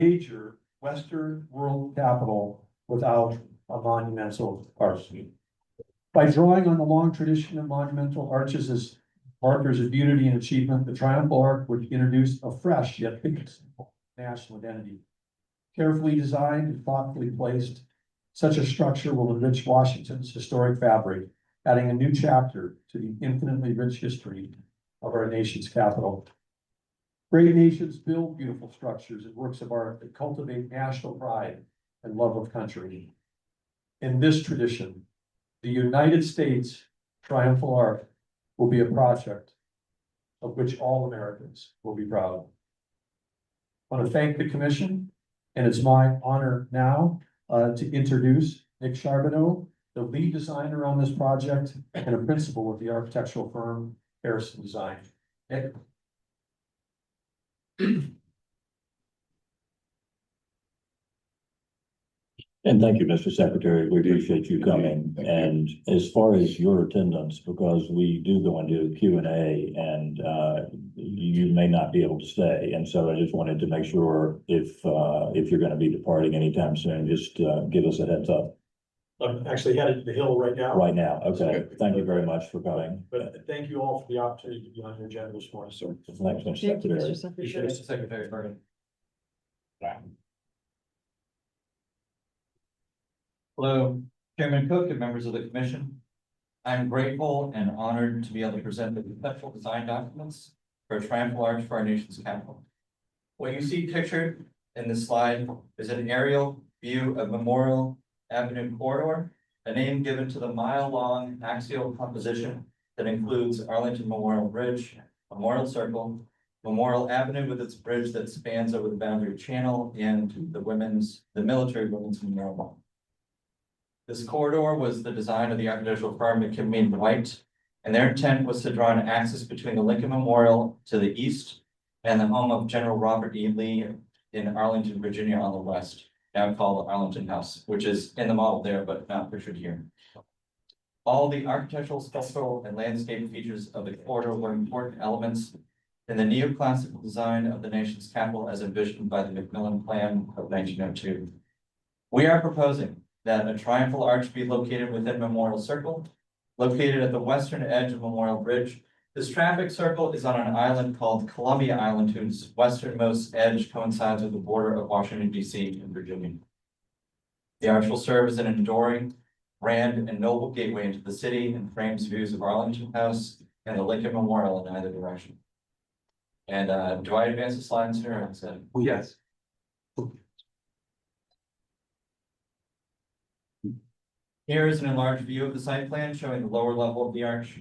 major Western world capital without a monumental arch. By drawing on the long tradition of monumental arches as markers of beauty and achievement, the Triumphal Arch would introduce a fresh yet simple national identity. Carefully designed and thoughtfully placed, such a structure will enrich Washington's historic fabric, adding a new chapter to the infinitely rich history of our nation's capital. Great nations build beautiful structures and works of art that cultivate national pride and love of country. In this tradition, the United States Triumphal Arch will be a project of which all Americans will be proud. I want to thank the commission, and it's my honor now to introduce Nick Charbonneau, the lead designer on this project and a principal of the architectural firm Harrison Design. Nick. And thank you, Mr. Secretary. We appreciate you coming. And as far as your attendance, because we do go into Q&A and you may not be able to stay. And so I just wanted to make sure if you're going to be departing anytime soon, just give us a heads up. I'm actually headed to the Hill right now. Right now. Okay. Thank you very much for coming. But thank you all for the opportunity to be on your agenda this morning, sir. Thanks, Mr. Thank you, Secretary. Mr. Secretary. Mr. Secretary Bergen. Hello, Chairman Cook and members of the commission. I'm grateful and honored to be able to present the conceptual design documents for a triumphal arch for our nation's capital. What you see pictured in this slide is an aerial view of Memorial Avenue corridor, a name given to the mile-long axial composition that includes Arlington Memorial Bridge, Memorial Circle, Memorial Avenue with its bridge that spans over the Boundary Channel, and the military women's memorial wall. This corridor was the design of the architectural firm McKinney & White, and their intent was to draw an axis between the Lincoln Memorial to the east and the home of General Robert E. Lee in Arlington, Virginia on the west, now called Arlington House, which is in the model there, but not pictured here. All the architectural, structural, and landscape features of the corridor were important elements in the neoclassical design of the nation's capital as envisioned by the Macmillan Plan of 1902. We are proposing that a triumphal arch be located within Memorial Circle, located at the western edge of Memorial Bridge. This traffic circle is on an island called Columbia Island, whose westernmost edge coincides with the border of Washington, D.C. and Virginia. The arch will serve as an enduring, grand, and noble gateway into the city and frames views of Arlington House and the Lincoln Memorial in either direction. And do I advance the slides here? Yes. Here is an enlarged view of the site plan showing the lower level of the arch.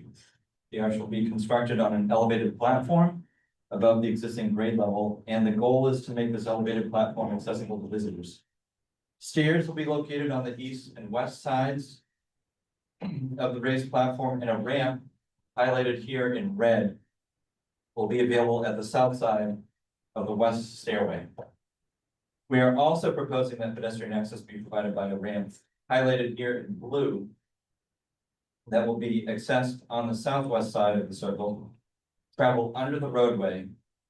The arch will be constructed on an elevated platform above the existing grade level, and the goal is to make this elevated platform accessible to visitors. Stairs will be located on the east and west sides of the raised platform, and a ramp highlighted here in red will be available at the south side of the west stairway. We are also proposing that pedestrian access be provided by a ramp highlighted here in blue that will be accessed on the southwest side of the circle, travel under the roadway,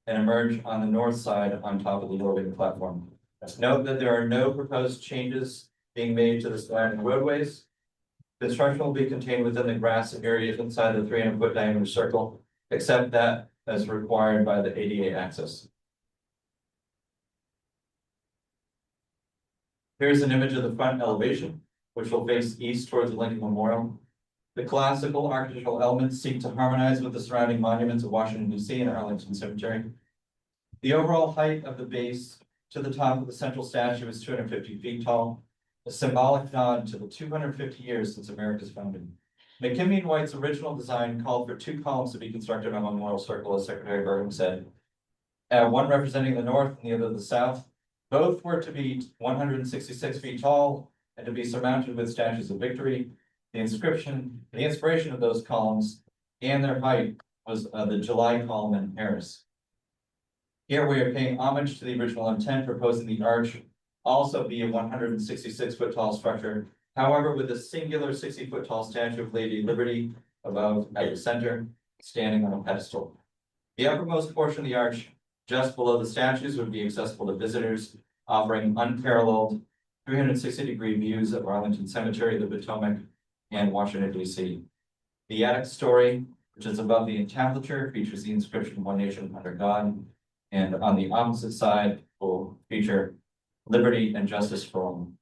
and emerge on the north side on top of the elevated platform. Note that there are no proposed changes being made to the surrounding roadways. Construction will be contained within the grass area inside the 300-foot diameter circle, except that as required by the ADA access. Here's an image of the front elevation, which will face east towards the Lincoln Memorial. The classical architectural elements seek to harmonize with the surrounding monuments of Washington, D.C. and Arlington Cemetery. The overall height of the base to the top of the central statue is 250 feet tall, a symbolic nod to the 250 years since America's founding. McKinney & White's original design called for two columns to be constructed on Memorial Circle, as Secretary Burgum said, one representing the north and the other the south. Both were to be 166 feet tall and to be surmounted with statues of victory. The inspiration of those columns and their height was the July column in Paris. Here we are paying homage to the original intent, proposing the arch also be a 166-foot tall structure, however, with a singular 60-foot tall statue of Lady Liberty above at the center, standing on a pedestal. The uppermost portion of the arch, just below the statues, would be accessible to visitors offering unparalleled 360-degree views of Arlington Cemetery, the Potomac, and Washington, D.C. The attic story, which is above the entablature, features the inscription "One Nation Under God," and on the opposite side will feature "Liberty and Justice for All."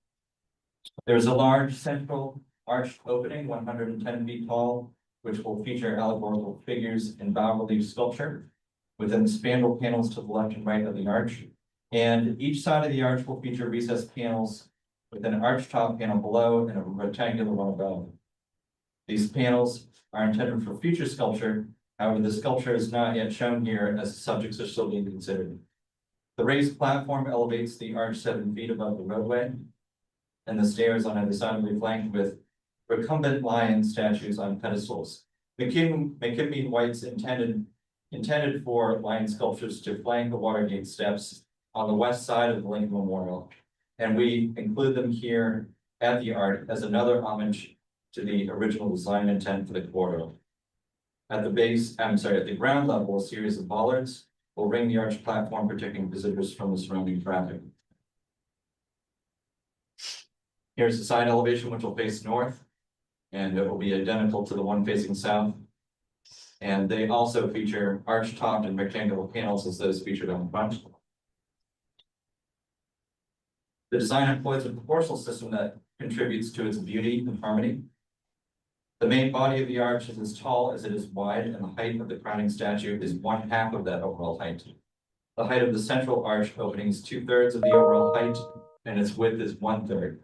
There's a large central arched opening, 110 feet tall, which will feature allegorical figures in bas-relief sculpture within the spandrel panels to the left and right of the arch. And each side of the arch will feature recessed panels with an arch top panel below and a rectangular one above. These panels are intended for future sculpture. However, the sculpture is not yet shown here as the subjects are still being considered. The raised platform elevates the arch 7 feet above the roadway, and the stairs on either side will be flanked with recumbent lion statues on pedestals. McKibben White's intended for lion sculptures to flank the Watergate steps on the west side of the Lincoln Memorial, and we include them here at the arch as another homage to the original design intent for the corridor. At the ground level, a series of bollards will ring the arch platform, protecting visitors from the surrounding traffic. Here's the side elevation, which will face north, and it will be identical to the one facing south. And they also feature arch-topped and rectangular panels as those featured on the front. The design employs a proportional system that contributes to its beauty and harmony. The main body of the arch is as tall as it is wide, and the height of the crowning statue is 1/2 of that overall height. The height of the central arch opening is 2/3 of the overall height, and its width is 1/3.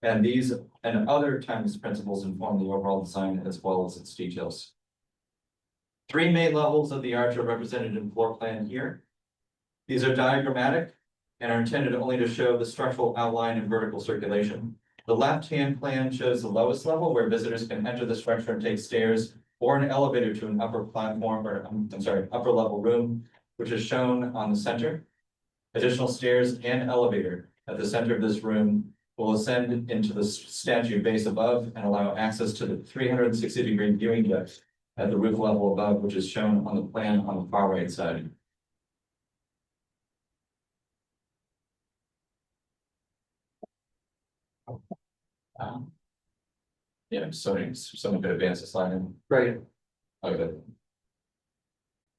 And these and other timeless principles inform the overall design as well as its details. 3 main levels of the arch are represented in floor plan here. These are diagrammatic and are intended only to show the structural outline and vertical circulation. The left-hand plan shows the lowest level where visitors can enter the structure and take stairs or an elevator to an upper platform or upper level room, which is shown on the center. Additional stairs and elevator at the center of this room will ascend into the statue base above and allow access to the 360-degree viewing deck at the roof level above, which is shown on the plan on the far right side. Yeah, someone could advance the slide in. Right. Okay.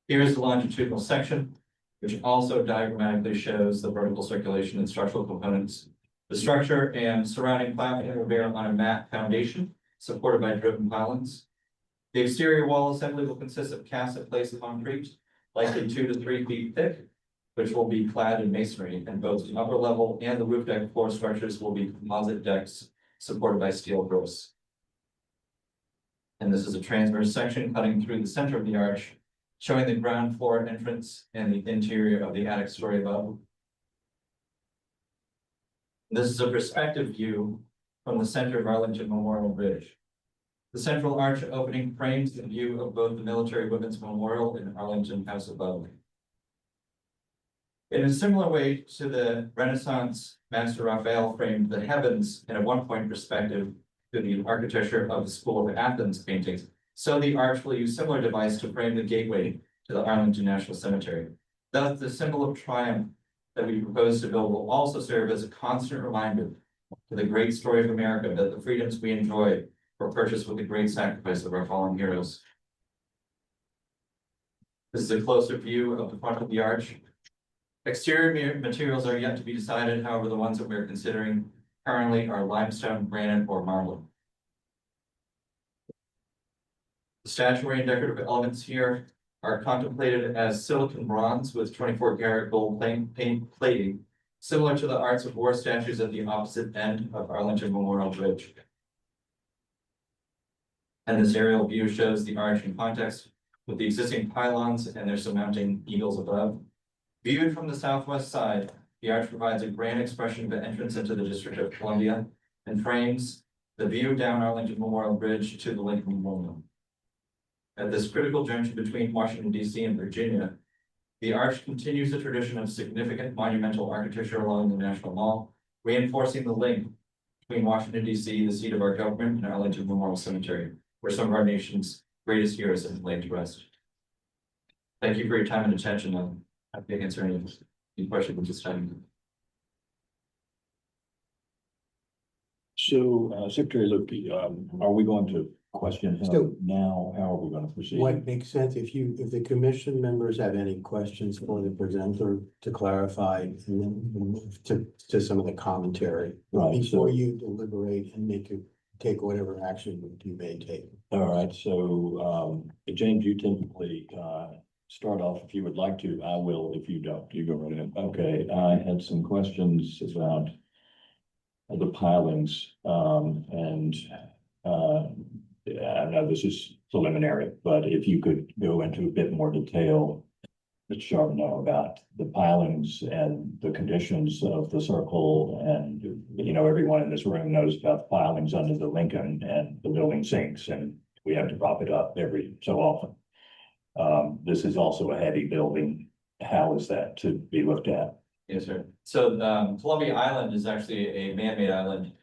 Here's the longitudinal section, which also diagrammatically shows the vertical circulation and structural components. The structure and surrounding platform will bear on a mat foundation supported by driven pylons. The exterior wall assembly will consist of cast-in-place concrete, likely 2 to 3 feet thick, which will be clad in masonry, and both the upper level and the roof deck floor structures will be composite decks supported by steel growths. And this is a transverse section cutting through the center of the arch, showing the ground floor entrance and the interior of the attic story above. This is a perspective view from the center of Arlington Memorial Bridge. The central arch opening frames the view of both the Military Women's Memorial and Arlington House above. In a similar way to the Renaissance master Raphael framed the heavens in a one-point perspective to the architecture of the School of Athens paintings, so the arch will use similar device to frame the gateway to the Arlington National Cemetery. Thus, the symbol of triumph that we propose to build will also serve as a constant reminder to the great story of America that the freedoms we enjoy were purchased with the great sacrifice of our fallen heroes. This is a closer view of the front of the arch. Exterior materials are yet to be decided. However, the ones that we're considering currently are limestone, granite, or marble. The statuary and decorative elements here are contemplated as silicon bronze with 24-karat gold plating, similar to the Arts of War statues at the opposite end of Arlington Memorial Bridge. And this aerial view shows the arch in context with the existing pylons and their surmounting eagles above. Viewed from the southwest side, the arch provides a grand expression of the entrance into the District of Columbia and frames the view down Arlington Memorial Bridge to the Lincoln Memorial. At this critical junction between Washington, D.C. and Virginia, the arch continues the tradition of significant monumental architecture along the National Mall, reinforcing the link between Washington, D.C., the seat of our government, and Arlington Memorial Cemetery, where some of our nation's greatest heroes have laid to rest. Thank you for your time and attention. I'm happy to answer any questions at this time. So, Secretary Luke, are we going to question So- him now? How are we going to proceed? What makes sense, if the commission members have any questions for the presenter to clarify, and then we'll move to some of the commentary. Right, so, Before you deliberate and take whatever action you may take. all right, so, James, you typically, start off if you would like to. I will if you don't. You go right ahead. Okay, I had some questions about the pilings, and, I know this is preliminary, but if you could go into a bit more detail, Mr. Charbonneau, about the pilings and the conditions of the circle, and, you know, everyone in this room knows about the pilings under the Lincoln, and the building sinks, and we have to prop it up every so often. This is also a heavy building. How is that to be looked at? Yes, sir. So, Columbia Island is actually a man-made island,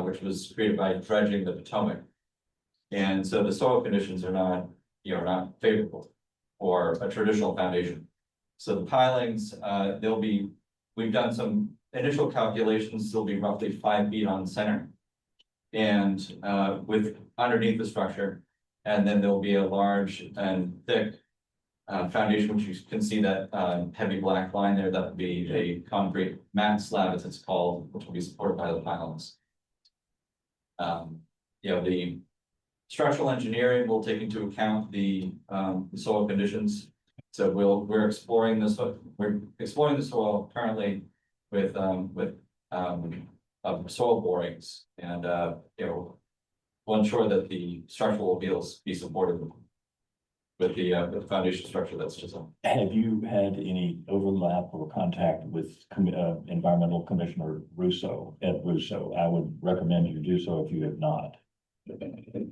which was created by dredging the Potomac. And so the soil conditions are not, not favorable for a traditional foundation. So the pilings, we've done some initial calculations, they'll be roughly 5 feet on center. And, with underneath the structure, and then there'll be a large and thick foundation, which you can see that heavy black line there. That would be a concrete mat slab, as it's called, which will be supported by the pilings. The structural engineering will take into account the soil conditions. So we're exploring this. We're exploring the soil currently with soil borings, and we'll ensure that the structural will be supported with the foundation structure that's designed. Have you had any overlap or contact with Environmental Commissioner Ed Russo? I would recommend you do so if you have not.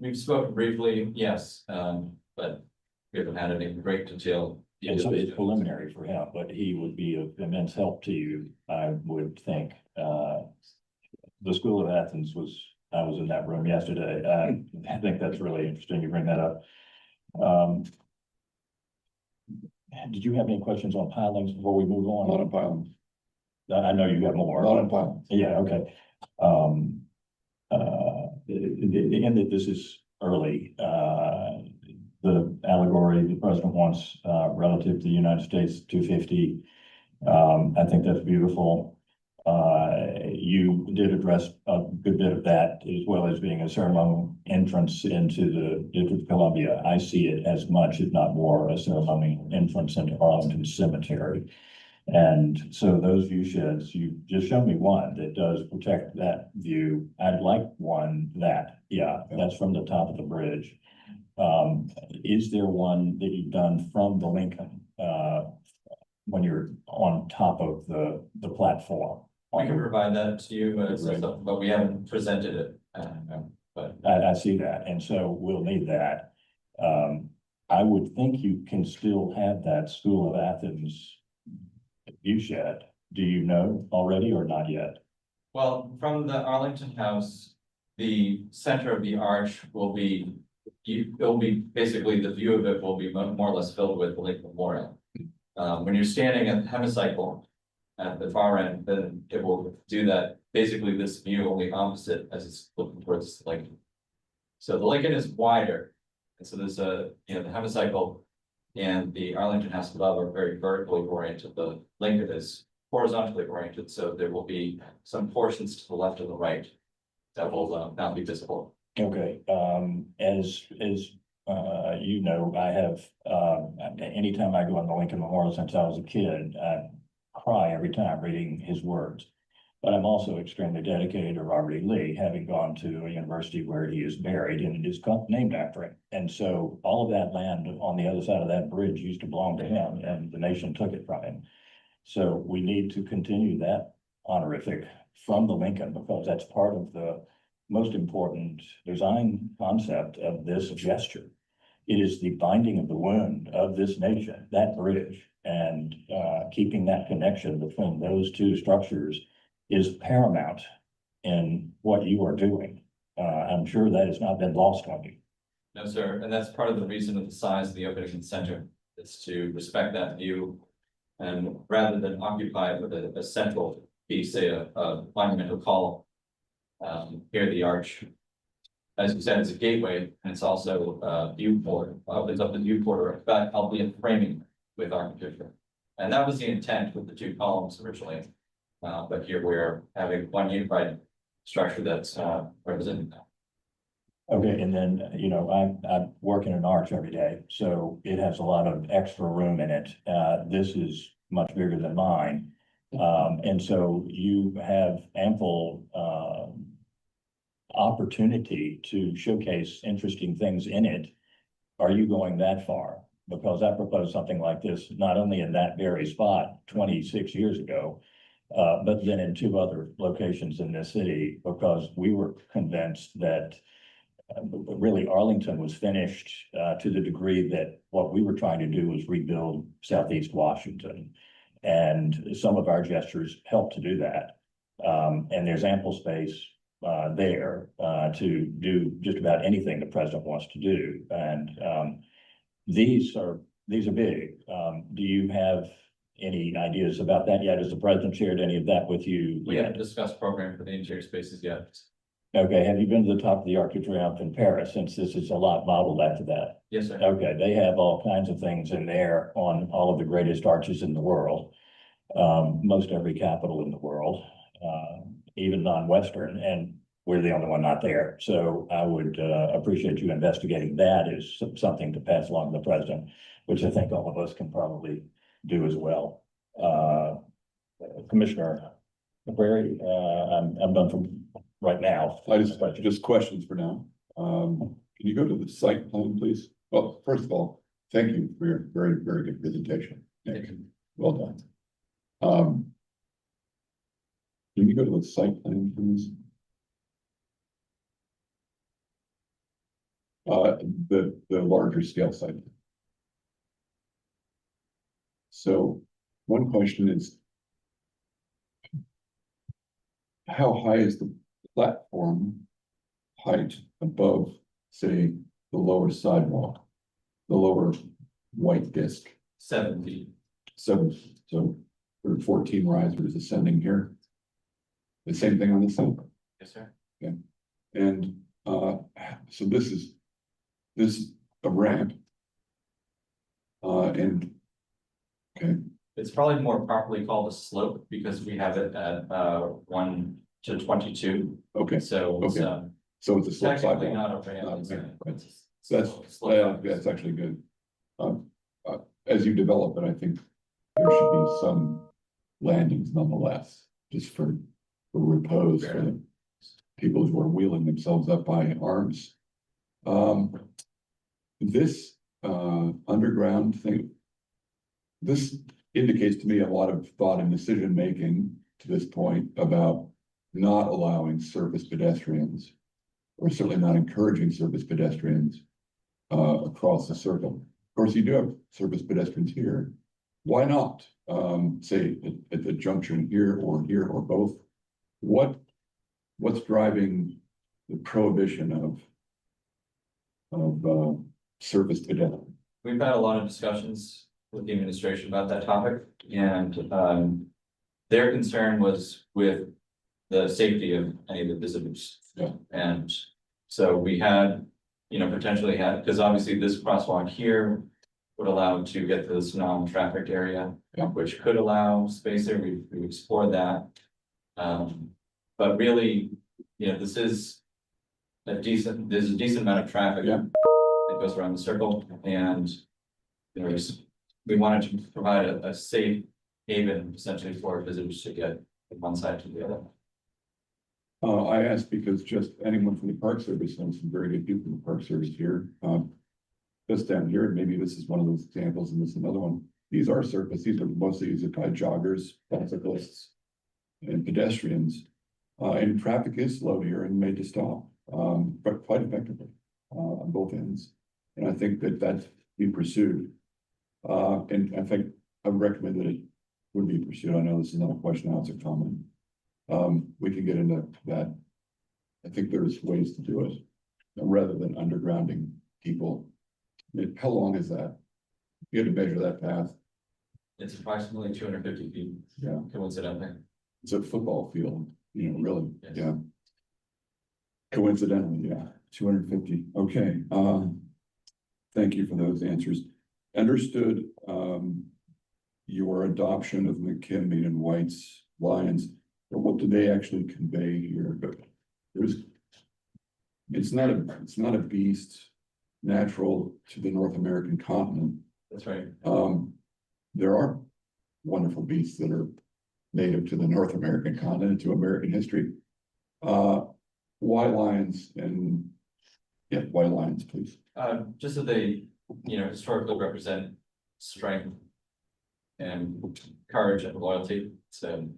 We've spoken briefly, yes, but we haven't had any great detail. And so it's preliminary for him, but he would be of immense help to you, I would think. The School of Athens I was in that room yesterday. I think that's really interesting. You bring that up. Did you have any questions on pilings before we move on? Not on pilings. I know you have more. Not on pilings. Yeah, okay. And that this is early, the allegory the president wants, relative to the United States 250. I think that's beautiful. You did address a good bit of that, as well as being a ceremonial entrance into the District of Columbia. I see it as much, if not more, a ceremonial entrance into Arlington Cemetery. And so those view sheds, you just showed me one that does protect that view. I'd like one that's from the top of the bridge. Is there one that you've done from the Lincoln, when you're on top of the platform? We can provide that to you, but we haven't presented it. But I see that, and so we'll need that. I would think you can still have that School of Athens view shed. Do you know already or not yet? well, from the Arlington House, the center of the arch will be, it'll be basically, the view of it will be more or less filled with the Lincoln Memorial. When you're standing at the hemicycle at the far end, then it will do that, basically this view only opposite as it's looking towards Lincoln. So the Lincoln is wider, and so there's the hemicycle and the Arlington House above are very vertically oriented. The Lincoln is horizontally oriented, so there will be some portions to the left and the right that will not be visible. Okay, as you know, I have, anytime I go on the Lincoln Memorial since I was a kid, I cry every time reading his words. But I'm also extremely dedicated to Robert E. Lee, having gone to a university where he is buried, and it is named after him. And so all of that land on the other side of that bridge used to belong to him, and the nation took it from him. So we need to continue that honorific from the Lincoln, because that's part of the most important design concept of this gesture. It is the binding of the wound of this nation, that bridge, and keeping that connection between those two structures is paramount in what you are doing. I'm sure that has not been lost on you. No, sir, and that's part of the reason of the size of the opening in center, is to respect that view. And rather than occupy it with a central piece, say a monumental column, Here the arch, as you said, is a gateway, and it's also a viewport, opens up the viewport, but albeit framing with architecture. And that was the intent with the two columns originally. But here we're having one unified structure that's representing that. Okay, and then, I work in an arch every day, so it has a lot of extra room in it. This is much bigger than mine. And so you have ample, opportunity to showcase interesting things in it. Are you going that far? Because I proposed something like this, not only in that very spot 26 years ago, but then in two other locations in this city, because we were convinced that really Arlington was finished to the degree that what we were trying to do was rebuild Southeast Washington. And some of our gestures helped to do that. And there's ample space there to do just about anything the president wants to do. And these are big. Do you have any ideas about that yet? Has the president shared any of that with you? We haven't discussed program for the interior spaces yet. Okay, have you been to the top of the Arc de Triomphe in Paris, since this is a lot modeled after that? Yes, sir. Okay, they have all kinds of things in there on all of the greatest arches in the world. Most every capital in the world, even non-Western, and we're the only one not there. So I would appreciate you investigating that as something to pass along to the president, which I think all of us can probably do as well. Commissioner McCrary, I'm done from right now. Just questions for now. Can you go to the site plan, please? Well, first of all, thank you for your very, very good presentation. Thank you. Well done. Can you go to the site plan, please? The larger scale site. So one question is, how high is the platform height above, say, the lower sidewalk, the lower white disc? 7 feet. So there are 14 risers ascending here. The same thing on this side. Yes, sir. Okay. And so this is a ramp. And okay. It's probably more properly called a slope because we have it at 1 to 22. Okay. So it's Okay. So it's a slope technically sidewalk. not a ramp. Not a It's ramp, a- right. it's a slope. That's actually good. As you develop it, I think there should be some landings nonetheless, just for repose for the people who are wheeling themselves up by arms. This underground thing, this indicates to me a lot of thought and decision making to this point about not allowing surface pedestrians, or certainly not encouraging surface pedestrians across the circle. Of course, you do have surface pedestrians here. Why not, say at the junction here or both? What's driving the prohibition of surface pedestrians? We've had a lot of discussions with the administration about that topic, and their concern was with the safety of any of the visitors. Yeah. And so we had, potentially had, because obviously this crosswalk here would allow to get to this non-trafficked area, Yeah. which could allow space there. We explored that. But really, this is there's a decent amount of traffic. Yeah. That goes around the circle, and we wanted to provide a safe haven essentially for visitors to get from one side to the other. I asked because just anyone from the Park Service knows some very good people from the Park Service here. Just down here, maybe this is one of those examples, and this is another one. These are surface, these are mostly used by joggers, bicyclists, and pedestrians. And traffic is slow here and made to stop, but quite effectively on both ends. And I think that be pursued. And I think I would recommend that it would be pursued. I know this is not a question, now it's a comment. We can get into that. I think there's ways to do it rather than undergrounding people. How long is that? You had to measure that path. It's approximately 250 feet. Yeah. Coincidentally. It's a football field, really. Yes. Yeah. Coincidentally, yeah, 250. Okay, thank you for those answers. Understood, your adoption of McKinley and White's lines, but what do they actually convey here? But it's not a beast natural to the North American continent. That's right. There are wonderful beasts that are native to the North American continent, to American history. Why lions and, yeah, why lions, please? Just that they, historically represent strength and courage and loyalty. So,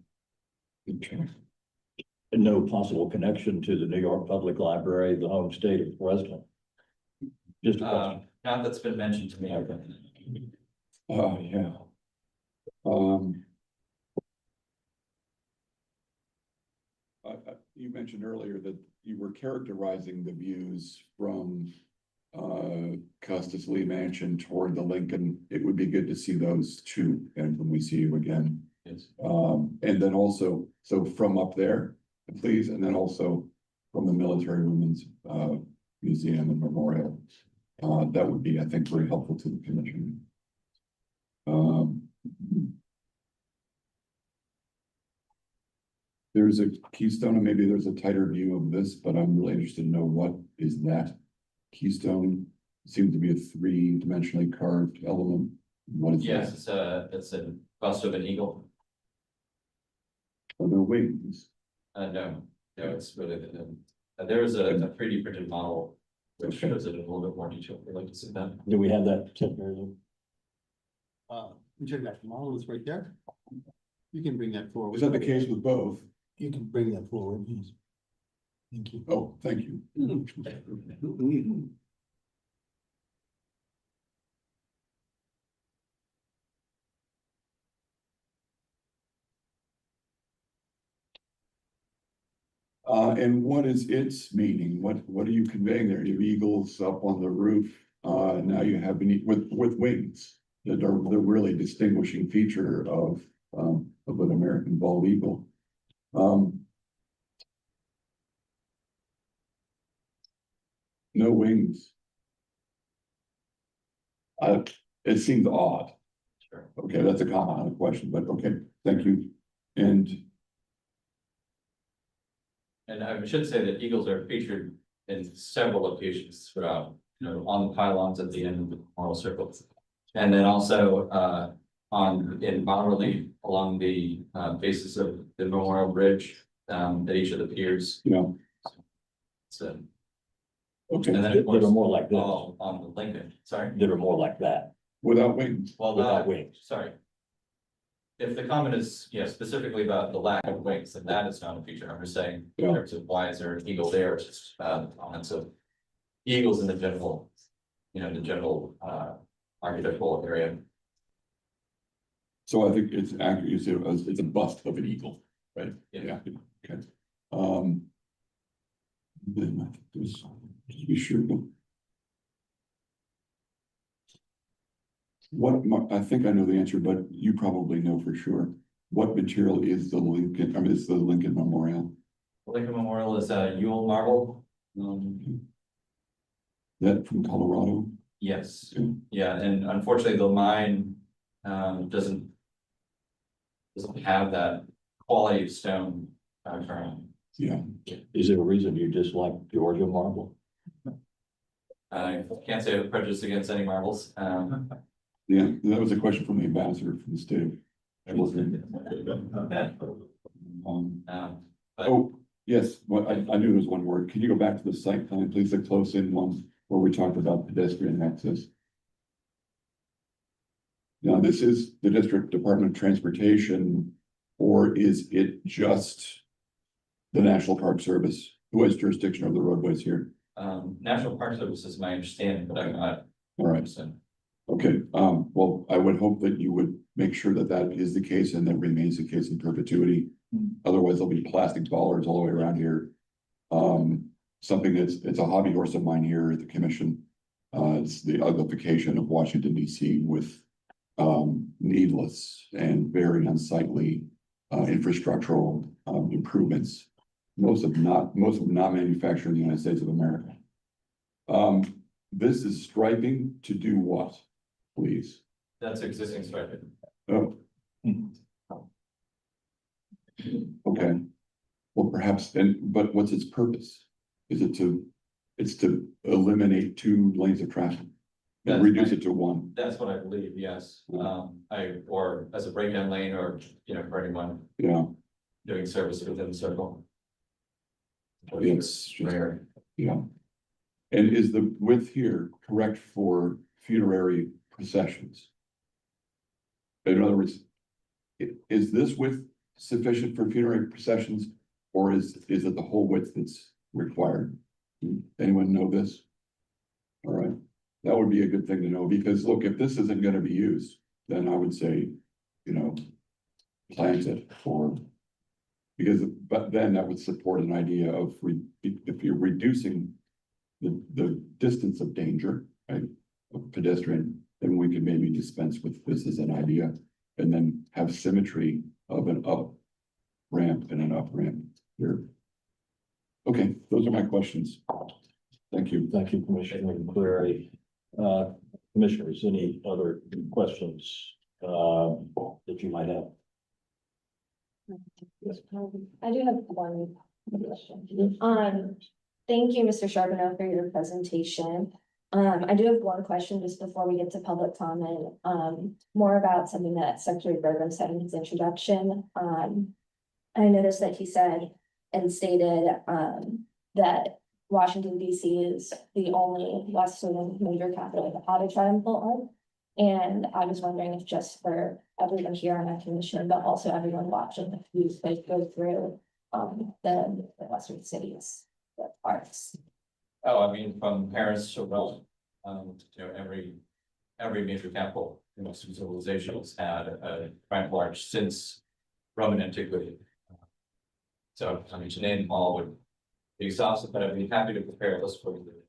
Okay. No possible connection to the New York Public Library, the home state of the president. Just a question. not that's been mentioned to me. Okay. Yeah. You mentioned earlier that you were characterizing the views from Custis Lee Mansion toward the Lincoln. It would be good to see those too, and when we see you again. Yes. And then also, so from up there, please, and then also from the Military Women's Museum and Memorial. That would be, I think, very helpful to the commission. There's a keystone, and maybe there's a tighter view of this, but I'm really interested to know what is that keystone. It seems to be a three-dimensionally carved element. What is Yes, that? it's a bust of an eagle. Are there wings? No, it's really there is a 3D printed model which Okay. shows it in a little bit more detail. If you'd like to see that. Do we have that secretary? You check that model is right there. You can bring that forward. Is that the case with both? You can bring that forward, yes. Thank you. Oh, thank you. And what is its meaning? What are you conveying there? You have eagles up on the roof. Now you have with wings that are the really distinguishing feature of an American bald eagle. No wings. It seems odd. Sure. Okay, that's a comment on the question, but okay, thank you. And I should say that eagles are featured in several locations throughout, on the pylons at the end of the memorial circle. And then also in bas relief along the bases of the memorial bridge at each of the piers. So, okay, and then That of course are more like this, on the Lincoln, sorry. that are more like that, without wings. Well, without wings. sorry. If the comment is, specifically about the lack of wings, then that is not a feature. I'm just saying, in Yeah. terms of why is there an eagle there, it's just comments of eagles in the general, architectural area. So I think it's accurate. You say it's a bust of an eagle, right? Yeah. Okay. Then I think there's, just to be sure. I think I know the answer, but you probably know for sure. What material is the Lincoln? I mean, it's the Lincoln Memorial. The Lincoln Memorial is Yule marble. That from Colorado. Yes, Okay. yeah, and unfortunately, the mine doesn't have that quality of stone currently. Yeah. Is there a reason you dislike Georgia marble? I can't say with prejudice against any marbles. Yeah, that was a question from the ambassador from the state. Oh, yes, well, I knew there was one word. Can you go back to the site plan, please, the close in one where we talked about pedestrian access? Now, this is the District Department of Transportation, or is it just the National Park Service who has jurisdiction over the roadways here? National Park Service is my understanding, but I'm not. All right. Okay, well, I would hope that you would make sure that that is the case and that remains the case in perpetuity. Otherwise, there'll be plastic bollards all the way around here. Something it's a hobby horse of mine here at the commission. It's the uglification of Washington DC with needless and very unsightly infrastructural improvements most of them not manufactured in the United States of America. This is striping to do what, please? That's existing striping. Oh. Okay, well, perhaps, but what's its purpose? Is it it's to eliminate 2 lanes of traffic? And That's reduce right. it to 1? That's what I believe, yes. Or as a breakdown lane or, for anyone Yeah, doing service within the circle. it's just, Rare. yeah. And is the width here correct for funerary processions? In other words, is this width sufficient for funerary processions? Or is it the whole width that's required? Anyone know this? All right, that would be a good thing to know, because look, if this isn't gonna be used, then I would say, plant it for. But then that would support an idea of if you're reducing the distance of danger, right, of pedestrian, then we can maybe dispense with this as an idea, and then have symmetry of an up ramp and an up ramp here. Okay, those are my questions. Thank you. Thank you, Commissioner McCleary. Commissioners, any other questions that you might have? I do have one question. Thank you, Mr. Charbonneau, for your presentation. I do have one question just before we get to public comment, more about something that Secretary Burgum said in his introduction. I noticed that he said and stated, that Washington DC is the only Western major capital without a triumphal arch. And I was wondering if just for everyone here on our commission, but also everyone watching, if you could go through the Western cities, the arcs. Oh, I mean, from Paris to Rome, every major capital in Western civilization has had a triumphal arch since Roman antiquity. So, I mean, to name them all would be exhaustive, but I'd be happy to prepare a list for you.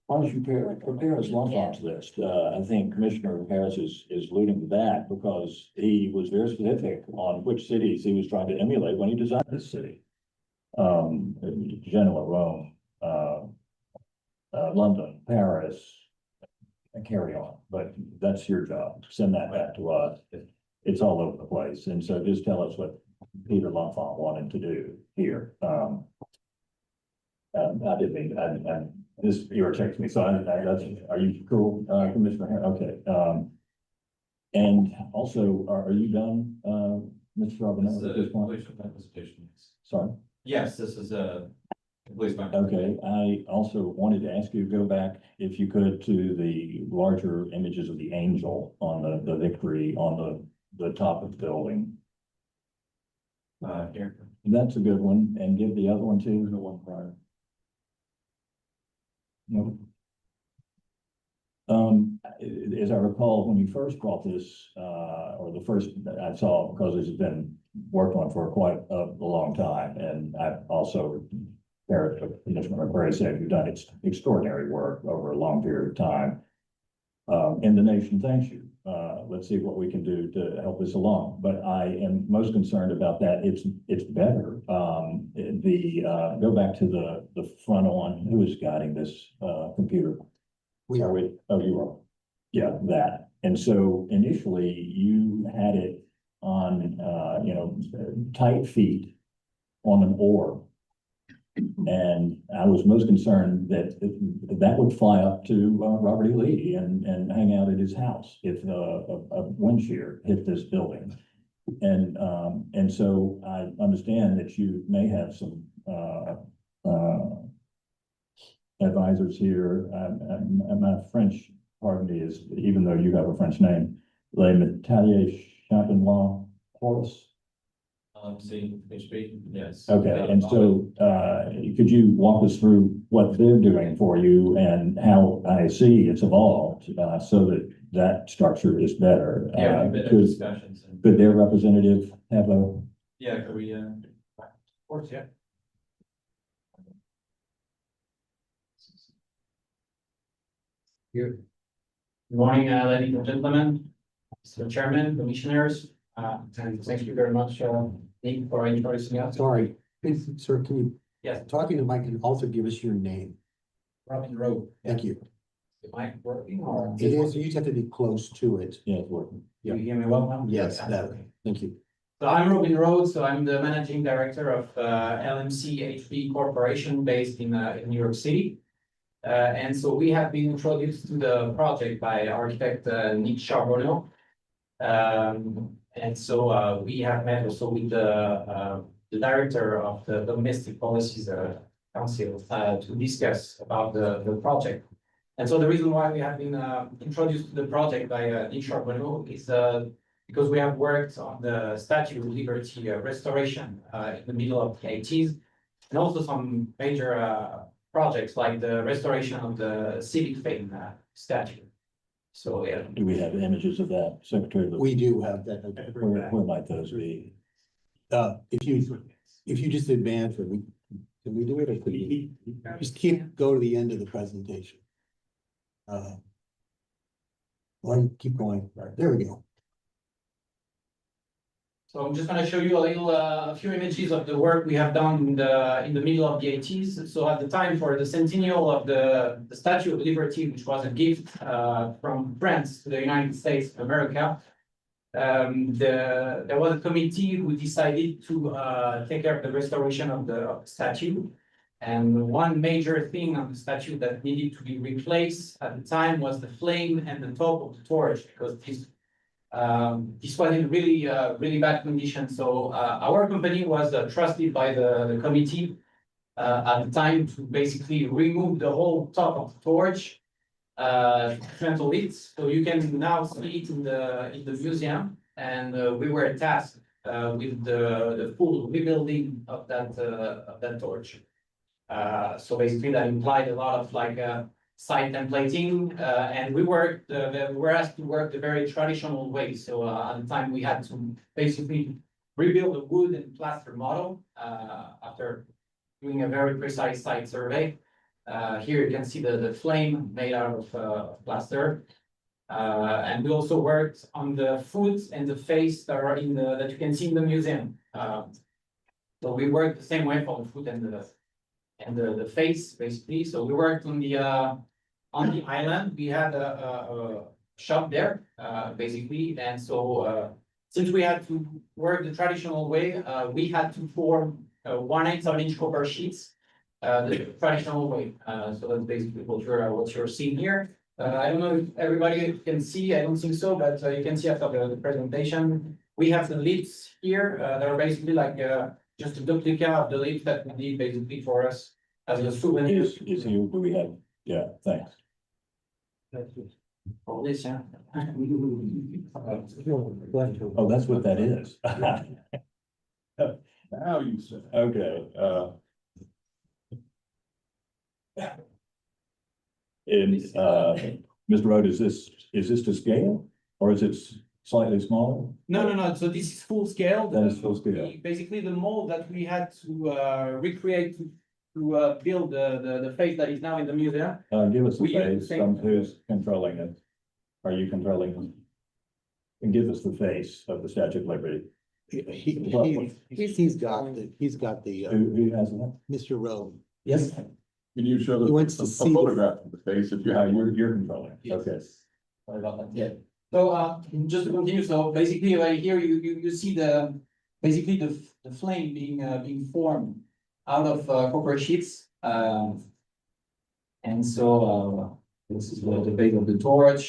Why don't you prepare his lunchbox list? I think Commissioner Harris is alluding to that because he was very specific on which cities he was trying to emulate when he designed this city. Genoa, Rome, London, Paris, and carry on, but that's your job. Send that back to us. It's all over the place. And so just tell us what Peter L'Enfant wanted to do here. I didn't mean, this irritates me, so are you cool, Commissioner Harris? Okay. And also, are you done, Mr. Charbonneau, at this point? Sorry? Yes, this is a. Okay, I also wanted to ask you to go back, if you could, to the larger images of the angel on the victory on the top of the building. Here. That's a good one, and give the other one too, the one prior. No. As I recall, when you first brought this, or the first I saw, because this has been worked on for quite a long time, and I've also Commissioner McCleary said you've done extraordinary work over a long period of time. And the nation thanks you. Let's see what we can do to help this along. But I am most concerned about that. It's better. Go back to the front on. Who is guiding this computer? We are. Oh, you are. Yeah, that. And so initially you had it on tight feet on an oar. And I was most concerned that that would fly up to Robert E. Lee and hang out at his house if a wind shear hit this building. And so I understand that you may have some advisors here. My French, pardon me, is, even though you have a French name, Le Metalier Champenois Horace. HB, yes. Okay, and so could you walk us through what they're doing for you and how I see it's evolved so that structure is better? Yeah, we've been in discussions. Could their representative have a? Yeah, could we, of course, yeah. Good morning, ladies and gentlemen, Mr. Chairman, commissioners, and thank you very much, Nick, for introducing us. Sorry, Please, sir, can you, Yes, talking to Mike, and also give us your name? Robin Road. Thank you. Am I working or? It is, you just have to be close to it. Yeah, it's working. You hear me well now? Yes, Yeah. that, thank you. So I'm Robin Rhodes, so I'm the managing director of LMC HB Corporation based in New York City. And so we have been introduced to the project by architect Nick Charbonneau. And so we have met also with the director of the Domestic Policies Council to discuss about the project. And so the reason why we have been introduced to the project by Nick Charbonneau is because we have worked on the Statue of Liberty restoration in the middle of the 80s, and also some major projects like the restoration of the civic fame statue. So, yeah. Do we have images of that, Secretary? We do have that. Where might those be? If you just advance it, can we do it or could we? Just go to the end of the presentation. Keep going. There we go. So I'm just gonna show you a few images of the work we have done in the middle of the 80s. So at the time for the centennial of the Statue of Liberty, which was a gift from France to the United States of America, there was a committee who decided to take care of the restoration of the statue. And one major thing on the statue that needed to be replaced at the time was the flame and the top of the torch, because this was in really bad condition. So our company was trusted by the committee at the time to basically remove the whole top of the torch, dismantle it. So you can now see it in the museum, and we were tasked with the full rebuilding of that torch. So basically that implied a lot of like site templating, and we were asked to work the very traditional way. So at the time we had to basically rebuild a wood and plaster model after doing a very precise site survey. Here you can see the flame made out of plaster. And we also worked on the foot and the face that are that you can see in the museum. So we worked the same way for the foot and the face, basically. So we worked on the island. We had a shop there, basically. And so since we had to work the traditional way, we had to form 1/8 of an inch copper sheets the traditional way. So that's basically what you're seeing here. I don't know if everybody can see, I don't think so, but you can see after the presentation, we have the lids here that are basically like just a duplicate of the lids that we did basically for us as a souvenir. Is here, do we have, yeah, thanks. For this, yeah. Oh, that's what that is. Now you said. Okay, Mr. Road, is this to scale or is it slightly smaller? No. So this is full scale. That is full scale. Basically, the mold that we had to recreate to build the face that is now in the museum. Give us the We use the face, same- who's controlling it? Are you controlling it? And give us the face of the Statue of Liberty. He's got the, Who has that? Mr. Rowe. Yes. Can you show He wants to a see the- photograph of the face if you have? You're controlling it, okay. Sorry about that. Yeah. So just to continue, so basically right here you see basically the flame being formed out of copper sheets. And so this is the base of the torch.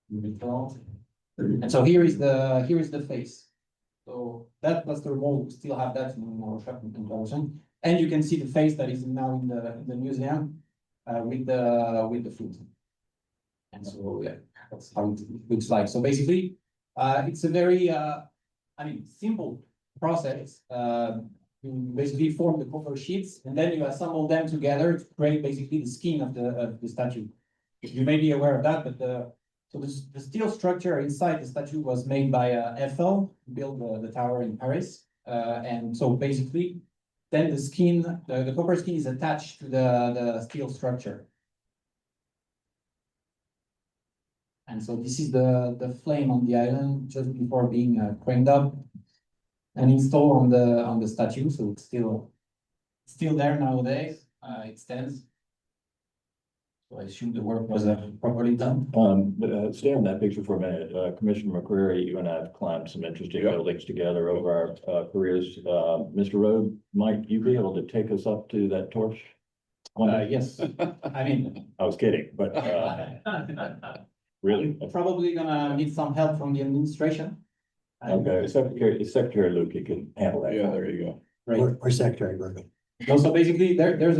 And so here is the face. So that plaster mold, we still have that in our shop in comparison. And you can see the face that is now in the museum with the foot. And so yeah, that's how it looks like. So basically, it's a very simple process. You basically form the copper sheets and then you assemble them together to create basically the skin of the statue. You may be aware of that, but the steel structure inside the statue was made by Eiffel, built the tower in Paris. And so basically, then the skin, the copper skin is attached to the steel structure. And so this is the flame on the island just before being craned up. and install on the statue, so it's still there nowadays, it stands. So I assume the work was properly done. Stay on that picture for a minute. Commissioner McCreary, you and I have climbed some interesting Yep. buildings together over our careers. Mr. Rode, might you be able to take us up to that torch? Yes, I mean, I was kidding, but really? probably gonna need some help from the administration. Okay, Secretary Luke, you can handle that. Yeah, there you go. Right. Or Secretary Burville. No, so basically there's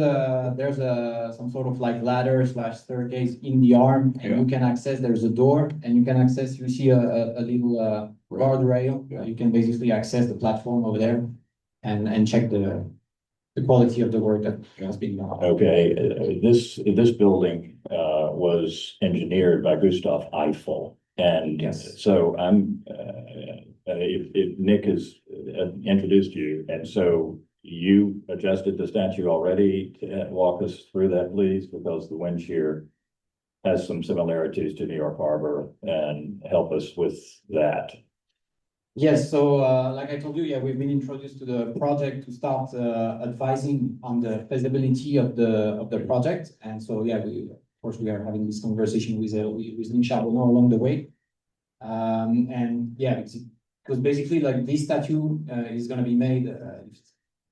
some sort of like ladder slash staircase in the arm, and you can access, there's a door, and you can access, you see a little guardrail. Yeah. You can basically access the platform over there and check the quality of the work that has been done. Okay, this building was engineered by Gustav Eiffel. And Yes. so if Nick has introduced you, and so you adjusted the statue already, walk us through that, please, because the wind shear has some similarities to New York Harbor, and help us with that. Yes, so like I told you, yeah, we've been introduced to the project to start advising on the feasibility of the project. And so, yeah, of course, we are having this conversation with Lynn Charbonneau along the way. And yeah, because basically like this statue is gonna be made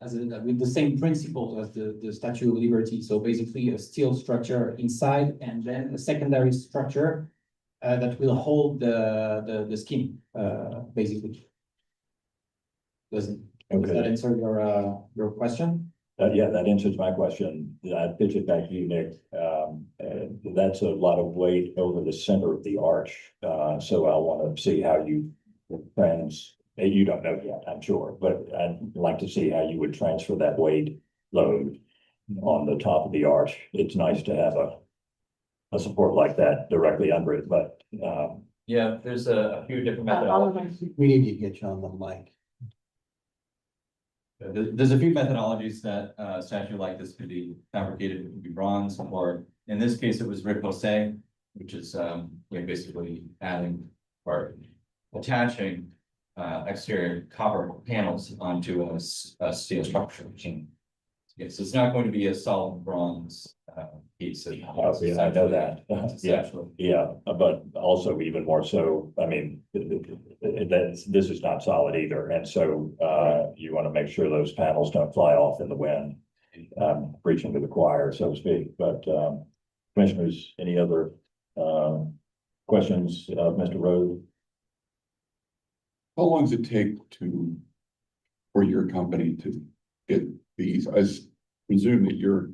with the same principle as the Statue of Liberty. So basically a steel structure inside, and then a secondary structure that will hold the skin, basically. Does that answer your question? Yeah, that answers my question. I pitch it back to you, Nick. That's a lot of weight over the center of the arch. So I want to see how you you don't know yet, I'm sure, but I'd like to see how you would transfer that weight load on the top of the arch. It's nice to have a support like that directly under it, but Yeah, there's a few different methodologies. We need to get you on the mic. There's a few methodologies that a statue like this could be fabricated. It could be bronze, or in this case, it was repoussé, which is basically adding or attaching exterior copper panels onto a steel structure. Yes, it's not going to be a solid bronze piece. yeah, I know that. Yeah, but also even more so, I mean, this is not solid either. And so you want to make sure those panels don't fly off in the wind, preaching to the choir, so to speak. But commissioners, any other questions of Mr. Rode? How long does it take for your company to get these? I presume that you're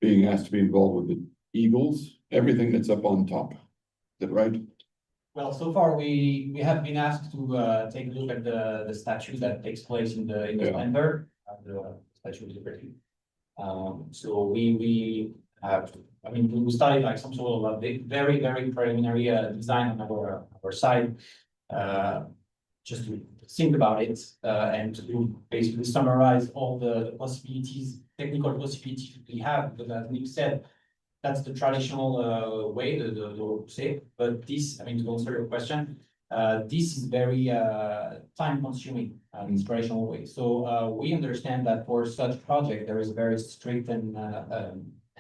being asked to be involved with the eagles, everything that's up on top. Is that right? Well, so far we have been asked to take a look at the statue that takes place in the splendor of the Statue of Liberty. So we have, I mean, we started like some sort of a very preliminary design on our side. Just to think about it and to basically summarize all the possibilities, technical possibilities we have, because as Nick said, that's the traditional way, the say, but this, I mean, to answer your question, this is very time consuming, this traditional way. So we understand that for such project, there is a very strict and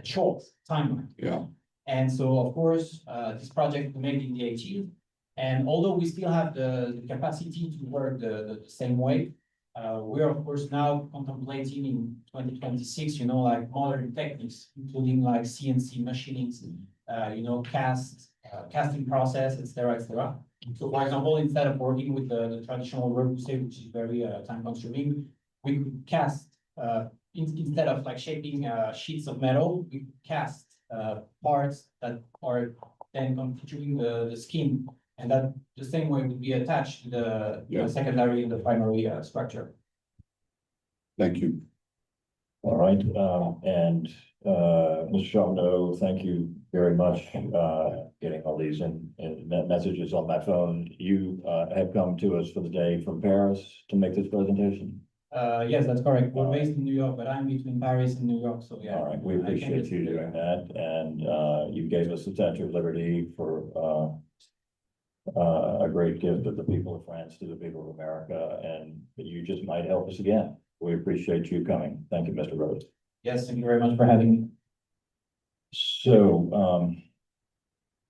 short timeline. Yeah. And so, of course, this project we made in the 80s, and although we still have the capacity to work the same way, we are of course now contemplating in 2026, you know, like modern techniques, including like CNC machining, you know, casting process, etc., etc. So, for example, instead of working with the traditional repoussé, which is very time consuming, we could cast instead of like shaping sheets of metal, we cast parts that are then constituting the skin. And that the same way would be attached to the secondary and the primary structure. Thank you. All right, and Mr. Charbonneau, thank you very much, getting all these in messages on my phone. You have come to us for the day from Paris to make this presentation. Yes, that's correct. We're based in New York, but I'm between Paris and New York, so yeah. All right, we appreciate you doing that, and you gave us the Statue of Liberty for a great gift of the people of France to the people of America, and you just might help us again. We appreciate you coming. Thank you, Mr. Rhodes. Yes, thank you very much for having me. So,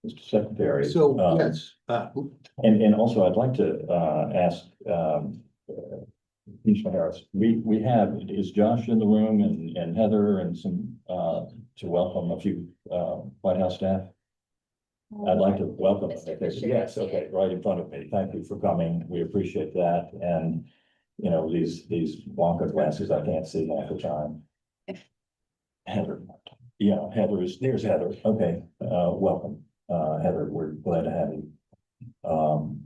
Mr. Secretary. So, yes. yes, And also I'd like to, ask, Mr. Harris, we have, is Josh in the room and Heather and some, to welcome a few, White House staff? I'd like to welcome them. Mr. Fisher, Yes, yeah. okay, right in front of me. Thank you for coming. We appreciate that. And, you know, these Wonka glasses, I can't see half the time. Heather, yeah, there's Heather. Okay, welcome, Heather. We're glad to have you.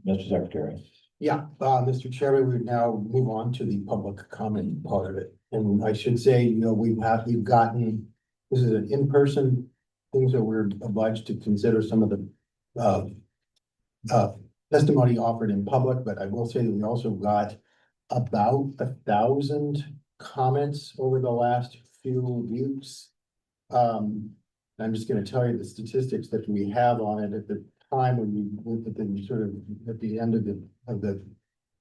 Mr. Secretary. yeah, Mr. Chairman, we now move on to the public comment part of it. And I should say, you know, we've gotten, this is an in-person things that we're obliged to consider some of the testimony offered in public, but I will say that we also got about 1,000 comments over the last few weeks. I'm just gonna tell you the statistics that we have on it at the time when we sort of at the end of the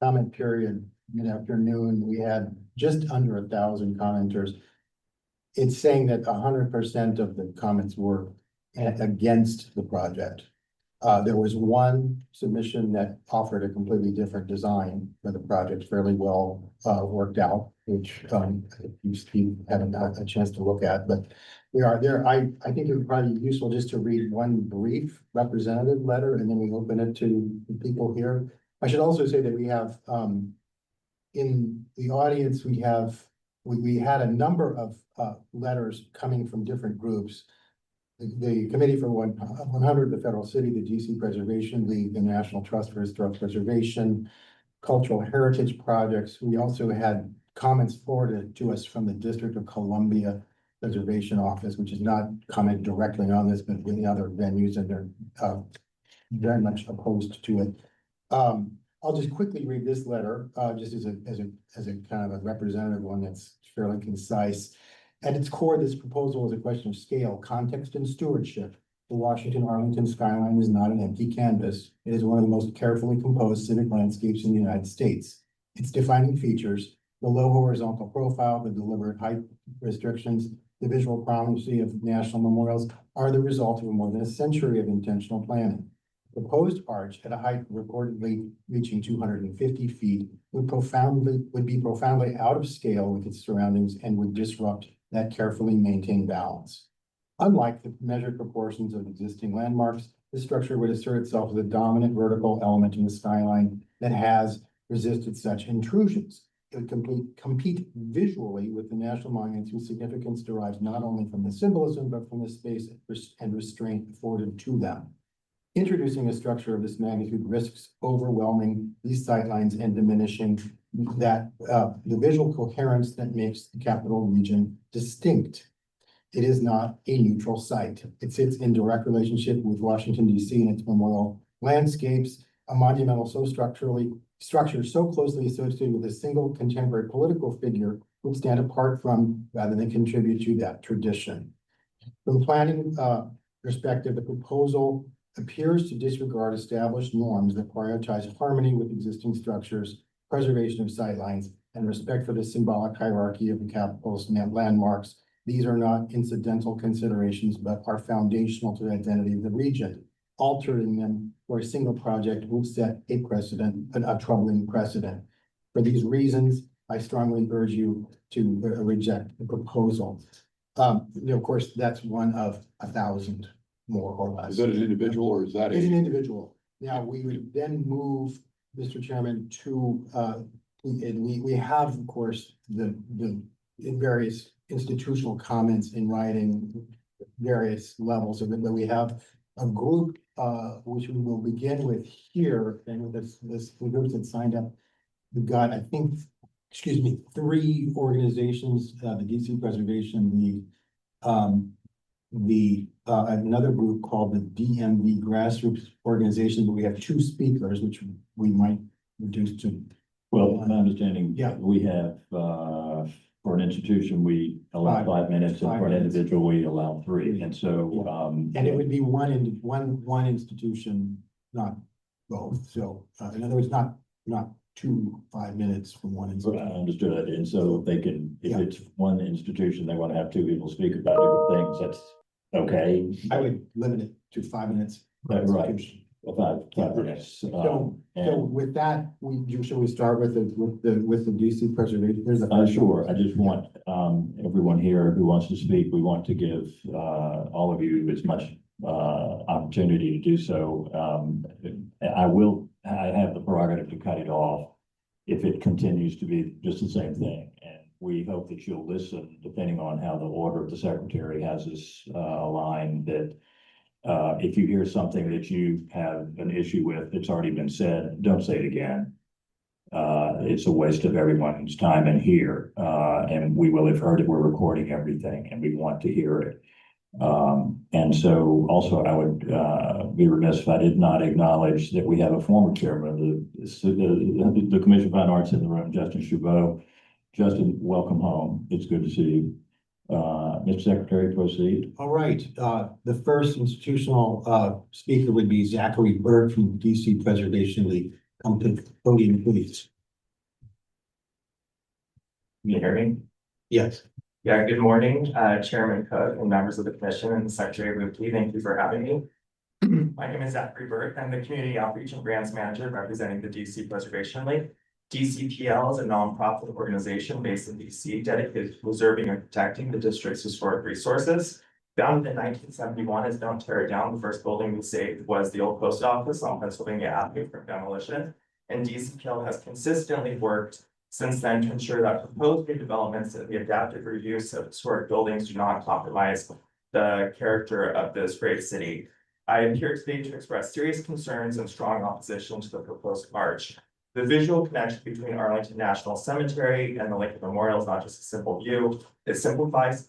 comment period, mid-afternoon, we had just under 1,000 commenters. It's saying that 100% of the comments were against the project. There was one submission that offered a completely different design for the project, fairly well worked out, which you haven't had a chance to look at, but we are there. I think it would probably be useful just to read one brief representative letter and then we open it to the people here. I should also say that we have in the audience, we had a number of letters coming from different groups. The Committee for 100, the Federal City, the DC Preservation League, the National Trust for Historic Preservation, Cultural Heritage Projects. We also had comments forwarded to us from the District of Columbia Preservation Office, which is not commented directly on this, but in other venues, and they're very much opposed to it. I'll just quickly read this letter, just as a kind of a representative one that's fairly concise. At its core, this proposal is a question of scale, context, and stewardship. The Washington-Arlington skyline is not an empty canvas. It is one of the most carefully composed civic landscapes in the United States. Its defining features, the low horizontal profile, the deliberate height restrictions, the visual prominency of national memorials are the result of more than a century of intentional planning. The proposed arch at a height reportedly reaching 250 feet would be profoundly out of scale with its surroundings and would disrupt that carefully maintained balance. Unlike the measured proportions of existing landmarks, this structure would assert itself as a dominant vertical element in the skyline that has resisted such intrusions. It would compete visually with the national monuments whose significance derives not only from the symbolism, but from the space and restraint afforded to them. Introducing a structure of this magnitude risks overwhelming these sightlines and diminishing the visual coherence that makes the capital region distinct. It is not a neutral site. It sits in direct relationship with Washington, D.C. and its memorial landscapes. A monumental structure so closely associated with a single contemporary political figure would stand apart from rather than contribute to that tradition. From planning perspective, the proposal appears to disregard established norms that prioritize harmony with existing structures, preservation of sightlines, and respect for the symbolic hierarchy of the capital's landmarks. These are not incidental considerations, but are foundational to the identity of the region. Altering them for a single project would set a precedent, a troubling precedent. For these reasons, I strongly urge you to reject the proposal. Of course, that's one of 1,000. More or less. Is that an individual or is that It's an individual. Now, we would then move, Mr. Chairman, to, we have, of course, the various institutional comments in writing, various levels of it, but we have a group, which we will begin with here, and with the groups that signed up. We've got, I think, 3 organizations, the DC Preservation League, another group called the DMV Grassroots Organization, but we have 2 speakers, which we might reduce to. Well, my understanding, Yeah. we have, for an institution, we allow 5 minutes, and for an individual, we allow 3, and so, And it would be one institution, not both, so, in other words, not 5 minutes from one I institution. understood, and so if they can, if Yeah. it's one institution, they want to have two people speak about different things, that's okay. I would limit it to 5 minutes. per Right. institution. Five minutes. So And, with that, should we start with the DC preservation? There's sure, I just want, everyone here who wants to speak, we want to give, all of you as much, opportunity to do so. I have the prerogative to cut it off if it continues to be just the same thing. And we hope that you'll listen, depending on how the order of the secretary has us, aligned, that if you hear something that you have an issue with, it's already been said, don't say it again. It's a waste of everyone's time in here, and we will have heard it, we're recording everything, and we want to hear it. And so also I would, be remiss if I did not acknowledge that we have a former chairman of the Commission of Fine Arts in the room, Justin Chabot. Justin, welcome home. It's good to see you. Mr. Secretary, proceed. All right, the first institutional speaker would be Zachary Bird from DC Preservation League. Come to the podium, please. Can you hear me? Yes. Yeah, good morning, Chairman Cook and members of the commission and Secretary Leavitt. Thank you for having me. My name is Zachary Burt. I'm the Community Outreach and Grants Manager representing the DC Preservation League. DCPL is a nonprofit organization based in DC dedicated to preserving and protecting the district's historic resources. Founded in 1971 as Don't Tear It Down, the first building we saved was the old post office on Pennsylvania Avenue from demolition. And DCPL has consistently worked since then to ensure that proposed new developments and the adaptive reuse of historic buildings do not compromise the character of this great city. I am here today to express serious concerns and strong opposition to the proposed arch. The visual connection between Arlington National Cemetery and the Lincoln Memorial is not just a simple view. It symbolizes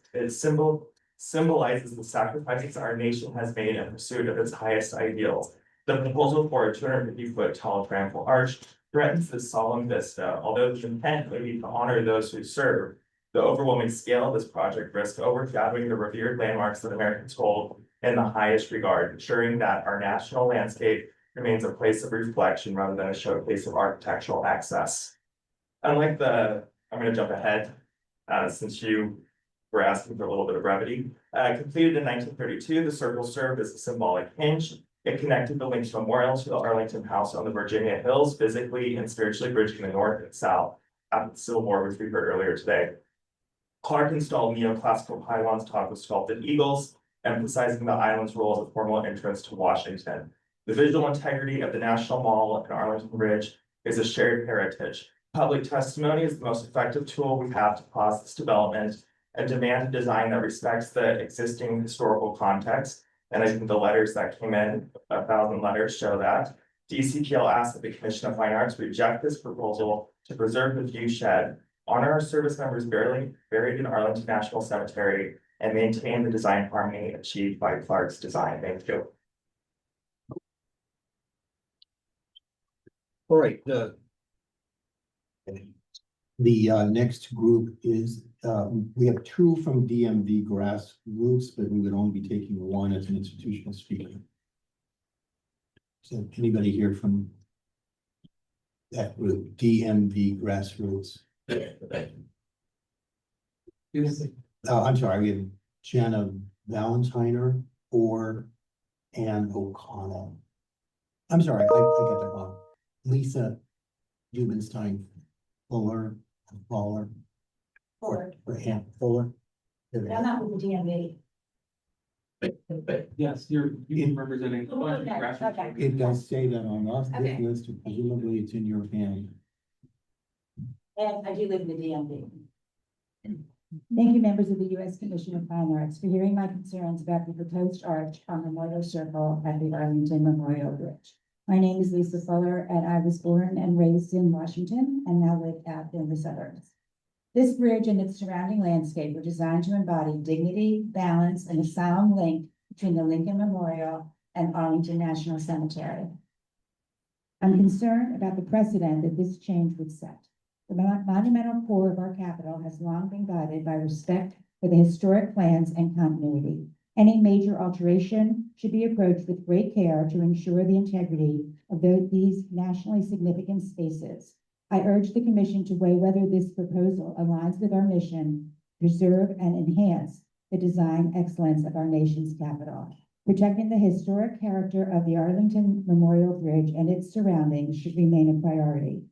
the sacrifices our nation has made in pursuit of its highest ideals. The proposal for a 250-foot tall Triumphal Arch threatens this solemn vista, although the intent may be to honor those who serve. The overwhelming scale of this project risks overshadowing the revered landmarks that Americans hold in the highest regard, ensuring that our national landscape remains a place of reflection rather than a showcase of architectural excess. I'm going to jump ahead, since you were asking for a little bit of brevity. Completed in 1932, the circle served as a symbolic hinge. It connected the Lincoln Memorial to the Arlington House on the Virginia Hills, physically and spiritually bridging the North and South after the Civil War, which we heard earlier today. Clark installed neoclassical pylons topped with sculpted eagles, emphasizing the island's role as a formal entrance to Washington. The visual integrity of the National Mall and Arlington Bridge is a shared heritage. Public testimony is the most effective tool we have to pause this development and demand a design that respects the existing historical context. And I think the letters that came in, 1,000 letters, show that. DCPL asked that the Commission of Fine Arts reject this proposal to preserve the view shed, honor our service members buried in Arlington National Cemetery, and maintain the design harmony achieved by Clark's design. Thank you. All right, the next group is, we have two from DMV grassroots, but we would only be taking one as an institutional speaker. So anybody here from that group, DMV grassroots? I'm sorry, we have Jenna Valentiner or Ann O'Connell. I'm sorry, I got that wrong. Lisa Dubenstein Fuller. Or Ann Fuller. I'm not with the DMV. But yes, you're representing. Okay. It does say that on us, this Okay. list, presumably it's in your hand. And I do live in the DMV. Thank you, members of the U.S. Commission of Fine Arts, for hearing my concerns about the proposed arch on Memorial Circle at the Arlington Memorial Bridge. My name is Lisa Fuller, and I was born and raised in Washington and now live out in the suburbs. This bridge and its surrounding landscape were designed to embody dignity, balance, and a sound link between the Lincoln Memorial and Arlington National Cemetery. I'm concerned about the precedent that this change would set. The monumental core of our capital has long been guided by respect for the historic plans and continuity. Any major alteration should be approached with great care to ensure the integrity of these nationally significant spaces. I urge the commission to weigh whether this proposal aligns with our mission, preserve and enhance the design excellence of our nation's capital. Protecting the historic character of the Arlington Memorial Bridge and its surroundings should remain a priority.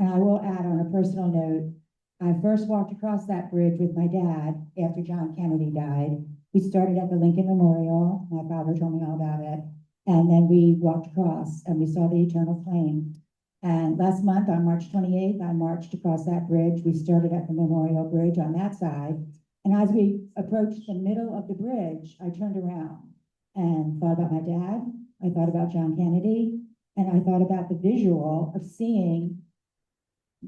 And I will add on a personal note, I first walked across that bridge with my dad after John Kennedy died. We started at the Lincoln Memorial. My father told me all about it. And then we walked across and we saw the eternal flame. And last month on March 28th, I marched across that bridge. We started at the Memorial Bridge on that side. And as we approached the middle of the bridge, I turned around and thought about my dad. I thought about John Kennedy. And I thought about the visual of seeing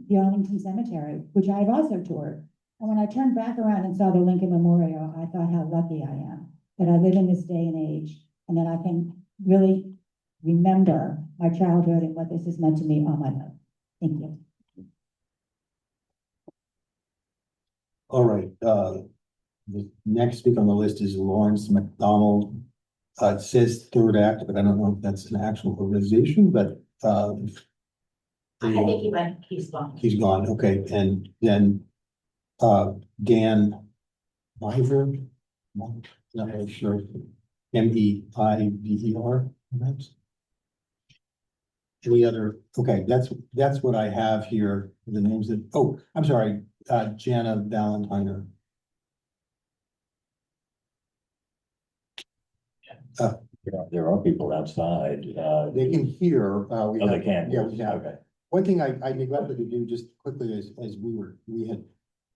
the Arlington Cemetery, which I've also toured. And when I turned back around and saw the Lincoln Memorial, I thought how lucky I am that I live in this day and age and that I can really remember my childhood and what this has meant to me all my life. Thank you. All right, the next speaker on the list is Lawrence McDonald. It says third act, but I don't know if that's an actual organization, but I think he's gone. he's gone, okay, and then Dan Meiver, not really sure, Meiver, perhaps. Any other, okay, that's what I have here, the names that, oh, I'm sorry, Jana Valentiner. There are people outside, They can hear. oh, they can. Yeah, we have. Okay. One thing I neglected to do just quickly as we had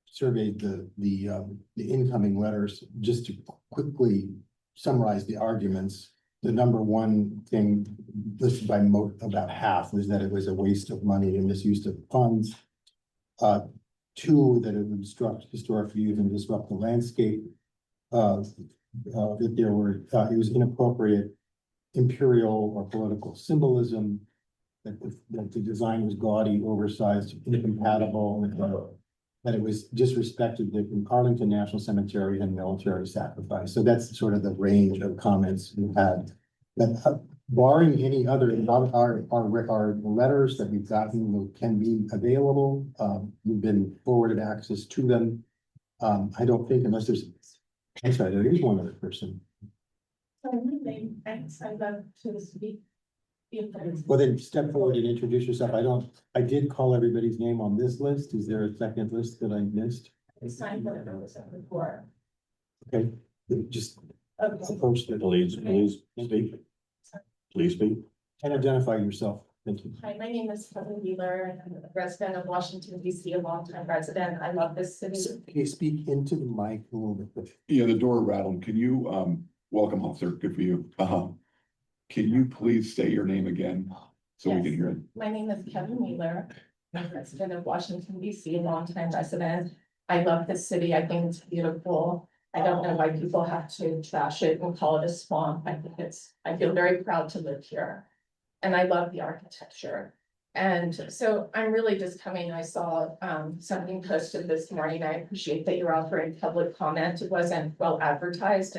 surveyed the incoming letters, just to quickly summarize the arguments. The number one thing listed by about half was that it was a waste of money and misuse of funds. Two, that it would obstruct historic views and disrupt the landscape. That there were, it was inappropriate imperial or political symbolism. That the design was gaudy, oversized, incompatible, that it was disrespected the Arlington National Cemetery and military sacrifice. So that's sort of the range of comments we've had. But barring any other, our letters that we've gotten can be available. We've been forwarded access to them. I don't think unless there's, I'm sorry, there is one other person. Sorry, my name, thanks, I'd love to speak. Well, then step forward and introduce yourself. I did call everybody's name on this list. Is there a second list that I missed? I signed whatever was up before. Okay, just Okay. approach the, Please speak. Please speak. and identify yourself. Thank you. Hi, my name is Karoline Leavitt. I'm a resident of Washington, DC, a longtime resident. I love this city. So, can you speak into the mic a little bit? Yeah, the door rattled. Can you, welcome officer, good for you. Can you please say your name again so we can Yes. hear it? My name is Kevin Wheeler. I'm a resident of Washington, DC, a longtime resident. I love this city. I think it's beautiful. I don't know why people have to trash it and call it a swamp. I feel very proud to live here. And I love the architecture. And so I'm really just coming, I saw something posted this morning. I appreciate that you're offering public comment. It wasn't well advertised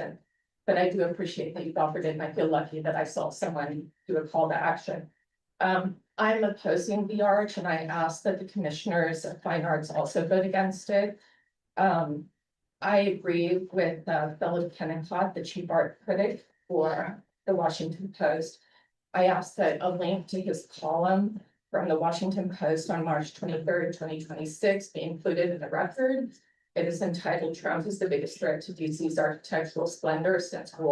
but I do appreciate that you've offered it, and I feel lucky that I saw someone do a call to action. I'm opposing the arch, and I ask that the commissioners of fine arts also vote against it. I agree with Philip Kennicott, the chief art critic for the Washington Post. I ask that a link to his column from the Washington Post on March 23rd, 2026 be included in the record. It is entitled "Trump is the biggest threat to DC's architectural splendor since the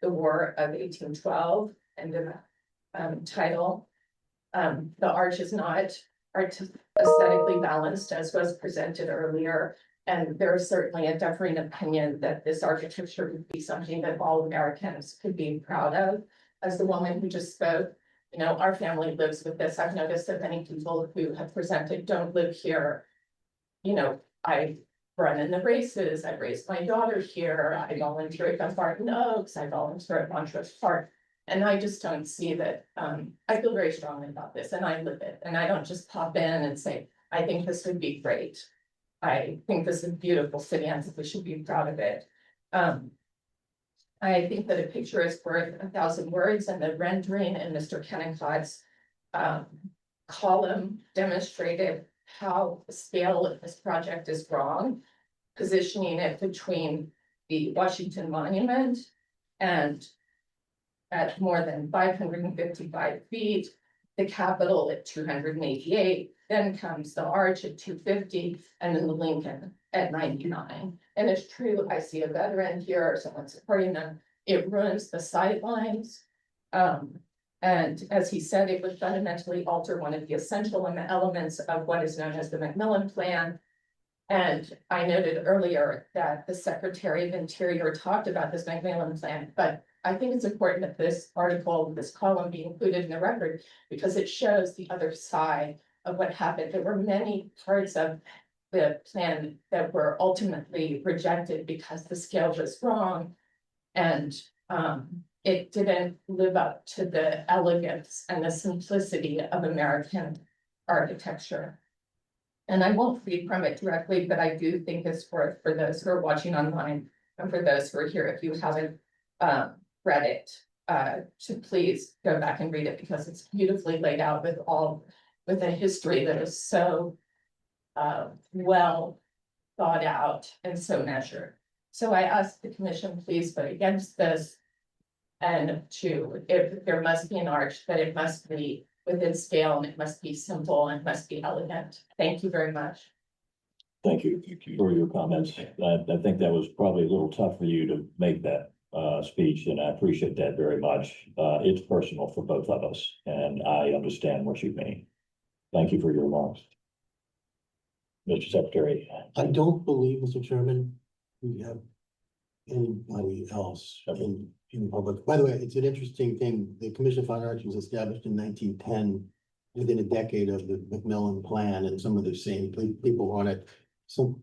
War of 1812." And in the title, the arch is not aesthetically balanced as was presented earlier. And there is certainly a differing opinion that this architecture would be something that all Americans could be proud of. As the woman who just spoke, you know, our family lives with this. I've noticed that many people who have presented don't live here. You know, I run in the races, I raised my daughter here, I volunteer at Barton Oaks, I volunteer at Montrose Park. And I just don't see that, I feel very strongly about this and I live it. And I don't just pop in and say, I think this would be great. I think this is a beautiful city and we should be proud of it. I think that a picture is worth 1,000 words, and the rendering in Mr. Kennicott's column demonstrated how the scale of this project is wrong, positioning it between the Washington Monument and at more than 555 feet, the Capitol at 288, then comes the Arch at 250, and then the Lincoln at 99. And it's true, I see a veteran here, or someone supporting them, it ruins the sightlines. And as he said, it would fundamentally alter one of the essential elements of what is known as the Macmillan Plan. And I noted earlier that the Secretary of Interior talked about this Macmillan Plan, but I think it's important that this article, this column be included in the record, because it shows the other side of what happened. There were many parts of the plan that were ultimately rejected because the scale was wrong. And it didn't live up to the elegance and the simplicity of American architecture. And I won't read from it directly, but I do think it's worth, for those who are watching online and for those who are here, if you haven't read it, to please go back and read it, because it's beautifully laid out with a history that is so well thought out and so measured. So I ask the commission, please vote against this. And if there must be an arch, that it must be within scale, and it must be simple, and it must be elegant. Thank you very much. Thank you for your comments. I think that was probably a little tough for you to make that speech, and I appreciate that very much. It's personal for both of us, and I understand what you mean. Thank you for your remarks. Mr. Secretary. I don't believe, Mr. Chairman, we have anybody else in public. By the way, it's an interesting thing. The Commission of Fine Arts was established in 1910, within a decade of the Macmillan Plan, and some of the same people on it. So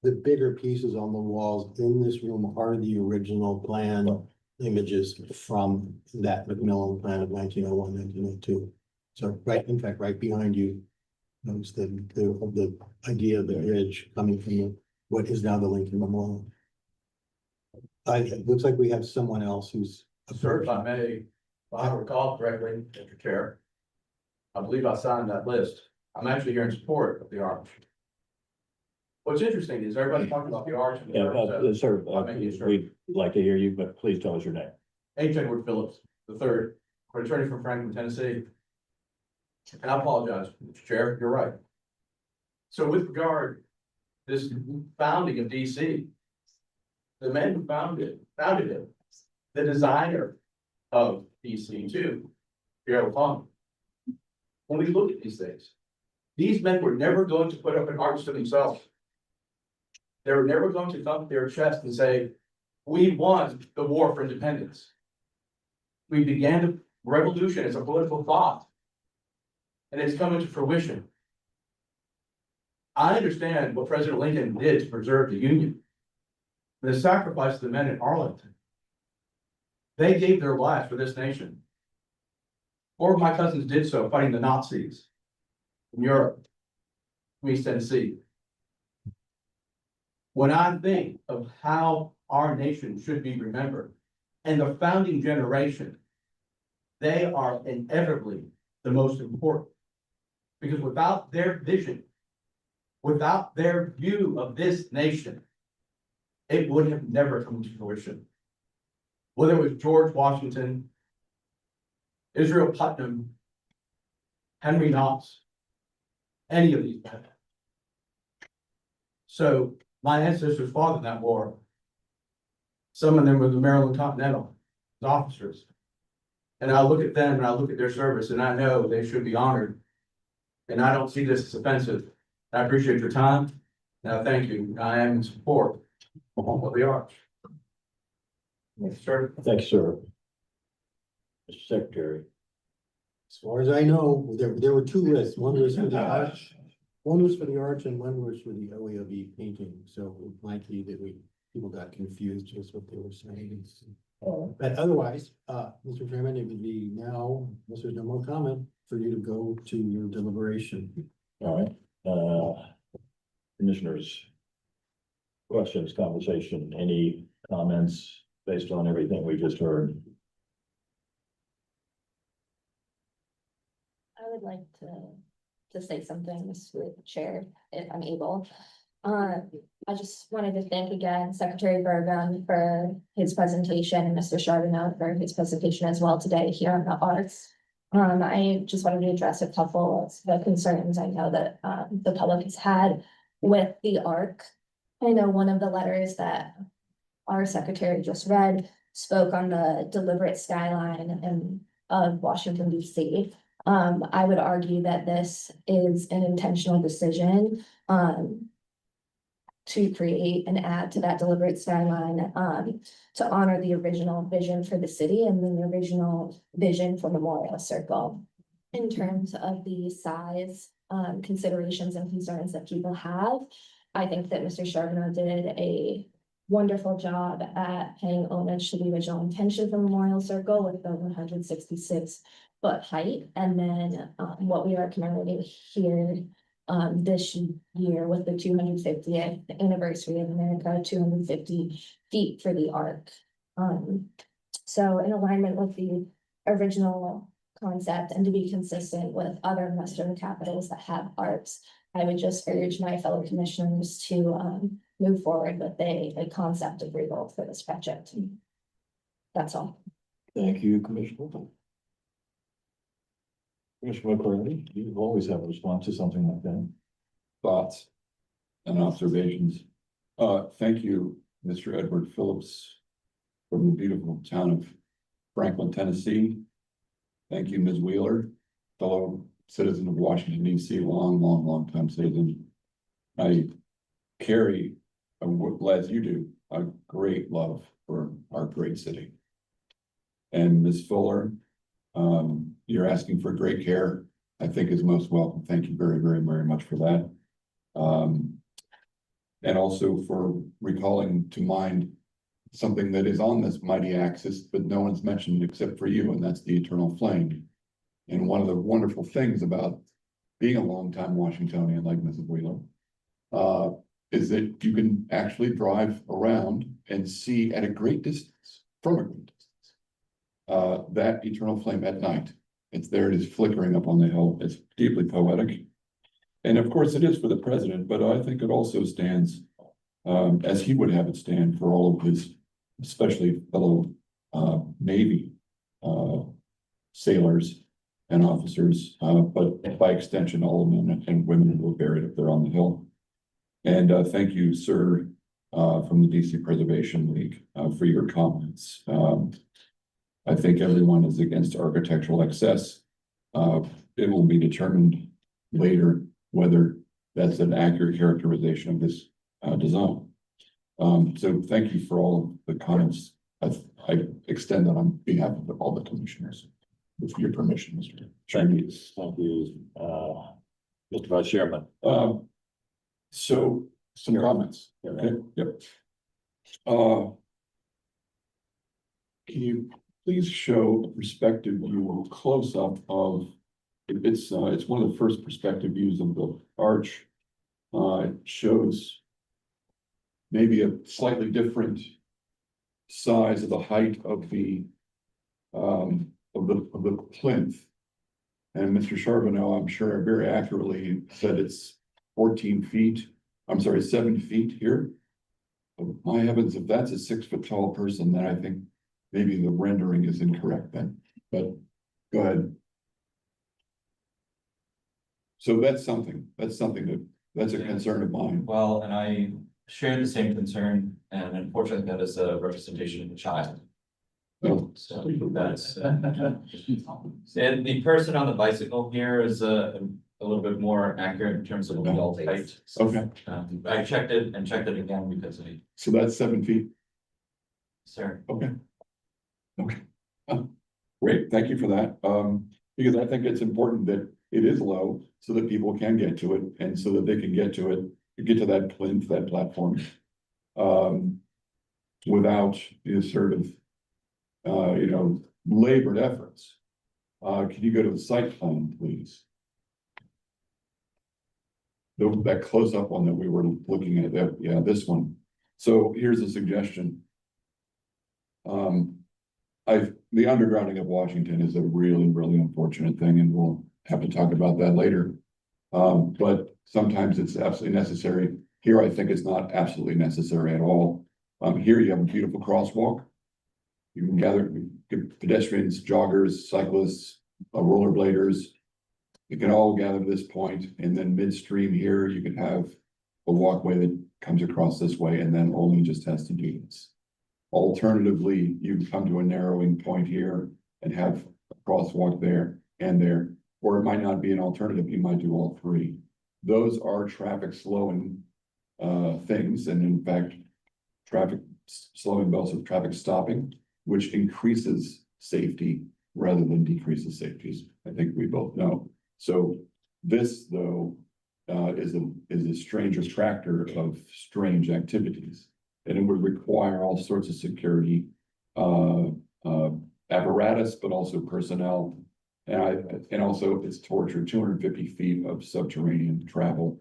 the bigger pieces on the walls in this room are the original plan images from that Macmillan Plan of 1901, 1902. So in fact, right behind you, notice the idea of the bridge coming from what is now the Lincoln Memorial. It looks like we have someone else who's. Sir, if I may, if I recall correctly, Mr. Chair, I believe I signed that list. I'm actually here in support of the arch. What's interesting is everybody talking about the arch. Sir, we'd like to hear you, but please tell us your name. H. Edward Phillips, III, attorney from Franklin, Tennessee. And I apologize, Mr. Chair, you're right. So with regard to this founding of DC, the man who founded it, the designer of DC too, Pierre Lafont. When we look at these things, these men were never going to put up an arch to themselves. They were never going to thump their chest and say, we won the war for independence. We began the revolution as a political thought, and it's coming to fruition. I understand what President Lincoln did to preserve the Union. The sacrifice of the men in Arlington. They gave their lives for this nation. 4 of my cousins did so fighting the Nazis in Europe, East Tennessee. When I think of how our nation should be remembered and the founding generation, they are inevitably the most important. Because without their vision, without their view of this nation, it would have never come to fruition. Whether it was George Washington, Israel Putnam, Henry Knox, any of these men. So my ancestors fought in that war. Some of them were the Maryland Continental officers. And I look at them and I look at their service and I know they should be honored. And I don't see this as offensive. I appreciate your time. Now, thank you. I am in support of what we are. Yes, sir. Thank you, sir. Mr. Secretary. As far as I know, there were 2 lists. One was for the arch. One was for the arch and one was for the EEOB painting. So it might be that people got confused just what they were saying. But otherwise, Mr. Chairman, it would be now, unless there's no more comment, for you to go to your deliberation. All right. Commissioners, questions, conversation, any comments based on everything we just heard? I would like to say something, Mr. Chair, if I'm able. I just wanted to thank again Secretary Burgum for his presentation and Mr. Charbonneau for his presentation as well today here on the arts. I just wanted to address a couple of the concerns I know that the public has had with the ARC. I know one of the letters that our secretary just read spoke on the deliberate skyline and of Washington DC. I would argue that this is an intentional decision to create and add to that deliberate skyline to honor the original vision for the city and then the original vision for Memorial Circle. In terms of the size considerations and concerns that people have, I think that Mr. Charbonneau did a wonderful job at paying homage to the original intention for Memorial Circle with the 166-foot height. And then what we are commemorating here this year with the 250th anniversary of America, 250 feet for the arc. So in alignment with the original concept and to be consistent with other Western capitals that have arcs, I would just urge my fellow commissioners to move forward with a concept of revolt for this project. That's all. Thank you, Commissioner. Commissioner McCarthy, you always have a response to something like that. Thoughts and observations. Thank you, Mr. Edward Phillips from the beautiful town of Franklin, Tennessee. Thank you, Ms. Wheeler, fellow citizen of Washington, DC, long time citizen. I carry, as you do, a great love for our great city. And Ms. Fuller, you're asking for great care, I think is most welcome. Thank you very much for that. And also for recalling to mind something that is on this mighty axis, but no one's mentioned except for you, and that's the eternal flame. And one of the wonderful things about being a longtime Washingtonian like Mrs. Wheeler, is that you can actually drive around and see at a great distance, from a great distance, that eternal flame at night. It's there, it is flickering up on the hill. It's deeply poetic. And of course it is for the president, but I think it also stands, as he would have it stand for all of his, especially fellow Navy sailors and officers, but by extension, all men and women who are buried up there on the hill. And thank you, sir, from the DC Preservation League, for your comments. I think everyone is against architectural excess. It will be determined later whether that's an accurate characterization of this design. So thank you for all of the comments. I extend that on behalf of all the commissioners, with your permission, Mr. Chairman. Thank you, Mr. Vice Chairman. So some comments. Okay. Yep. Can you please show a perspective view, close up of it's one of the first perspective views of the arch. It shows maybe a slightly different size of the height of the plinth. And Mr. Charbonneau, I'm sure very accurately said it's 14 feet. I'm sorry, 7 feet here. My heavens, if that's a 6 foot tall person, then I think maybe the rendering is incorrect then, but go ahead. So that's a concern of mine. Well, and I share the same concern, and unfortunately, that is a representation of a child. Oh. So that's, and the person on the bicycle here is a little bit more accurate in terms of adult height. Okay, I checked it again because so that's 7 feet. sir. Okay. Great, thank you for that. Because I think it's important that it is low so that people can get to it, and so that they can get to it, get to that plinth, that platform. Without the sort of, labored efforts. Can you go to the site plan, please? That close-up one that we were looking at, yeah, this one. So here's a suggestion. The undergrounding of Washington is a really, really unfortunate thing, and we'll have to talk about that later. But sometimes it's absolutely necessary. Here, I think it's not absolutely necessary at all. Here you have a beautiful crosswalk. You can gather pedestrians, joggers, cyclists, rollerbladers. You can all gather to this point, and then midstream here, you can have a walkway that comes across this way and then only just has to do this. Alternatively, you come to a narrowing point here and have a crosswalk there and there, or it might not be an alternative, you might do all three. Those are traffic slowing things, and in fact, traffic slowing, but also traffic stopping, which increases safety rather than decreases safety. I think we both know. So this, though, is a strange attractor of strange activities, and it would require all sorts of security apparatus, but also personnel. And also it's torture, 250 feet of subterranean travel.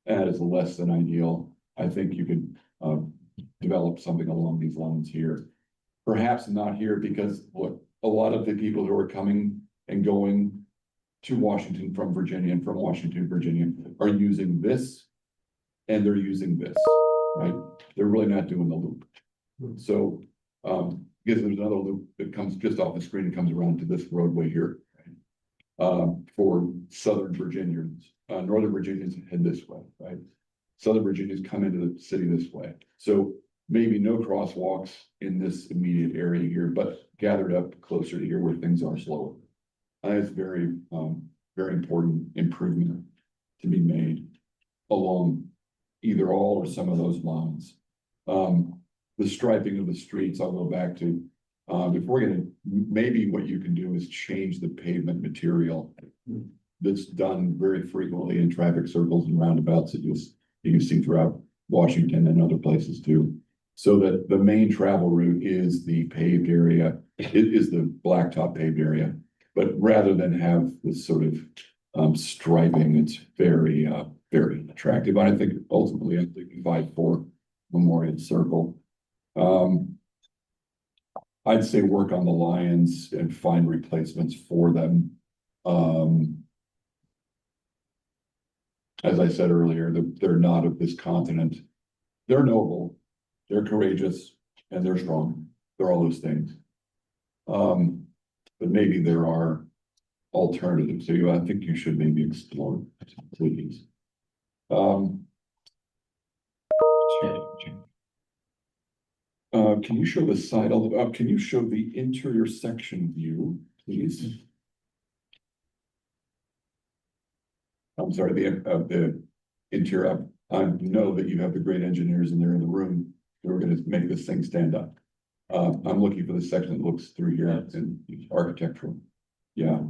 That is less than ideal. I think you could develop something along these lines here. Perhaps not here, because look, a lot of the people who are coming and going to Washington from Virginia and from Washington, Virginia are using this, and they're using this, right? They're really not doing the loop. So, because there's another loop that comes just off the screen and comes around to this roadway here. For Southern Virginians, Northern Virginians head this way, right? Southern Virginians come into the city this way. So maybe no crosswalks in this immediate area here, but gathered up closer to here where things are slower. It's very, very important improvement to be made along either all or some of those lines. The striping of the streets, I'll go back to. Before we get in, maybe what you can do is change the pavement material. That's done very frequently in traffic circles and roundabouts that you see throughout Washington and other places too. So that the main travel route is the paved area, it is the blacktop paved area. But rather than have this sort of striping, it's very, very attractive. I think ultimately I'm thinking 5-4 Memorial Circle. I'd say work on the lions and find replacements for them. As I said earlier, they're not of this continent. They're noble, they're courageous, and they're strong. They're all those things. But maybe there are alternatives. So I think you should maybe explore, please. Can you show the side, can you show the interior section view, please? I'm sorry, the interior, I know that you have the great engineers and they're in the room who are gonna make this thing stand up. I'm looking for the section that looks through here in architectural. Yeah.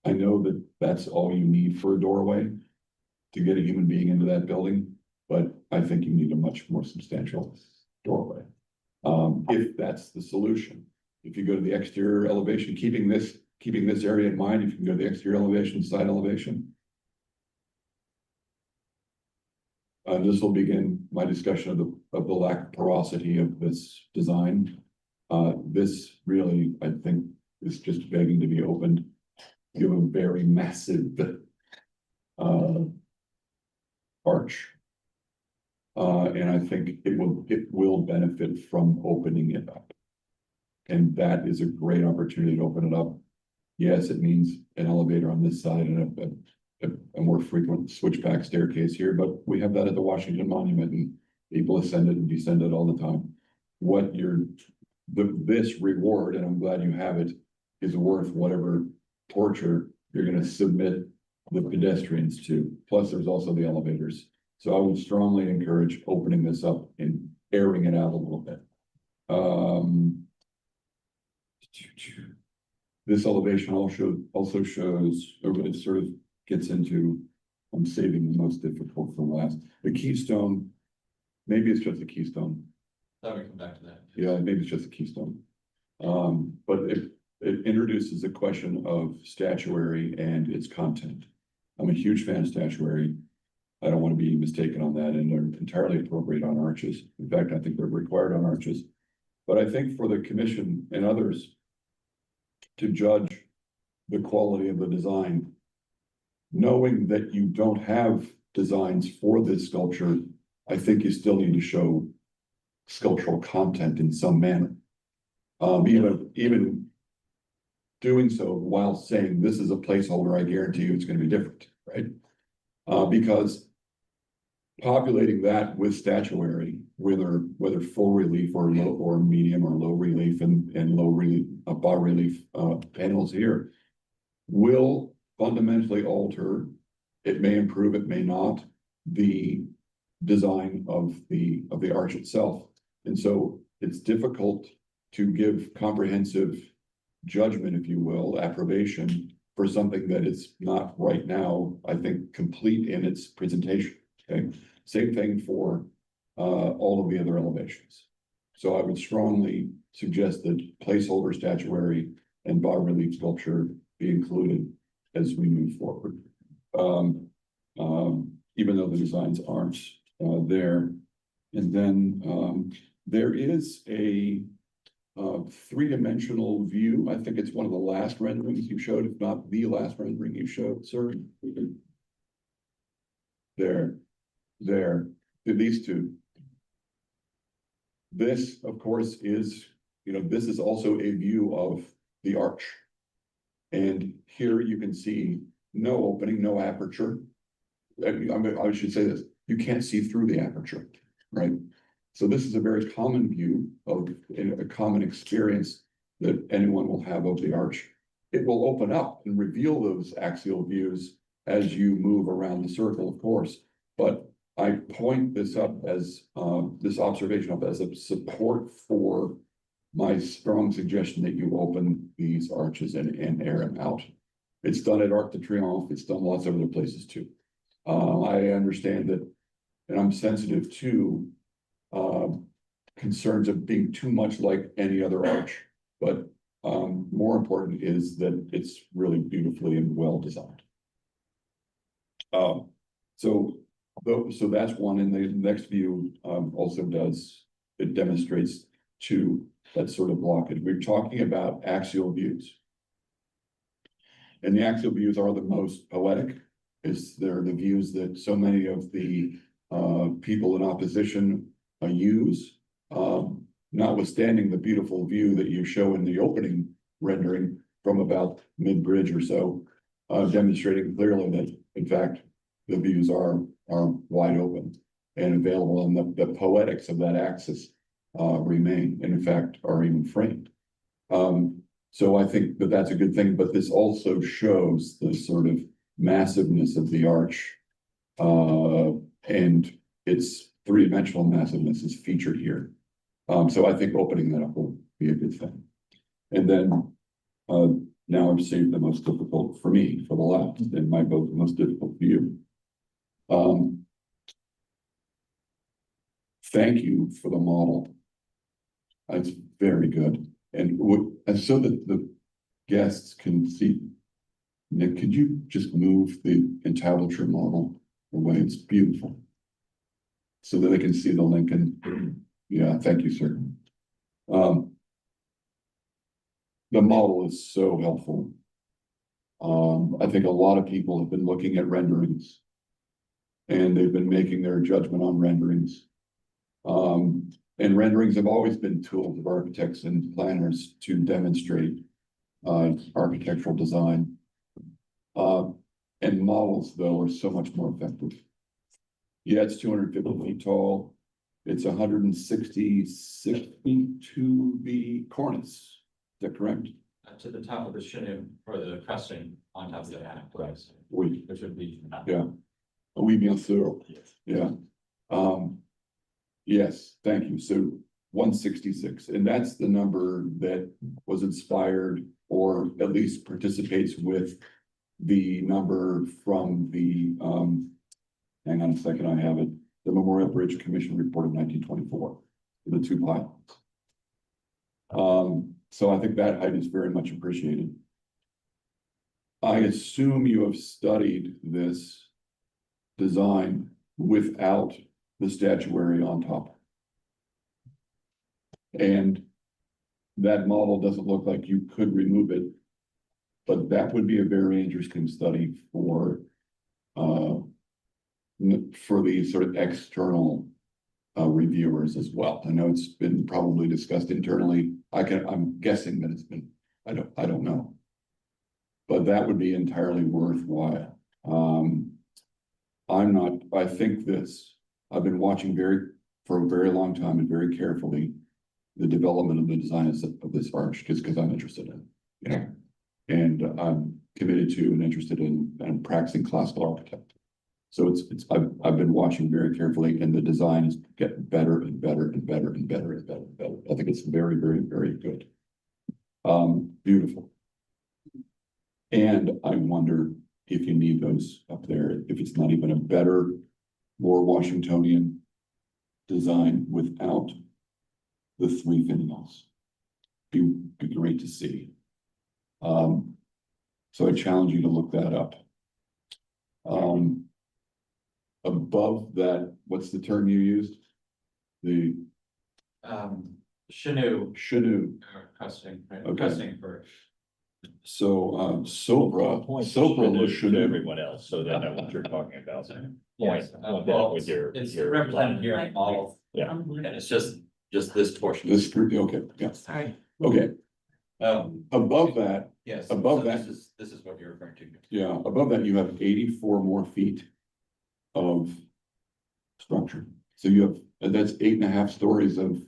I know that that's all you need for a doorway to get a human being into that building, but I think you need a much more substantial doorway. If that's the solution. If you go to the exterior elevation, keeping this area in mind, if you can go to the exterior elevation, side elevation. This will begin my discussion of the lack of porosity of this design. This really, I think, is just begging to be opened. You have a very massive arch. And I think it will benefit from opening it up. And that is a great opportunity to open it up. Yes, it means an elevator on this side and a more frequent switchback staircase here, but we have that at the Washington Monument and people ascend it and descend it all the time. What this reward, and I'm glad you have it, is worth whatever torture you're going to submit the pedestrians to. Plus there's also the elevators. So I would strongly encourage opening this up and airing it out a little bit. This elevation also shows, or it sort of gets into, I'm saving the most difficult for last. The keystone, maybe it's just a keystone. Thought we come back to that. Yeah, maybe it's just a keystone. But it introduces a question of statuary and its content. I'm a huge fan of statuary. I don't want to be mistaken on that, and they're entirely appropriate on arches. In fact, I think they're required on arches. But I think for the commission and others to judge the quality of the design, knowing that you don't have designs for this sculpture, I think you still need to show sculptural content in some manner. Even doing so while saying this is a placeholder, I guarantee you it's going to be different, right? Because populating that with statuary, whether full relief or low or medium or low relief and low relief, bas relief panels here will fundamentally alter. It may improve, it may not, the design of the arch itself. And so it's difficult to give comprehensive judgment, if you will, approbation for something that is not right now, I think, complete in its presentation. Okay, same thing for all of the other elevations. So I would strongly suggest that placeholder statuary and bas relief sculpture be included as we move forward. Even though the designs aren't there. And then there is a three-dimensional view. I think it's one of the last renderings you showed, if not the last rendering you showed, sir. There, these two. This, of course, is, this is also a view of the arch. And here you can see no opening, no aperture. I should say this, you can't see through the aperture, right? So this is a very common view of a common experience that anyone will have of the arch. It will open up and reveal those axial views as you move around the circle, of course. But I point this up as this observation up as a support for my strong suggestion that you open these arches and air them out. It's done at Arc de Triomphe. It's done lots of other places too. I understand that, and I'm sensitive to concerns of being too much like any other arch, but more important is that it's really beautifully and well designed. So that's one, and the next view also demonstrates two that sort of blockage. We're talking about axial views. And the axial views are the most poetic. They're the views that so many of the people in opposition use, notwithstanding the beautiful view that you show in the opening rendering from about mid-bridge or so, demonstrating clearly that, in fact, the views are wide open and available, and the poetics of that axis remain, and in fact, are even framed. So I think that that's a good thing, but this also shows the sort of massiveness of the arch, and its three-dimensional massiveness is featured here. So I think opening that up will be a good thing. And then now I've saved the most difficult for me for the last, and my vote the most difficult for you. Thank you for the model. It's very good. And so that the guests can see, Nick, could you just move the entablature model away? It's beautiful. So that they can see the Lincoln. Yeah, thank you, sir. The model is so helpful. I think a lot of people have been looking at renderings and they've been making their judgment on renderings. And renderings have always been tools of architects and planners to demonstrate architectural design. And models, though, are so much more effective. Yeah, it's 250 feet tall. It's 166 feet to the cornice. Is that correct? To the top of the chinook or the cresting on top of the attic, Oui. which would be. Yeah. Oui, bien sûr. Yeah. Yes, thank you. So 166, and that's the number that was inspired or at least participates with the number from the, hang on a second, I have it, the Memorial Bridge Commission report of 1924, the two pylons. So I think that height is very much appreciated. I assume you have studied this design without the statuary on top. And that model doesn't look like you could remove it. But that would be a very interesting study for the sort of external reviewers as well. I know it's been probably discussed internally. I'm guessing that it's been, I don't know. But that would be entirely worthwhile. I think I've been watching for a very long time and very carefully the development of the design of this arch, just because I'm interested in it, you know. And I'm committed to and interested in practicing classical architecture. So I've been watching very carefully, and the design is getting better and better and better and better and better and better. I think it's very, very, very good. Beautiful. And I wonder if you need those up there, if it's not even a better, more Washingtonian design without the three finials. Be great to see. So I challenge you to look that up. Above that, what's the term you used? The Canoe. Custom, right? Okay. Custom for. So Sopra To Canoe. everyone else, so they know what you're talking about. Yes, Point well, with your. it's your- represented here in the model. Yeah. And it's just this portion. This group, okay, yeah, Sorry. okay. Um, Above that, yes. Above so that- This is what you're referring to. yeah, above that, you have 84 more feet of structure. So you have, and that's 8.5 stories of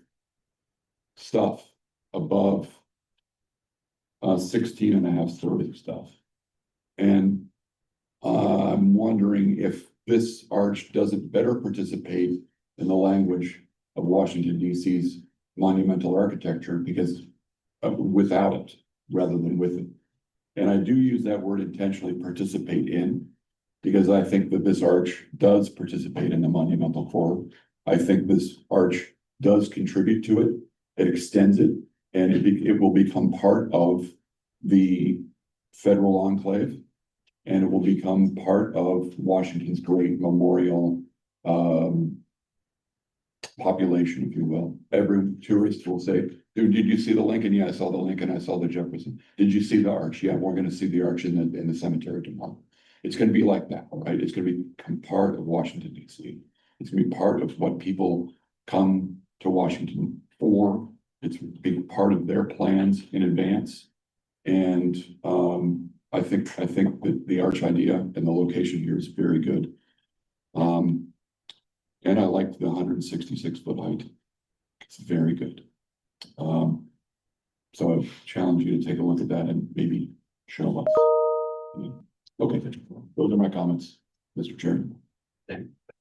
stuff above 16.5 stories of stuff. And I'm wondering if this arch doesn't better participate in the language of Washington DC's monumental architecture, because without it rather than with it. And I do use that word intentionally, participate in, because I think that this arch does participate in the monumental core. I think this arch does contribute to it. It extends it, and it will become part of the federal enclave, and it will become part of Washington's great memorial population, if you will. Every tourist will say, "Dude, did you see the Lincoln?" Yeah, I saw the Lincoln. I saw the Jefferson. Did you see the arch? Yeah, we're going to see the arch in the cemetery tomorrow. It's going to be like that, right? It's going to become part of Washington DC. It's going to be part of what people come to Washington for. It's be part of their plans in advance. And I think that the arch idea and the location here is very good. And I like the 166-foot height. It's very good. So I challenge you to take a look at that and maybe show us. Yeah. Okay, those are my comments, Mr. Chairman.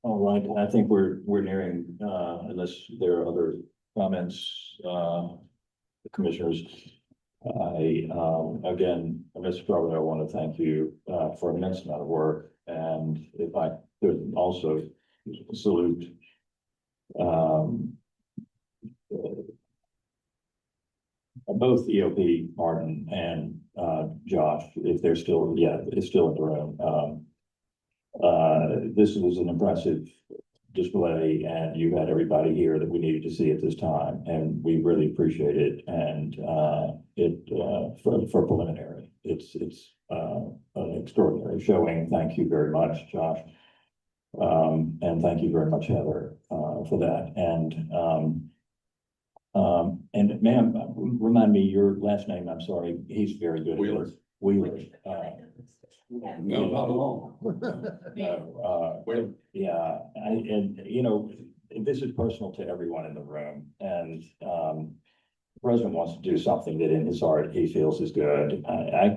All right, I think we're nearing, unless there are other comments, the commissioners. Again, Mr. Garber, I want to thank you for an immense amount of work, and if I could also salute both EOP, Martin, and Josh, if they're still, it's still in the room. This was an impressive display, and you had everybody here that we needed to see at this time, and we really appreciate it. And for preliminary, it's an extraordinary showing. Thank you very much, Josh. And thank you very much, Heather, for that. And ma'am, remind me your last name. I'm sorry. He's very good. Wheeler. Wheeler. No, not at all. Wheeler. Yeah, and you know, this is personal to everyone in the room, and the president wants to do something that in his heart he feels is good. I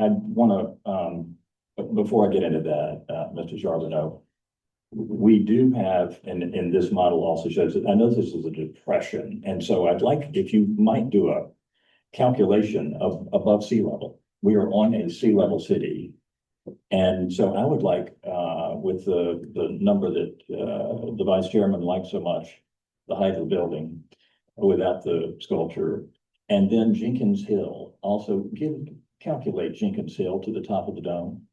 want to, before I get into that, Mr. Charbonneau, we do have, and this model also shows that, I know this is a depression, and so I'd like, if you might do a calculation of above sea level. We are on a sea level city. And so I would like, with the number that the vice chairman likes so much, the height of the building without the sculpture, and then Jenkins Hill, also calculate Jenkins Hill to the top of the dome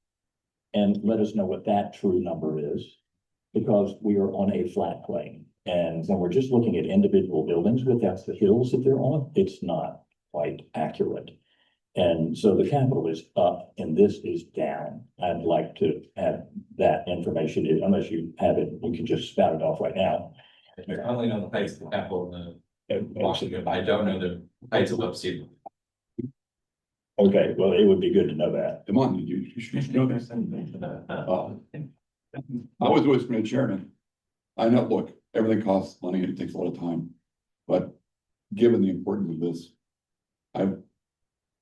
and let us know what that true number is, because we are on a flat plane. And when we're just looking at individual buildings without the hills that they're on, it's not quite accurate. And so the capital is up and this is down. I'd like to have that information, unless you have it, you can just spout it off right now. I only know the heights of the Capitol in Washington, I don't know the heights of upstate. Okay, well, it would be good to know that. Come on, you should know this. I was always from the chairman. I know, look, everything costs money and it takes a lot of time, but given the importance of this, I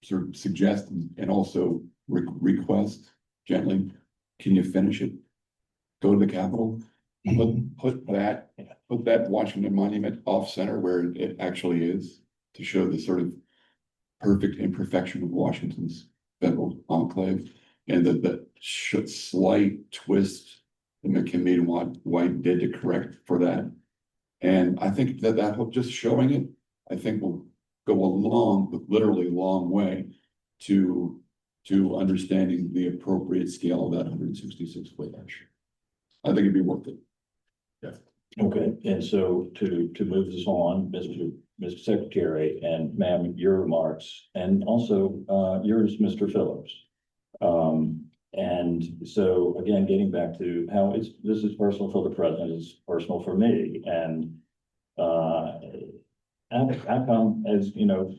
sort of suggest and also request gently, can you finish it? Go to the Capitol, put that Washington Monument off center where it actually is, to show the sort of perfect imperfection of Washington's federal enclave, and the slight twist that McKinley White did to correct for that. And I think that just showing it, I think will go a literally long way to understanding the appropriate scale of that 166-foot arch. I think it'd be worth it. Okay, and so to move this on, Mr. Secretary, and ma'am, your remarks, and also yours, Mr. Phillips. And so again, getting back to how this is personal for the president, it's personal for me, and I come, as you know,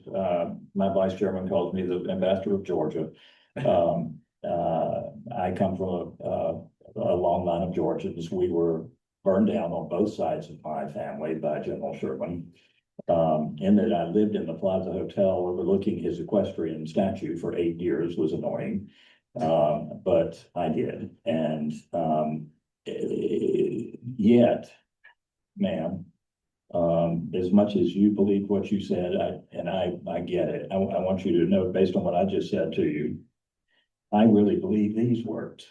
my vice chairman calls me the ambassador of Georgia. I come from a long line of Georgians. We were burned down on both sides of my family by General Sherman. In that I lived in the Plaza Hotel overlooking his equestrian statue for 8 years was annoying. But I did. And yet, ma'am, as much as you believe what you said, I get it. I want you to know, based on what I just said to you, I really believe these worked.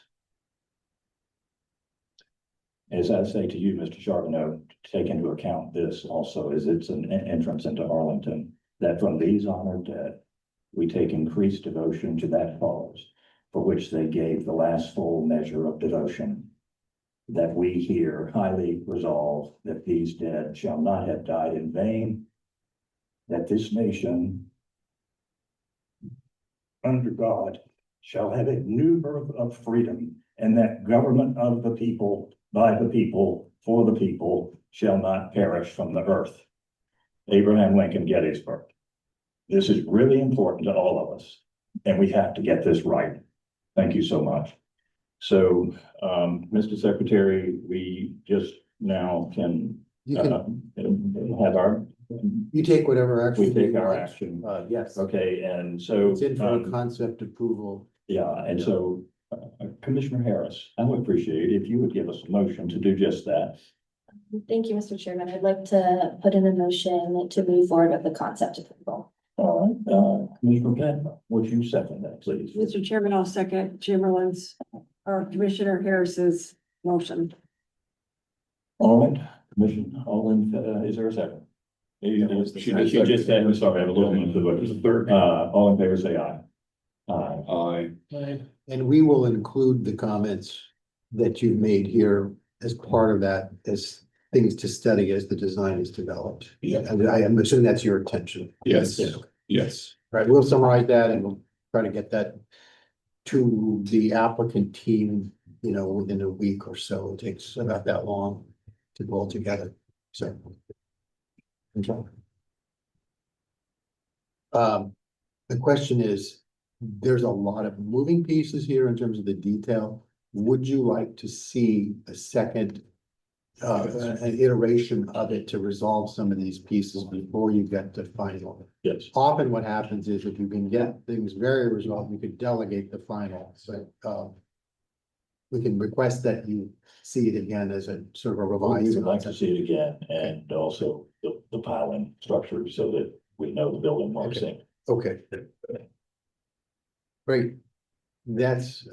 As I say to you, Mr. Charbonneau, take into account this also, as it's an entrance into Arlington, that from these honored dead, we take increased devotion to that cause for which they gave the last full measure of devotion, that we here highly resolve that these dead shall not have died in vain, that this nation under God shall have a new birth of freedom, and that government of the people, by the people, for the people, shall not perish from the earth. Abraham Lincoln, Gettysburg. This is really important to all of us, and we have to get this right. Thank you so much. So, Mr. Secretary, we just now can You can, have our, you take whatever action. we take you our want. action. Yes. Okay, and so. It's in for concept approval. Yeah, and so Commissioner Harris, I would appreciate if you would give us a motion to do just that. Thank you, Mr. Chairman. I'd like to put in a motion to move forward with the concept approval. All right, Commissioner Patton, would you second that, please? Mr. Chairman, I'll second Chamberlain's or Commissioner Harris's motion. All right, Commission, is there a second? She just said, I'm sorry, I have a little bit of the third. All in favor, say aye. Aye. And we will include the comments that you've made here as part of that, as things to study as the design is developed. Yeah. And I am assuming that's your intention. Yes, yes. Right, we'll summarize that and we'll try to get that to the applicant team, you know, within a week or so. It takes about that long to go all together, so. Okay. The question is, there's a lot of moving pieces here in terms of the detail. Would you like to see a second an iteration of it to resolve some of these pieces before you get to final? Yes. Often what happens is if you can get things very resolved, you could delegate the final, so we can request that you see it again as a sort of a We revised. would like to see it again, and also the piling structure so that we know the building works in. Okay. Great. That's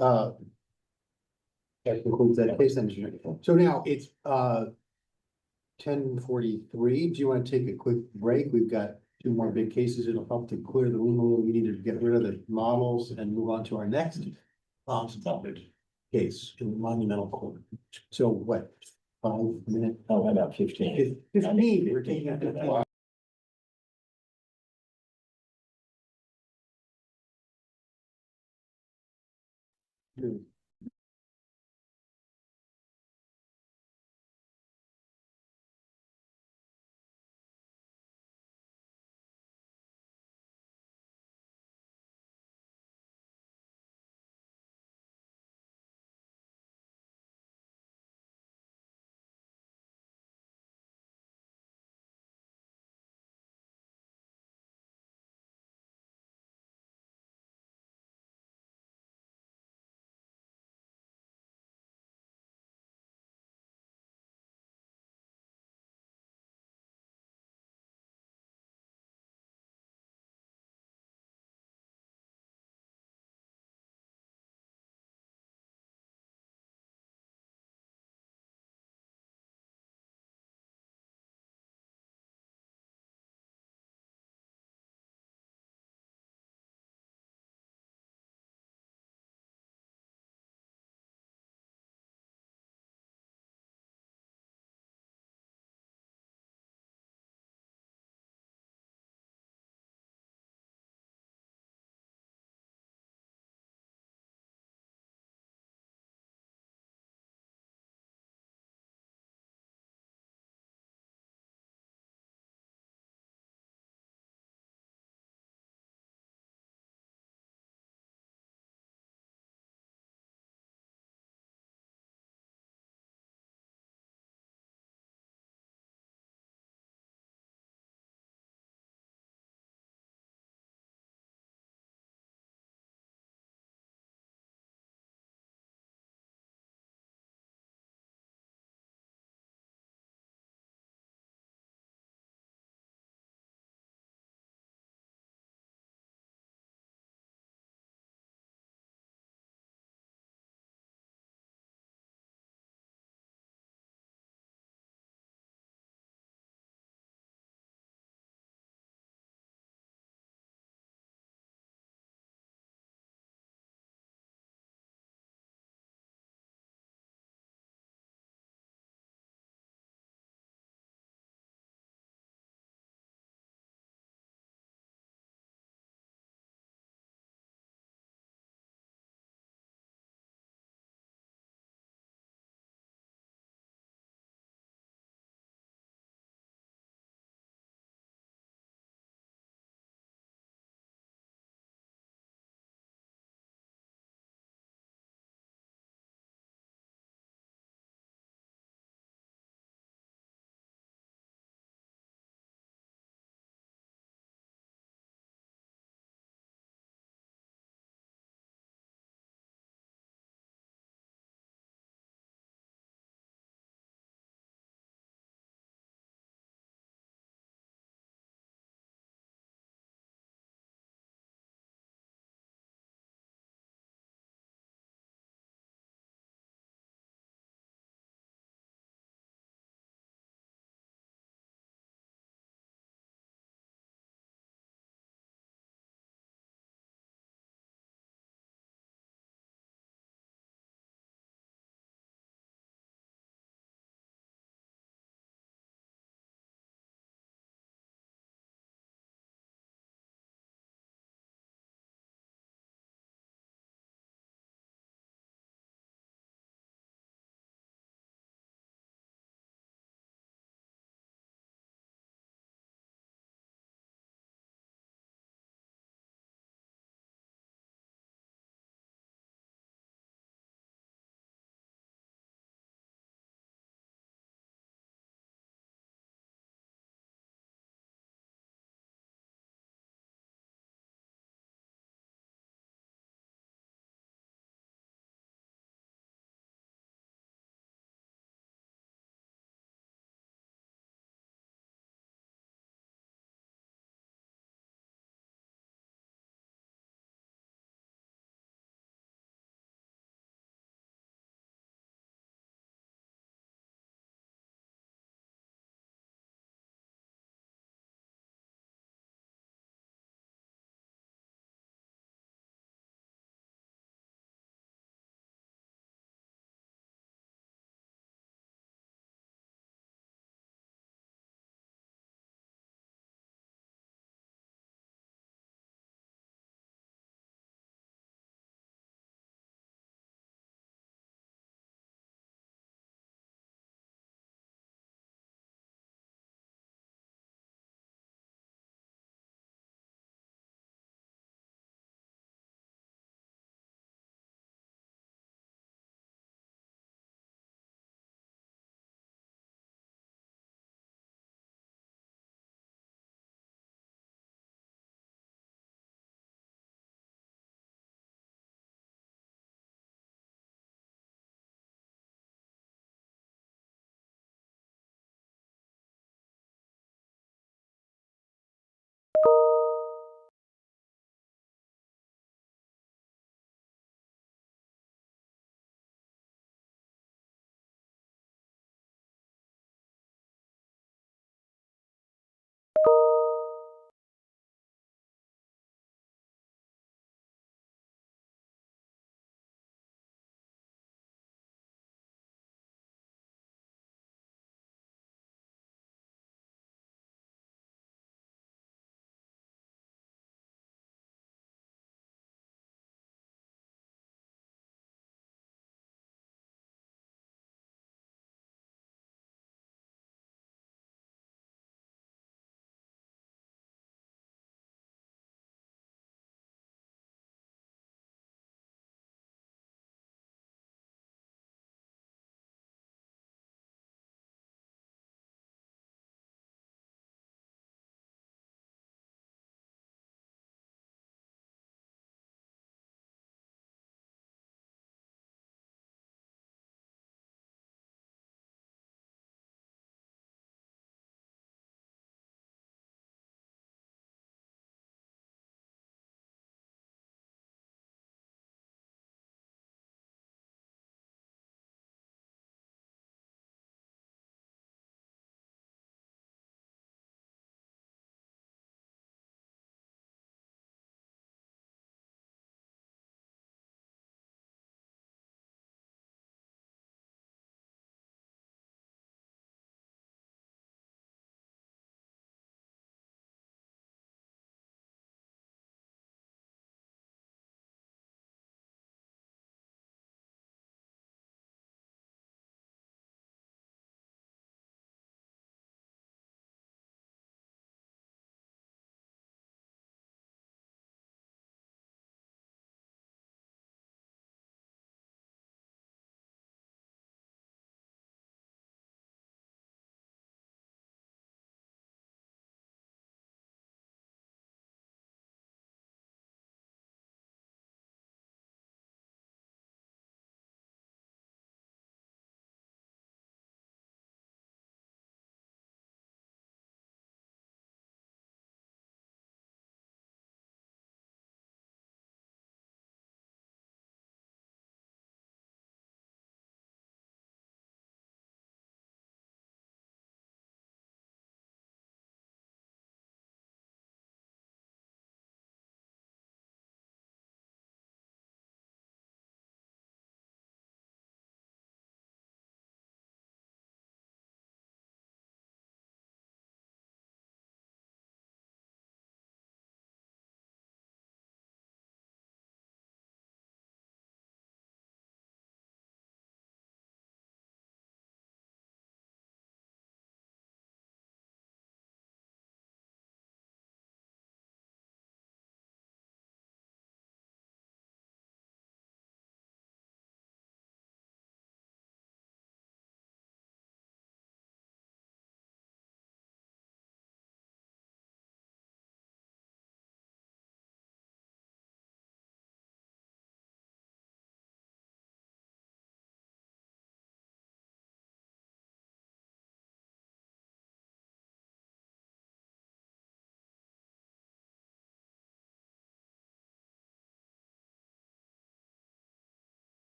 that concludes that case engineering. So now it's 10:43. Do you want to take a quick break? We've got 2 more big cases. It'll help to clear the room a little. We need to get rid of the models and move on to our next case in the Monumental Court. So what, 5 minute. Oh, how about 15? 15, we're taking a 15.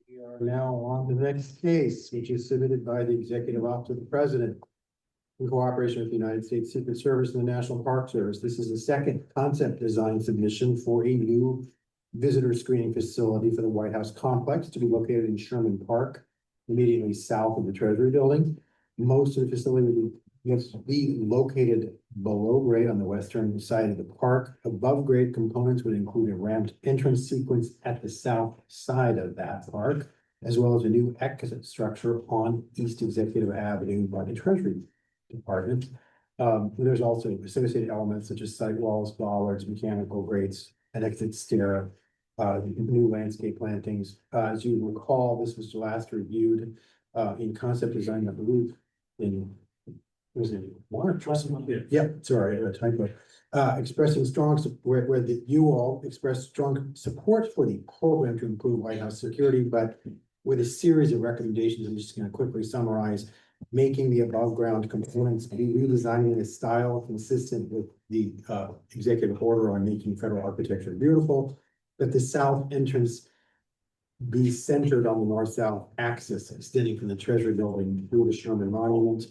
We are now on to the next case, which is submitted by the Executive Office of the President in cooperation with the United States Secret Service and the National Park Service. This is the second concept design submission for a new visitor screening facility for the White House complex to be located in Sherman Park, immediately south of the Treasury Building. Most of the facility would be located below grade on the western side of the park. Above grade components would include a ramped entrance sequence at the south side of that park, as well as a new exit structure on East Executive Avenue by the Treasury Department. There's also associated elements such as sidewalls, bollards, mechanical grates, an exit stair, new landscape plantings. As you recall, this was last reviewed in concept design, I believe, in was it March? Yep, sorry, a typo. Expressing strong support where you all expressed strong support for the program to improve White House security, but with a series of recommendations. I'm just going to quickly summarize. Making the above ground components, be redesigned in a style consistent with the executive order on making federal architecture beautiful. That the south entrance be centered on the north-south axis, extending from the Treasury Building through the Sherman Monument.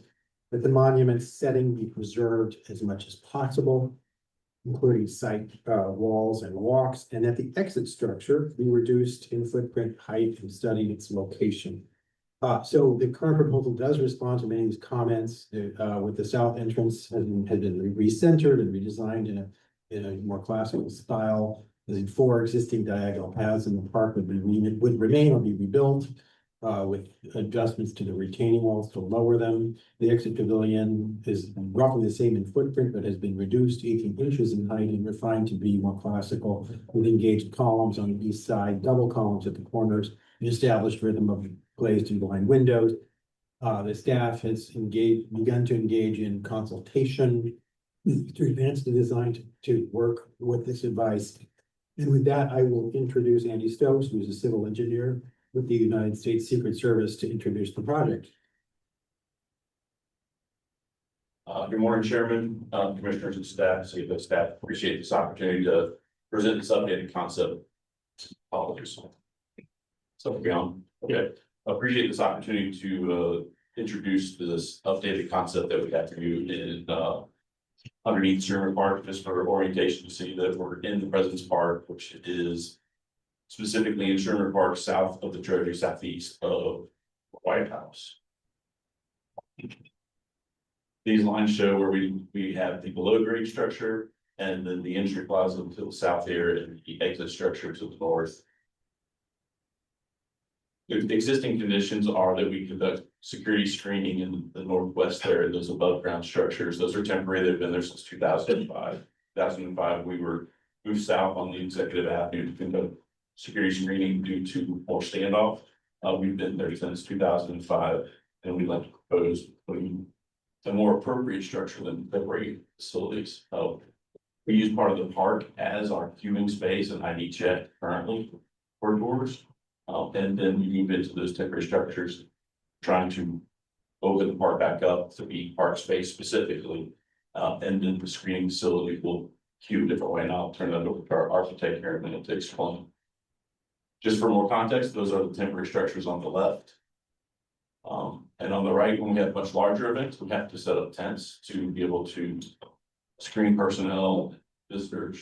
That the monument setting be preserved as much as possible, including site walls and walks, and that the exit structure be reduced in footprint, height, and study its location. So the current proposal does respond to many of these comments, with the south entrance has been recentered and redesigned in a more classical style. The 4 existing diagonal paths in the park would remain or be rebuilt, with adjustments to the retaining walls to lower them. The exit pavilion is roughly the same in footprint, but has been reduced 18 inches in height and refined to be more classical, with engaged columns on the east side, double columns at the corners, an established rhythm of glazed and blind windows. The staff has begun to engage in consultation to advance the design to work with this advice. And with that, I will introduce Andy Stokes, who is a civil engineer with the United States Secret Service, to introduce the project. Good morning, Chairman, Commissioners and staff. CFO staff, appreciate this opportunity to present this updated concept. Apologies. So beyond, okay. Appreciate this opportunity to introduce this updated concept that we have for you in underneath Sherman Park, just for orientation to see that we're in the President's Park, which is specifically in Sherman Park, south of the Treasury, southeast of the White House. These lines show where we have the below grade structure and then the entry plaza to the south here and the exit structure to the north. The existing conditions are that we conduct security screening in the northwest there, and those above ground structures. Those are temporary. They've been there since 2005. 2005, we were moved south on the Executive Avenue to conduct security screening due to more standoff. We've been there since 2005, and we'd like to propose putting a more appropriate structure than temporary facilities. We use part of the park as our queuing space and ID check currently for tours. And then we move into those temporary structures, trying to open the park back up to be park space specifically. And then the screening facility will queue a different way. And I'll turn that over to our architect here in a minute to explain. Just for more context, those are the temporary structures on the left. And on the right, when we have much larger events, we have to set up tents to be able to screen personnel, visitors,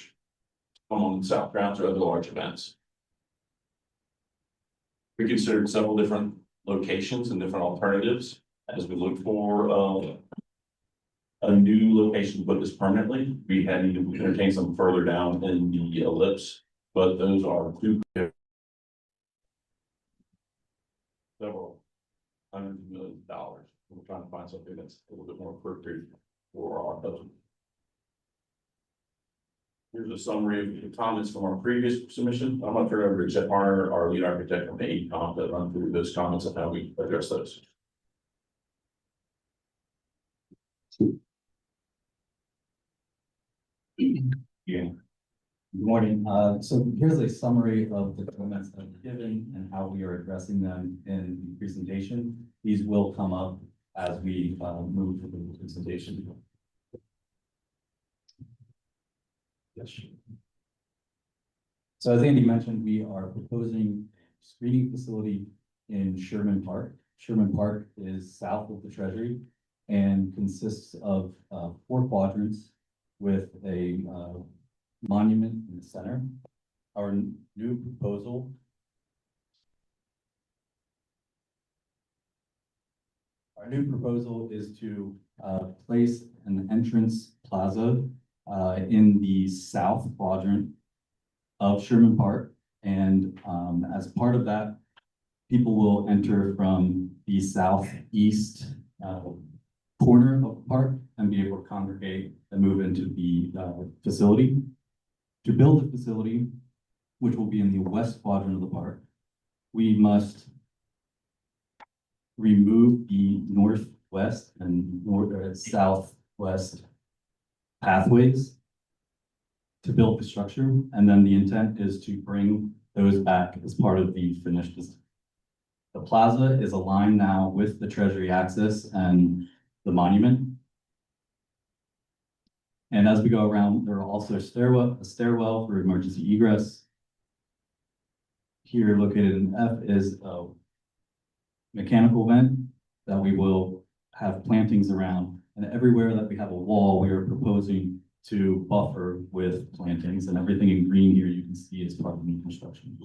come on the south grounds or other large events. We considered several different locations and different alternatives as we look for a new location to put this permanently. We had even entertained some further down in the ellipse, but those are several $100 million. We're trying to find something that's a little bit more appropriate for our budget. Here's a summary of the comments from our previous submission. I'm going to turn it over to Jeff Harner, our lead architect from the AECOM, to run through those comments and how we address those. Yeah. Good morning. So here's a summary of the comments that were given and how we are addressing them in the presentation. These will come up as we move through the presentation. Yes. So as Andy mentioned, we are proposing screening facility in Sherman Park. Sherman Park is south of the Treasury and consists of 4 quadrants with a monument in the center. Our new proposal is to place an entrance plaza in the south quadrant of Sherman Park. And as part of that, people will enter from the southeast corner of the park and be able to congregate and move into the facility. To build the facility, which will be in the west quadrant of the park, we must remove the northwest and southwest pathways to build the structure. And then the intent is to bring those back as part of the finished design. The plaza is aligned now with the Treasury access and the monument. And as we go around, there are also a stairwell for emergency egress. Here located in F is a mechanical vent that we will have plantings around. And everywhere that we have a wall, we are proposing to buffer with plantings, and everything in green here you can see is part of the new construction.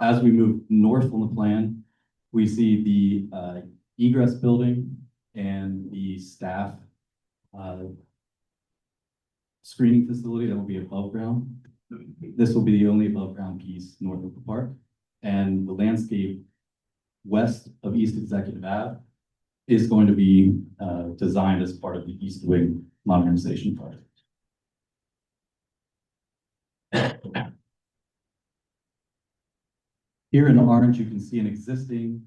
As we move north on the plan, we see the egress building and the staff screening facility that will be above ground. This will be the only above ground piece north of the park. And the landscape west of East Executive Ave is going to be designed as part of the East Wing modernization project. Here in orange, you can see an existing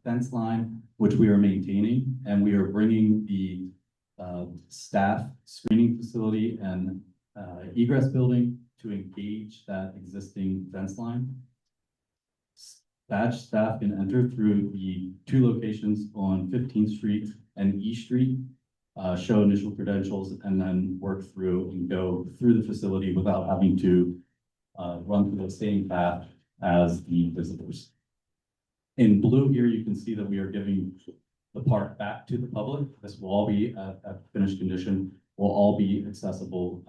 fence line, which we are maintaining, and we are bringing the staff screening facility and egress building to engage that existing fence line. Badge staff can enter through the 2 locations on 15th Street and East Street, show initial credentials, and then work through and go through the facility without having to run through the same path as the visitors. In blue here, you can see that we are giving the park back to the public. This will all be at finished condition, will all be accessible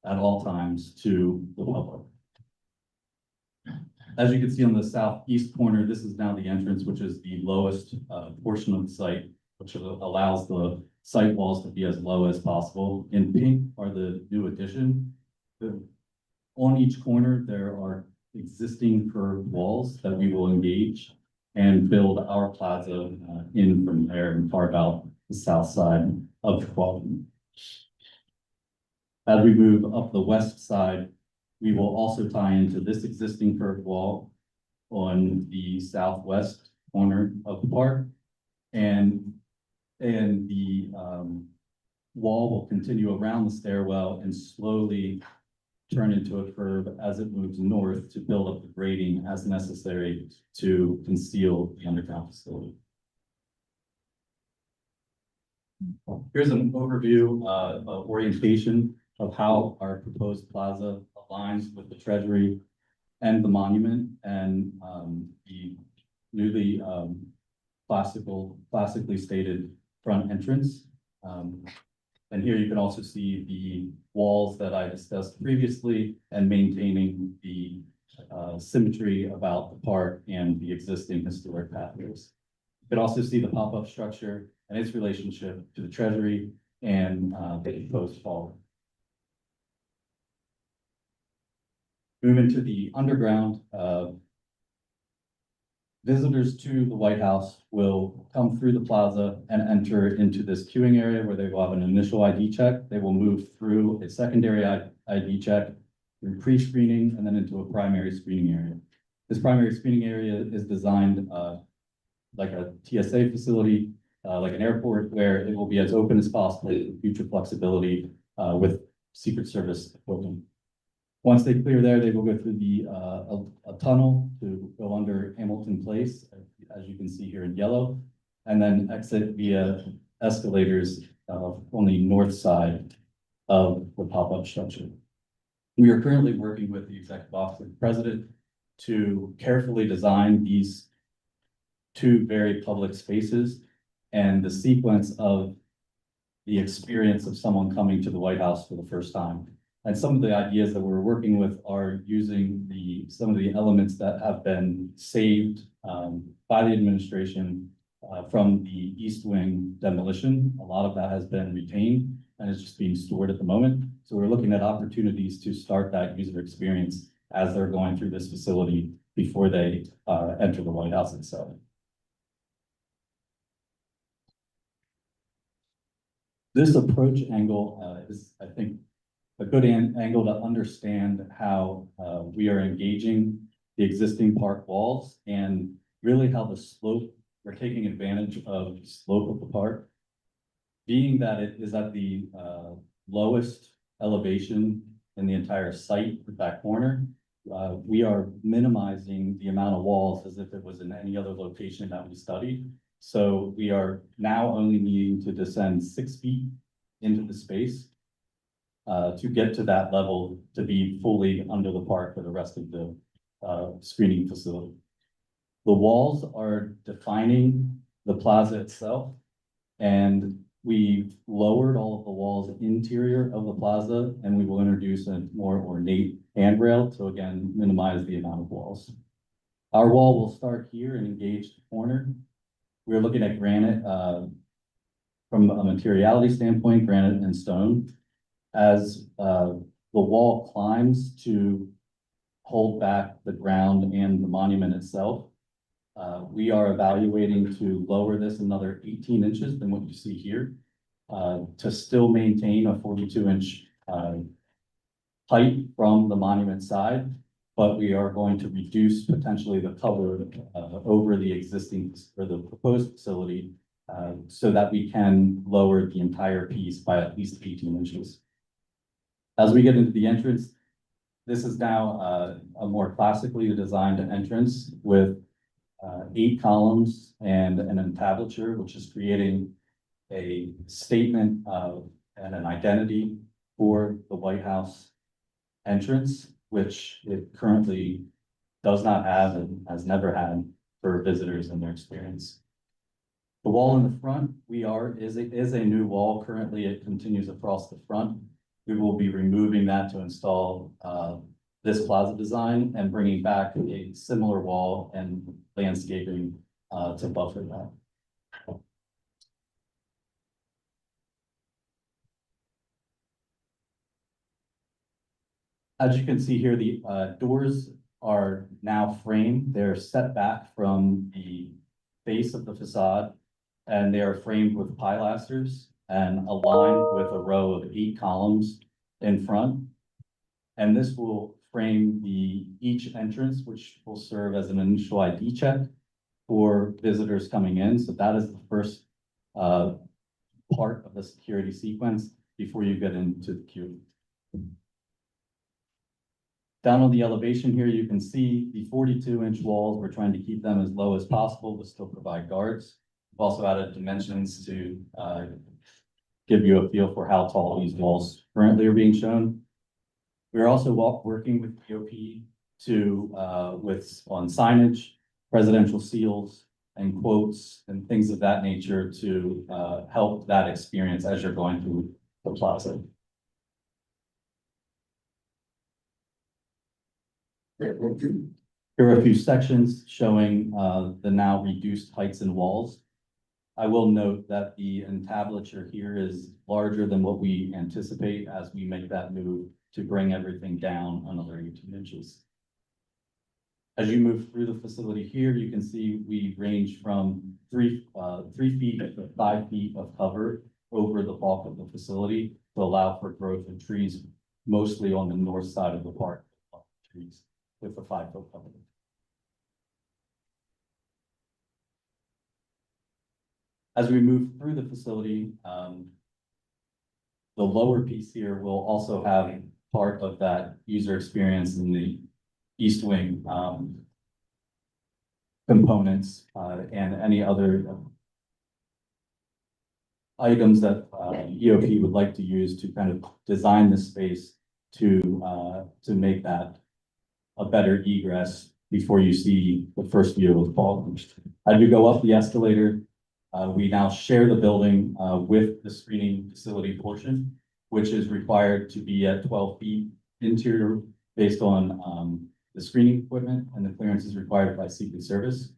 at all times to the public. As you can see on the southeast corner, this is now the entrance, which is the lowest portion of the site, which allows the site walls to be as low as possible. In pink are the new addition. On each corner, there are existing curved walls that we will engage and build our plaza in from there and carve out the south side of the quadrant. As we move up the west side, we will also tie into this existing curved wall on the southwest corner of the park. And the wall will continue around the stairwell and slowly turn into a curve as it moves north to build up the grading as necessary to conceal the underground facility. Here's an overview of orientation of how our proposed plaza aligns with the Treasury and the monument and the newly classically stated front entrance. And here you can also see the walls that I discussed previously and maintaining the symmetry about the park and the existing historic pathways. You can also see the pop-up structure and its relationship to the Treasury and the proposed hall. Moving to the underground, visitors to the White House will come through the plaza and enter into this queuing area where they will have an initial ID check. They will move through a secondary ID check, through pre-screening, and then into a primary screening area. This primary screening area is designed like a TSA facility, like an airport, where it will be as open as possible for future flexibility with Secret Service equipment. Once they clear there, they will go through a tunnel to go under Hamilton Place, as you can see here in yellow, and then exit via escalators on the north side of the pop-up structure. We are currently working with the Executive Office of the President to carefully design these two very public spaces and the sequence of the experience of someone coming to the White House for the first time. And some of the ideas that we're working with are using some of the elements that have been saved by the administration from the East Wing demolition. A lot of that has been retained and is just being stored at the moment. So we're looking at opportunities to start that user experience as they're going through this facility before they enter the White House itself. This approach angle is, I think, a good angle to understand how we are engaging the existing park walls and really how the slope, we're taking advantage of the slope of the park. Being that it is at the lowest elevation in the entire site at that corner, we are minimizing the amount of walls as if it was in any other location that we studied. So we are now only needing to descend 6 feet into the space to get to that level to be fully under the park for the rest of the screening facility. The walls are defining the plaza itself, and we've lowered all of the walls interior of the plaza, and we will introduce a more ornate handrail to again minimize the amount of walls. Our wall will start here and engage the corner. We're looking at granite from a materiality standpoint, granite and stone. As the wall climbs to hold back the ground and the monument itself, we are evaluating to lower this another 18 inches than what you see here to still maintain a 42-inch height from the monument side, but we are going to reduce potentially the cover over the existing or the proposed facility so that we can lower the entire piece by at least 18 inches. As we get into the entrance, this is now a more classically designed entrance with 8 columns and an entablature, which is creating a statement of and an identity for the White House entrance, which it currently does not have and has never had for visitors in their experience. The wall in the front, is a new wall. Currently, it continues across the front. We will be removing that to install this plaza design and bringing back a similar wall and landscaping to buffer that. As you can see here, the doors are now framed. They're set back from the base of the facade, and they are framed with pilasters and aligned with a row of 8 columns in front. And this will frame each entrance, which will serve as an initial ID check for visitors coming in. So that is the first part of the security sequence before you get into the queue. Down on the elevation here, you can see the 42-inch walls. We're trying to keep them as low as possible, but still provide guards. We've also added dimensions to give you a feel for how tall these walls currently are being shown. We're also working with DOP on signage, presidential seals, and quotes and things of that nature to help that experience as you're going through the plaza. Here are a few sections showing the now reduced heights and walls. I will note that the entablature here is larger than what we anticipate as we make that move to bring everything down another 18 inches. As you move through the facility here, you can see we range from 3 feet to 5 feet of cover over the bulk of the facility to allow for growth of trees, mostly on the north side of the park, trees with the 5-foot cover. As we move through the facility, the lower piece here will also have part of that user experience in the East Wing components and any other items that EOP would like to use to kind of design this space to make that a better egress before you see the first view of the ballroom. As you go up the escalator, we now share the building with the screening facility portion, which is required to be at 12 feet interior based on the screening equipment, and the clearance is required by Secret Service.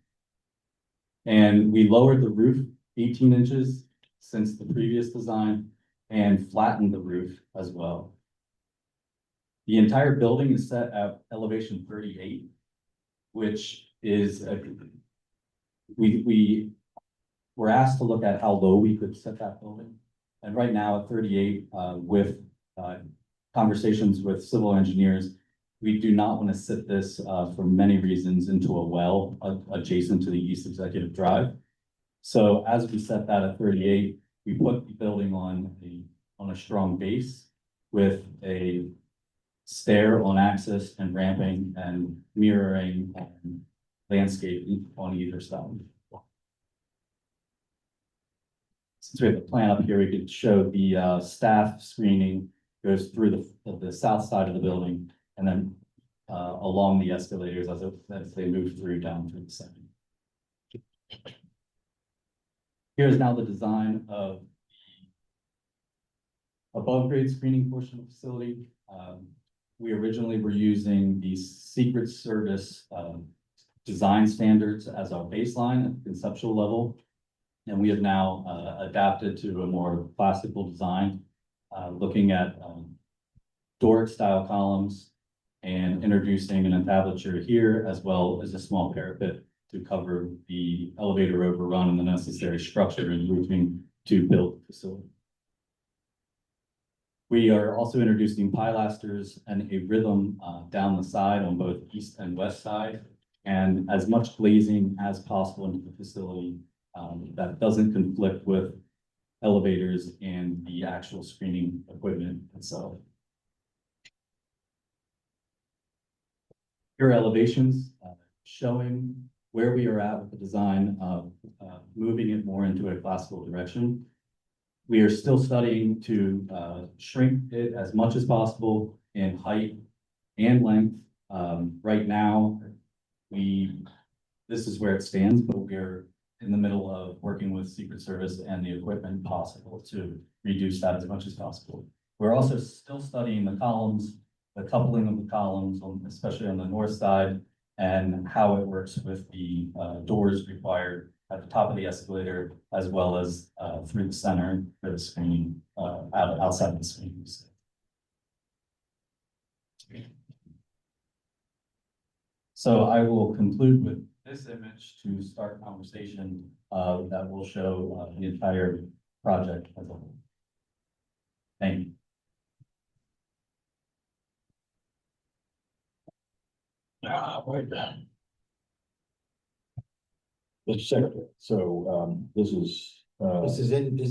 And we lowered the roof 18 inches since the previous design and flattened the roof as well. The entire building is set at elevation 38, which is, we were asked to look at how low we could set that building. And right now at 38, with conversations with civil engineers, we do not want to sit this for many reasons into a well adjacent to the East Executive Drive. So as we set that at 38, we put the building on a strong base with a stair on access and ramping and mirroring and landscaping on either side. Since we have the plan up here, we could show the staff screening goes through the south side of the building and then along the escalators as they move down through the center. Here's now the design of the above grade screening portion of the facility. We originally were using the Secret Service design standards as our baseline at the conceptual level. And we have now adapted to a more classical design, looking at Doric style columns and introducing an entablature here, as well as a small parapet to cover the elevator overrun and the necessary structure and roofing to build the facility. We are also introducing pilasters and a rhythm down the side on both east and west side, and as much glazing as possible into the facility that doesn't conflict with elevators and the actual screening equipment itself. Here are elevations showing where we are at with the design of moving it more into a classical direction. We are still studying to shrink it as much as possible in height and length. Right now, this is where it stands, but we're in the middle of working with Secret Service and the equipment possible to reduce that as much as possible. We're also still studying the columns, the coupling of the columns, especially on the north side, and how it works with the doors required at the top of the escalator, as well as through the center for the screening, outside of the screening. So I will conclude with this image to start conversation that will show the entire project as a whole. Thank you. Mr. Secretary, so this is. This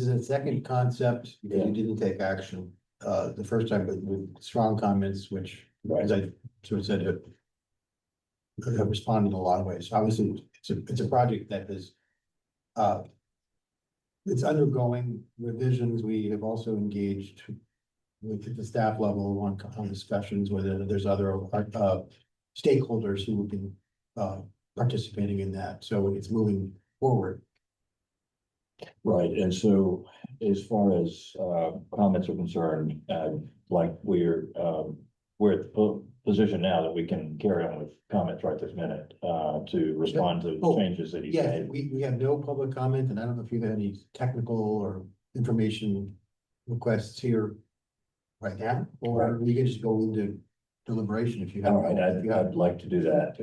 is a second concept because you didn't take action the first time, but with strong comments, which, as I sort of said, have responded in a lot of ways. Obviously, it's a project that is it's undergoing revisions. We have also engaged with the staff level on discussions, whether there's other stakeholders who have been participating in that. So it's moving forward. Right, and so as far as comments are concerned, like we're at the position now that we can carry on with comments right this minute to respond to the changes that he's Yes, made. we have no public comment, and I don't know if you've had any technical or information requests here right now, or we can just go into deliberation if you have. All right, I'd like to do that.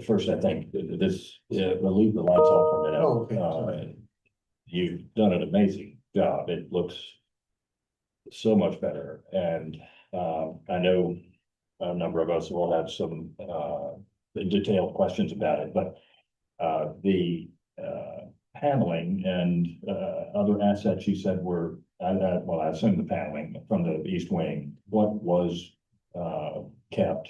First, I think this, we'll leave the lights off for a minute. Oh, okay. You've done an amazing job. It looks so much better. And I know a number of us will have some detailed questions about it, but the paneling and other assets you said were, well, I assume the paneling from the east wing, what was kept?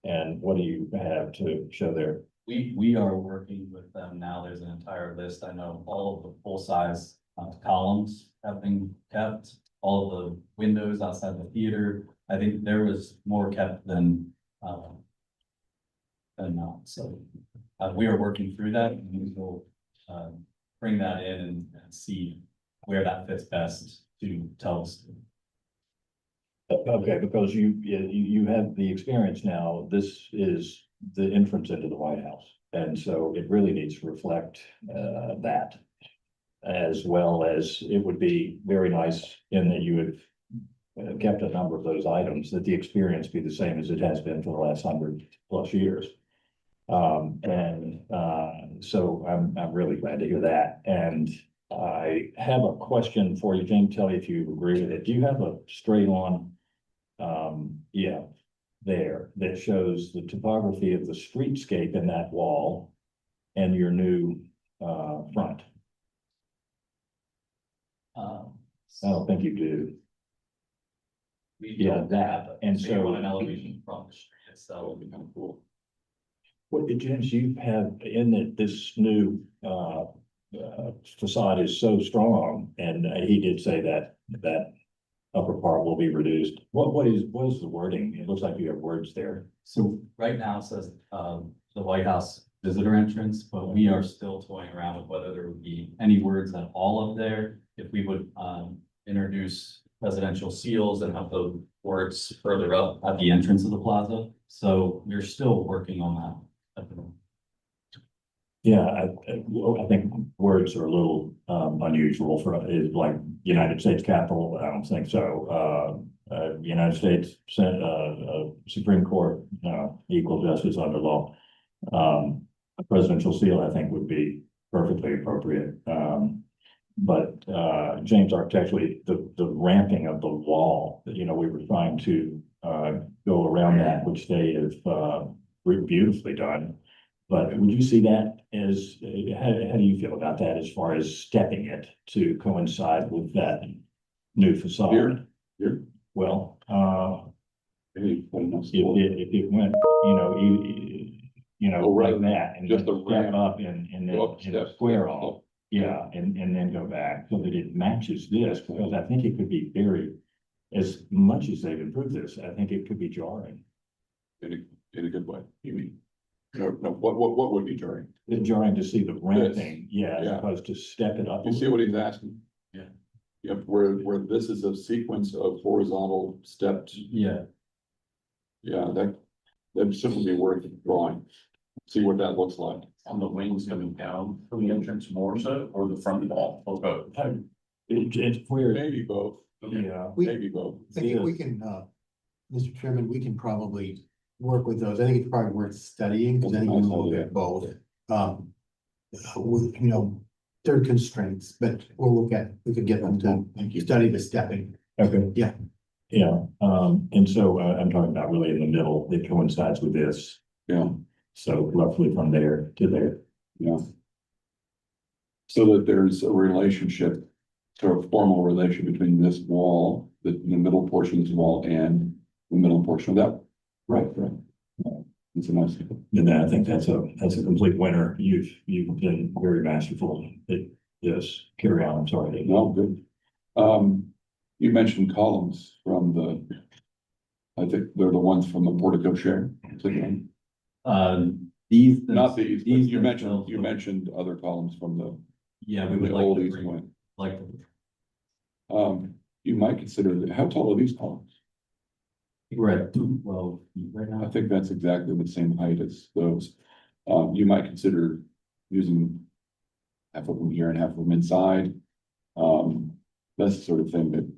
And what do you have to show there? We are working with them now. There's an entire list. I know all of the full size columns have been kept. All of the windows outside the theater I think there was more kept than not, so. We are working through that, and we will, bring that in and see where that fits best to tell us. Okay, because you have the experience now, this is the entrance into the White House. And so it really needs to reflect that. As well as it would be very nice in that you have kept a number of those items, that the experience be the same as it has been for the last 100+ years. So I'm really glad to hear that. And I have a question for you, Jane, tell me if you agree with it. Do you have a straight on, yeah, there that shows the topography of the streetscape in that wall and your new front? I don't think you do. Yeah, that, and so an elevation from the street itself would be kind of cool. what did James, you have in that this new facade is so strong, and he did say that upper part will be reduced. What is the wording? It looks like you have words there. So right now it says, the White House visitor entrance, but we are still toying around with whether there would be any words at all up there. If we would, introduce presidential seals and have the words further up at the entrance of the plaza. So we're still working on that at the moment. Yeah, I think words are a little unusual for is like United States Capitol. I don't think so. United States Supreme Court, equal justice under law. A presidential seal, I think, would be perfectly appropriate. But James, architecturally, the ramping of the wall, we were trying to go around that, which they have beautifully done. But would you see that as, how do you feel about that as far as stepping it to coincide with that new facade? Here. Well, Maybe if it went, like that and just just a step ramp. up and then Go up and steps. square off. Yeah, and then go back so that it matches this, because I think it could be as much as they've improved this, I think it could be jarring. In a good way, you mean? No, what would be jarring? It's jarring to see the ramping, as Yeah. opposed to step it up. You see what he's asking? Yeah. Yep, where this is a sequence of horizontal steps. Yeah. Yeah, that'd simply be worth drawing. See what that looks like. On the wings coming down from the entrance more so, or the front wall, or both? It's weird. Maybe both, Yeah. maybe both. I think we can, Mr. Chairman, we can probably work with those. I think it's probably worth studying, because I think we will get both. There are constraints, but we could get them to study the stepping. Okay. Yeah. Yeah, and so I'm talking about really in the middle, it coincides with this. Yeah, So roughly from there to there. yeah. So that there's a relationship, sort of formal relation between this wall, the middle portion of this wall and the middle portion of that. Right. It's a nice. And then I think that's a complete winner. You've been very masterful at this. Carry on, I'm sorry. No, good. You mentioned columns from I think they're the ones from the portico share. These. Not these, but you themselves look- mentioned other columns from the. Yeah, we would the like old to East bring, wing. like, You might consider, how tall are these columns? we're at 12 feet right I now. think that's exactly the same height as those. You might consider using half of them here and half of them inside. That's the sort of thing that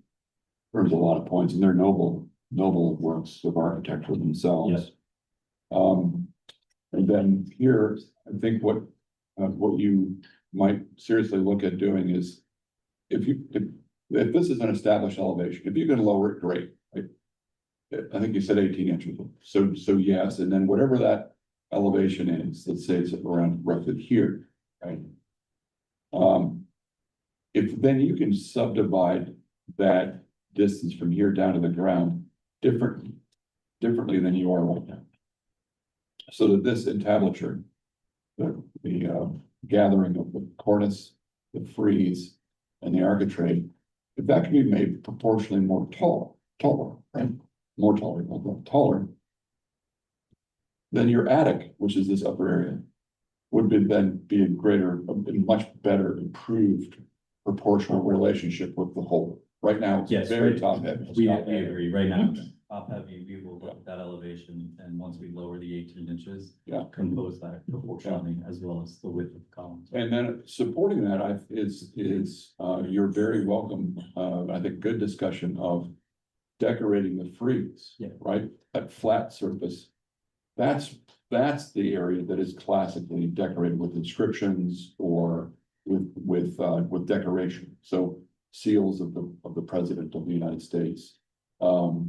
earns a lot of points, and they're noble works of architecture themselves. Yes. And then here, I think what you might seriously look at doing is if this is an established elevation, if you can lower it, great. Right? I think you said 18 inches. So yes, and then whatever that elevation is, let's say it's around roughly here, right? If then you can subdivide that distance from here down to the ground differently than you are right now. So that this entablature, the gathering of the cornice, the frieze, and the architrave, if that can be made proportionally more taller, right? more taller. Then your attic, which is this upper area, would then be a much better improved proportional relationship with the whole. Right now, it's Yes, very right. top heavy. We agree, right now, top heavy, we will look at that elevation, and once we lower the 18 inches. Yeah. Compose that proportionally as well as the width of the columns. And then supporting that is you're very welcome, I think, good discussion of decorating the frieze. Yeah. Right, that flat surface. That's the area that is classically decorated with inscriptions or with decoration. So seals of the President of the United States. Or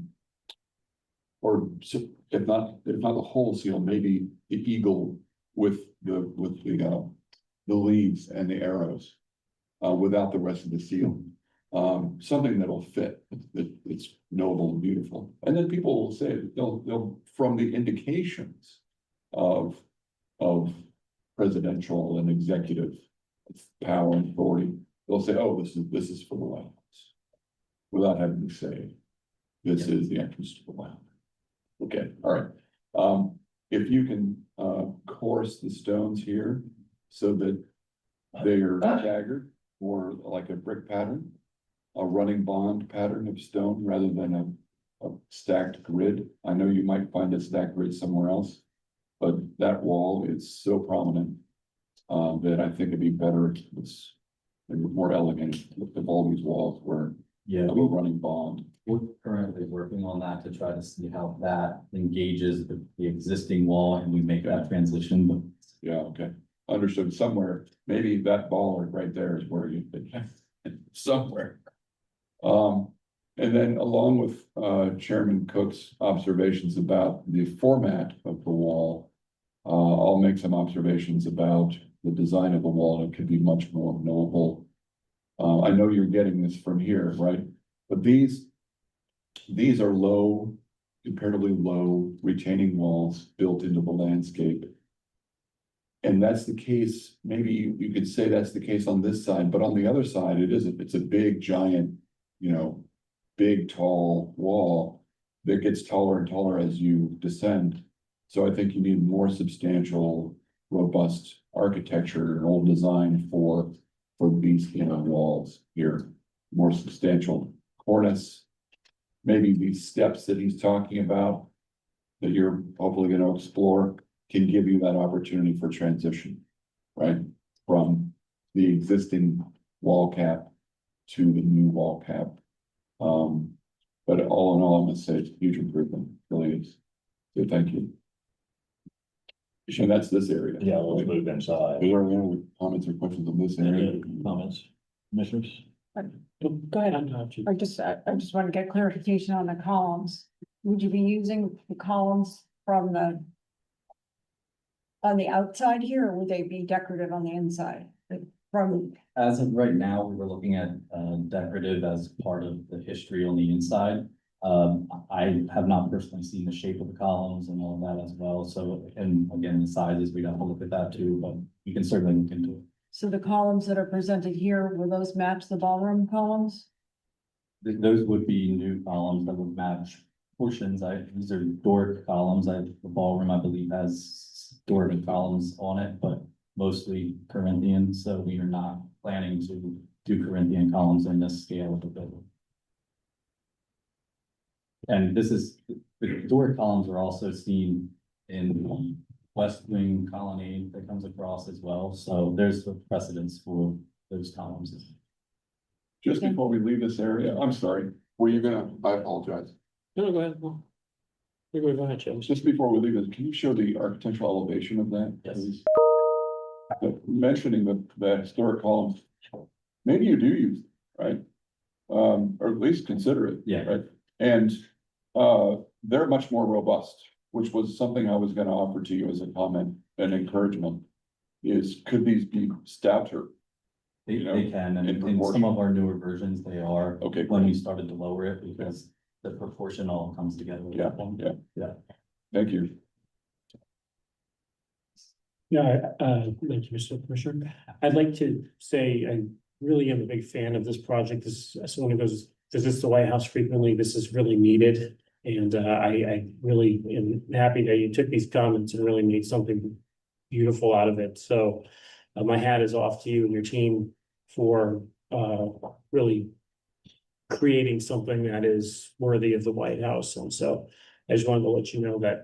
if not the whole seal, maybe the eagle with the leaves and the arrows, without the rest of the seal. Something that'll fit, it's noble and beautiful. And then people will say, they'll from the indications of presidential and executive power and authority, they'll say, oh, this is for the White House, without having to say, this is the entrance to the White House. Okay, all right. If you can course the stones here so that they are staggered or like a brick pattern, a running bond pattern of stone rather than a stacked grid. I know you might find a stacked grid somewhere else, but that wall is so prominent that I think it'd be better if it's more elegant if all these walls were Yeah, a running bond. we're currently working on that to try to see how that engages the existing wall and we make that transition, but. Yeah, okay, understood. Somewhere, maybe that baller right there is where you somewhere. And then along with Chairman Cook's observations about the format of the wall, I'll make some observations about the design of the wall. It could be much more knowable. I know you're getting this from here, right? But these are low, comparatively low retaining walls built into the landscape. And that's the case, maybe you could say that's the case on this side, but on the other side, it isn't. It's a big, giant, big, tall wall that gets taller and taller as you descend. So I think you need more substantial, robust architecture and old design for these walls here. More substantial cornice. Maybe these steps that he's talking about that you're hopefully going to explore can give you that opportunity for transition, right? From the existing wall cap to the new wall cap. But all in all, I'm gonna say it's a huge improvement, really is. So thank you. And that's this area. Yeah, let's move inside. Are there any other comments or questions on this area? Any comments, commissioners? Go ahead. I just want to get clarification on the columns. Would you be using the columns from on the outside here, or would they be decorative on the inside? Like from, As of right now, we were looking at decorative as part of the history on the inside. I have not personally seen the shape of the columns and all of that as well. So, and again, the sizes, we'd have to look at that too, but you can certainly look into it. so the columns that are presented here, will those match the ballroom columns? Those would be new columns that would match portions. These are Doric columns. The ballroom, I believe, has Doric columns on it, but mostly Corinthian. So we are not planning to do Corinthian columns in this scale of the building. And the Doric columns are also seen in the West Wing colonnade that comes across as well. So there's a precedence for those columns. Just before we leave this area, I'm sorry, were you gonna, I apologize. No, go ahead. Go ahead, James. Just before we leave this, can you show the architectural elevation of that? Yes. Please? Mentioning the historic columns, maybe you do use, right? Or at least consider it. Yeah. Right, and they're much more robust, which was something I was gonna offer to you as a comment and encouragement. Could these be stouter? They can, and in some of our newer versions, they are. Okay, When we started to lower it, because the proportion all comes together. Yeah. Thank you. Yeah, thank you, Mr. Commissioner. I'd like to say I really am a big fan of this project. This, as someone who goes visits the White House frequently, this is really needed. And I really am happy that you took these comments and really made something beautiful out of it. So my hat is off to you and your team for really creating something that is worthy of the White House. And so I just wanted to let you know that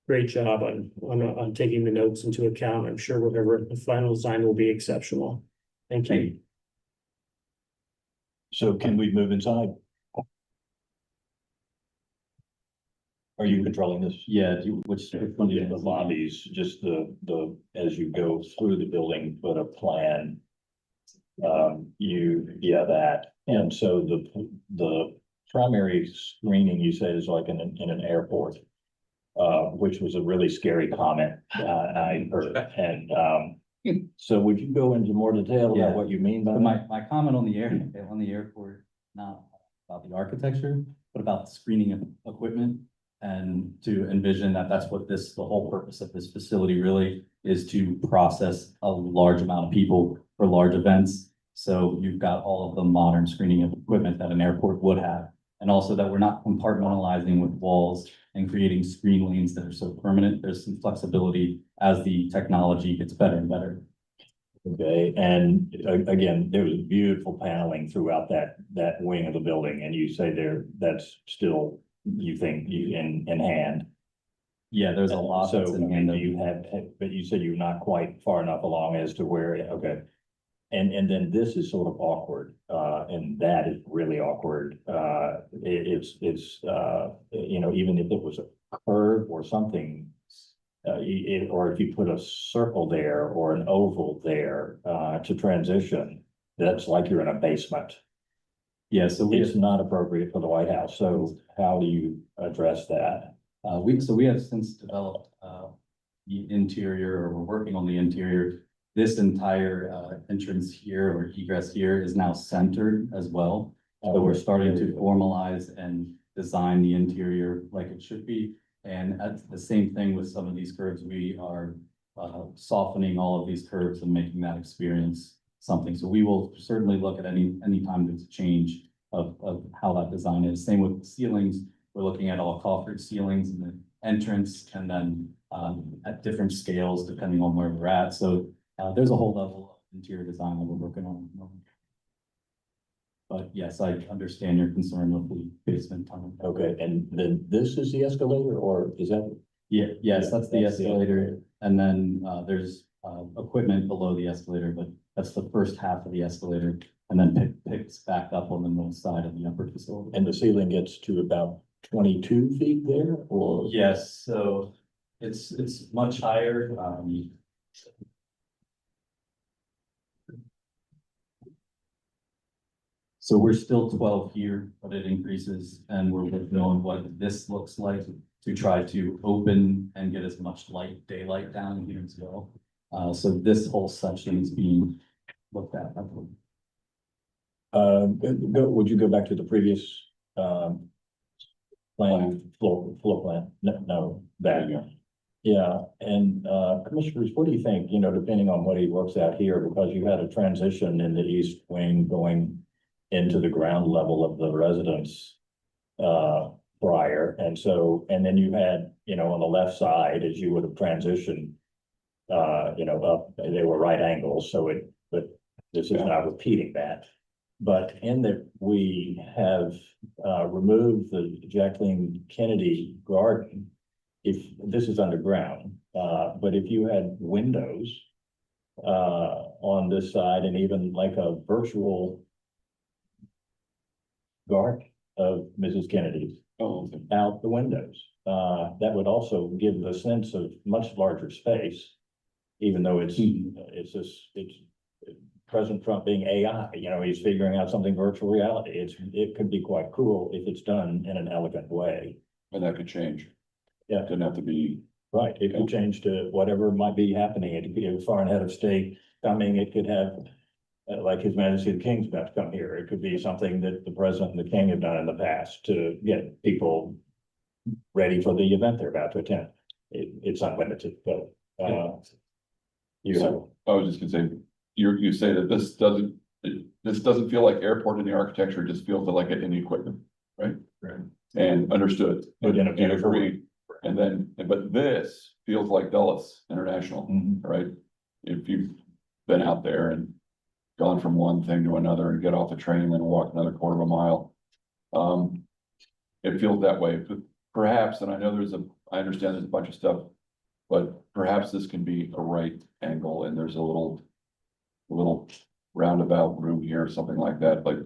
great job on taking the notes into account. I'm sure whatever the final design will be exceptional. Thank you. So can we move inside? Are you controlling this? Yeah, which one do you? The lobbies, just as you go through the building, put a plan. That, and so the primary screening you said is like in an airport. Which was a really scary comment, I heard, and, so would you go into more detail Yeah. about what you mean by So that? my comment on the airport, not about the architecture, but about the screening of equipment. And to envision that that's what the whole purpose of this facility really is, to process a large amount of people for large events. So you've got all of the modern screening of equipment that an airport would have. And also that we're not compartmentalizing with walls and creating screen lanes that are so permanent. There's some flexibility as the technology gets better and better. Okay, and again, there was beautiful paneling throughout that wing of the building, and you say that's still, you think, in hand. Yeah, there's a lot. So, that's in I mean, hand do of- you have, but you said you're not quite far enough along as to where, okay. And then this is sort of awkward, and that is really awkward. It's even if it was a curve or something, or if you put a circle there or an oval there, to transition, that's like you're in a basement. Yeah, so It's not appropriate for the White House. So how do you address that? we have since developed, the interior, or we're working on the interior. This entire entrance here or egress here is now centered as well. So we're starting to formalize and design the interior like it should be. And at the same thing with some of these curves, we are softening all of these curves and making that experience something. So we will certainly look at any time there's a change of how that design is. Same with ceilings. We're looking at all coffered ceilings in the entrance, and then at different scales depending on where we're at. So there's a whole level of interior design that we're working on. But yes, I understand your concern with the basement tunnel. Okay, and then this is the escalator, or is that? Yeah, yes, Yeah, that's the that's the escalator. escalator. And then there's equipment below the escalator, but that's the first half of the escalator. And then picks back up on the north side of the upper facility. And the ceiling gets to about 22 feet there, or? Yes, so it's much higher. So we're still 12 here, but it increases, and we're working on what this looks like to try to open and get as much daylight down here as well. So this whole section is being looked at. Would you go back to the previous, plan, floor plan? No, that. Yeah, and, commissioners, what do you think, depending on what he works out here, because you had a transition in the east wing going into the ground level of the residence, prior, and then you had, on the left side, as you would have transitioned, up, they were right angles, but this is not repeating that. But in that we have removed the Jacqueline Kennedy garden, if this is underground, but if you had windows on this side and even like a virtual garden of Mrs. Kennedy's out the windows, that would also give the sense of much larger space, even though it's President Trump being AI, he's figuring out something virtual reality. It could be quite cool if it's done in an elegant way. And that could change. Yeah. Doesn't have to be. Right, it could change to whatever might be happening. It could be a foreign head of state coming. It could have, like His Majesty the King's about to come here. It could be something that the president and the king have done in the past to get people ready for the event they're about to attend. It's unlimited, but So I was just gonna say, you say that this doesn't feel like airport in the architecture, it just feels like it in the equipment, right? Right. and understood But and in a agreed. And then, but this feels like Dulles International, Mhm. right? If you've been out there and gone from one thing to another and get off the train and then walk another quarter of a mile. It feels that way, but perhaps, and I know I understand there's a bunch of stuff, but perhaps this can be a right angle and there's a little roundabout room here or something like that, like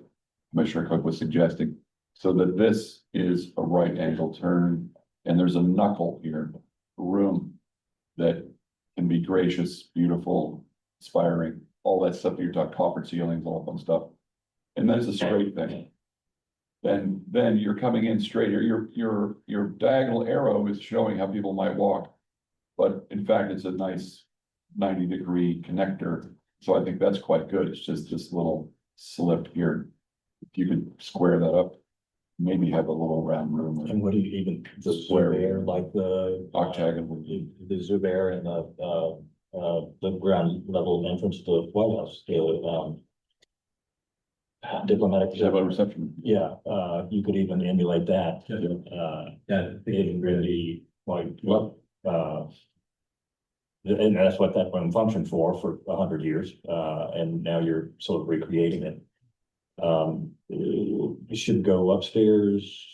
Commissioner Cook was suggesting. So that this is a right angle turn and there's a knuckle here, room that can be gracious, beautiful, inspiring, all that stuff that you're talking, coffered ceilings, all that fun stuff. And then it's a straight thing. Then you're coming in straight here, your diagonal arrow is showing how people might walk. But in fact, it's a nice 90-degree connector. So I think that's quite good. It's just this little slip here. If you could square that up, maybe have a little round room. And what do you even, the Zubair, like the Octagonal. the Zubair and the ground level entrance to the White House, the diplomatic. Reception. Yeah, you could even emulate that. Yeah. It really quite well, and that's what that room functioned for 100 years, and now you're sort of recreating it. You should go upstairs,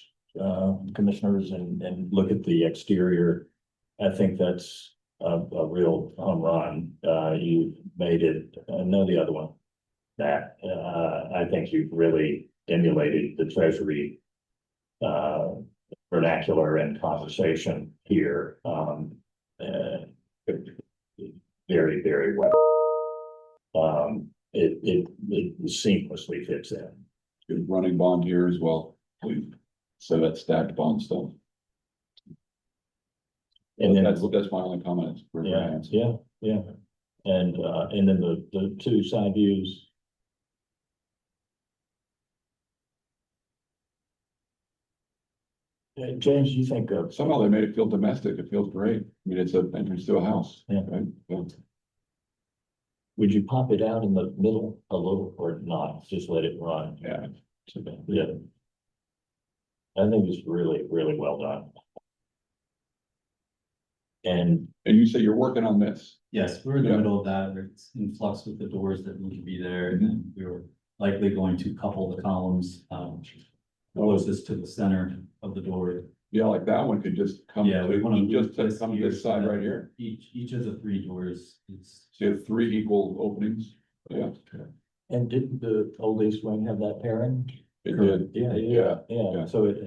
commissioners, and look at the exterior. I think that's a real home run. You made it, no, the other one. That, I think you've really emulated the Treasury vernacular and conversation here. Very, very well. It seamlessly fits in. Good running bond here as well, please. So that stacked bond stuff. And then That's my only comment. Yeah. And then the two side views. James, you think of Somehow they made it feel domestic. It feels great. I mean, it's an entrance to a house. Yeah. Right? Yeah. would you pop it out in the middle a little or not? Just let it run? Yeah. Yeah. I think it's really, really well done. And you say you're working on this? Yes, we're in the Yeah. middle of that. It's in flux with the doors that need to be there, and we were likely going to couple the columns, closest to the center of the door. Yeah, like that one could just come. Yeah, we want to Just come to this side right here. Each of the three doors is. So you have 3 equal openings. Yeah. and didn't the old East Wing have that pairing? It did. Yeah. So it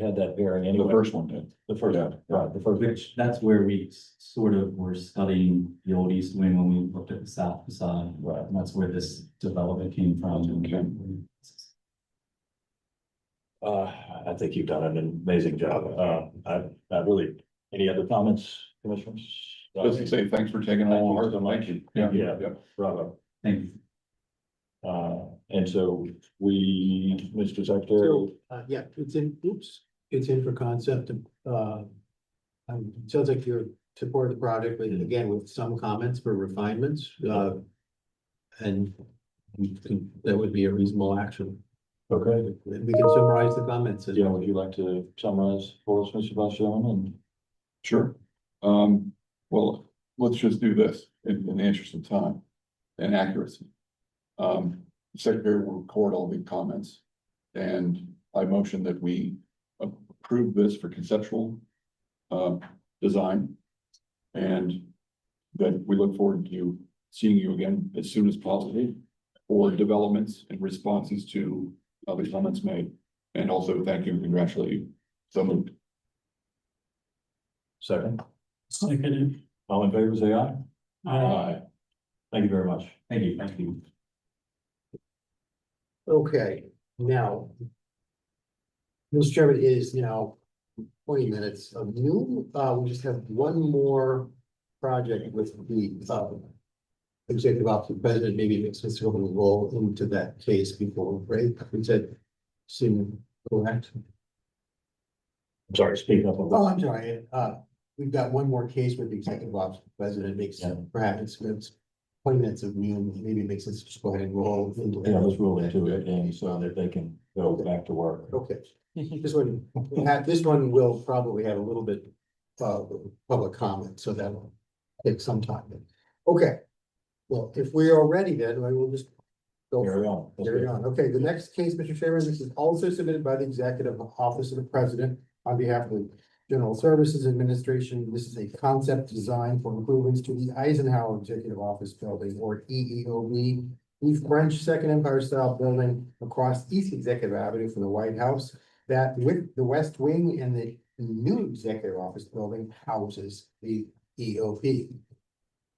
had that pairing anyway. The first one did. The first Yeah. one, right, the first. Which, that's where we sort of were studying the old East Wing when we looked at the south facade. Right. And that's where this development came from. Okay. I think you've done an amazing job. I really, any other comments, commissioners? Just to say thanks for taking Thank all you hard. so much. Thank you. Yeah. Bravo. Thank you. And so we, Mr. Secretary, So, yeah, it's in for concept, sounds like you're supporting the project, but again, with some comments for refinements, and that would be a reasonable action. okay, We can summarize the comments. yeah, would you like to summarize for us, Mr. Vice Chairman? Sure. Well, let's just do this in the interest of time and accuracy. The Secretary will record all the comments. And I motion that we approve this for conceptual design. And that we look forward to seeing you again as soon as possible for developments and responses to other comments made. And also thank you and congratulate you. So moved. Second, Second. all in favor, say aye. Aye. Thank you very much. Thank you. Thank you. Okay, now. Mr. Chairman, it is now 20 minutes of noon. We just have one more project with the executive office president, maybe makes Mr. Goldman roll into that case before we break. We said, seem correct? I'm sorry, speak up a little. Oh, I'm sorry. We've got one more case with the executive office president makes Yeah. perhaps it's 20 minutes of noon, maybe it makes sense to just go ahead and roll into. Yeah, let's roll into it and so that they can go back to work. Okay, this one will probably have a little bit of public comment, so that'll take some time. Okay, well, if we are ready, then I will just go. Carry on. Carry on. Okay, the next case, Mr. Chairman, this is also submitted by the Executive Office of the President on behalf of the General Services Administration. This is a concept design for improvements to the Eisenhower Executive Office Building, or EEOB, the French Second Empire style building across East Executive Avenue from the White House, that with the West Wing and the new Executive Office Building houses the EOB.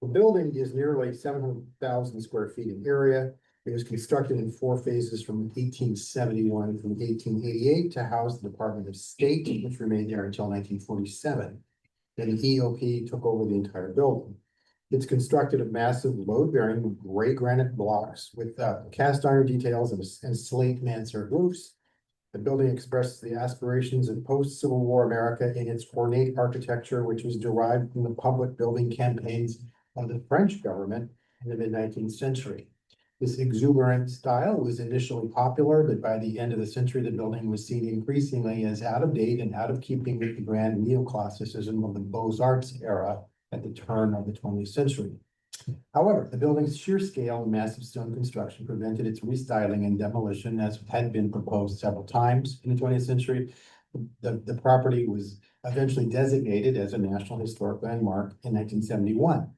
The building is nearly 700,000 square feet in area. It was constructed in 4 phases from 1871 through 1888 to house the Department of State, which remained there until 1947. Then the EOP took over the entire building. It's constructed of massive load-bearing gray granite blocks with cast iron details and slate mansard roofs. The building expresses the aspirations of post-Civil War America in its ornate architecture, which was derived from the public building campaigns of the French government in the mid-19th century. This exuberant style was initially popular, but by the end of the century, the building was seen increasingly as out of date and out of keeping with the grand neoclassicism of the Beaux-Arts era at the turn of the 20th century. However, the building's sheer scale and massive stone construction prevented its restyling and demolition, as had been proposed several times in the 20th century. The property was eventually designated as a National Historic Landmark in 1971.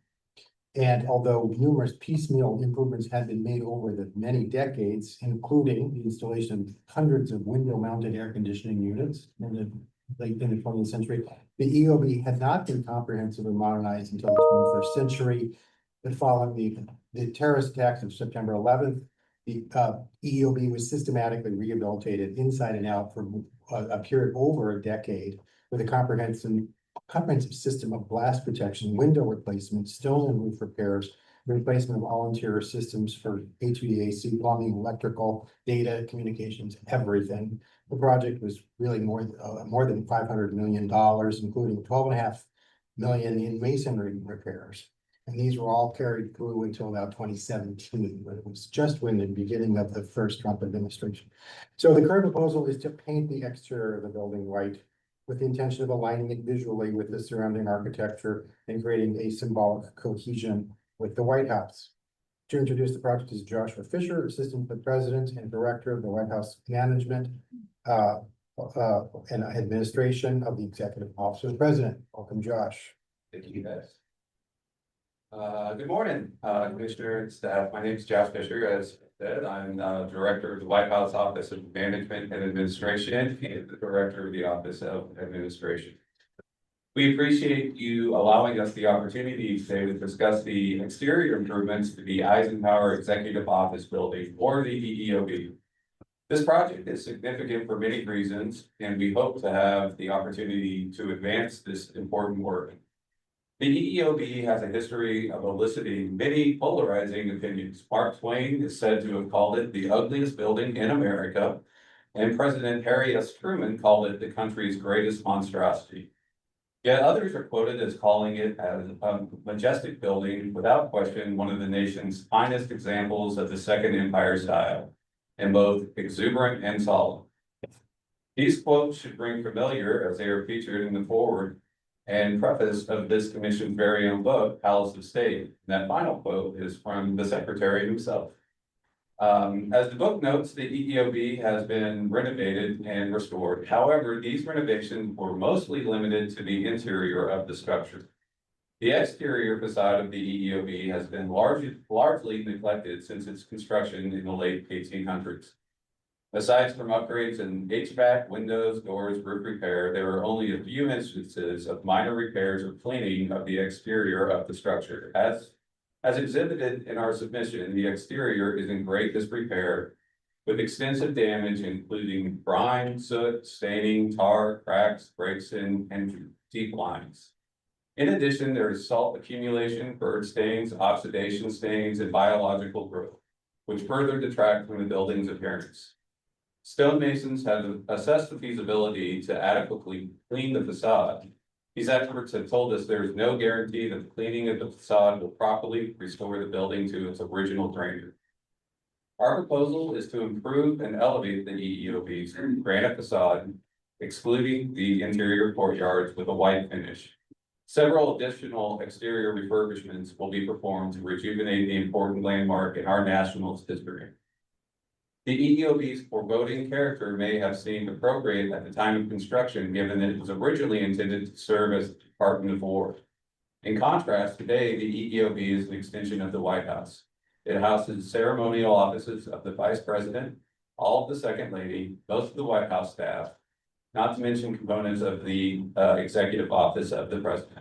And although numerous piecemeal improvements had been made over the many decades, including the installation of hundreds of window-mounted air conditioning units in the late 20th century, the EOB had not been comprehensively modernized until the 21st century. But following the terrorist attacks of September 11th, the EOB was systematically rehabilitated inside and out for a period over a decade with a comprehensive system of blast protection, window replacement, stone and roof repairs, replacement of all interior systems for HVAC, plumbing, electrical, data, communications, everything. The project was really more than $500 million, including $12.5 million in masonry repairs. And these were all carried through until about 2017, when it was just when the beginning of the first Trump administration. So the current proposal is to paint the exterior of the building white with the intention of aligning it visually with the surrounding architecture and creating a symbolic cohesion with the White House. To introduce the project is Joshua Fisher, Assistant to the President and Director of the White House Management and Administration of the Executive Office of the President. Welcome, Josh. Thank you, guys. Good morning, Commissioner and staff. My name is Josh Fisher. As said, I'm Director of the White House Office of Management and Administration and the Director of the Office of Administration. We appreciate you allowing us the opportunity today to discuss the exterior improvements to the Eisenhower Executive Office Building, or the EEOB. This project is significant for many reasons, and we hope to have the opportunity to advance this important work. The EEOB has a history of eliciting many polarizing opinions. Mark Twain is said to have called it the ugliest building in America, and President Harry S. Truman called it the country's greatest monstrosity. Yet others are quoted as calling it as a majestic building, without question one of the nation's finest examples of the Second Empire style, and both exuberant and solemn. These quotes should ring familiar as they are featured in the foreword and preface of this commission's very own book, Palace of State. And that final quote is from the Secretary himself. As the book notes, the EEOB has been renovated and restored. However, these renovations were mostly limited to the interior of the structure. The exterior facade of the EEOB has been largely neglected since its construction in the late 1800s. Aside from upgrades in HVAC, windows, doors, roof repair, there are only a few instances of minor repairs or cleaning of the exterior of the structure. As exhibited in our submission, the exterior is in great disrepair with extensive damage, including grime, soot, staining, tar, cracks, breaks in, and deep lines. In addition, there is salt accumulation, bird stains, oxidation stains, and biological growth, which further detract from the building's appearance. Stonemasons have assessed the feasibility to adequately clean the facade, These experts have told us there is no guarantee that the cleaning of the facade will properly restore the building to its original grandeur. Our proposal is to improve and elevate the EEOB's granite facade, excluding the interior courtyards with a white finish. Several additional exterior refurbishments will be performed to rejuvenate the important landmark in our national history. The EEOB's foreboding character may have seemed appropriate at the time of construction, given that it was originally intended to serve as the Department of War. In contrast, today, the EEOB is an extension of the White House. It houses ceremonial offices of the Vice President, all of the Second Lady, most of the White House staff, not to mention components of the Executive Office of the President.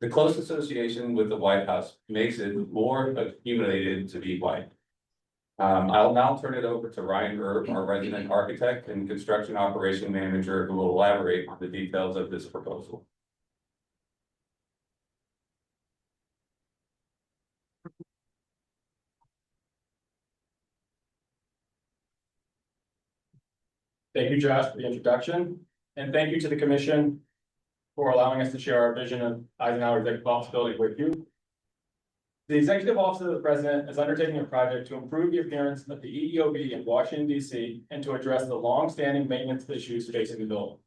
The close association with the White House makes it more accumulated to be white. I'll now turn it over to Ryan Erb, our resident architect and construction operation manager, who will elaborate on the details of this proposal. Thank you, Josh, for the introduction, and thank you to the commission for allowing us to share our vision of Eisenhower Executive Office Building with you. The Executive Office of the President is undertaking a project to improve the appearance of the EEOB in Washington, D.C., and to address the long-standing maintenance issues facing the building.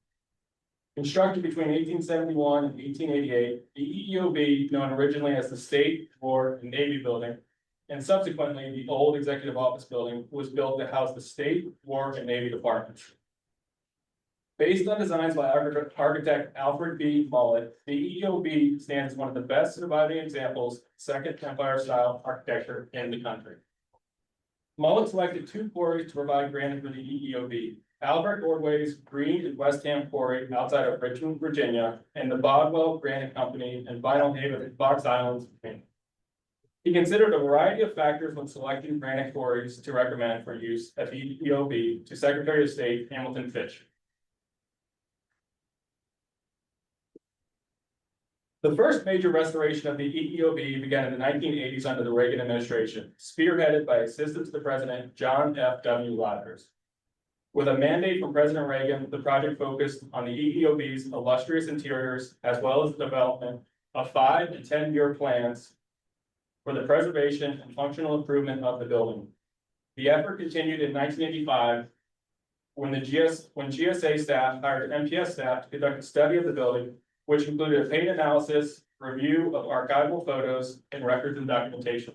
Constructed between 1871 and 1888, the EEOB, known originally as the State, War, and Navy Building, and subsequently the old Executive Office Building, was built to house the State, War, and Navy departments. Based on designs by architect Alfred B. Mullet, the EEOB stands as one of the best surviving examples of Second Empire style architecture in the country. Mullet selected two quarries to provide granite for the EEOB: Albert Ordway's Green and West Ham Quarry outside of Richmond, Virginia, and the Bodwell Granite Company and Vinyl Haven at Fox Islands, Virginia. He considered a variety of factors when selecting granite quarries to recommend for use at the EEOB to Secretary of State Hamilton Fish. The first major restoration of the EEOB began in the 1980s under the Reagan administration, spearheaded by Assistant to the President John F. W. Rogers. With a mandate from President Reagan, the project focused on the EEOB's illustrious interiors, as well as the development of 5- and 10-year plans for the preservation and functional improvement of the building. The effort continued in 1985 when GSA staff hired MPS staff to conduct a study of the building, which included a paint analysis, review of archival photos, and records and documentation.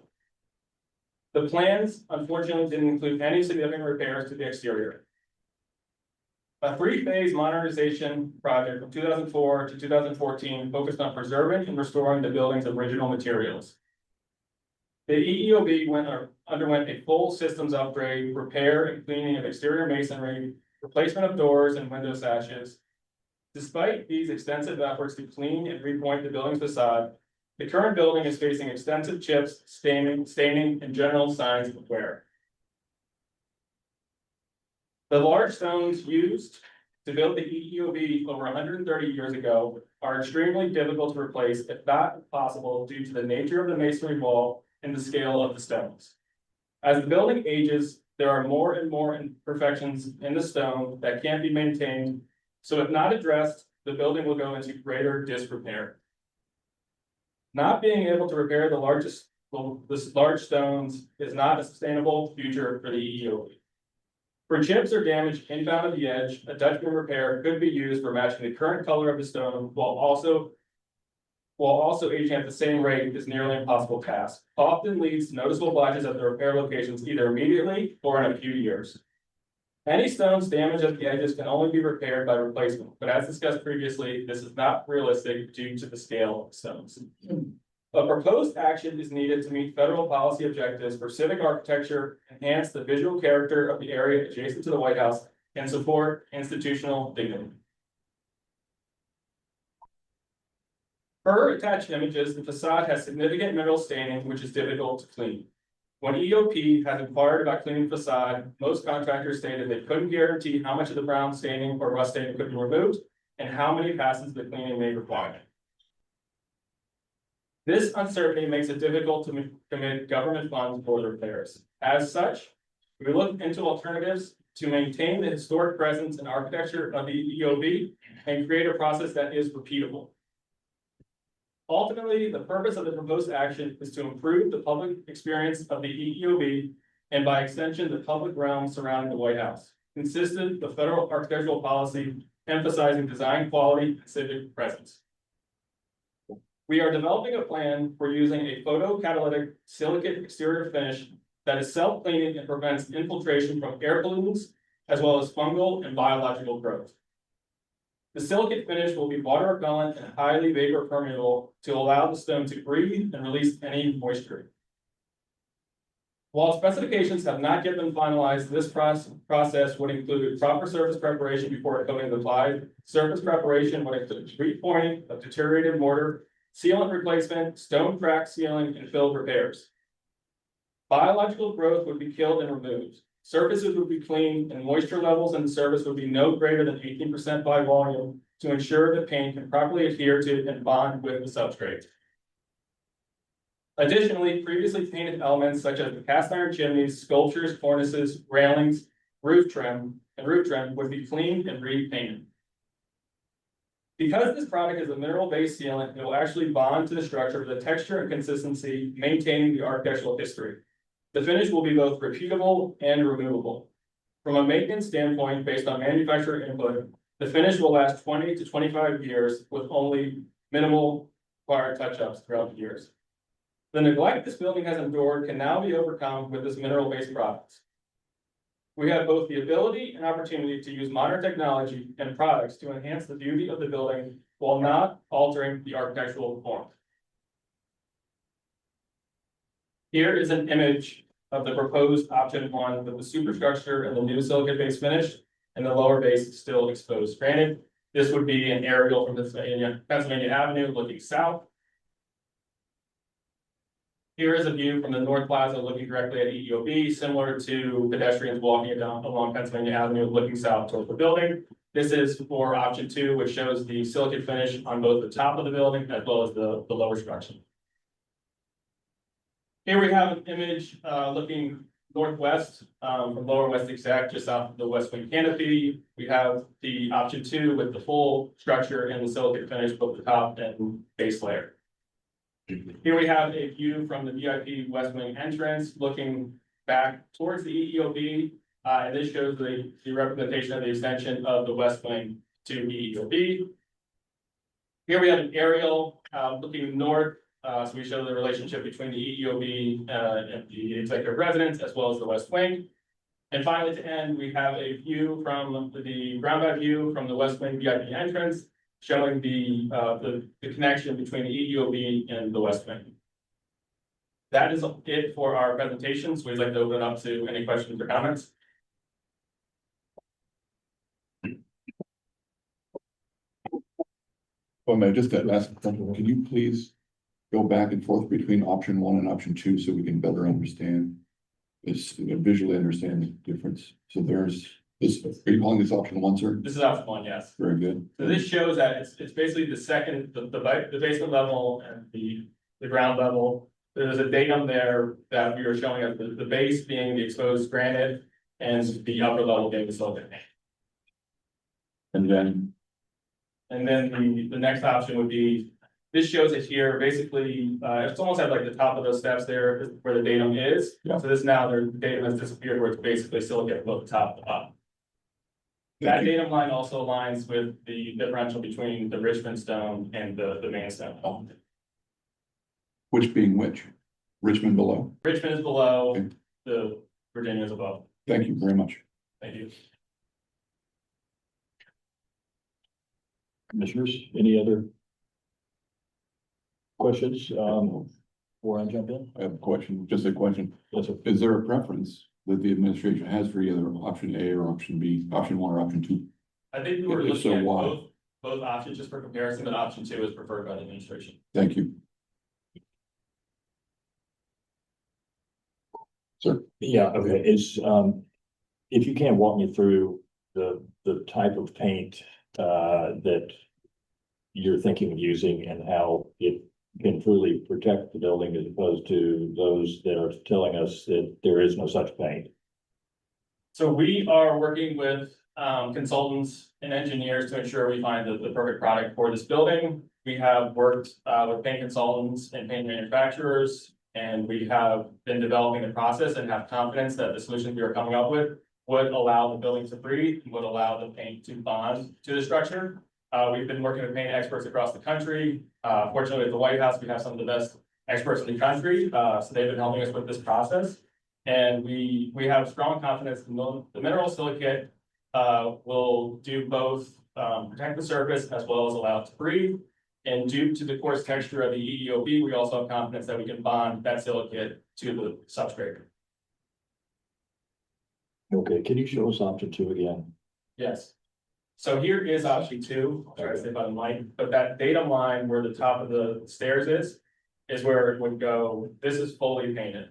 The plans, unfortunately, didn't include any significant repairs to the exterior. A 3-phase modernization project from 2004 to 2014 focused on preserving and restoring the building's original materials. The EEOB underwent a full systems upgrade, repair and cleaning of exterior masonry, replacement of doors and window sashes. Despite these extensive efforts to clean and repoint the building's facade, the current building is facing extensive chips, staining, and general signs of wear. The large stones used to build the EEOB over 130 years ago are extremely difficult to replace, if not impossible, due to the nature of the masonry wall and the scale of the stones. As the building ages, there are more and more imperfections in the stone that can't be maintained. So if not addressed, the building will go into greater disrepair. Not being able to repair the large stones is not a sustainable future for the EEOB. For chips or damage inbound of the edge, a Dutchman repair could be used for matching the current color of the stone while also aging at the same rate is nearly impossible task. Often leads to noticeable blotches at the repair locations either immediately or in a few years. Any stones damaged at the edges can only be repaired by replacement, but as discussed previously, this is not realistic due to the scale of the stones. A proposed action is needed to meet federal policy objectives for civic architecture, enhance the visual character of the area adjacent to the White House, and support institutional dignity. Per attached images, the facade has significant mineral staining, which is difficult to clean. When EOP has inquired about cleaning the facade, most contractors stated they couldn't guarantee how much of the brown staining or rust staining could be removed and how many passes the cleaning may require. This uncertainty makes it difficult to commit government funds for the repairs. As such, we looked into alternatives to maintain the historic presence and architecture of the EEOB and create a process that is repeatable. Ultimately, the purpose of the proposed action is to improve the public experience of the EEOB and by extension, the public realm surrounding the White House, consistent with federal architectural policy emphasizing design quality and civic presence. We are developing a plan for using a photocatalytic silicate exterior finish that is self-cleaning and prevents infiltration from air balloons, as well as fungal and biological growth. The silicate finish will be water repellent and highly vapor permeable to allow the stone to breathe and release any moisture. While specifications have not yet been finalized, this process would include proper surface preparation before coating is applied. Surface preparation would include repointing of deteriorated mortar, sealant replacement, stone crack sealing, and fill repairs. Biological growth would be killed and removed. Surfaces would be cleaned and moisture levels in the surface would be no greater than 18% by volume to ensure that paint can properly adhere to and bond with the substrate. Additionally, previously painted elements such as the cast iron chimneys, sculptures, cornices, railings, roof trim would be cleaned and repainted. Because this product is a mineral-based sealant, it will actually bond to the structure with the texture and consistency, maintaining the architectural history. The finish will be both repeatable and removable. From a maintenance standpoint, based on manufacturer input, the finish will last 20 to 25 years with only minimal required touch-ups throughout the years. The neglect this building has endured can now be overcome with this mineral-based products. We have both the ability and opportunity to use modern technology and products to enhance the beauty of the building while not altering the architectural form. Here is an image of the proposed option 1 with the superstructure and the new silicate-based finish and the lower base still exposed. Granted, this would be an aerial from Pennsylvania Avenue looking south. Here is a view from the North Plaza looking directly at EEOB, similar to pedestrians walking down along Pennsylvania Avenue looking south towards the building. This is for option 2, which shows the silicate finish on both the top of the building as well as the lower structure. Here we have an image looking northwest from lower west exact, just off the west wing canopy. We have the option 2 with the full structure and the silicate finish, both the top and base layer. Here we have a view from the VIP West Wing entrance looking back towards the EEOB. And this shows the representation of the extension of the West Wing to EEOB. Here we have an aerial looking north. So we show the relationship between the EEOB and the executive residence as well as the West Wing. And finally, to end, we have a view from the ground by view from the West Wing VIP entrance, showing the connection between the EEOB and the West Wing. That is it for our presentation. So we'd like to open it up to any questions or comments. Well, may I just ask, can you please go back and forth between option 1 and option 2 so we can better understand this, visually understand the difference? So there's this, are you calling this option 1, sir? This is option 1, yes. Very good. So this shows that it's basically the second, the basement level and the ground level. There's a datum there that we are showing as the base being the exposed granite and the upper level being the silicate. And then the next option would be, this shows it here, basically, it's almost at like the top of those steps there where the datum is. Yeah. So this now, the datum has disappeared where it's basically silicate both the top and the bottom. That datum line also aligns with the differential between the Richmond stone and the main stone. Oh. Which being which? Richmond below? Richmond is below, Okay. the Virginia is above. Thank you very much. Thank you. Commissioners, any other questions before I jump in? I have a question, just a question. Yes, sir. Is there a preference that the administration has for either option A or option B, option 1 or option 2? I think we were If so, looking at why? both options just for comparison, but option 2 is preferred by the administration. Thank you. Sir? Yeah, okay, if you can walk me through the type of paint that you're thinking of using and how it can truly protect the building as opposed to those that are telling us that there is no such paint. So we are working with consultants and engineers to ensure we find the perfect product for this building. We have worked with paint consultants and paint manufacturers, and we have been developing the process and have confidence that the solutions we are coming up with would allow the building to breathe, and would allow the paint to bond to the structure. We've been working with paint experts across the country. Fortunately, at the White House, we have some of the best experts in the country, so they've been helping us with this process. And we have strong confidence the mineral silicate will do both protect the surface as well as allow it to breathe. And due to the coarse texture of the EEOB, we also have confidence that we can bond that silicate to the substrate. Okay, can you show us option 2 again? Yes. So here is option 2, I'll try to say by the mic, but that datum line where the top of the stairs is where it would go. This is fully painted.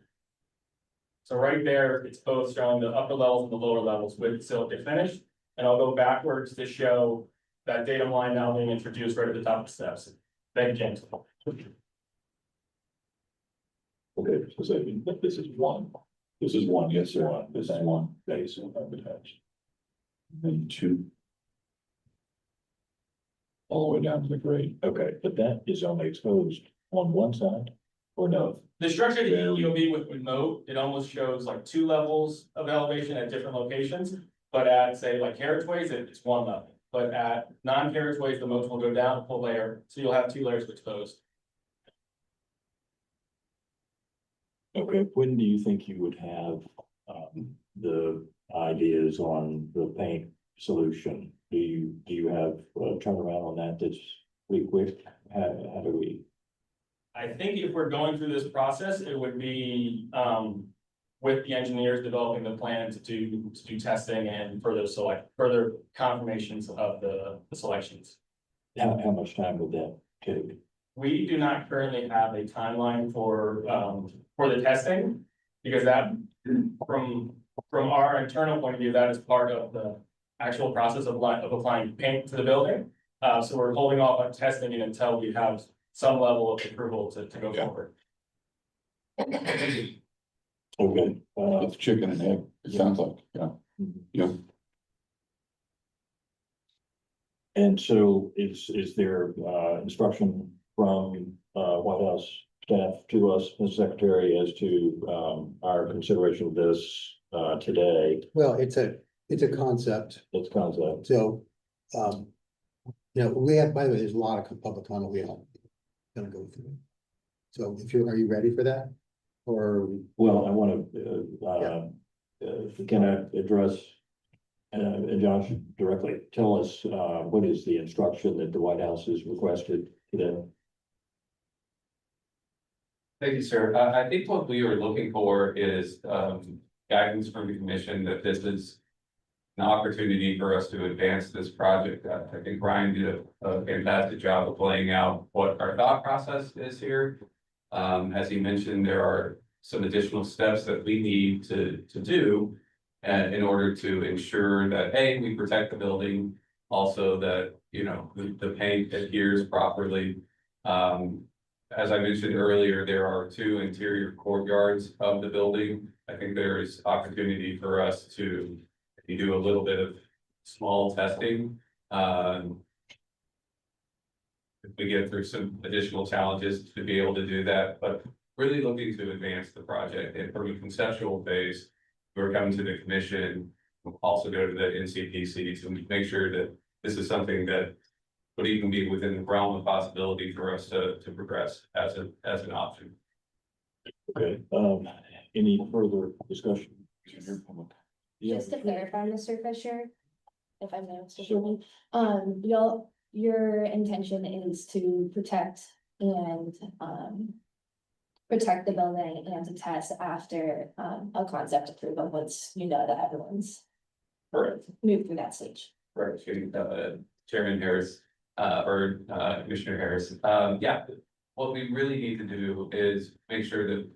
So right there, it's both showing the upper levels and the lower levels with silicate finish. And I'll go backwards to show that datum line now being introduced right at the top of the steps. Thank you, James. Okay, so this is one. This is one, yes, sir. This is one base of attached. And 2. All the way down to the grade. Okay, but that is only exposed on one side, or no? The structure of the EEOB with moat, it almost shows like 2 levels of elevation at different locations. But at say like carriageways, it's 1 level. But at non-carriageways, the moats will go down a full layer, so you'll have 2 layers exposed. Okay, when do you think you would have the ideas on the paint solution? Do you have a turnaround on that that's pretty quick? How do we? I think if we're going through this process, it would be with the engineers developing the plan to do testing and further confirmations of the selections. How much time would that take? We do not currently have a timeline for the testing, because that from our internal point of view, that is part of the actual process of applying paint to the building. So we're holding off on testing it until we have some level of approval to go forward. Okay. It's chicken and egg, it sounds like, yeah. Yeah. And so is there instruction from White House staff to us, Ms. Secretary, as to our consideration of this today? Well, it's a concept, It's concept. so, we have, by the way, there's a lot of public comment we all gonna go through. So are you ready for that? Or? Well, I want to, can I address, Josh, directly, tell us, what is the instruction that the White House has requested today? Thank you, sir. I think what we are looking for is guidance from the commission that this is an opportunity for us to advance this project. I think Ryan did a fantastic job of laying out what our thought process is here. As he mentioned, there are some additional steps that we need to do in order to ensure that, A, we protect the building, also that, the paint adheres properly. As I mentioned earlier, there are 2 interior courtyards of the building. I think there is opportunity for us to do a little bit of small testing. If we get through some additional challenges to be able to do that, but really looking to advance the project. And from a conceptual phase, we're coming to the commission, we'll also go to the NCPC to make sure that this is something that would even be within the realm of possibility for us to progress as an option. Okay, any further discussion? Just to clarify, Mr. Fisher, if I may, Mr. Chairman, your intention is to protect and protect the building and to test after a concept approval once that everyone's moved through that stage. Correct, Chairman Harris, or Commissioner Harris. Yeah, what we really need to do is make sure that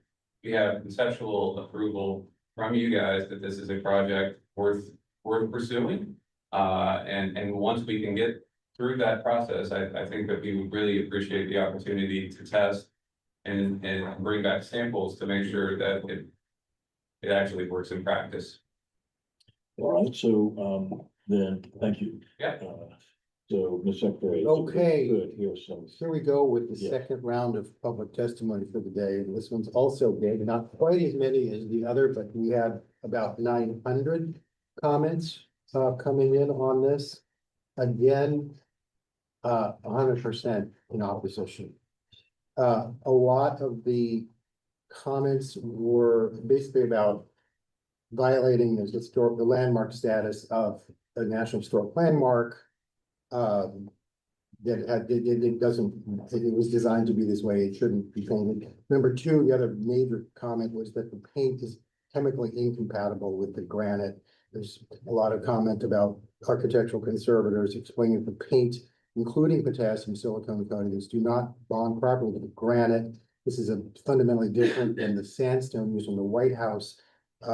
we have conceptual approval from you guys that this is a project worth pursuing. And once we can get through that process, I think that we would really appreciate the opportunity to test and bring back samples to make sure that it actually works in practice. All right, so, then, thank you. Yeah. So, Ms. Secretary. Okay. Good, here's some. Here we go with the Yeah. second round of public testimony for the day. And this one's also big, not quite as many as the other, but we had about 900 comments coming in on this. Again, 100% in opposition. A lot of the comments were basically about violating the landmark status of a national historic landmark. It was designed to be this way, it shouldn't be painted. Number two, the other major comment was that the paint is chemically incompatible with the granite. There's a lot of comment about architectural conservators explaining the paint, including potassium silicone coatings, do not bond properly with the granite. This is fundamentally different than the sandstone used in the White House,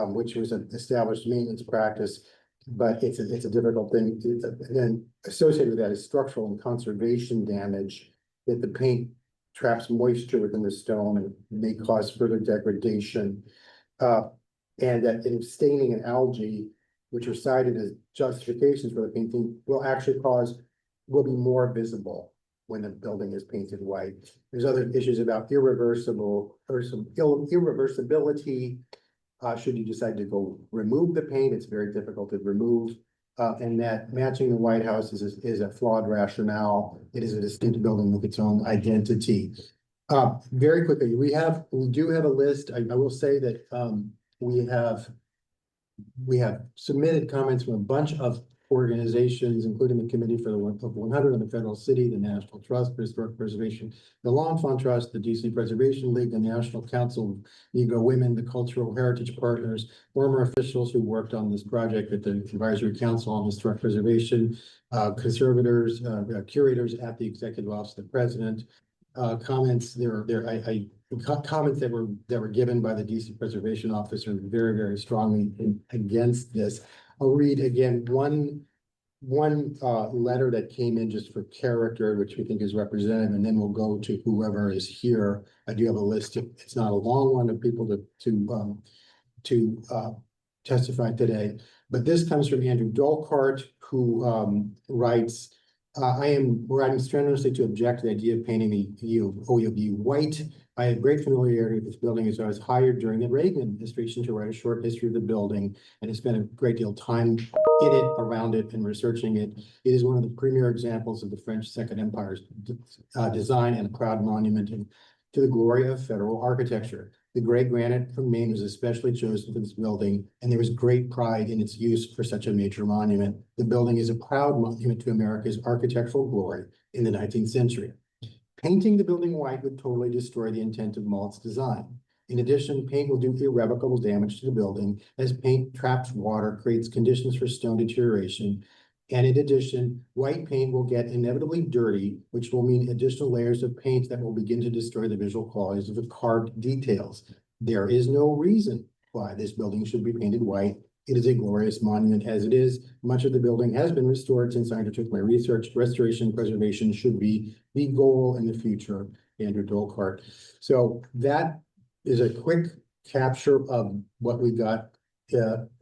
which was an established maintenance practice. But it's a difficult thing. And associated with that is structural and conservation damage, that the paint traps moisture within the stone and may cause further degradation. And that in staining and algae, which are cited as justifications for the painting, will be more visible when the building is painted white. There's other issues about irreversibility. Should you decide to go remove the paint, it's very difficult to remove. And that matching the White House is a flawed rationale. It is a distinct building with its own identity. Very quickly, we do have a list. I will say that we have submitted comments from a bunch of organizations, including the Committee for the 100 of the Federal City, the National Trust for Historic Preservation, the L'Enfant Trust, the DC Preservation League, the National Council of Negro Women, the Cultural Heritage Partners, former officials who worked on this project at the Advisory Council on Historic Preservation, conservators, curators at the Executive Office of the President. Comments comments that were given by the DC Preservation Officer very, very strongly against this. I'll read again one letter that came in just for character, which we think is representative, and then we'll go to whoever is here. I do have a list. It's not a long one of people to testify today, but this comes from Andrew Dolkart, who writes, I am writing strenuously to object to the idea of painting the EEOB white. I have great familiarity with this building as I was hired during the Reagan administration to write a short history of the building and have spent a great deal of time in it, around it, and researching it. It is one of the premier examples of the French Second Empire's design and a proud monument to the glory of federal architecture. The gray granite from Maine was especially chosen for this building, and there was great pride in its use for such a major monument. The building is a proud monument to America's architectural glory in the 19th century. Painting the building white would totally destroy the intent of Malt's design. In addition, paint will do irrevocable damage to the building as paint traps water, creates conditions for stone deterioration. And in addition, white paint will get inevitably dirty, which will mean additional layers of paint that will begin to destroy the visual qualities of the carved details. There is no reason why this building should be painted white. It is a glorious monument as it is. Much of the building has been restored since I undertook my research. Restoration and preservation should be the goal in the future, Andrew Dolkart. So that is a quick capture of what we got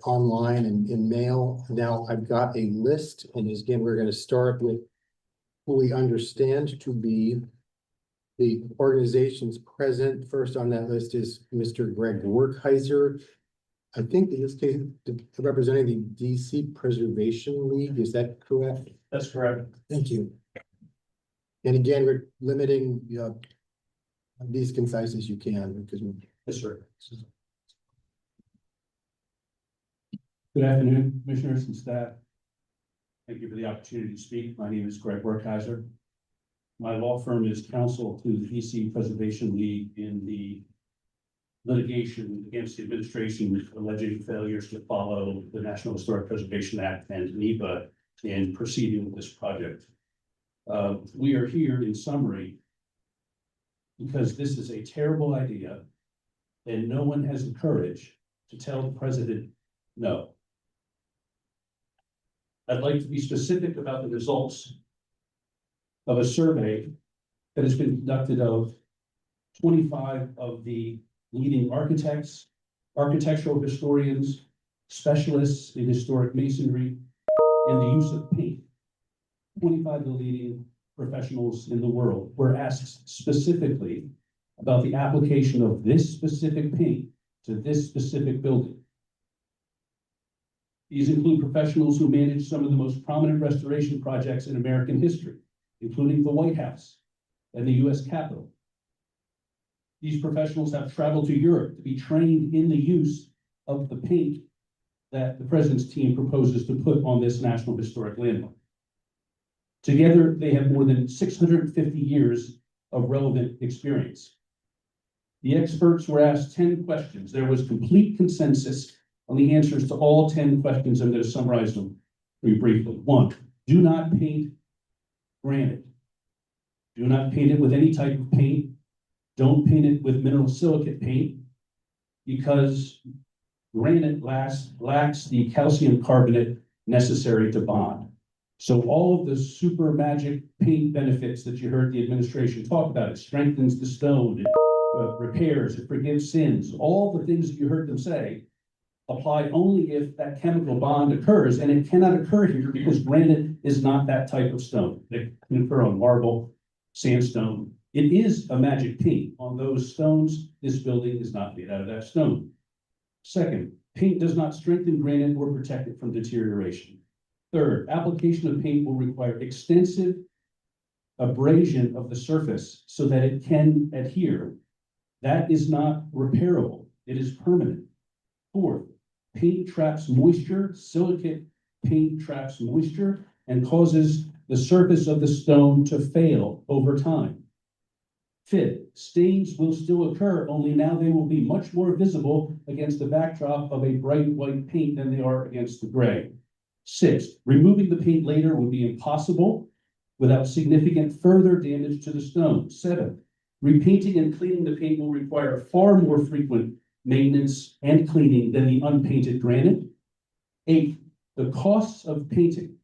online and in mail. Now I've got a list, and again, we're going to start with who we understand to be the organizations present. First on that list is Mr. Greg Werkheiser. I think in this case, representing the DC Preservation League, is that correct? That's correct. Thank you. And again, we're limiting be as concise as you can because Yes, sir. Good afternoon, commissioners and staff. Thank you for the opportunity to speak. My name is Greg Werkheiser. My law firm is counsel to the DC Preservation League in the litigation against the administration alleging failures to follow the National Historic Preservation Act and NEPA in proceeding with this project. We are here in summary because this is a terrible idea and no one has the courage to tell the president no. I'd like to be specific about the results of a survey that has been conducted of 25 of the leading architects, architectural historians, specialists in historic masonry, and the use of paint. 25 of the leading professionals in the world were asked specifically about the application of this specific paint to this specific building. These include professionals who manage some of the most prominent restoration projects in American history, including the White House and the US Capitol. These professionals have traveled to Europe to be trained in the use of the paint that the president's team proposes to put on this National Historic Landmark. Together, they have more than 650 years of relevant experience. The experts were asked 10 questions. There was complete consensus on the answers to all 10 questions. I'm going to summarize them very briefly. 1, do not paint granite. Do not paint it with any type of paint. Don't paint it with mineral silicate paint because granite lacks the calcium carbonate necessary to bond. So all of the super magic paint benefits that you heard the administration talk about, it strengthens the stone, it repairs, it forgives sins, all the things that you heard them say apply only if that chemical bond occurs, and it cannot occur here because granite is not that type of stone. It can occur on marble, sandstone. It is a magic paint. On those stones, this building is not made out of that stone. Second, paint does not strengthen granite or protect it from deterioration. Third, application of paint will require extensive abrasion of the surface so that it can adhere. That is not repairable. It is permanent. Fourth, paint traps moisture. Silicate paint traps moisture and causes the surface of the stone to fail over time. Fifth, stains will still occur, only now they will be much more visible against the backdrop of a bright white paint than they are against the gray. Sixth, removing the paint later would be impossible without significant further damage to the stone. Seventh, repainting and cleaning the paint will require far more frequent maintenance and cleaning than the unpainted granite. Eighth, the costs of painting,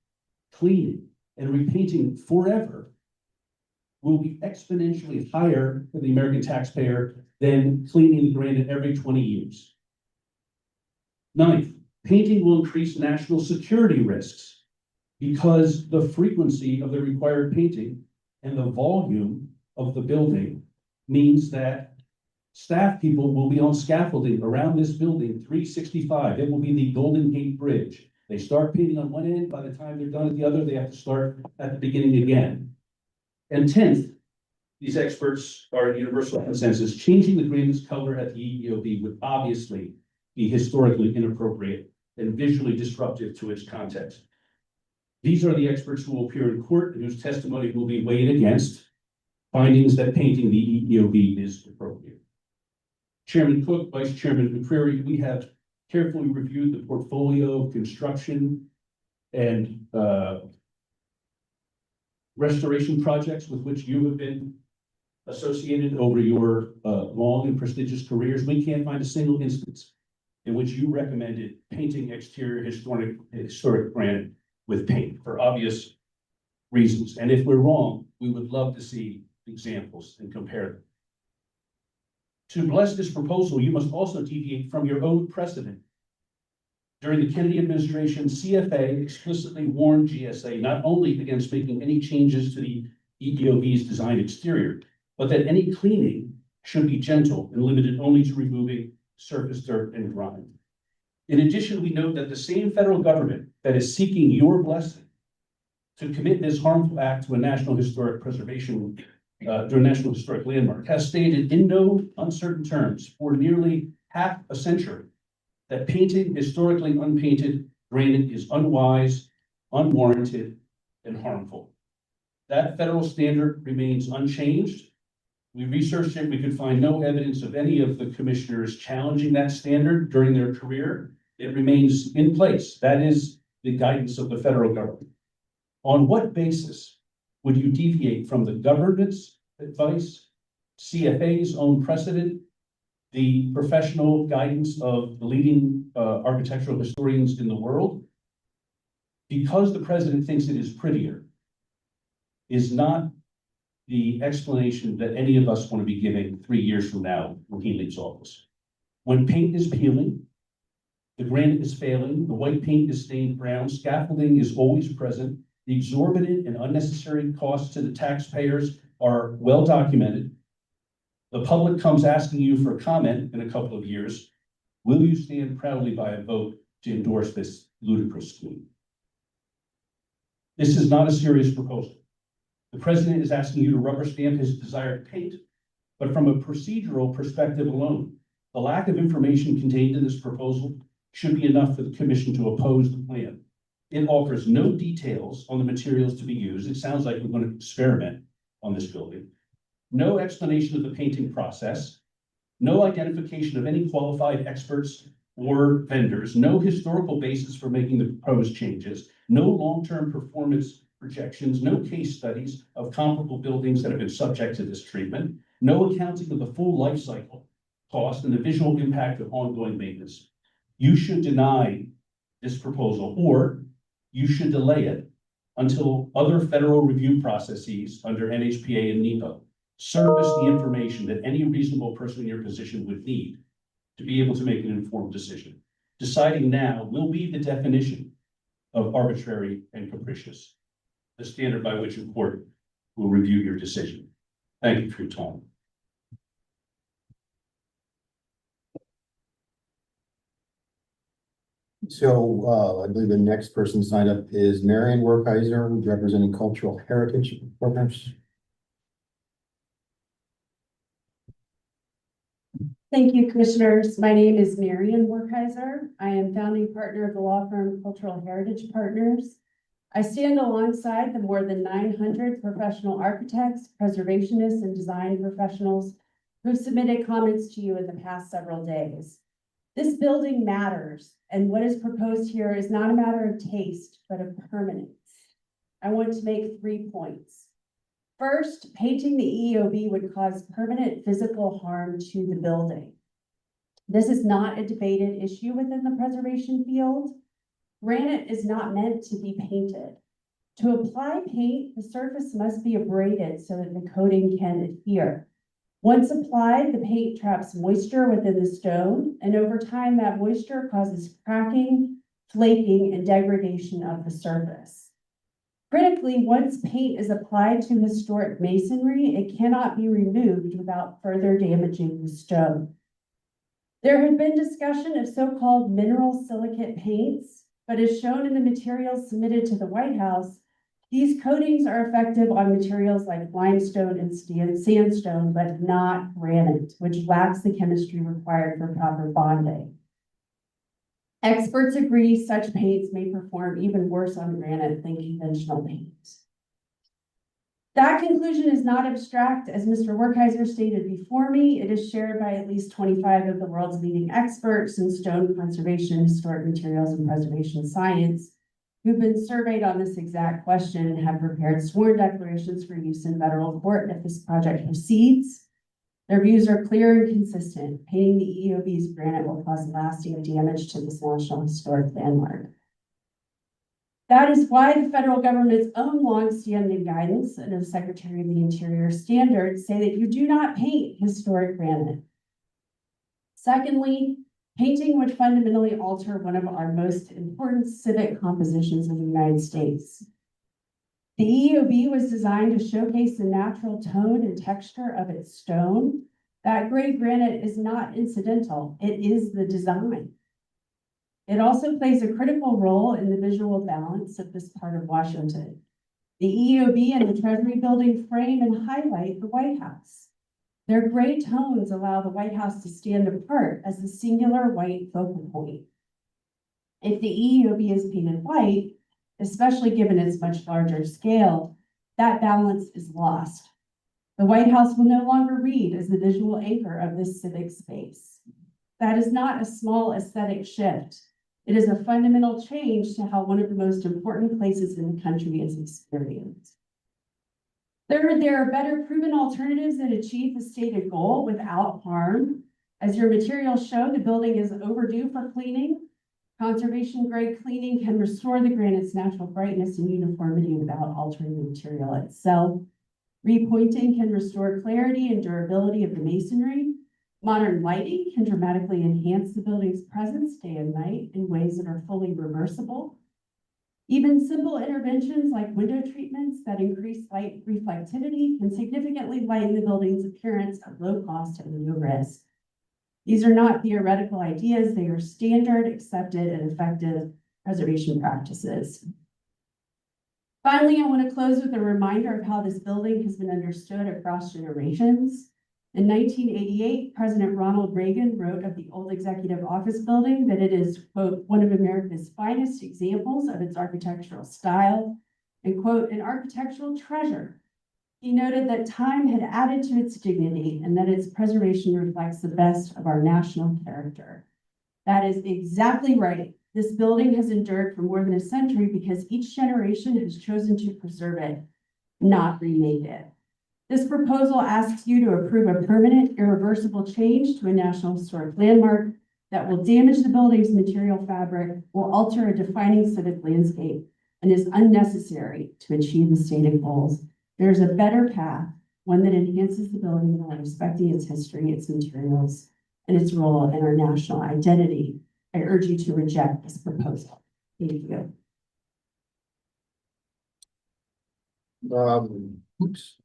cleaning, and repainting forever will be exponentially higher for the American taxpayer than cleaning the granite every 20 years. Ninth, painting will increase national security risks because the frequency of the required painting and the volume of the building means that staff people will be on scaffolding around this building 365. It will be the Golden Gate Bridge. They start painting on one end, by the time they're done at the other, they have to start at the beginning again. And 10th, these experts are in universal consensus, changing the granite's color at the EEOB would obviously be historically inappropriate and visually disruptive to its context. These are the experts who will appear in court and whose testimony will be weighed against findings that painting the EEOB is appropriate. Chairman Cook, Vice Chairman McCreary, we have carefully reviewed the portfolio of construction and restoration projects with which you have been associated over your long and prestigious careers. We can't find a single instance in which you recommended painting exterior historic granite with paint for obvious reasons. And if we're wrong, we would love to see examples and compare them. To bless this proposal, you must also deviate from your own precedent. During the Kennedy administration, CFA explicitly warned GSA not only against making any changes to the EEOB's design exterior, but that any cleaning should be gentle and limited only to removing surface dirt and grime. In addition, we note that the same federal government that is seeking your blessing to commit this harmful act to a national historic preservation, to a national historic landmark, has stated in no uncertain terms for nearly half a century that painting historically unpainted granite is unwise, unwarranted, and harmful. That federal standard remains unchanged. We researched it. We could find no evidence of any of the commissioners challenging that standard during their career. It remains in place. That is the guidance of the federal government. On what basis would you deviate from the government's advice, CFA's own precedent, the professional guidance of the leading architectural historians in the world? Because the president thinks it is prettier is not the explanation that any of us want to be giving 3 years from now when he leaves office. When paint is peeling, The granite is failing, the white paint is stained brown, scaffolding is always present. The exorbitant and unnecessary costs to the taxpayers are well documented. The public comes asking you for a comment in a couple of years. Will you stand proudly by a vote to endorse this ludicrous scheme? This is not a serious proposal. The president is asking you to rubber stamp his desired paint, but from a procedural perspective alone, the lack of information contained in this proposal should be enough for the commission to oppose the plan. It offers no details on the materials to be used. It sounds like we're going to experiment on this building. No explanation of the painting process, no identification of any qualified experts or vendors, no historical basis for making the proposed changes, no long-term performance projections, no case studies of comparable buildings that have been subject to this treatment, no accounting of the full life cycle cost and the visual impact of ongoing maintenance. You should deny this proposal, or you should delay it until other federal review processes under NHPA and NEPA surface the information that any reasonable person in your position would need to be able to make an informed decision. Deciding now will be the definition of arbitrary and capricious, the standard by which a court will review your decision. Thank you for your time. So I believe the next person signed up is Marion Werkheiser, representing Cultural Heritage Partners. Thank you, commissioners. My name is Marion Werkheiser. I am founding partner of the law firm Cultural Heritage Partners. I stand alongside the more than 900 professional architects, preservationists, and design professionals who submitted comments to you in the past several days. This building matters, and what is proposed here is not a matter of taste, but of permanence. I want to make 3 points. First, painting the EEOB would cause permanent physical harm to the building. This is not a debated issue within the preservation field. Granite is not meant to be painted. To apply paint, the surface must be abraded so that the coating can adhere. Once applied, the paint traps moisture within the stone, and over time that moisture causes cracking, flaking, and degradation of the surface. Critically, once paint is applied to historic masonry, it cannot be removed without further damaging the stone. There had been discussion of so-called mineral silicate paints, but as shown in the materials submitted to the White House, these coatings are effective on materials like limestone and sandstone, but not granite, which lacks the chemistry required for proper bonding. Experts agree such paints may perform even worse on granite than conventional paints. That conclusion is not abstract. As Mr. Werkheiser stated before me, it is shared by at least 25 of the world's leading experts in stone conservation, historic materials, and preservation science, who've been surveyed on this exact question and have prepared sworn declarations for use in federal court if this project proceeds. Their views are clear and consistent. Painting the EEOB's granite will cause lasting damage to this national historic landmark. That is why the federal government's own long-standing guidance and the Secretary of the Interior standards say that you do not paint historic granite. Secondly, painting would fundamentally alter one of our most important civic compositions in the United States. The EEOB was designed to showcase the natural tone and texture of its stone. That gray granite is not incidental, it is the design. It also plays a critical role in the visual balance of this part of Washington. The EEOB and the Treasury Building frame and highlight the White House. Their gray tones allow the White House to stand apart as the singular white focal point. If the EEOB is painted white, especially given its much larger scale, that balance is lost. The White House will no longer read as the visual anchor of this civic space. That is not a small aesthetic shift. It is a fundamental change to how one of the most important places in the country is experienced. Third, there are better proven alternatives that achieve the stated goal without harm. As your materials show, the building is overdue for cleaning. Conservation grade cleaning can restore the granite's natural brightness and uniformity without altering the material itself. Repointing can restore clarity and durability of the masonry. Modern lighting can dramatically enhance the building's presence day and night in ways that are fully reversible. Even simple interventions like window treatments that increase light reflectivity can significantly lighten the building's appearance at low cost and low risk. These are not theoretical ideas, they are standard, accepted, and effective preservation practices. Finally, I want to close with a reminder of how this building has been understood across generations. In 1988, President Ronald Reagan wrote of the old executive office building that it is, quote, one of America's finest examples of its architectural style, and, quote, an architectural treasure. He noted that time had added to its dignity and that its preservation reflects the best of our national character. That is exactly right. This building has endured for more than a century because each generation has chosen to preserve it, not remake it. This proposal asks you to approve a permanent, irreversible change to a National Historic Landmark that will damage the building's material fabric, will alter a defining civic landscape, and is unnecessary to achieve the stated goals. There's a better path, one that enhances the building while respecting its history, its materials, and its role in our national identity. I urge you to reject this proposal. Thank you. Oops.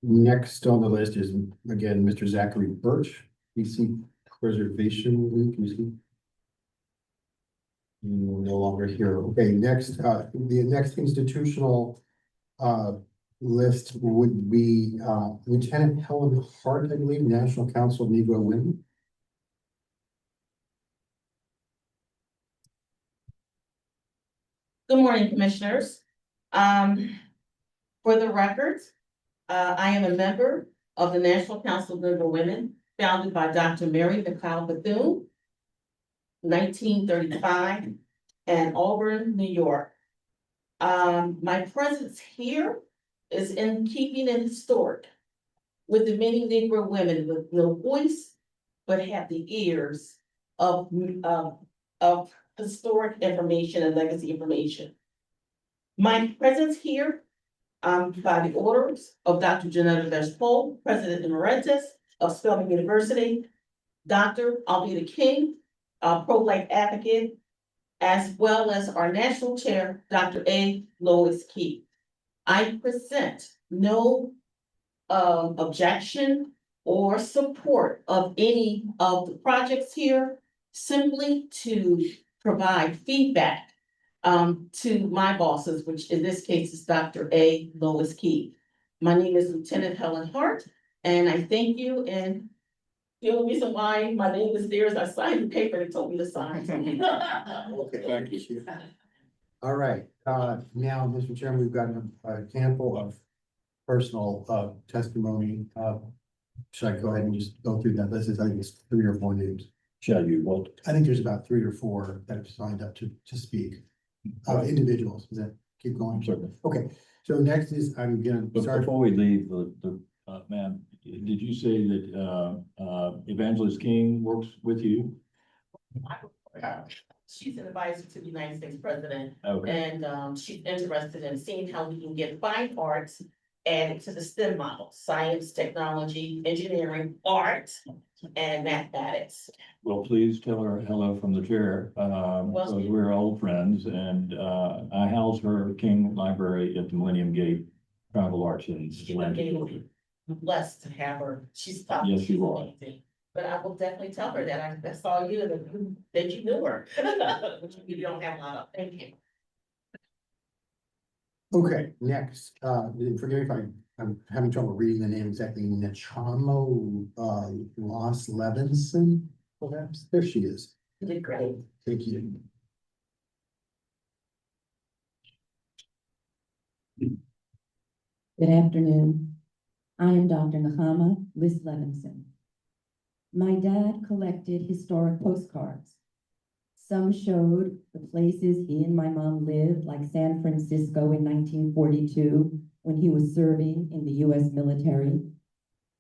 Next on the list is, again, Mr. Zachary Birch, BC Preservation League. Can you see? No longer here. Okay, next, the next institutional list would be Lieutenant Helen Hart, I believe, National Council of Negro Women. Good morning, Commissioners. For the record, I am a member of the National Council of Negro Women, founded by Dr. Mary McLeod Bethune, 1935, in Auburn, New York. My presence here is in keeping and historic with the many Negro women with no voice, but have the ears of historic information and legacy information. My presence here by the orders of Dr. Janetta Best-Pole, President Emeritus of Spelman University, Dr. Alveda King, pro-life advocate, as well as our national chair, Dr. A. Lois Key. I present no objection or support of any of the projects here, simply to provide feedback to my bosses, which in this case is Dr. A. Lois Key. My name is Lieutenant Helen Hart, and I thank you. And the only reason why my name is there is I signed the paper they told me to sign. Okay, thank you. All right, now, Mr. Chairman, we've got a handful of personal testimony. Should I go ahead and just go through that list? I think it's 3 or 4 names. Shall you, what? I think there's about 3 or 4 that have signed up to speak. Individuals, does that keep going? Certainly. Okay, so next is, I'm gonna But start. before we leave, ma'am, did you say that Evangelist King works with you? She's an advisor to the United States President, Okay. and she's interested in seeing how we can get fine arts added to the STEM model: science, technology, engineering, art, and mathematics. Well, please tell her hello from the chair, because we're old friends, and I house her King Library at the Millennium Gate Triumphal Arch in Atlanta. I'm blessed to have her. She's tough. Yes, you are. Amazing. But I will definitely tell her that I saw you that you knew her, which you don't have a lot of. Thank you. Okay, next, forgive me if I'm having trouble reading the name exactly. Nachamo Loss Levinson, perhaps. There she is. You did great. Thank you. Good afternoon. I am Dr. Nahama Liz Levinson. My dad collected historic postcards. Some showed the places he and my mom lived, like San Francisco in 1942, when he was serving in the US military.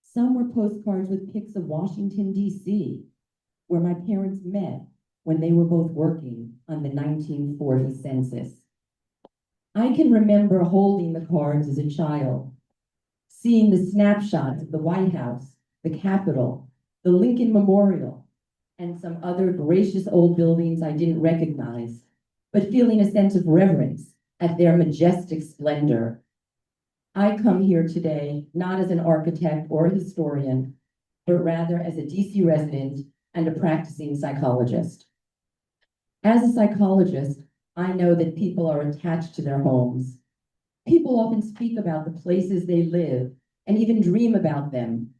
Some were postcards with pics of Washington, D.C., where my parents met when they were both working on the 1940 census. I can remember holding the cards as a child, seeing the snapshots of the White House, the Capitol, the Lincoln Memorial, and some other gracious old buildings I didn't recognize, but feeling a sense of reverence at their majestic splendor. I come here today not as an architect or a historian, but rather as a DC resident and a practicing psychologist. As a psychologist, I know that people are attached to their homes. People often speak about the places they live and even dream about them,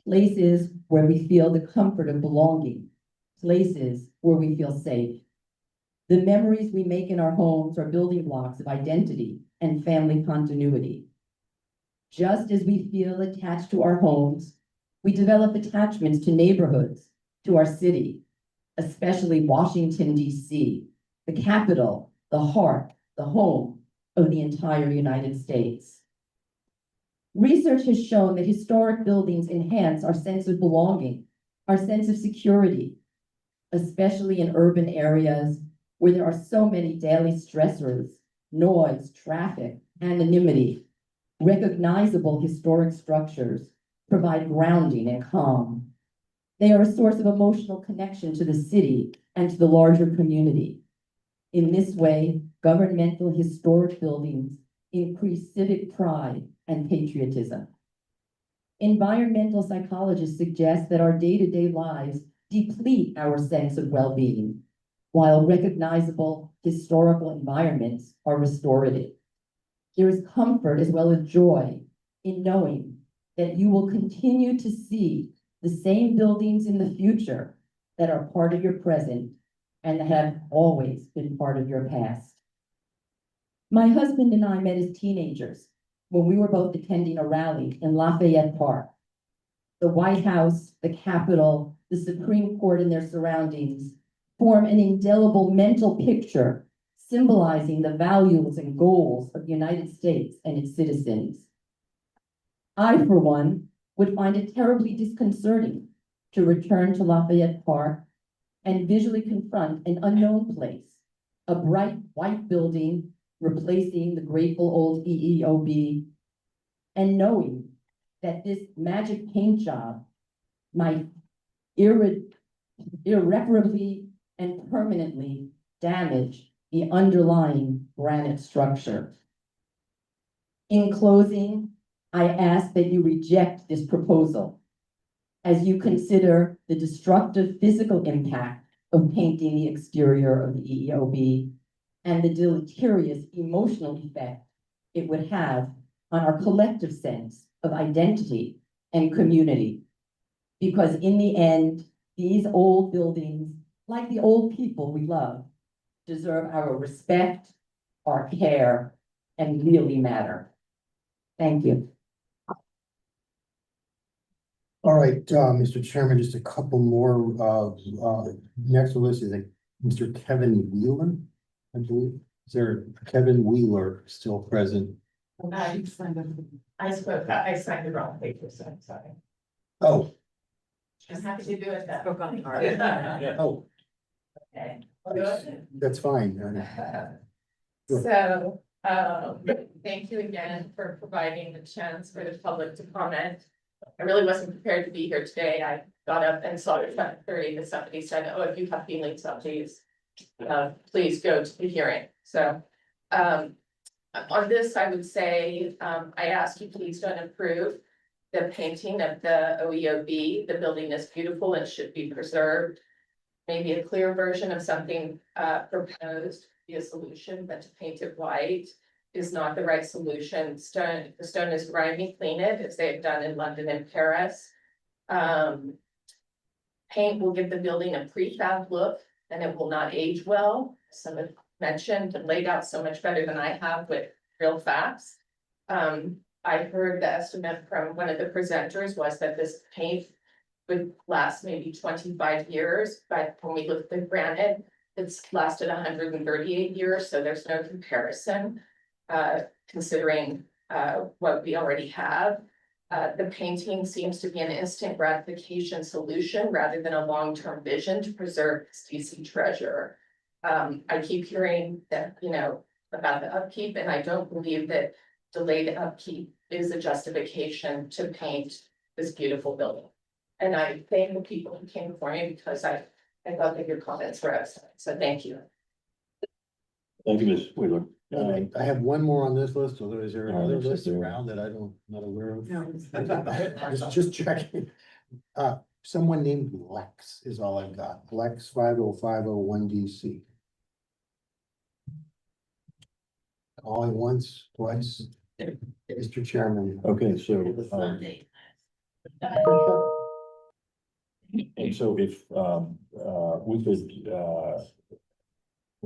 places where we feel the comfort of belonging, places where we feel safe. The memories we make in our homes are building blocks of identity and family continuity. Just as we feel attached to our homes, we develop attachments to neighborhoods, to our city, especially Washington, DC, the capital, the heart, the home of the entire United States. Research has shown that historic buildings enhance our sense of belonging, our sense of security, especially in urban areas where there are so many daily stressors, noise, traffic, anonymity. Recognizable historic structures provide grounding and calm. They are a source of emotional connection to the city and to the larger community. In this way, governmental historic buildings increase civic pride and patriotism. Environmental psychologists suggest that our day-to-day lives deplete our sense of well-being, while recognizable historical environments are restorative. There is comfort as well as joy in knowing that you will continue to see the same buildings in the future that are part of your present and that have always been part of your past. My husband and I met as teenagers when we were both attending a rally in Lafayette Park. The White House, the Capitol, the Supreme Court and their surroundings form an indelible mental picture symbolizing the values and goals of the United States and its citizens. I, for one, would find it terribly disconcerting to return to Lafayette Park and visually confront an unknown place, a bright white building replacing the grateful old EEOB, and knowing that this magic paint job might irreparably and permanently damage the underlying granite structure. In closing, I ask that you reject this proposal as you consider the destructive physical impact of painting the exterior of the EEOB and the deleterious emotional effect it would have on our collective sense of identity and community. Because in the end, these old buildings, like the old people we love, deserve our respect, our care, and really matter. Thank you. All right, Mr. Chairman, just a couple more, next on the list is Mr. Kevin Wheeler, I believe. Is there Kevin Wheeler still present? I signed the wrong paper, so I'm sorry. Oh, I'm happy to do it that. oh, Okay. that's fine. So, thank you again for providing the chance for the public to comment. I really wasn't prepared to be here today. I got up and saw it at 30 and somebody said, oh, if you have feelings about these, please go to the hearing. So, on this, I would say, I ask you please don't approve the painting of the OEOB. The building is beautiful and should be preserved. Maybe a clear version of something proposed be a solution, but to paint it white is not the right solution. The stone is grimy, clean it, as they've done in London and Paris. Paint will give the building a prefab look and it will not age well. Someone mentioned and laid out so much better than I have with real facts. I heard the estimate from one of the presenters was that this paint would last maybe 25 years, but when we look at the granite, it's lasted 138 years, so there's no comparison, considering what we already have. The painting seems to be an instant gratification solution rather than a long-term vision to preserve this DC treasure. I keep hearing that, about the upkeep, and I don't believe that delayed upkeep is a justification to paint this beautiful building. And I thank the people who came before me because I thought that your comments were excellent, so thank you. Thank you, Ms. Wheeler. I have one more on this list, although is there All right, another let's list see. around that not aware of? No. Just checking. Someone named Lex is all I've got. Lex 50501 DC. All at once, twice. Mr. Chairman. Okay, so, and so if, we could,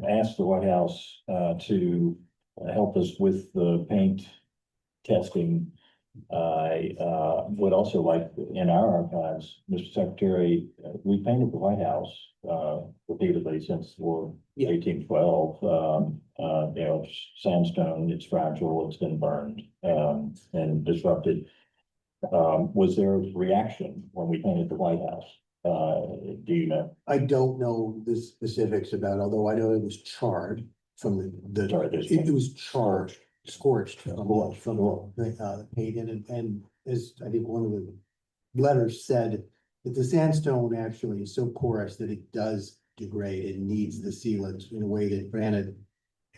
ask the White House, to help us with the paint testing. I, would also like, in our archives, Mr. Secretary, we painted the White House, repeatedly since war 1812. You know, sandstone, it's fragile, it's been burned, and disrupted. Was there a reaction when we painted the White House? Do you know? I don't know the specifics about, although I know it was charred from it was charred, scorched from the paint, and as I think one of the letters said, that the sandstone actually is so porous that it does degrade. It needs the sealant in a way that granite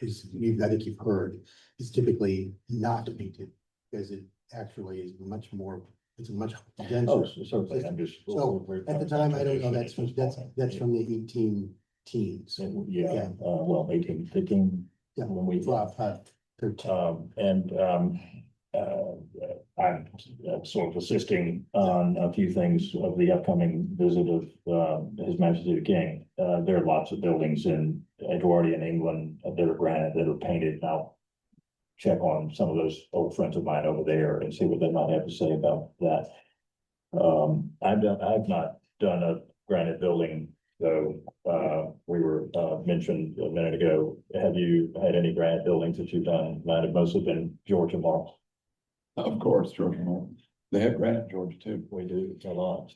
is, I think you've heard, is typically not painted because it actually is much more, it's a much denser. Oh, certainly, I'm just. So at the time, I don't know, that's from the 18 teens. Yeah, well, 1815. Yeah. When we. 13. I'm sort of assisting on a few things of the upcoming visit of His Majesty the King. There are lots of buildings in Edwardian England that are granite, that are painted. Now, check on some of those old friends of mine over there and see what they might have to say about that. I've not done a granite building, though. We were mentioned a minute ago. Have you had any granite buildings that you've done? Might have mostly been Georgia marble. Of course, Georgia marble. They have granite in Georgia too. We do a lot.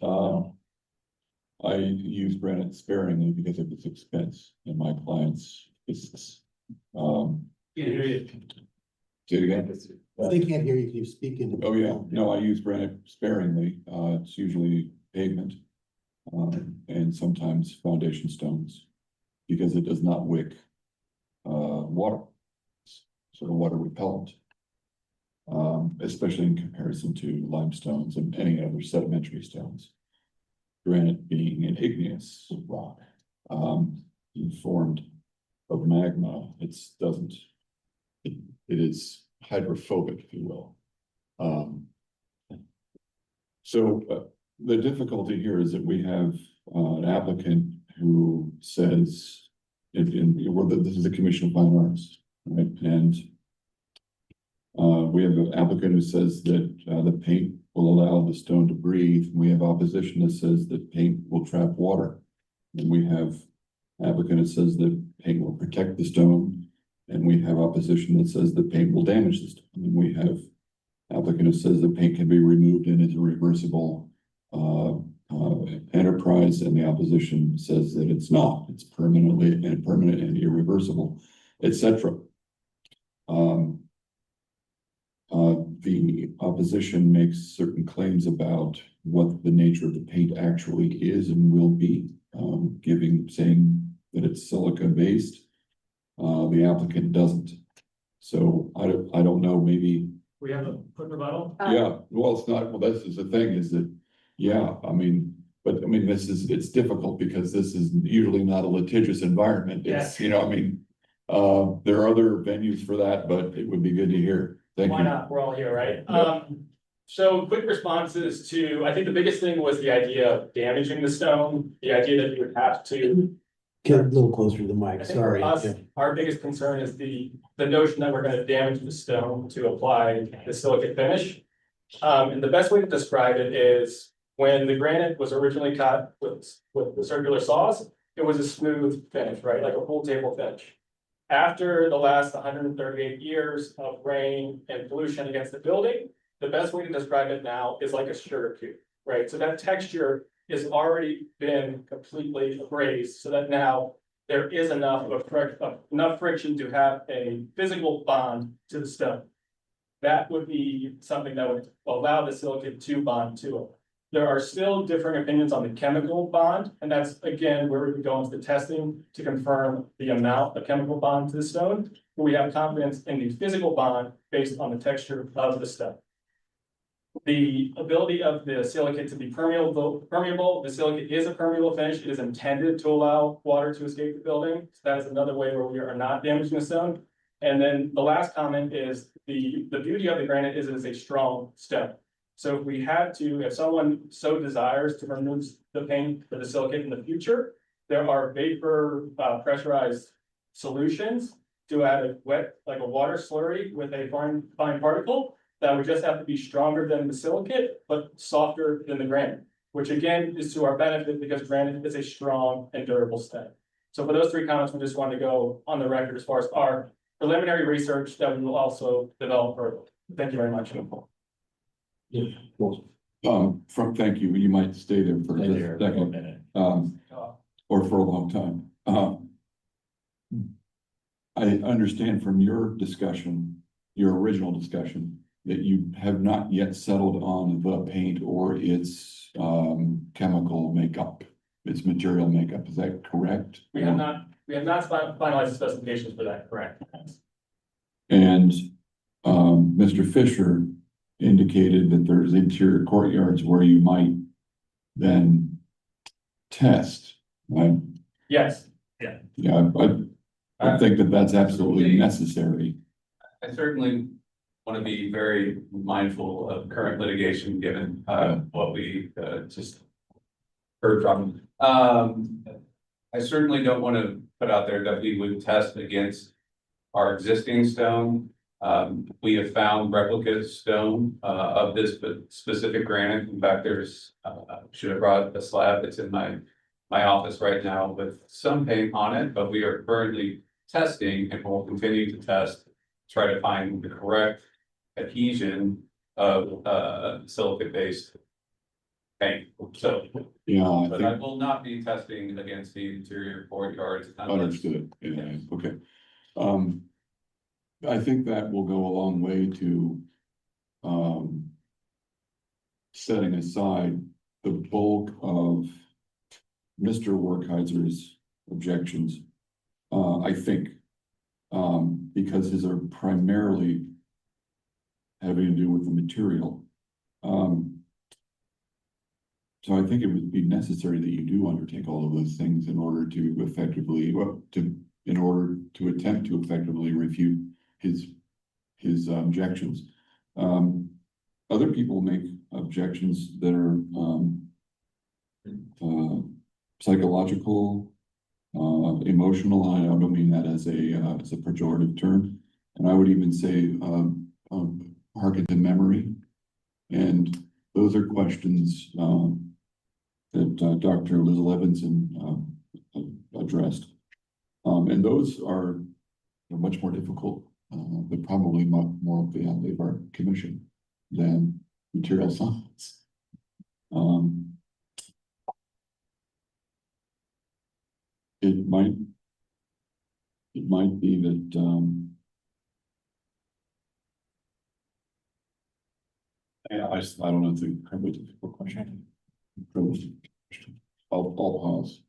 I use granite sparingly because of its expense and my clients' risks. Say it again. They can't hear you if you speak in. Oh, yeah. No, I use granite sparingly. It's usually pavement. And sometimes foundation stones. Because it does not wick water. It's sort of water repellent. Especially in comparison to limestones and any other sedimentary stones. Granite being an igneous rock, formed of magma, it is hydrophobic, if you will. The difficulty here is that we have an applicant who says, this is the Commission of Fine Arts, right? And we have an applicant who says that the paint will allow the stone to breathe. We have opposition that says that paint will trap water. And we have applicant that says that paint will protect the stone. And we have opposition that says that paint will damage the stone. And we have applicant who says that paint can be removed and is a reversible enterprise. And the opposition says that it's not. It's permanent and irreversible, etc. The opposition makes certain claims about what the nature of the paint actually is and will be, saying that it's silica based. The applicant doesn't. So I don't know, maybe. We have a quick rebuttal? Yeah, well, it's not, well, this is the thing is that, yeah, it's difficult because this is usually not a litigious environment. It's, there are other venues for that, but it would be good to hear. Thank you. Why not? We're all here, right? So quick responses to, I think the biggest thing was the idea of damaging the stone, the idea that you would have to. Get a little closer to the mic, sorry. For us, our biggest concern is the notion that we're going to damage the stone to apply the silicate finish. And the best way to describe it is when the granite was originally cut with the circular saws, it was a smooth finish, right? Like a pool table finish. After the last 138 years of rain and pollution against the building, the best way to describe it now is like a sugar cube, right? So that texture has already been completely abrased, so that now there is enough friction to have a physical bond to the stone. That would be something that would allow the silicate to bond to it. There are still differing opinions on the chemical bond, and that's again where we would go into the testing to confirm the amount of chemical bond to the stone. But we have confidence in the physical bond based on the texture of the stone. The ability of the silicate to be permeable, the silicate is a permeable finish. It is intended to allow water to escape the building. So that is another way where we are not damaging the stone. And then the last comment is the beauty of the granite is it is a strong stone. So if we had to, if someone so desires to remove the paint for the silicate in the future, there are vapor pressurized solutions to add a wet, like a water slurry with a fine particle that would just have to be stronger than the silicate, but softer than the granite, which again is to our benefit because granite is a strong and durable stone. So for those three comments, we just wanted to go on the record as far as our preliminary research that we will also develop further. Thank you very much. Thank you. You might stay there for Stay a there for a second, minute. or for a long time. I understand from your discussion, your original discussion, that you have not yet settled on the paint or its chemical makeup, its material makeup. Is that correct? We have not finalized the specifications for that, correct? And Mr. Fisher indicated that there's interior courtyards where you might then test, right? Yes, yeah. Yeah, I think that that's absolutely necessary. I certainly want to be very mindful of current litigation, given what we just heard from. I certainly don't want to put out there that we would test against our existing stone. We have found replicate stone of this specific granite. In fact, there's should have brought a slab that's in my office right now with some paint on it, but we are currently testing and will continue to test, try to find the correct adhesion of silicate-based paint. So, yeah, but I will not be testing against the interior courtyards. Understood. Yeah, okay. I think that will go a long way to setting aside the bulk of Mr. Werkheiser's objections. I think because his are primarily having to do with the material. So I think it would be necessary that you do undertake all of those things in order to effectively, in order to attempt to effectively refute his objections. Other people make objections that are psychological, emotional. I don't mean that as a pejorative term, and I would even say harken to memory. And those are questions that Dr. Liz Levinson addressed. And those are much more difficult, but probably more up the alley of our commission than material science. It might be that I don't know if it's probably a difficult question. I'll pause.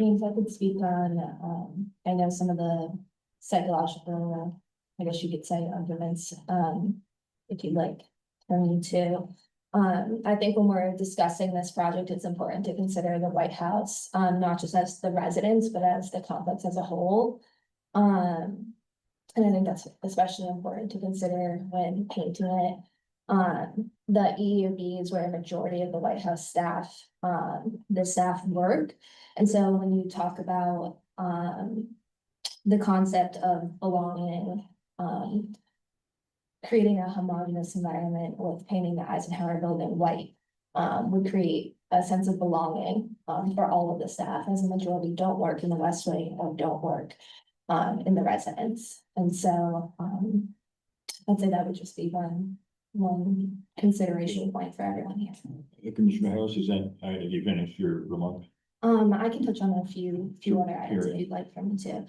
James, I could speak on, I know some of the psychological, I guess you could say arguments, if you'd like for me to. I think when we're discussing this project, it's important to consider the White House, not just as the residents, but as the complex as a whole. And I think that's especially important to consider when painting it. The EEOB is where a majority of the White House staff, the staff work. And so when you talk about the concept of belonging, creating a homogeneous environment with painting the Eisenhower building white, would create a sense of belonging for all of the staff, as the majority don't work in the West Wing or don't work in the residence. And so I'd say that would just be one consideration point for everyone here. Commissioner Harris, is that, have you finished your remarks? I can touch on a few other items if you'd like for me to.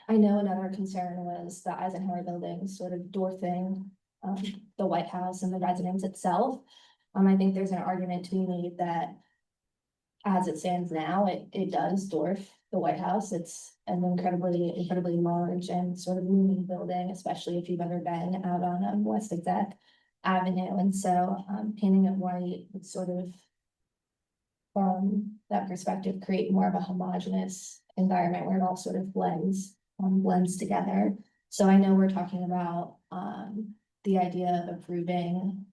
I know another concern was the Eisenhower building sort of dwarfing the White House and the residence itself. I think there's an argument to be made that as it stands now, it does dwarf the White House. It's an incredibly large and sort of looming building, especially if you've ever been out on West Exec Avenue. And so painting it white would sort of, from that perspective, create more of a homogeneous environment where it all sort of blends together. So I know we're talking about the idea of approving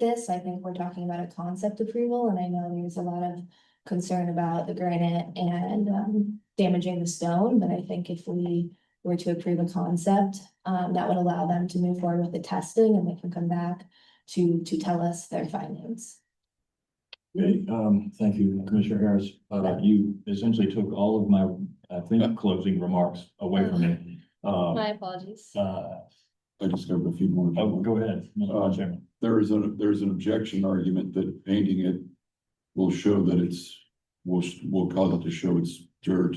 this. I think we're talking about a concept approval, and I know there's a lot of concern about the granite and damaging the stone, but I think if we were to approve a concept, that would allow them to move forward with the testing, and they can come back to tell us their findings. Okay, thank you, Commissioner Harris. You essentially took all of my, I think, closing remarks away from me. My apologies. I discovered a few more. Oh, go ahead, Mr. Chairman. There's an objection argument that painting it will show that it's, will cause it to show it's dirt.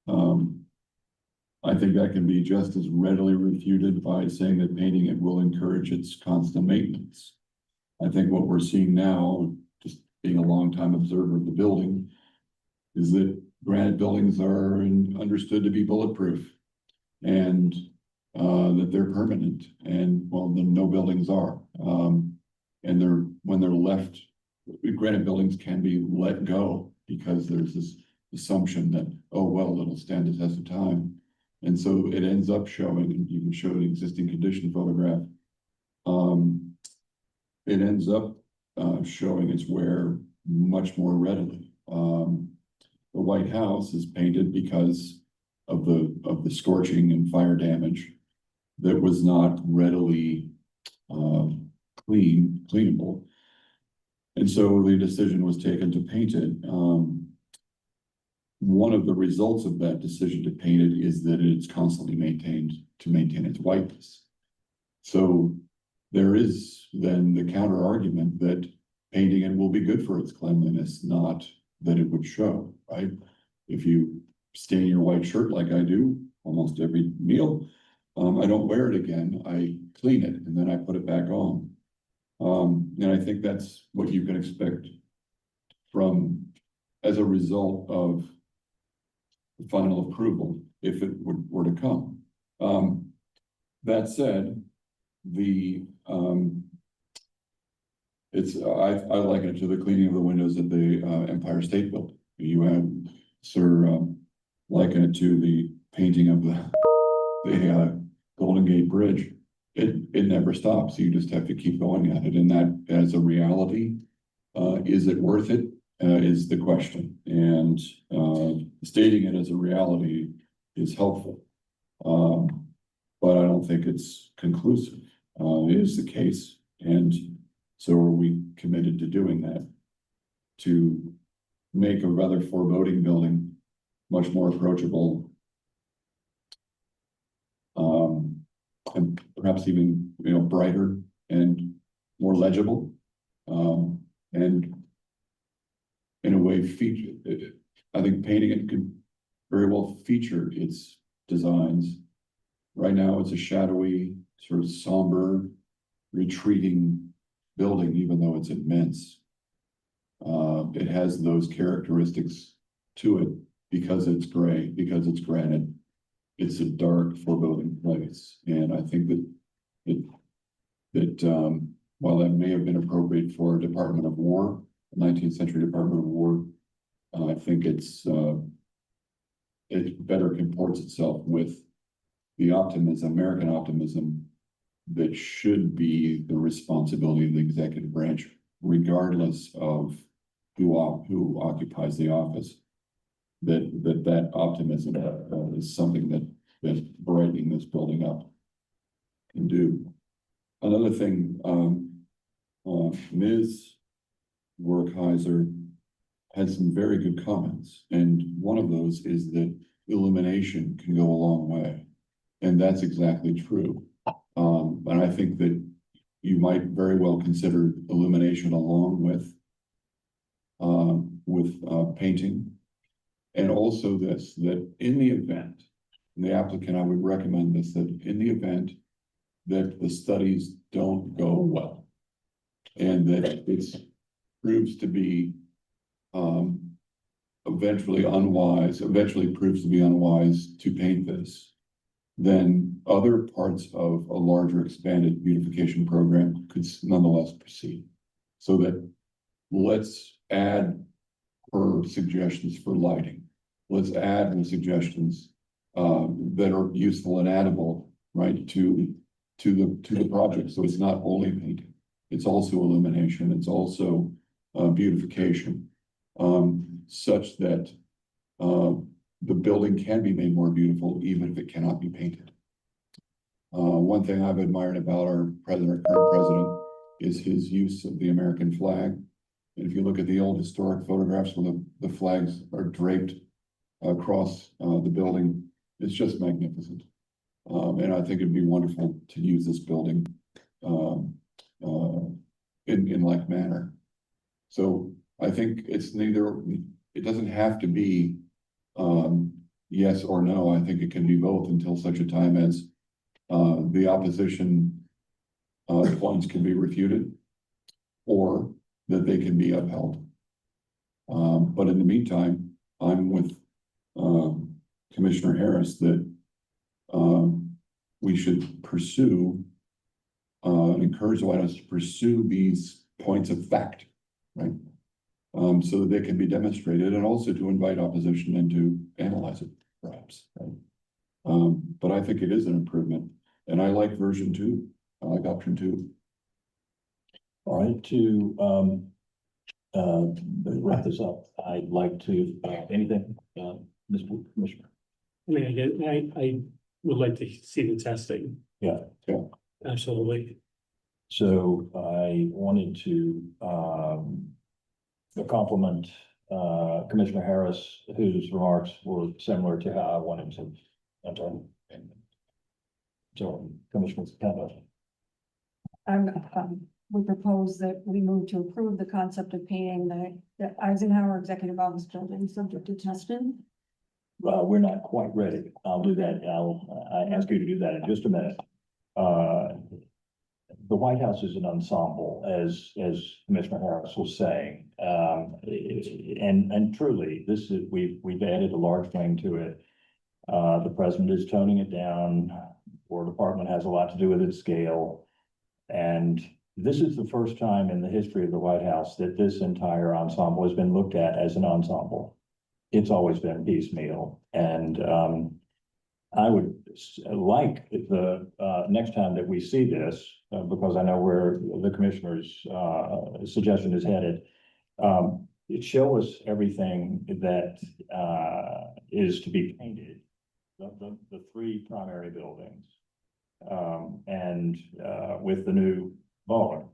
I think that can be just as readily refuted by saying that painting it will encourage its constant maintenance. I think what we're seeing now, just being a long-time observer of the building, is that granite buildings are understood to be bulletproof, and that they're permanent, and well, then no buildings are. And when they're left, granite buildings can be let go because there's this assumption that, oh, well, it'll stand the test of time. And so it ends up showing, and you can show an existing condition photograph. It ends up showing its wear much more readily. The White House is painted because of the scorching and fire damage that was not readily cleanable. And so the decision was taken to paint it. One of the results of that decision to paint it is that it's constantly maintained to maintain its whiteness. So there is then the counter argument that painting it will be good for its cleanliness, not that it would show, right? If you stain your white shirt like I do almost every meal, I don't wear it again. I clean it and then I put it back on. And I think that's what you can expect from, as a result of the final approval, if it were to come. That said, I liken it to the cleaning of the windows at the Empire State Building. You have, sir, liken it to the painting of the Golden Gate Bridge. It never stops. You just have to keep going at it. And that, as a reality, is it worth it? Is the question. And stating it as a reality is helpful. But I don't think it's conclusive. It is the case. And so are we committed to doing that, to make a rather foreboding building much more approachable, and perhaps even, brighter and more legible, and in a way I think painting it could very well feature its designs. Right now, it's a shadowy, sort of somber, retreating building, even though it's immense. It has those characteristics to it because it's gray, because it's granite. It's a dark, foreboding place. And I think that while that may have been appropriate for a Department of War, 19th century Department of War, I think it better comports itself with the optimism, American optimism, that should be the responsibility of the executive branch, regardless of who occupies the office. That optimism is something that brightening this building up can do. Another thing, Ms. Werkheiser had some very good comments, and one of those is that illumination can go a long way, and that's exactly true. And I think that you might very well consider illumination along with painting. And also this, that in the event, and the applicant, I would recommend this, that in the event that the studies don't go well. And that it proves to be, eventually proves to be unwise to paint this, then other parts of a larger expanded beautification program could nonetheless proceed. So that let's add her suggestions for lighting. Let's add her suggestions that are useful and addable, right, to the project. So it's not only painting, it's also illumination, it's also beautification, such that the building can be made more beautiful, even if it cannot be painted. One thing I've admired about our current president, is his use of the American flag. And if you look at the old historic photographs where the flags are draped across the building, it's just magnificent. And I think it'd be wonderful to use this building in like manner. So I think it's neither, it doesn't have to be yes or no. I think it can be both until such a time as the opposition points can be refuted or that they can be upheld. But in the meantime, I'm with Commissioner Harris that we should pursue, encourage the White House to pursue these points of fact, right? So that they can be demonstrated, and also to invite opposition and to analyze it, perhaps, right? But I think it is an improvement, and I like version 2. I like option 2. All right, to wrap this up, I'd like to, anything, Mr. Commissioner? I mean, again, I would like to see the testing. Yeah. Absolutely. So I wanted to compliment Commissioner Harris, whose remarks were similar to how I wanted to enter. So Commissioner Campbell. We propose that we move to approve the concept of painting the Eisenhower Executive Office building subject to testing. We're not quite ready. I'll do that. I ask you to do that in just a minute. The White House is an ensemble, as Commissioner Harris was saying. And truly, we've added a large wing to it. The president is toning it down. War Department has a lot to do with its scale. And this is the first time in the history of the White House that this entire ensemble has been looked at as an ensemble. It's always been piecemeal. And I would like the next time that we see this, because I know where the commissioner's suggestion is headed, it show us everything that is to be painted, the 3 primary buildings, and with the new ballroom,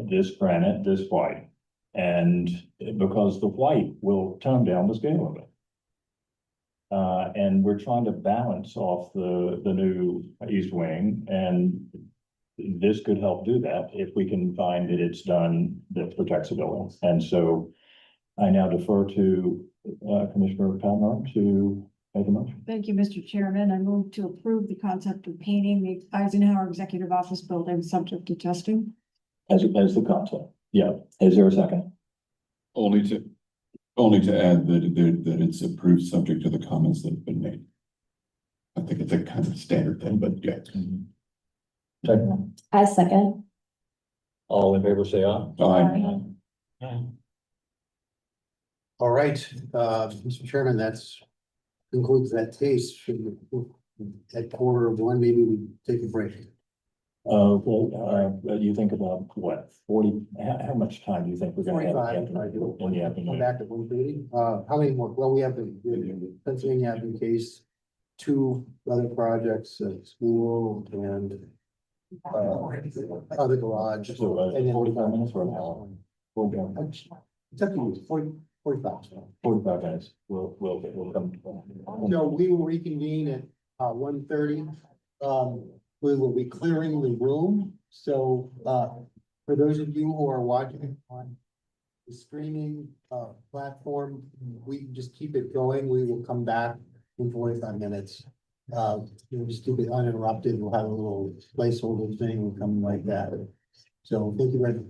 this granite, this white, and because the white will tone down the scale of it. And we're trying to balance off the new east wing, and this could help do that if we can find that it's done that protects the building. And so I now defer to Commissioner Potomac to make a motion. Thank you, Mr. Chairman. I move to approve the concept of painting the Eisenhower Executive Office building subject to testing. As the concept. Yeah. Is there a second? Only to add that it's approved subject to the comments that have been made. I think it's a kind of standard thing, but yeah. Second. I second. All in favor, say aye. Aye. All right, Mr. Chairman, that's concludes that case. At 1:15, maybe we take a break. You think about what, 40, how much time do you think we're gonna have? 45. When you have to Come back at 1:30. How many more? Well, we have the Pennsylvania Avenue case, 2 other projects, school and other garage. So, And then 45 minutes or an hour? It's up to you, 45. 45 minutes. We'll come. No, we will reconvene at 1:30. We will be clearing the room. So for those of you who are watching on the streaming platform, we can just keep it going. We will come back in 45 minutes We'll just keep it uninterrupted. We'll have a little placeholder thing or something like that. So thank you very much.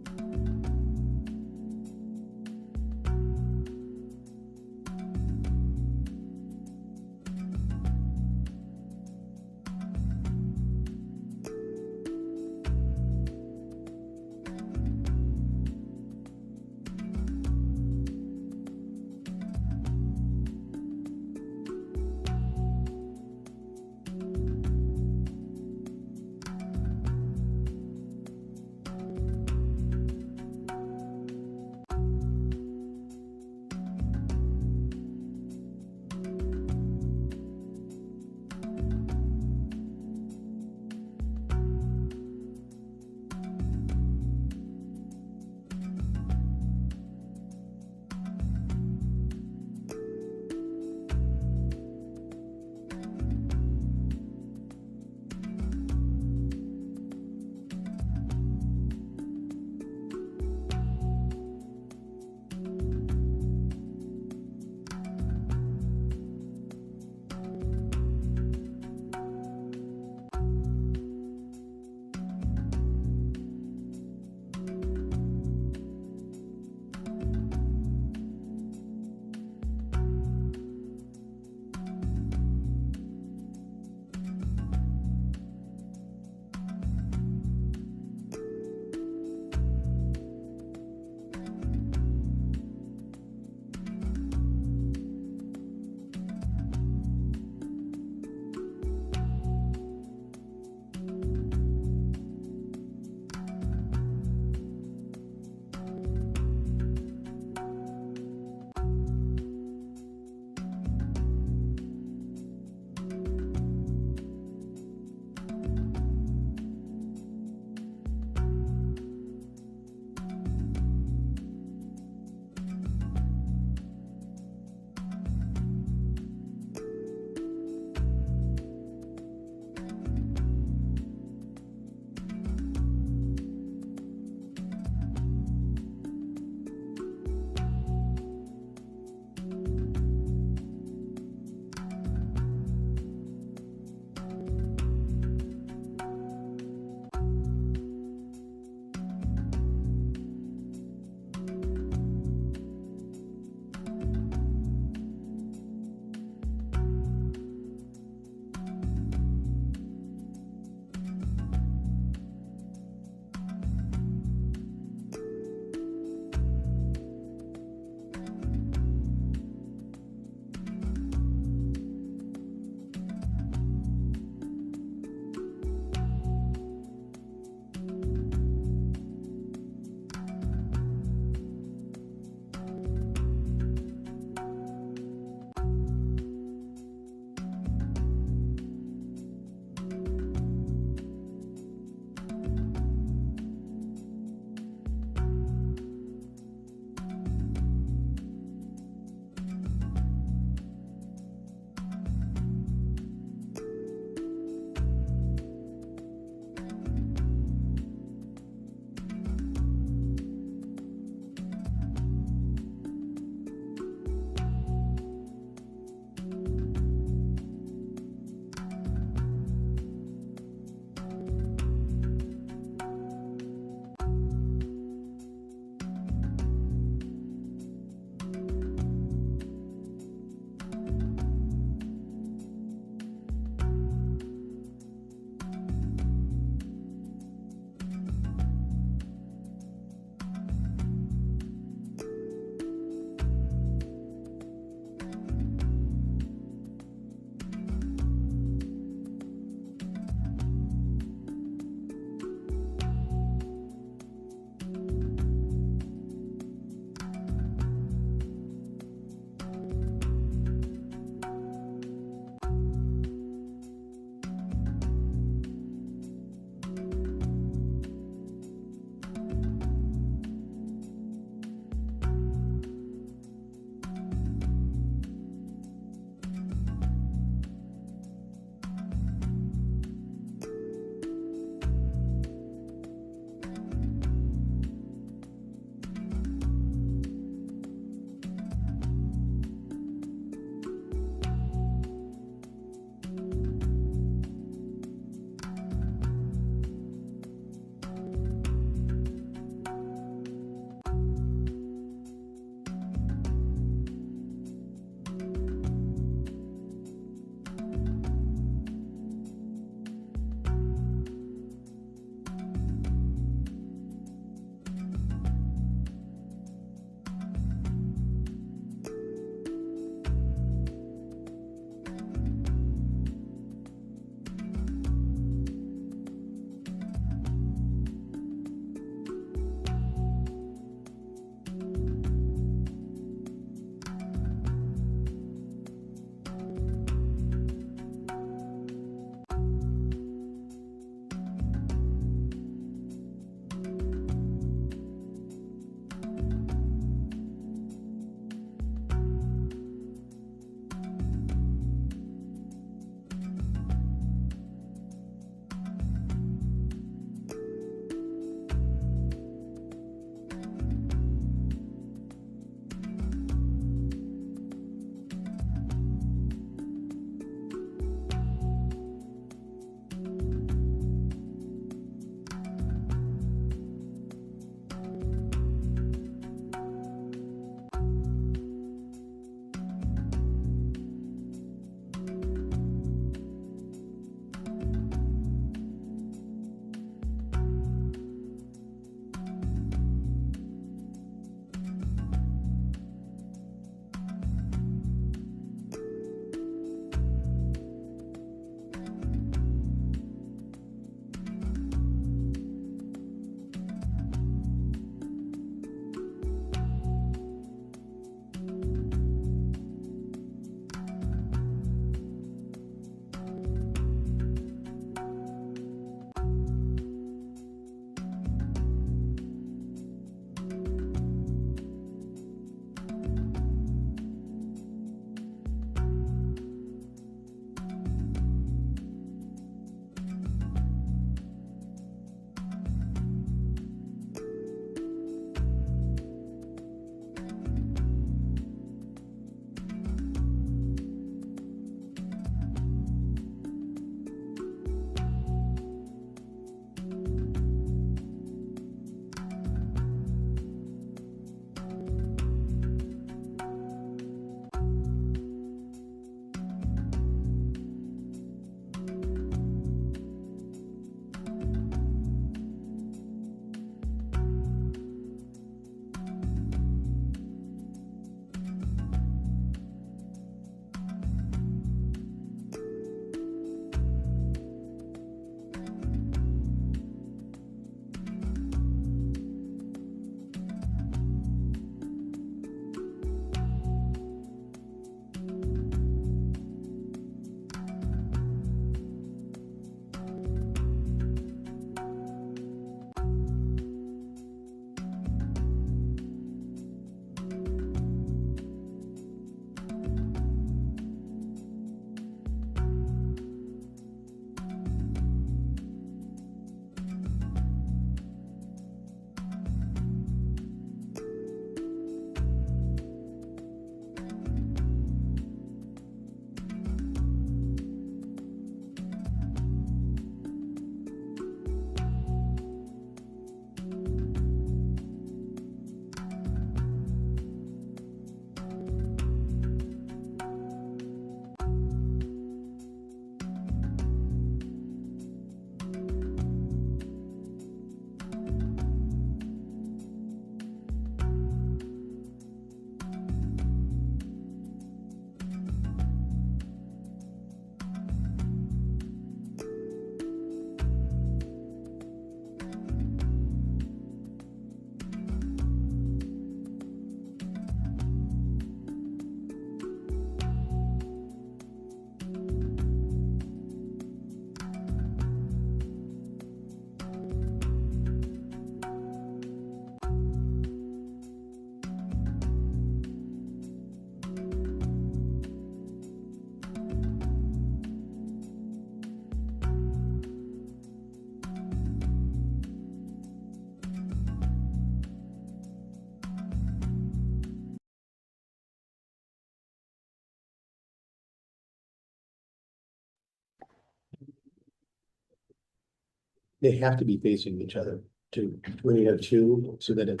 They have to be facing each other too, when you have two, so that it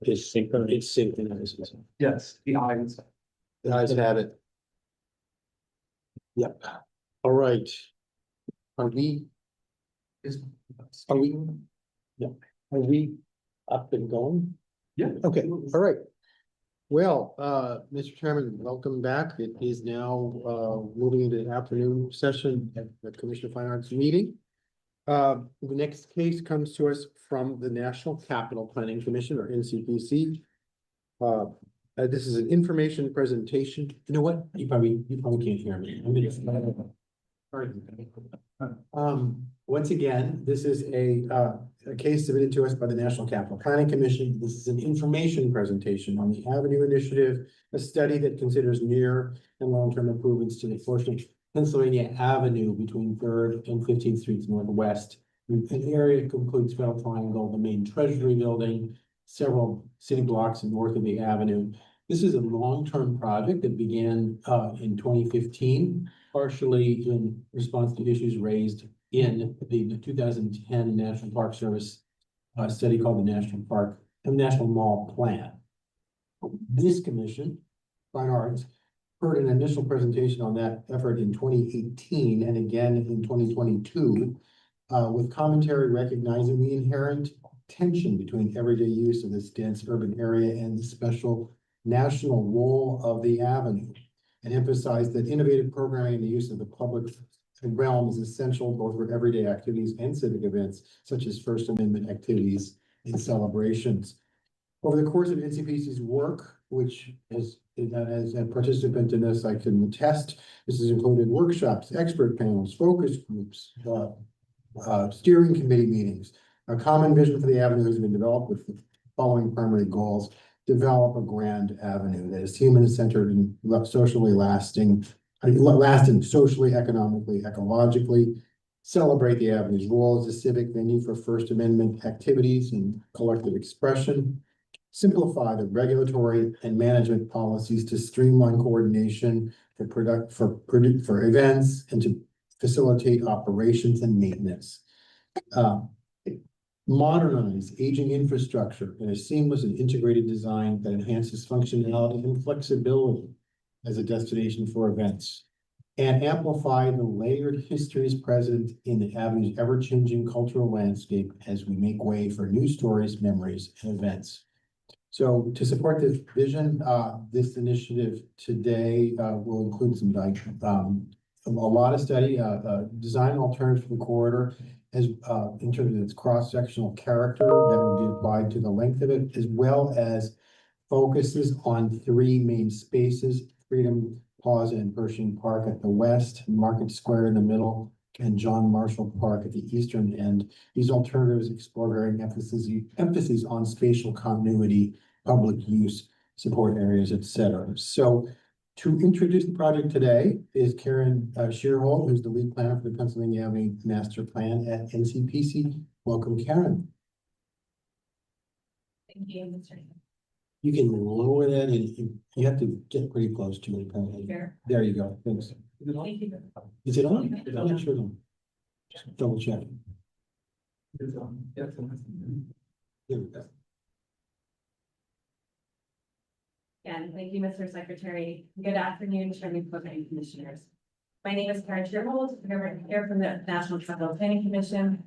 is synchronized, it synchronizes. Yes, the eyes. The ayes have it. Yep, all right. Are we? Are we? Yeah, are we up and going? Yeah. Okay, all right. Well, Mr. Chairman, welcome back. It is now, moving into the afternoon session at the Commission of Fine Arts meeting. The next case comes to us from the National Capital Planning Commission, or NCPC. This is an information presentation. You know what? You probably can't hear me. Once again, this is a case submitted to us by the National Capital Planning Commission. This is an information presentation on the Avenue Initiative, a study that considers near and long-term improvements to the portion of Pennsylvania Avenue between 3rd and 15th Streets Northwest. An area includes Bell Triangle, the main Treasury Building, several city blocks north of the avenue. This is a long-term project that began in 2015, partially in response to issues raised in the 2010 National Park Service study called the National Mall Plan. This commission, Fine Arts, heard an initial presentation on that effort in 2018 and again in 2022, with commentary recognizing the inherent tension between everyday use of this dense urban area and the special national role of the avenue, and emphasized that innovative programming and the use of the public realm is essential both for everyday activities and civic events, such as First Amendment activities and celebrations. Over the course of NCPC's work, which as a participant in this, I can attest, this has included workshops, expert panels, focus groups, steering committee meetings. A common vision for the avenue has been developed with the following primary goals: develop a grand avenue that is human-centered and socially lasting socially, economically, ecologically, celebrate the avenue's role as a civic venue for First Amendment activities and collective expression, simplify the regulatory and management policies to streamline coordination for events and to facilitate operations and maintenance. Modernize aging infrastructure in a seamless and integrated design that enhances functionality and flexibility as a destination for events, and amplify the layered histories present in the avenue's ever-changing cultural landscape as we make way for new stories, memories, and events. So to support this vision, this initiative today will include a lot of study, design alternatives for the corridor, as in terms of its cross-sectional character that would be applied to the length of it, as well as focuses on 3 main spaces: Freedom Plaza and Pershing Park at the west, Market Square in the middle, and John Marshall Park at the eastern end. These alternatives explore varying emphases on spatial continuity, public use, support areas, etc. So to introduce the project today is Karen Shearhold, who's the lead planner for the Pennsylvania Avenue Master Plan at NCPC. Welcome, Karen. Thank you, Mr. You can lower that, and you have to get pretty close to it. Apparently. Sure. There you go. Thanks. Thank you. Is it on? I'm not sure. Just double check. It's on. Yes. There we go. Again, thank you, Mr. Secretary. Good afternoon, Chairman Cook and Commissioners. My name is Karen Shearhold. I'm here from the National Capital Planning Commission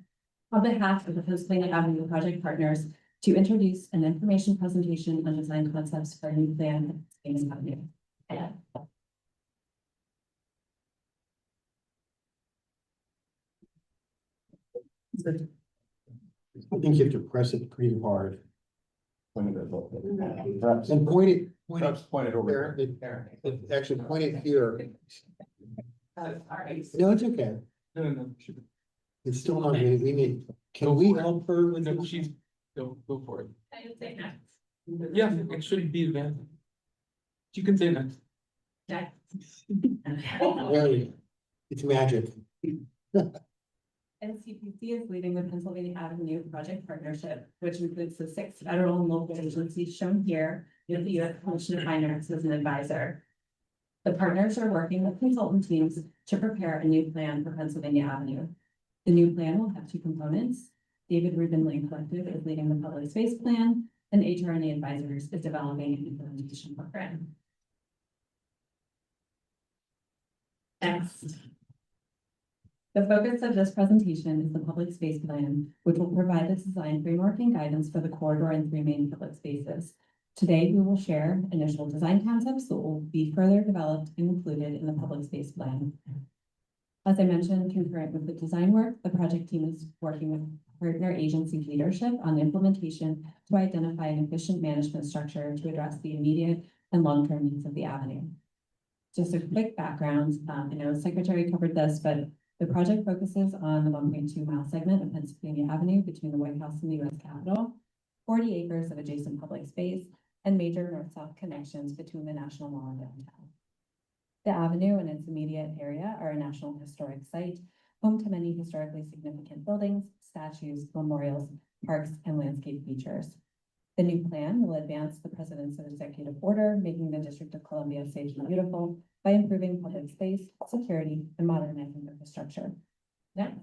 on behalf of the Pennsylvania Avenue Project Partners to introduce an information presentation on design concepts for a new plan in this avenue. I think you have to press it pretty hard. And point it over there. Actually, point it here. Sorry. No, it's okay. No. It's still not, we need, can we help her with No, this? she's, go for it. I didn't say next. Yeah, it should be that. You can say next. Next. Really, it's magic. NCPC is leading the Pennsylvania Avenue Project Partnership, which includes the 6 federal and local agencies shown here, with the U.S. Commission of Fine Arts as an advisor. The partners are working with consultant teams to prepare a new plan for Pennsylvania Avenue. The new plan will have two components. David Rubin Lane Collective is leading the public space plan, and HRNA Advisors is developing an implementation program. Next. The focus of this presentation is the public space plan, which will provide the design framework and guidance for the corridor and three main public spaces. Today, we will share initial design concepts that will be further developed and included in the public space plan. As I mentioned, concurrent with the design work, the project team is working with partner agency leadership on implementation to identify an efficient management structure to address the immediate and long-term needs of the avenue. Just a quick background, I know the secretary covered this, but the project focuses on the 1.2-mile segment of Pennsylvania Avenue between the White House and the U.S. Capitol, 40 acres of adjacent public space, and major north-south connections between the National Mall and downtown. The avenue and its immediate area are a National Historic Site, home to many historically significant buildings, statues, memorials, parks, and landscape features. The new plan will advance the President's executive order, making the District of Columbia safe and beautiful by improving public space, security, and modernizing infrastructure. Next.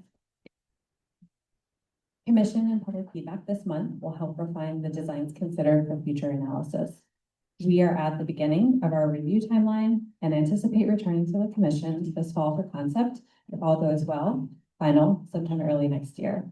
Commission and public feedback this month will help refine the designs considered for future analysis. We are at the beginning of our review timeline and anticipate returning to the commission this fall for concept, if all goes well, final sometime early next year.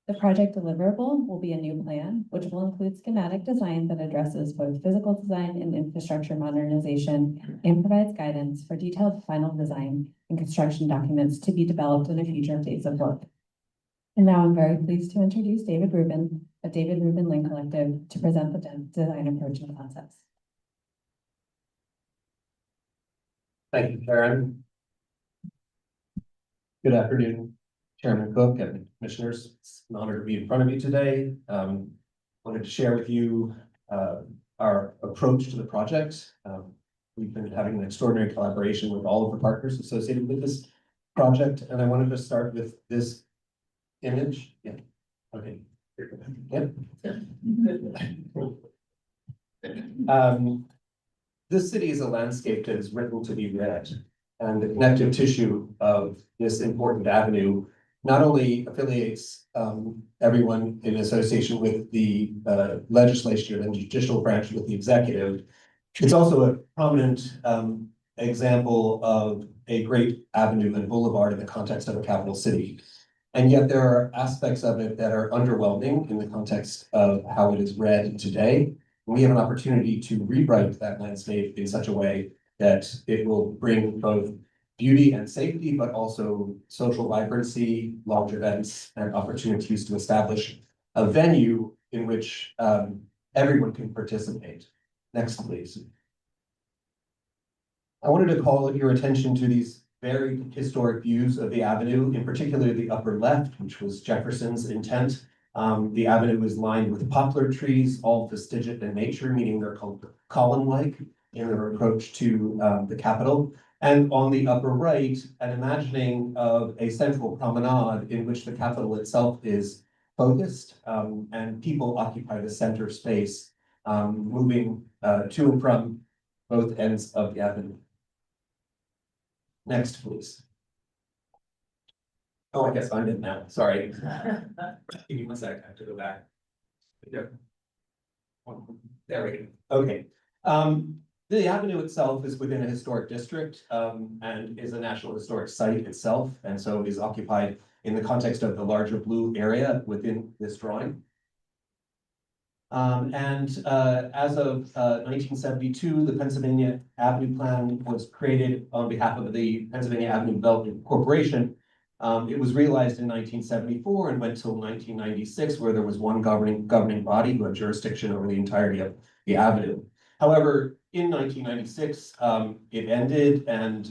The project deliverable will be a new plan, which will include schematic design that addresses both physical design and infrastructure modernization and provides guidance for detailed final design and construction documents to be developed in a future phase of work. And now I'm very pleased to introduce David Rubin of David Rubin Lane Collective to present the design approach and concepts. Thank you, Karen. Good afternoon, Chairman Cook and commissioners. It's an honor to be in front of you today. Wanted to share with you our approach to the project. We've been having an extraordinary collaboration with all of the partners associated with this project, and I wanted to start with this image. Yeah. Okay. Yep. This city is a landscape that is written to be read, and the connective tissue of this important avenue not only affiliates everyone in association with the legislature and judicial branch with the executive, it's also a prominent example of a great avenue and boulevard in the context of a capital city. And yet there are aspects of it that are underwhelming in the context of how it is read today. And we have an opportunity to rewrite that landscape in such a way that it will bring both beauty and safety, but also social vibrancy, large events, and opportunities to establish a venue in which everyone can participate. Next, please. I wanted to call your attention to these very historic views of the avenue, in particular the upper left, which was Jefferson's intent. The avenue is lined with poplar trees, all fastigiate in nature, meaning they're called column-like in their approach to the Capitol. And on the upper right, an imagining of a central promenade in which the Capitol itself is focused, and people occupy the center space, moving to and from both ends of the avenue. Next, please. Oh, I guess I'm in now. Sorry. Give me one sec. I have to go back. There we go. Okay. The avenue itself is within a historic district and is a National Historic Site itself, and so is occupied in the context of the larger blue area within this drawing. As of 1972, the Pennsylvania Avenue Plan was created on behalf of the Pennsylvania Avenue Development Corporation. It was realized in 1974 and went till 1996, where there was one governing body who had jurisdiction over the entirety of the avenue. However, in 1996, it ended, and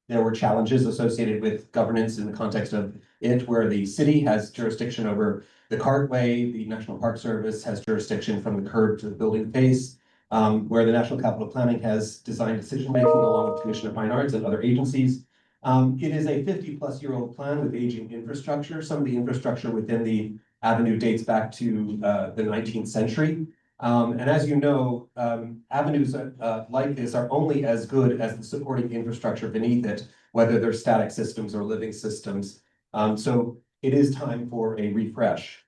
there were challenges associated with governance in the context of it, where the city has jurisdiction over the cartway, the National Park Service has jurisdiction from the curb to the building face, where the National Capital Planning has designed decision-making along with Commission of Fine Arts and other agencies. It is a 50-plus-year-old plan with aging infrastructure. Some of the infrastructure within the avenue dates back to the 19th century. And as you know, avenues like this are only as good as the supporting infrastructure beneath it, whether they're static systems or living systems. So it is time for a refresh.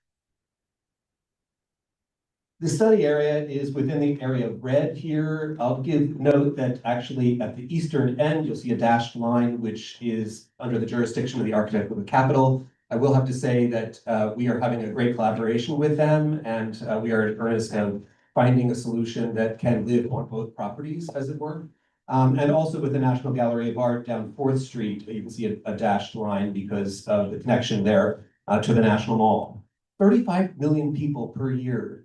The study area is within the area of red here. I'll note that actually at the eastern end, you'll see a dashed line, which is under the jurisdiction of the architect of the Capitol. I will have to say that we are having a great collaboration with them, and we are in earnest of finding a solution that can live on both properties, as it were. And also with the National Gallery of Art down 4th Street, you can see a dashed line because of the connection there to the National Mall. 35 million people per year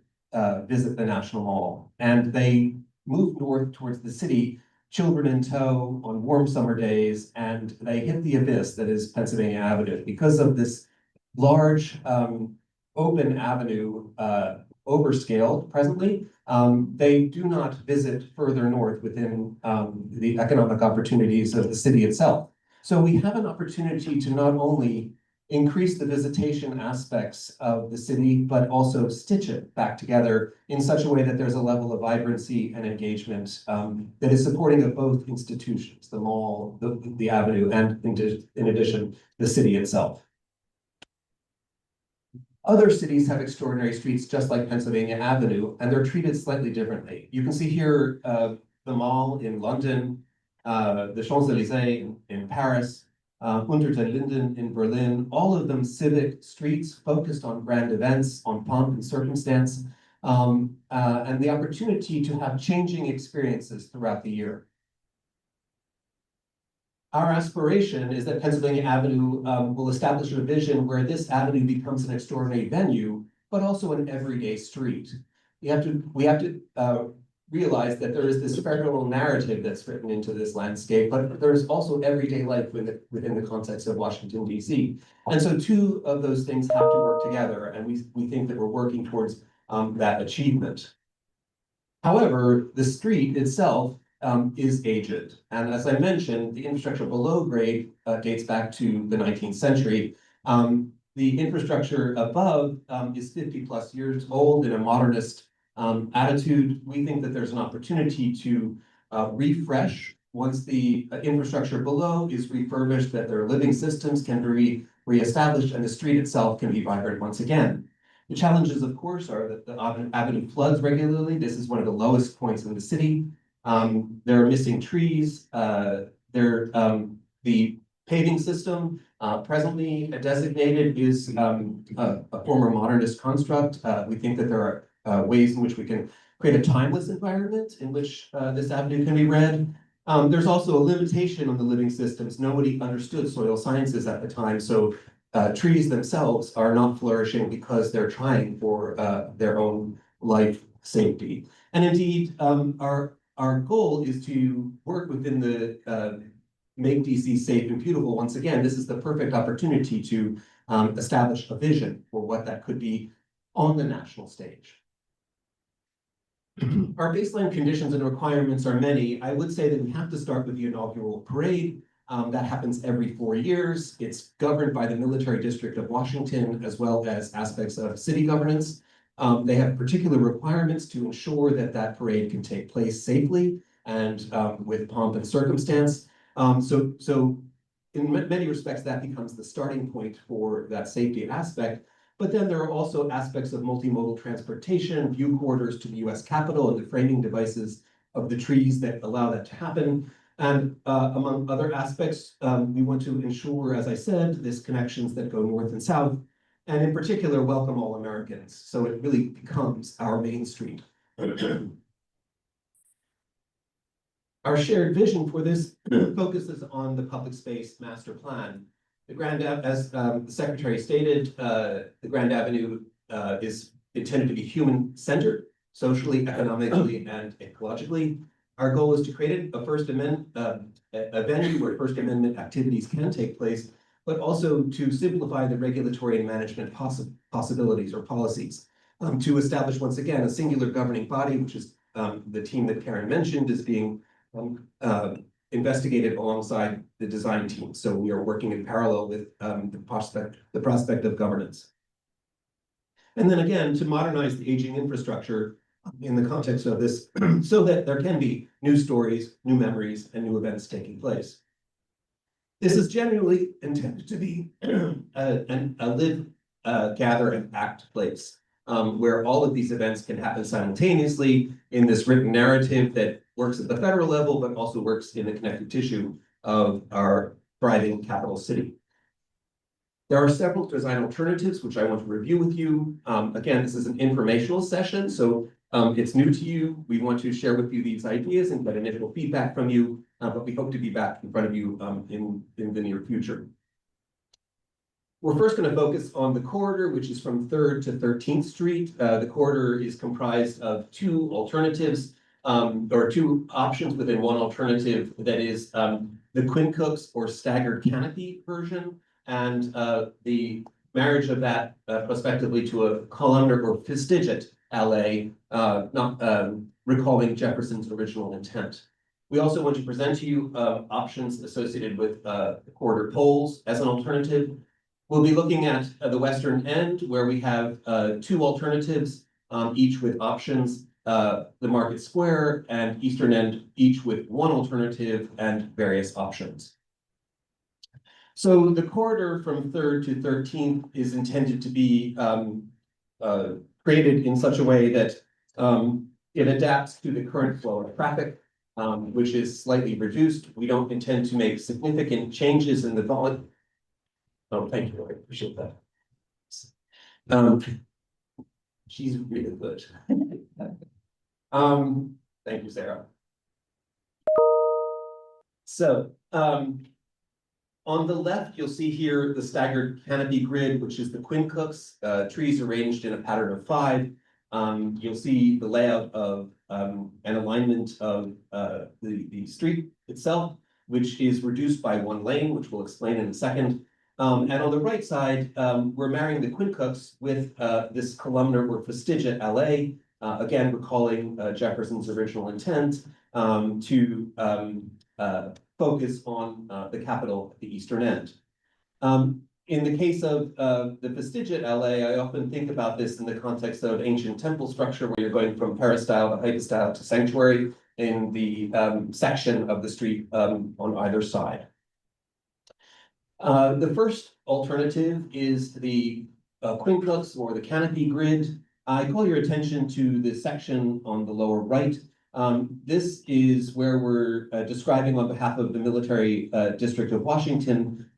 visit the National Mall, and they move north towards the city, children in tow on warm summer days, and they hit the abyss that is Pennsylvania Avenue. Because of this large open avenue, overscaled presently, they do not visit further north within the economic opportunities of the city itself. So we have an opportunity to not only increase the visitation aspects of the city, but also stitch it back together in such a way that there's a level of vibrancy and engagement that is supporting of both institutions, the mall, the avenue, and in addition, the city itself. Other cities have extraordinary streets just like Pennsylvania Avenue, and they're treated slightly differently. You can see here the Mall in London, the Champs-Élysées in Paris, Unter den Linden in Berlin, all of them civic streets focused on grand events, on pomp and circumstance, and the opportunity to have changing experiences throughout the year. Our aspiration is that Pennsylvania Avenue will establish a vision where this avenue becomes an extraordinary venue, but also an everyday street. We have to realize that there is this federal narrative that's written into this landscape, but there's also everyday life within the context of Washington, D.C. And so two of those things have to work together, and we think that we're working towards that achievement. However, the street itself is aged. And as I mentioned, the infrastructure below grade dates back to the 19th century. The infrastructure above is 50 plus years old in a modernist attitude. We think that there's an opportunity to refresh once the infrastructure below is refurbished, that their living systems can be reestablished and the street itself can be vibrant once again. The challenges, of course, are that the avenue floods regularly. This is one of the lowest points in the city. There are missing trees. The paving system presently designated is a former modernist construct. We think that there are ways in which we can create a timeless environment in which this avenue can be read. There's also a limitation on the living systems. Nobody understood soil sciences at the time, so trees themselves are not flourishing because they're trying for their own life safety. And indeed, our goal is to work within the Make DC Safe and Beautiful. Once again, this is the perfect opportunity to establish a vision for what that could be on the national stage. Our baseline conditions and requirements are many. I would say that we have to start with the inaugural parade. That happens every 4 years. It's governed by the Military District of Washington, as well as aspects of city governance. They have particular requirements to ensure that that parade can take place safely and with pomp and circumstance. So in many respects, that becomes the starting point for that safety aspect. But then there are also aspects of multimodal transportation, view corridors to the US Capitol, and the framing devices of the trees that allow that to happen. And among other aspects, we want to ensure, as I said, this connections that go north and south, and in particular, welcome all Americans. So it really becomes our main street. Our shared vision for this focuses on the public space master plan. As the Secretary stated, the Grand Avenue is intended to be human-centered, socially, economically, and ecologically. Our goal is to create a venue where First Amendment activities can take place, but also to simplify the regulatory and management possibilities or policies. To establish, once again, a singular governing body, which is the team that Karen mentioned, is being investigated alongside the design team. So we are working in parallel with the prospect of governance. And then again, to modernize the aging infrastructure in the context of this, so that there can be new stories, new memories, and new events taking place. This is generally intended to be a live, gather and act place, where all of these events can happen simultaneously in this written narrative that works at the federal level, but also works in the connective tissue of our thriving capital city. There are several design alternatives which I want to review with you. Again, this is an informational session, so it's new to you. We want to share with you these ideas and get initial feedback from you, but we hope to be back in front of you in the near future. We're first going to focus on the corridor, which is from 3rd to 13th Street. The corridor is comprised of two alternatives, or two options within one alternative, that is the Quincooks or staggered canopy version, and the marriage of that prospectively to a columnar or fastigiate alley, recalling Jefferson's original intent. We also want to present to you options associated with the corridor poles as an alternative. We'll be looking at the western end, where we have two alternatives, each with options, the Market Square, and eastern end, each with one alternative and various options. So the corridor from 3rd to 13th is intended to be created in such a way that it adapts to the current flow of traffic, which is slightly reduced. We don't intend to make significant changes in the volume. Oh, thank you, I appreciate that. She's really good. Thank you, Sarah. So, on the left, you'll see here the staggered canopy grid, which is the Quincooks, trees arranged in a pattern of 5. You'll see the layout of an alignment of the street itself, which is reduced by 1 lane, which we'll explain in a second. And on the right side, we're marrying the Quincooks with this columnar or fastigiate alley, again recalling Jefferson's original intent to focus on the Capitol at the eastern end. In the case of the fastigiate alley, I often think about this in the context of ancient temple structure, where you're going from peristyle to hypostyle to sanctuary in the section of the street on either side. The first alternative is the Quincooks or the canopy grid. I call your attention to the section on the lower right. This is where we're describing on behalf of the Military District of Washington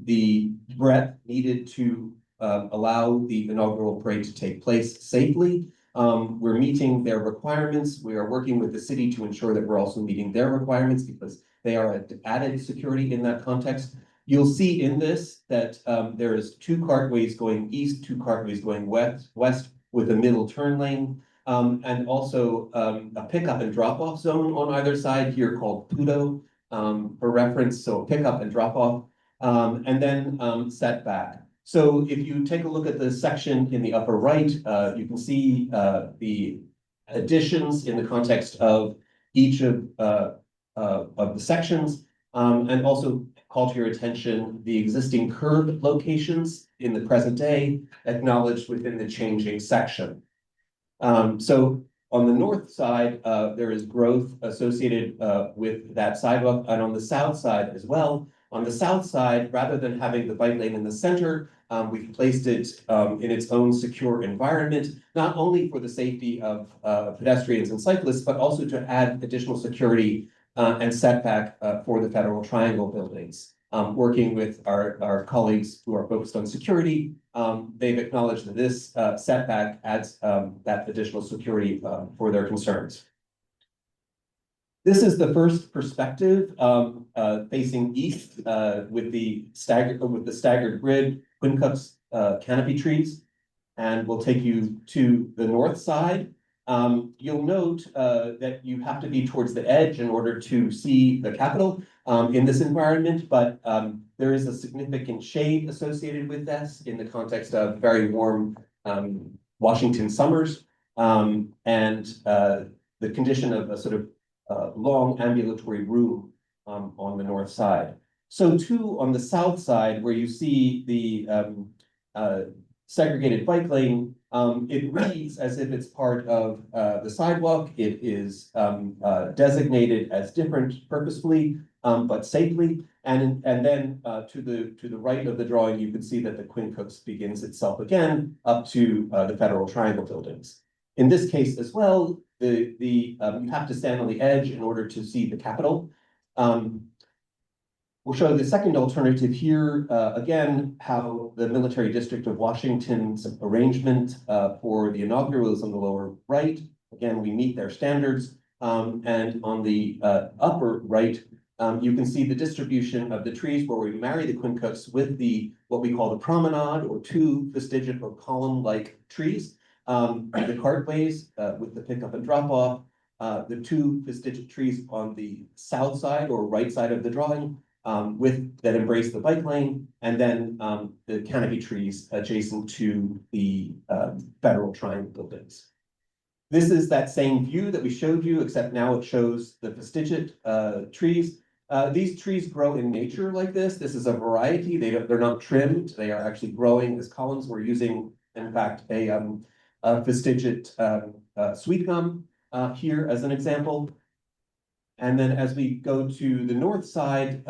the breadth needed to allow the inaugural parade to take place safely. We're meeting their requirements. We are working with the city to ensure that we're also meeting their requirements, because they are added security in that context. You'll see in this that there is 2 cartways going east, 2 cartways going west with a middle turn lane, and also a pickup and drop-off zone on either side here called Pudo for reference, so pickup and drop-off, and then setback. So if you take a look at the section in the upper right, you can see the additions in the context of each of the sections, and also call to your attention the existing curb locations in the present day acknowledged within the changing section. So on the north side, there is growth associated with that sidewalk, and on the south side as well. On the south side, rather than having the bike lane in the center, we've placed it in its own secure environment, not only for the safety of pedestrians and cyclists, but also to add additional security and setback for the Federal Triangle buildings. Working with our colleagues who are focused on security, they've acknowledged that this setback adds that additional security for their concerns. This is the first perspective facing east with the staggered grid, Quincooks canopy trees, and we'll take you to the north side. You'll note that you have to be towards the edge in order to see the Capitol in this environment, but there is a significant shade associated with this in the context of very warm Washington summers, and the condition of a sort of long ambulatory room on the north side. So too, on the south side, where you see the segregated bike lane, it reads as if it's part of the sidewalk. It is designated as different purposefully, but safely. And then to the right of the drawing, you can see that the Quinn Cooks begins itself again up to the Federal Triangle buildings. In this case as well, you have to stand on the edge in order to see the Capitol. We'll show the second alternative here, again, how the Military District of Washington's arrangement for the inaugural is on the lower right. Again, we meet their standards. And on the upper right, you can see the distribution of the trees where we marry the Quinn Cooks with what we call the promenade, or two vestigial or column-like trees. The cartways with the pickup and drop off, the two vestigial trees on the south side or right side of the drawing, that embrace the bike lane, and then the canopy trees adjacent to the Federal Triangle buildings. This is that same view that we showed you, except now it shows the vestigial trees. These trees grow in nature like this. This is a variety. They're not trimmed. They are actually growing as columns. We're using, in fact, a vestigial sweet gum here as an example. And then as we go to the north side,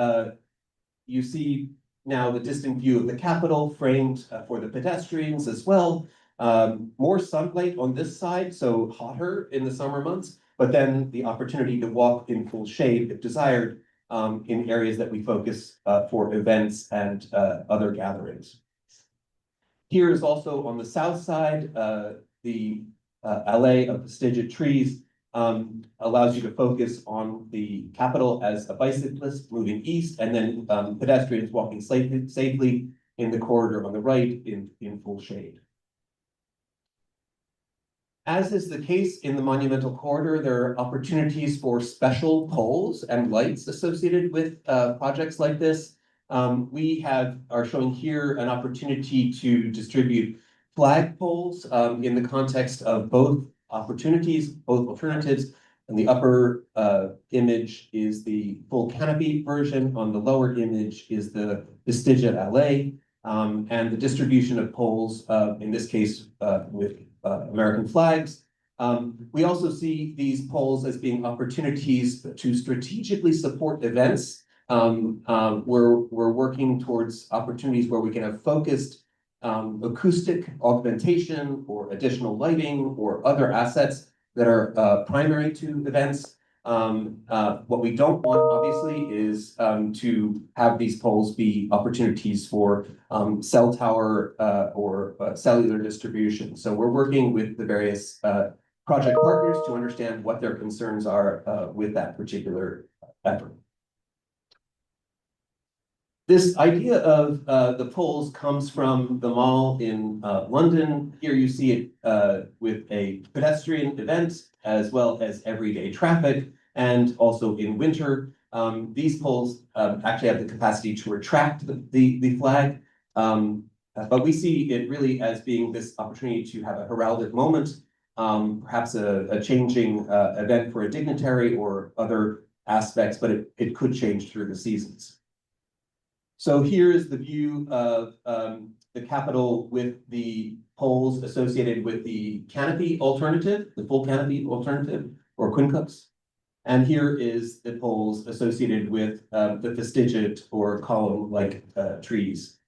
you see now the distant view of the Capitol framed for the pedestrians as well. More sunlight on this side, so hotter in the summer months, but then the opportunity to walk in full shade if desired in areas that we focus for events and other gatherings. Here is also on the south side, the alley of vestigial trees. Allows you to focus on the Capitol as a bicyclist moving east, and then pedestrians walking safely in the corridor on the right in full shade. As is the case in the monumental corridor, there are opportunities for special poles and lights associated with projects like this. We are showing here an opportunity to distribute flag poles in the context of both alternatives. And the upper image is the full canopy version. On the lower image is the vestigial alley, and the distribution of poles, in this case with American flags. We also see these poles as being opportunities to strategically support events. We're working towards opportunities where we can have focused acoustic augmentation or additional lighting or other assets that are primary to events. What we don't want, obviously, is to have these poles be opportunities for cell tower or cellular distribution. So we're working with the various project partners to understand what their concerns are with that particular effort. This idea of the poles comes from the mall in London. Here you see it with a pedestrian event as well as everyday traffic, and also in winter. These poles actually have the capacity to retract the flag, but we see it really as being this opportunity to have a heraldic moment, perhaps a changing event for a dignitary or other aspects, but it could change through the seasons. So here is the view of the Capitol with the poles associated with the canopy alternative, the full canopy alternative, or Quinn Cooks. And here is the poles associated with the vestigial or column-like trees.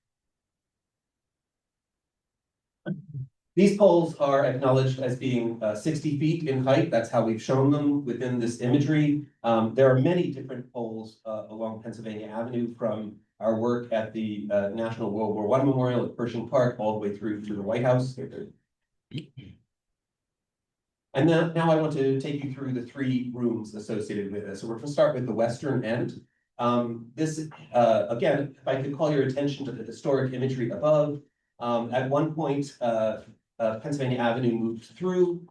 These poles are acknowledged as being 60 feet in height. That's how we've shown them within this imagery. There are many different poles along Pennsylvania Avenue, from our work at the National World War I Memorial at Pershing Park all the way through to the White House. And now I want to take you through the three rooms associated with this. So we're going to start with the western end. Again, if I could call your attention to the historic imagery above. At one point, Pennsylvania Avenue moved through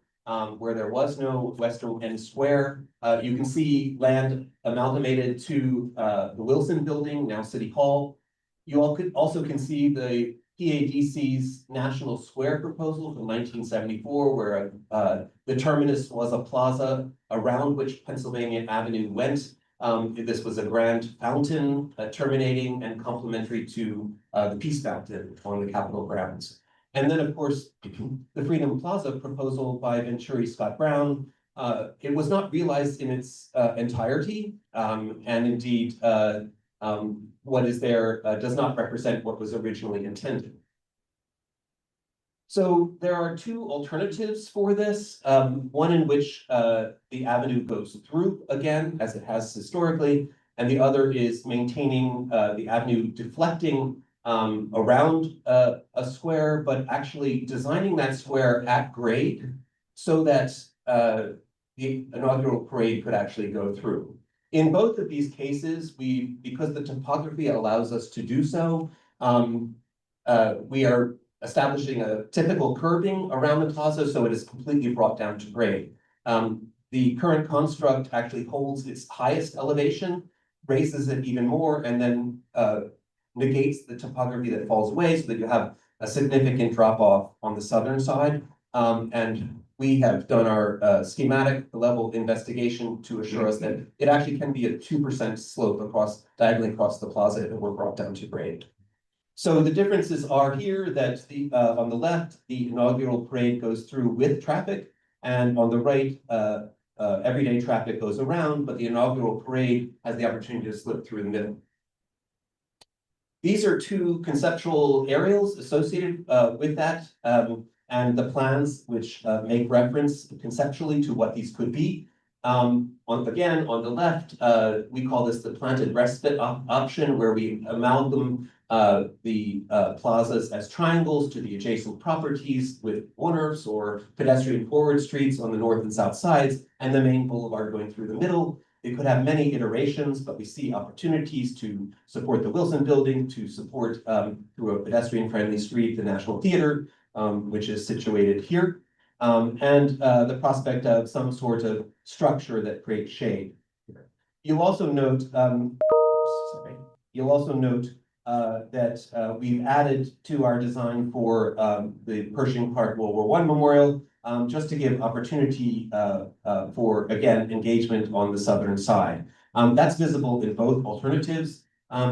where there was no western end square. You can see land amalgamated to the Wilson Building, now City Hall. You also can see the PADC's National Square proposal from 1974, where the terminus was a plaza around which Pennsylvania Avenue went. This was a grand fountain terminating and complementary to the Peace Fountain on the Capitol grounds. And then, of course, the Freedom Plaza proposal by Venturi Scott Brown, it was not realized in its entirety. And indeed, what is there does not represent what was originally intended. So there are two alternatives for this, one in which the avenue goes through again, as it has historically, and the other is maintaining the avenue deflecting around a square, but actually designing that square at grade so that the inaugural parade could actually go through. In both of these cases, because the topography allows us to do so, we are establishing a typical curving around the plaza, so it is completely brought down to grade. The current construct actually holds its highest elevation, raises it even more, and then negates the topography that falls away so that you have a significant drop off on the southern side. And we have done our schematic level investigation to assure us that it actually can be a 2% slope diagonally across the plaza if it were brought down to grade. So the differences are here that on the left, the inaugural parade goes through with traffic, and on the right, everyday traffic goes around, but the inaugural parade has the opportunity to slip through the middle. These are two conceptual aerials associated with that, and the plans which make reference conceptually to what these could be. Again, on the left, we call this the planted respite option, where we amalgam the plazas as triangles to the adjacent properties with corners or pedestrian forward streets on the north and south sides, and the main boulevard going through the middle. It could have many iterations, but we see opportunities to support the Wilson Building, to support through a pedestrian-friendly street, the National Theater, which is situated here, and the prospect of some sort of structure that creates shade. You'll also note, that we've added to our design for the Pershing Park World War I Memorial, just to give opportunity for, again, engagement on the southern side. That's visible in both alternatives,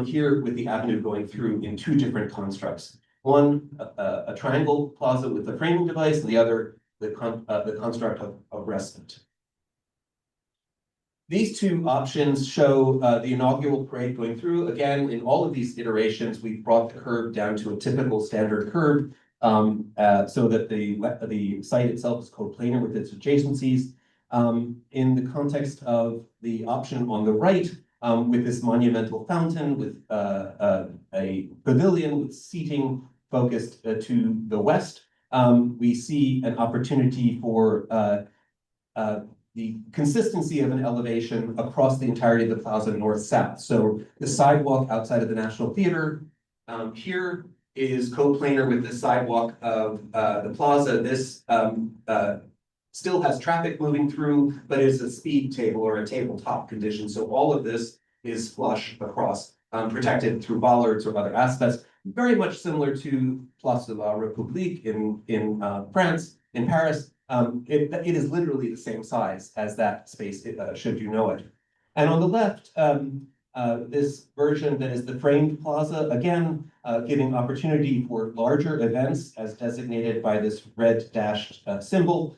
here with the avenue going through in two different constructs. One, a triangle plaza with the framing device, and the other, the construct of respite. These two options show the inaugural parade going through. Again, in all of these iterations, we've brought the curve down to a typical standard curve, so that the site itself is coplanar with its adjacencies. In the context of the option on the right, with this monumental fountain, with a pavilion with seating focused to the west, we see an opportunity for the consistency of an elevation across the entirety of the plaza north-south. So the sidewalk outside of the National Theater here is coplanar with the sidewalk of the plaza. This still has traffic moving through, but is a speed table or a tabletop condition. So all of this is flush across, protected through bollards or other aspects, very much similar to Place de la République in France, in Paris. It is literally the same size as that space, should you know it. And on the left, this version that is the framed plaza, again, giving opportunity for larger events as designated by this red dashed symbol,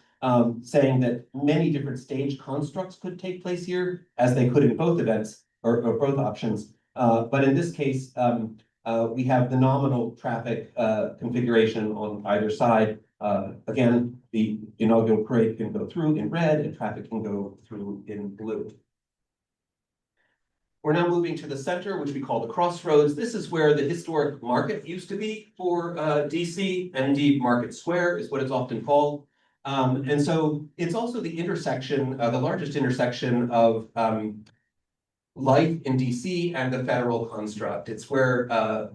saying that many different stage constructs could take place here, as they could in both events or both options. But in this case, we have the nominal traffic configuration on either side. Again, the inaugural parade can go through in red and traffic can go through in blue. We're now moving to the center, which we call the crossroads. This is where the historic market used to be for DC, and indeed Market Square is what it's often called. And so it's also the intersection, the largest intersection of life in DC and the federal construct. It's where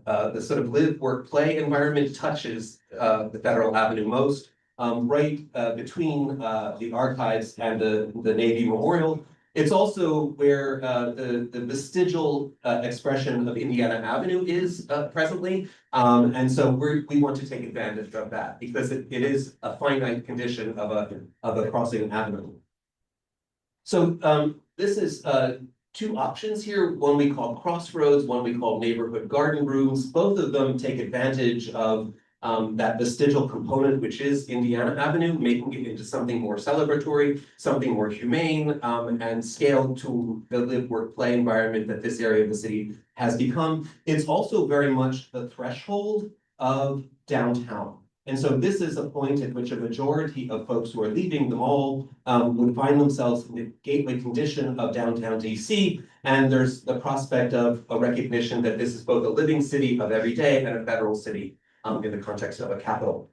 the sort of live, work, play environment touches the Federal Avenue most, right between the archives and the Navy Memorial. It's also where the vestigial expression of Indiana Avenue is presently. And so we want to take advantage of that because it is a finite condition of a crossing avenue. So this is two options here, one we call crossroads, one we call neighborhood garden rooms. Both of them take advantage of that vestigial component, which is Indiana Avenue, making it into something more celebratory, something more humane, and scaled to the live, work, play environment that this area of the city has become. It's also very much the threshold of downtown. And so this is a point at which a majority of folks who are leaving the mall would find themselves in the gateway condition of downtown DC. And there's the prospect of a recognition that this is both a living city of every day and a federal city in the context of a capital.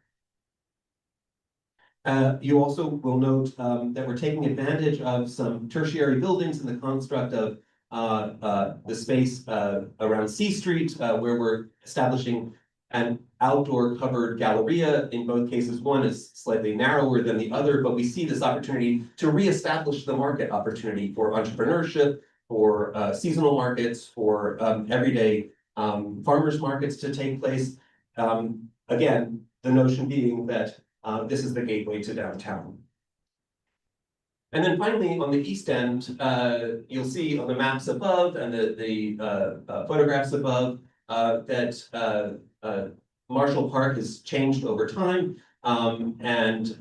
You also will note that we're taking advantage of some tertiary buildings in the construct of the space around C Street, where we're establishing an outdoor covered galleria. In both cases, one is slightly narrower than the other, but we see this opportunity to reestablish the market opportunity for entrepreneurship, for seasonal markets, for everyday farmers markets to take place. Again, the notion being that this is the gateway to downtown. And then finally, on the east end, you'll see on the maps above and the photographs above that Marshall Park has changed over time, and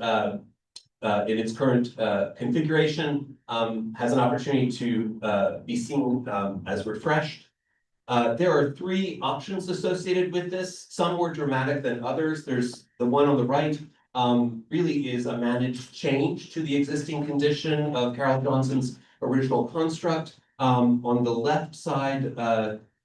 in its current configuration has an opportunity to be seen as refreshed. There are three options associated with this. Some more dramatic than others. There's the one on the right, really is a managed change to the existing condition of Carol Johnson's original construct. On the left side,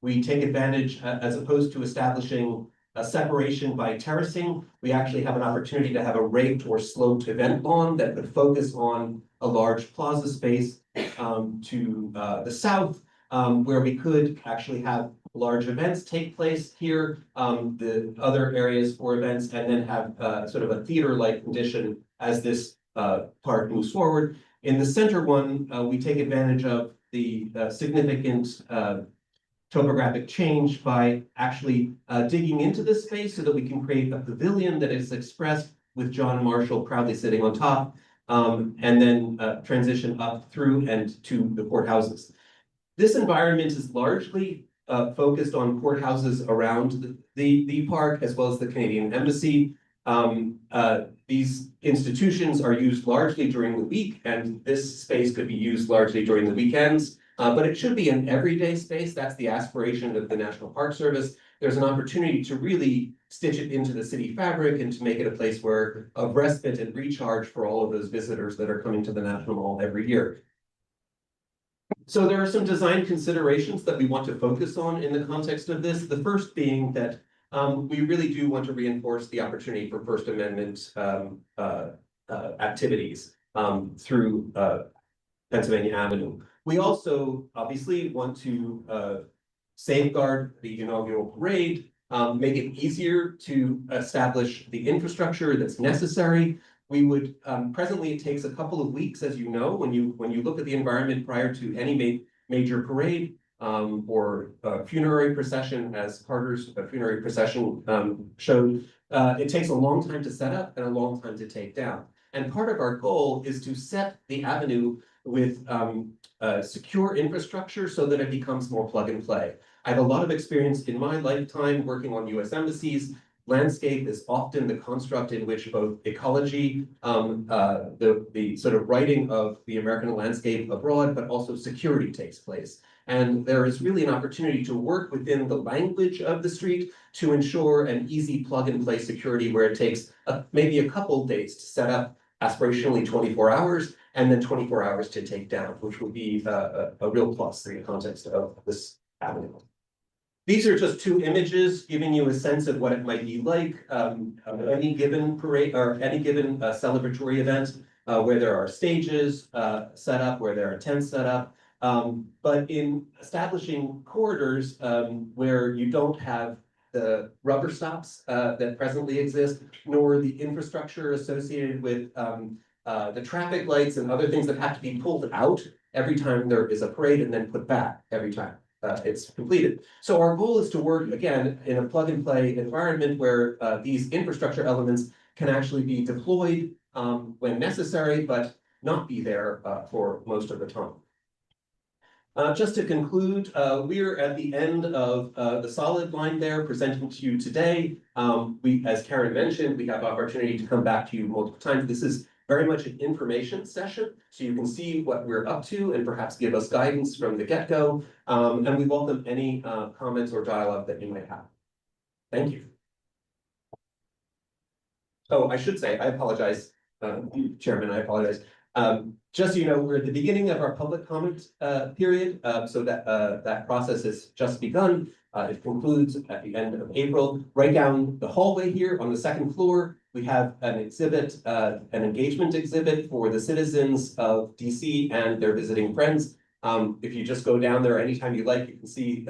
we take advantage, as opposed to establishing a separation by terracing, we actually have an opportunity to have a raked or sloped event lawn that could focus on a large plaza space to the south, where we could actually have large events take place here, the other areas for events, and then have sort of a theater-like condition as this park moves forward. In the center one, we take advantage of the significant topographic change by actually digging into this space so that we can create a pavilion that is expressed with John Marshall proudly sitting on top, and then transition up through and to the courthouses. This environment is largely focused on courthouses around the park, as well as the Canadian Embassy. These institutions are used largely during the week, and this space could be used largely during the weekends. But it should be an everyday space. That's the aspiration of the National Park Service. There's an opportunity to really stitch it into the city fabric and to make it a place where of respite and recharge for all of those visitors that are coming to the National Mall every year. So there are some design considerations that we want to focus on in the context of this. The first being that we really do want to reinforce the opportunity for First Amendment activities through Pennsylvania Avenue. We also obviously want to safeguard the inaugural parade, make it easier to establish the infrastructure that's necessary. We would presently it takes a couple of weeks, as you know, when you look at the environment prior to any major parade or funerary procession, as Carter's funerary procession showed. It takes a long time to set up and a long time to take down. And part of our goal is to set the avenue with secure infrastructure so that it becomes more plug and play. I have a lot of experience in my lifetime working on US embassies. Landscape is often the construct in which both ecology, the sort of writing of the American landscape abroad, but also security takes place. And there is really an opportunity to work within the language of the street to ensure an easy plug and play security where it takes maybe a couple days to set up, aspirationally 24 hours, and then 24 hours to take down, which would be a real plus in the context of this avenue. These are just two images giving you a sense of what it might be like any given parade or any given celebratory event where there are stages set up, where there are tents set up. But in establishing corridors where you don't have the rubber stops that presently exist, nor the infrastructure associated with the traffic lights and other things that have to be pulled out every time there is a parade and then put back every time it's completed. So our goal is to work, again, in a plug and play environment where these infrastructure elements can actually be deployed when necessary, but not be there for most of the time. Just to conclude, we're at the end of the solid line there presenting to you today. As Karen mentioned, we have opportunity to come back to you multiple times. This is very much an information session, so you can see what we're up to and perhaps give us guidance from the get-go. And we welcome any comments or dialogue that you might have. Thank you. Oh, I should say, I apologize, Chairman, I apologize. Just so you know, we're at the beginning of our public comment period, so that process has just begun. It concludes at the end of April. Right down the hallway here on the second floor, we have an exhibit, an engagement exhibit for the citizens of DC and their visiting friends. If you just go down there anytime you like, you can see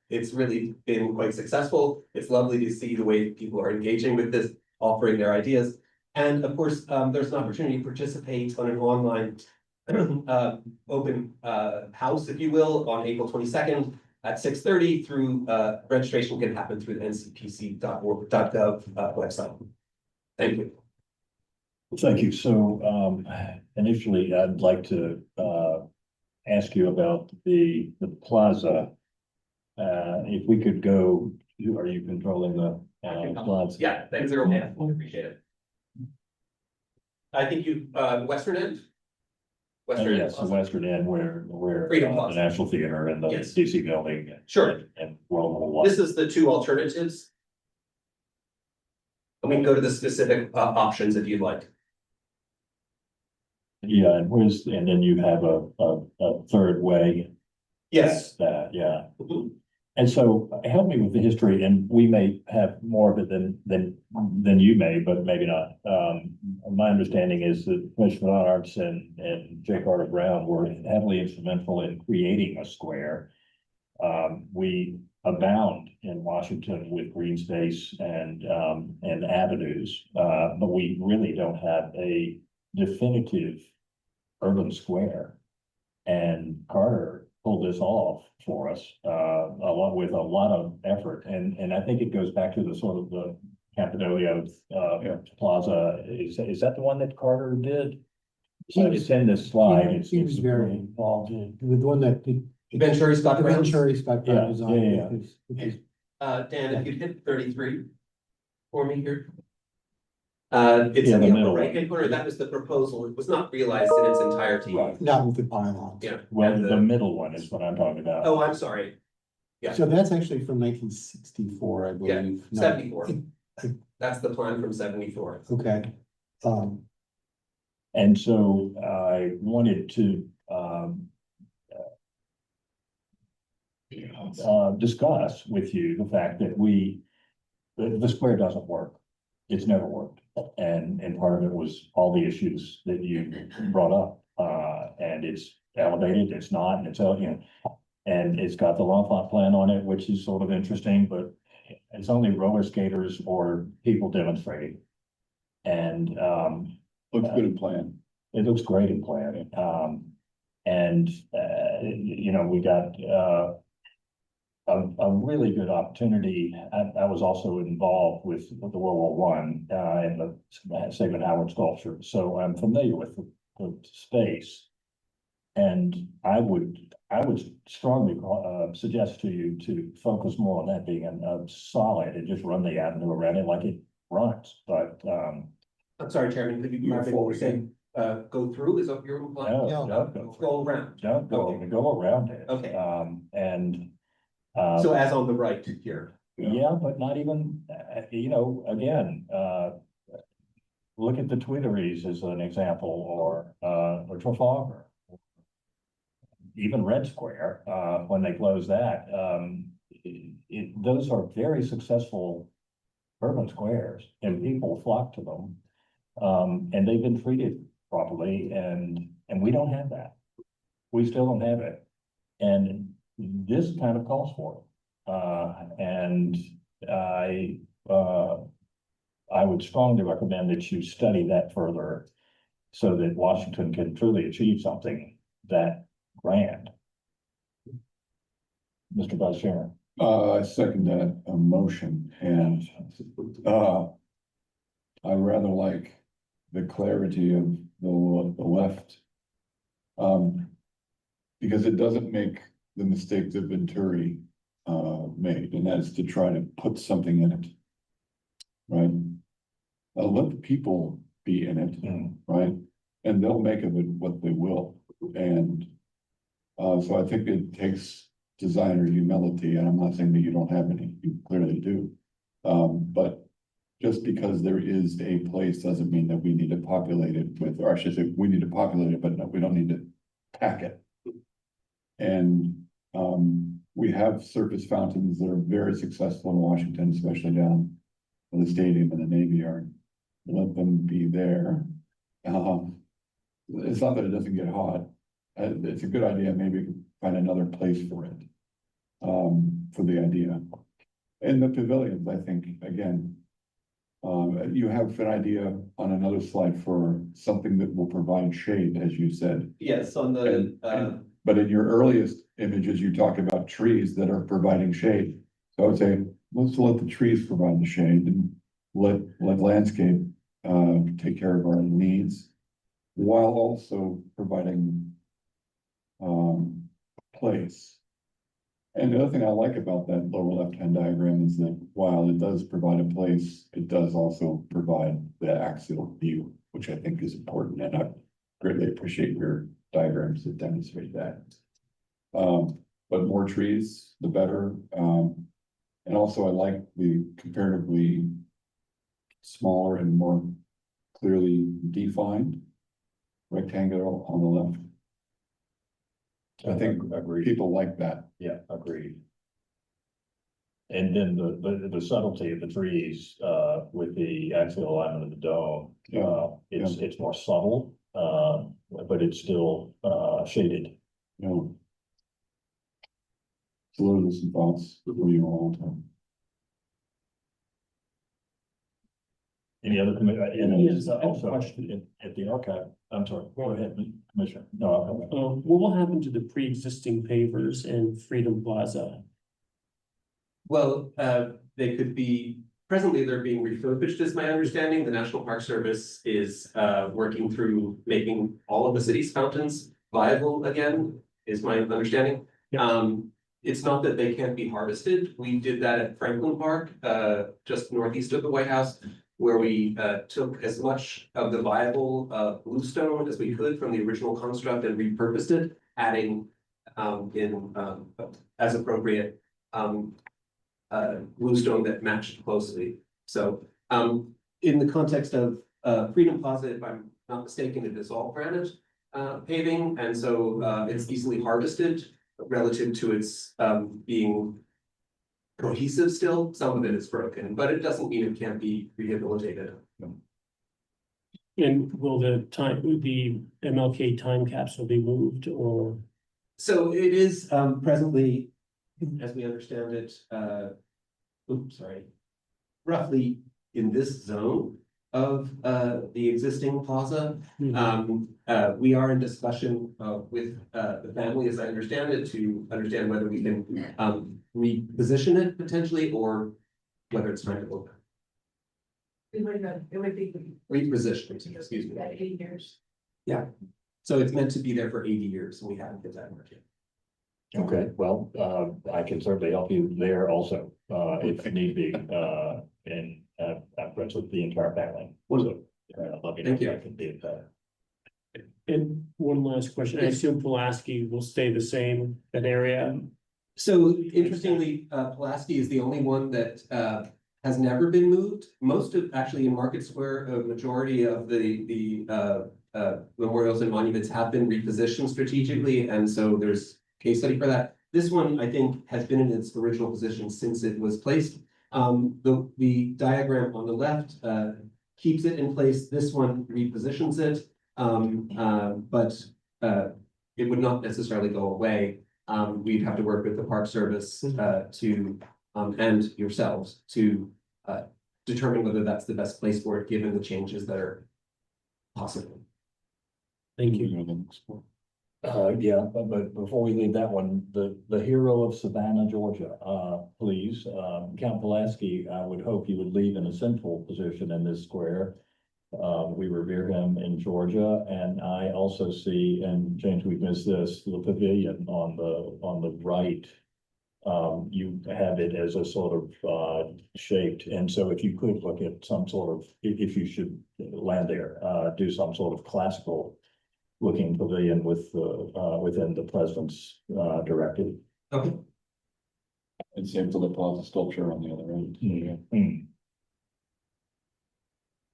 it's really been quite successful. It's lovely to see the way people are engaging with this, offering their ideas. And of course, there's an opportunity to participate on an online open house, if you will, on April 22nd at 6:30 through registration can happen through the ncpc.org.gov website. Thank you. Thank you. So initially, I'd like to ask you about the plaza. If we could go, are you controlling the plaza? Yeah, thanks everyone. Appreciate it. I think you, western end? Western Yes, the western end where Freedom the Plaza. National Theater and the Yes. DC building. Sure. And World War One. This is the two alternatives. And we can go to the specific options if you'd like. Yeah, and then you have a third way. Yes. That, yeah. Mhm. And so help me with the history, and we may have more of it than you may, but maybe not. My understanding is that Commissioner Arch and J. Carter Brown were heavily instrumental in creating a square. We abound in Washington with green space and avenues, but we really don't have a definitive urban square. And Carter pulled this off for us, with a lot of effort. And I think it goes back to the sort of the Capitolio Plaza. Is that the one that Carter did? So it's in this slide. He was very involved in it. The one that Venturi Scott Brown. Venturi Scott Brown was on. Yeah. Dan, if you hit 33 for me here. It's in the upper middle. right-hand corner. That was the proposal. It was not realized in its entirety. Not with the pylons. Yeah. Well, And the middle one is what I'm talking about. Oh, I'm sorry. Yeah. So that's actually from 1964, I Yeah, believe. 74. That's the plan from 74. Okay. And so I wanted to discuss with you the fact that the square doesn't work. It's never worked. And part of it was all the issues that you brought up. And it's elevated, it's not, and it's, and it's got the L'Enfant plan on it, which is sort of interesting, but it's only roller skaters or people demonstrating. And Looks good in plan. it looks great in plan. We got a really good opportunity. I was also involved with the World War One in the Sigmund Howard sculpture, so I'm familiar with the space. And I would strongly suggest to you to focus more on that being a solid and just run the avenue around it like it runs. But I'm sorry, Chairman, could you repeat what we're saying? Go through, is that your plan? no, don't go through. Go around. Don't go around it. Okay. So So as on the right here. yeah, but not even, again, look at the Tuileries as an example, or Trafalgar. Even Red Square, when they close that, those are very successful urban squares, and people flock to them. And they've been treated properly, and we don't have that. We still don't have it. And this kind of calls for it. And I would strongly recommend that you study that further so that Washington can truly achieve something that grand. Mr. Vice Chairman. I second that motion, and I rather like the clarity of the left. Because it doesn't make the mistake that Venturi made, and that's to try to put something in it. Right? Let the people be in it, right? And they'll make of it what they will. And so I think it takes designer humility, and I'm not saying that you don't have any, you clearly do. But just because there is a place doesn't mean that we need to populate it with, or I should say, we need to populate it, but no, we don't need to pack it. And we have surface fountains that are very successful in Washington, especially down in the stadium and the Navy Yard. Let them be there. It's not that it doesn't get hot. It's a good idea. Maybe we can find another place for it. For the idea. And the pavilions, I think, again, you have an idea on another slide for something that will provide shade, as you said. Yes, on the, But in your earliest images, you talk about trees that are providing shade. So I would say, let's let the trees provide the shade and let landscape take care of our needs, while also providing place. And the other thing I like about that lower left-hand diagram is that while it does provide a place, it does also provide the axial view, which I think is important, and I greatly appreciate your diagrams that demonstrate that. But more trees, the better. And also I like the comparatively smaller and more clearly defined rectangle on the left. I think people like that. Yeah, agreed. And then the subtlety of the trees, with the axial alignment of the dome, it's more subtle, but it's still, shaded. Yeah. So those are some thoughts for you all. Any other Yes, I have a also question. at the archive, I'm sorry, go ahead, Commissioner. No, What will happen to the pre-existing pavers in Freedom Plaza? well, they could be, presently they're being refurbished, is my understanding. The National Park Service is working through making all of the city's fountains viable again, is my understanding. It's not that they can't be harvested. We did that at Franklin Park, just northeast of the White House, where we took as much of the viable bluestone as we could from the original construct and repurposed it, adding as appropriate bluestone that matched closely. So in the context of Freedom Plaza, if I'm not mistaken, it is all granite paving, and so it's easily harvested relative to its being cohesive still. Some of it is broken, but it doesn't mean it can't be rehabilitated. And will the MLK time capsule be moved, or? So it is presently, as we understand it, roughly in this zone of the existing plaza. We are in discussion with the family, as I understand it, to understand whether we can reposition it potentially, or whether it's time to open. It would be. Repositioning, excuse me. 80 years. Yeah, so it's meant to be there for 80 years, and we haven't hit that mark yet. okay, well, I can certainly help you there also, if need be, and I'm friends with the entire family. So, let me know if I can be of that. And one last question, I assume Pulaski will stay the same, that area? So interestingly, Pulaski is the only one that has never been moved. Most of, actually in Market Square, a majority of the memorials and monuments have been repositioned strategically, and so there's case study for that. This one, I think, has been in its original position since it was placed. The diagram on the left keeps it in place. This one repositions it, but it would not necessarily go away. We'd have to work with the Park Service to and yourselves to determine whether that's the best place for it, given the changes that are possible. Thank you. Yeah, but before we leave that one, the hero of Savannah, Georgia, please, Count Pulaski, I would hope you would leave in a central position in this square. We revere him in Georgia, and I also see, and James, we missed this, the pavilion on the right. You have it as a sort of shaped, and so if you could look at some sort of, if you should land there, do some sort of classical looking pavilion with within the president's directive. Okay. And same for the plaza sculpture on the other end. Mm-hmm.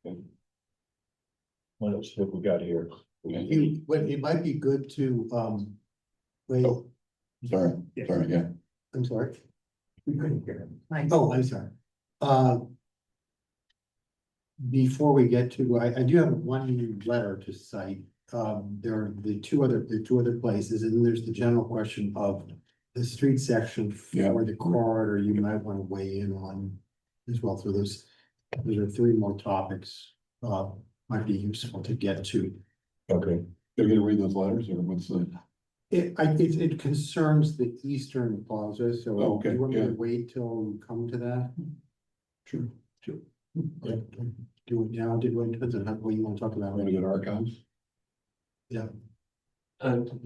Okay. What else have we got here? It might be good to, wait. Sorry, Yeah. sorry, yeah. I'm sorry. We couldn't hear him. Oh, I'm sorry. Before we get to, I do have one letter to cite. There are the two other places, and then there's the general question of the street section for the corridor you might want to weigh in on as well. So those are three more topics, might be useful to get to. Okay. They're gonna read those letters, or what's the? It concerns the eastern plaza, so Oh, okay, do you want me to yeah. wait till we come to that? Sure. Yeah. Do it now, depends on what you want to talk about. Want to go to archives? Yeah.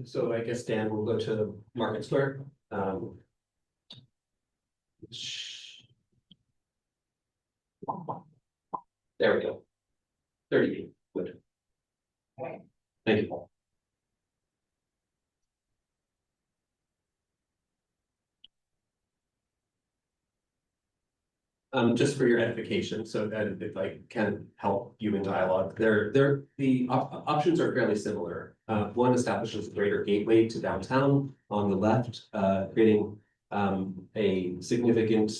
So I guess Dan will go to Market Square. There we go. 30, good. Thank you, Paul. Just for your edification, so that if I can help you in dialogue, the options are fairly similar. One establishes a greater gateway to downtown on the left, creating a significant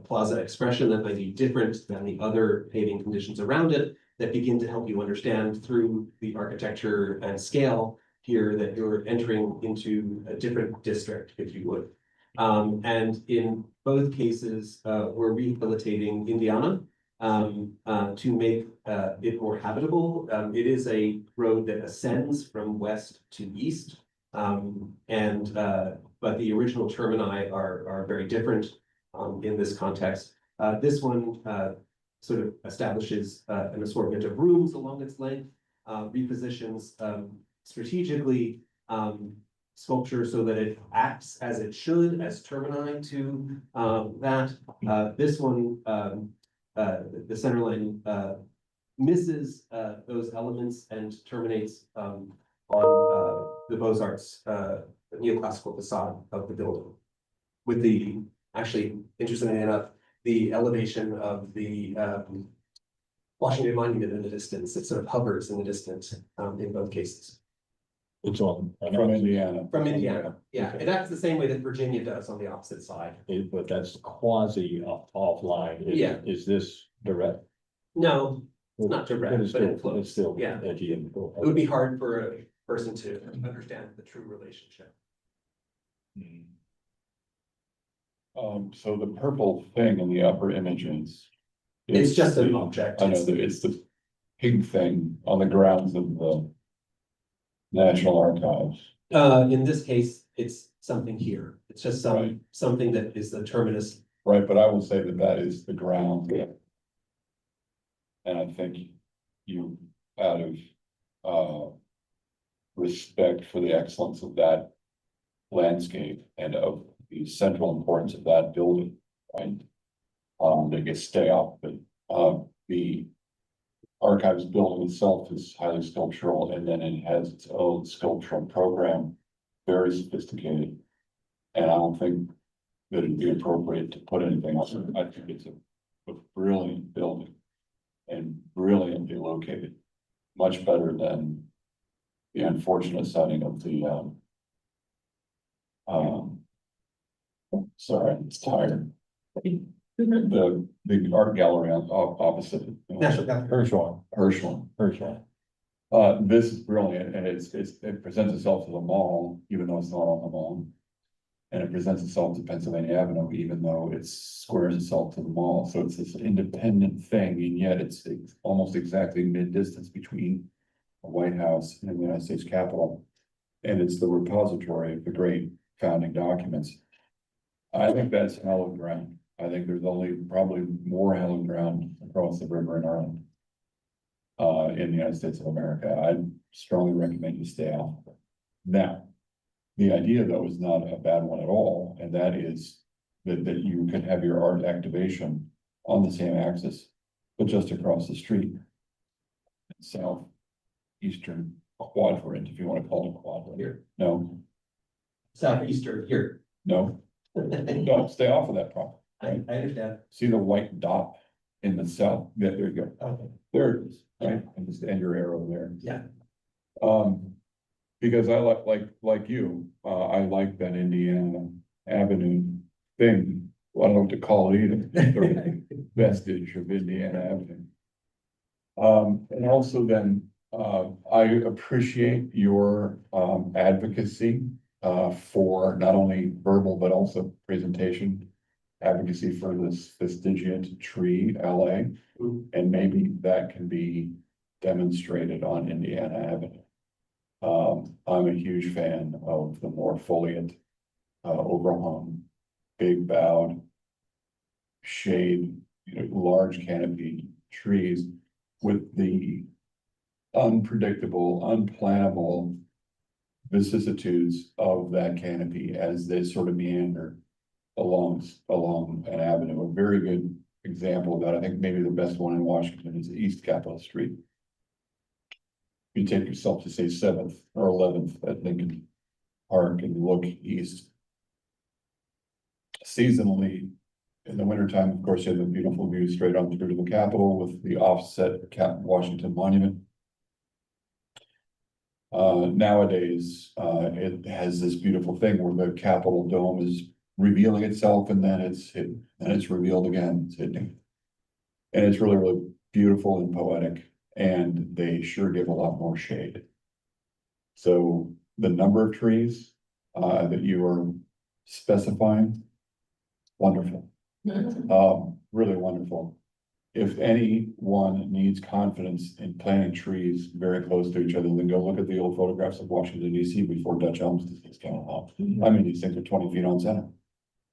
plaza expression that might be different than the other paving conditions around it, that begin to help you understand through the architecture and scale here that you're entering into a different district, if you would. And in both cases, we're rehabilitating Indiana to make it more habitable. It is a road that ascends from west to east. But the original termini are very different in this context. This one sort of establishes an assortment of rooms along its length, repositions strategically sculpture so that it acts as it should, as termini to that. This one, the center line misses those elements and terminates on the Beaux-Arts neoclassical facade of the building. With the, actually, interestingly enough, the elevation of the Washington Monument in the distance, it sort of hovers in the distance in both cases. It's on. From Indiana. From Indiana, yeah, it acts the same way that Virginia does on the opposite side. But that's quasi offline. Yeah. Is this direct? No, it's not direct, It's but it still, flows. it's still Yeah. edgy and. It would be hard for a person to understand the true relationship. So the purple thing in the upper images. It's is just an the- object. I know that it's the pink thing on the grounds of the National Archives. In this case, it's something here. It's just something that is the terminus. Right, but I will say that that is the ground. And I think you, out of respect for the excellence of that landscape and of the central importance of that building, right? They get stay up, but the archives building itself is highly sculptural, and then it has its own sculptural program, very sophisticated. And I don't think that it'd be appropriate to put anything else. I think it's a brilliant building and brilliantly located, much better than the unfortunate setting of the sorry, it's tired. The art gallery on opposite. Hirshhorn. This is brilliant, and it presents itself to the mall, even though it's not on the mall. And it presents itself to Pennsylvania Avenue, even though it squares itself to the mall. So it's this independent thing, and yet it's almost exactly mid-distance between the White House and the United States Capitol. And it's the repository of the great founding documents. I think that's hallowed ground. I think there's only probably more hallowed ground across the river in Ireland. in the United States of America. I strongly recommend you stay off of it. Now, the idea though is not a bad one at all, and that is that you can have your art activation on the same axis, but just across the street. Southeastern quadrant, if you want to call it quadrant. Here. No, Southeastern here. no, don't stay off of that property. I understand. See the white dot in the south? Yeah, there you go. Okay. There it is, right? And just end your arrow there. Yeah. Because I like you, I like that Indiana Avenue thing. Well, I don't know what to call it either. Vestige of Indiana Avenue. And also then, I appreciate your advocacy for not only verbal, but also presentation advocacy for this fastigiate tree, LA. And maybe that can be demonstrated on Indiana Avenue. I'm a huge fan of the more foliant, overhung, big boughed, shade, large canopied trees with the unpredictable, unplannable vicissitudes of that canopy as they sort of meander along an avenue. A very good example of that, I think maybe the best one in Washington is East Capitol Street. You take yourself to say 7th or 11th at Lincoln Park and look east. Seasonally, in the wintertime, of course, you have a beautiful view straight on through to the Capitol with the offset Washington Monument. Nowadays, it has this beautiful thing where the Capitol dome is revealing itself and then it's revealed again. It's hidden. And it's really, really beautiful and poetic, and they sure give a lot more shade. So the number of trees that you are specifying, wonderful. Really wonderful. If anyone needs confidence in planting trees very close to each other, then go look at the old photographs of Washington DC before Dutch elms came along. I mean, these things are 20 feet on center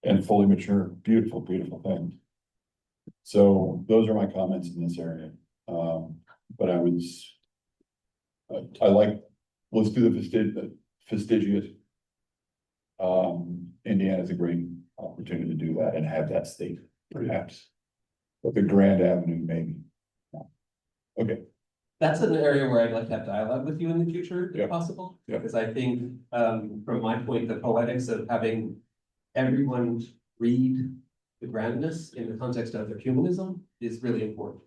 and fully mature, beautiful, beautiful things. So those are my comments in this area. But I like, let's do the fastigiate. Indiana's a great opportunity to do that and have that state, perhaps. But the Grand Avenue, maybe. Okay. That's an area where I'd like to have dialogue with you in the future, if Yeah. possible. Yeah. Because I think, from my point, the poetics of having everyone read the grandness in the context of their humanism is really important.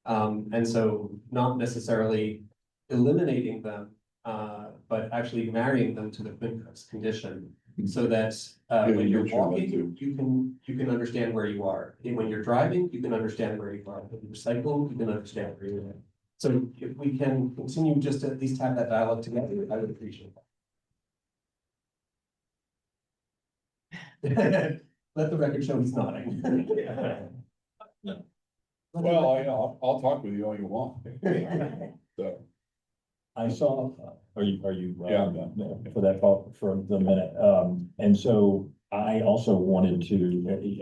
And so not necessarily eliminating them, but actually marrying them to the Quintus condition. So that when you're walking, you can understand where you are. And when you're driving, you can understand where you are. When you're cycling, you can understand where you are. So if we can continue just to at least have that dialogue together, I would appreciate that. Let the record show he's nodding. Well, I'll talk with you all you want. So. I saw, are you, Yeah, I'm done. for that thought for the minute, and so I also wanted to,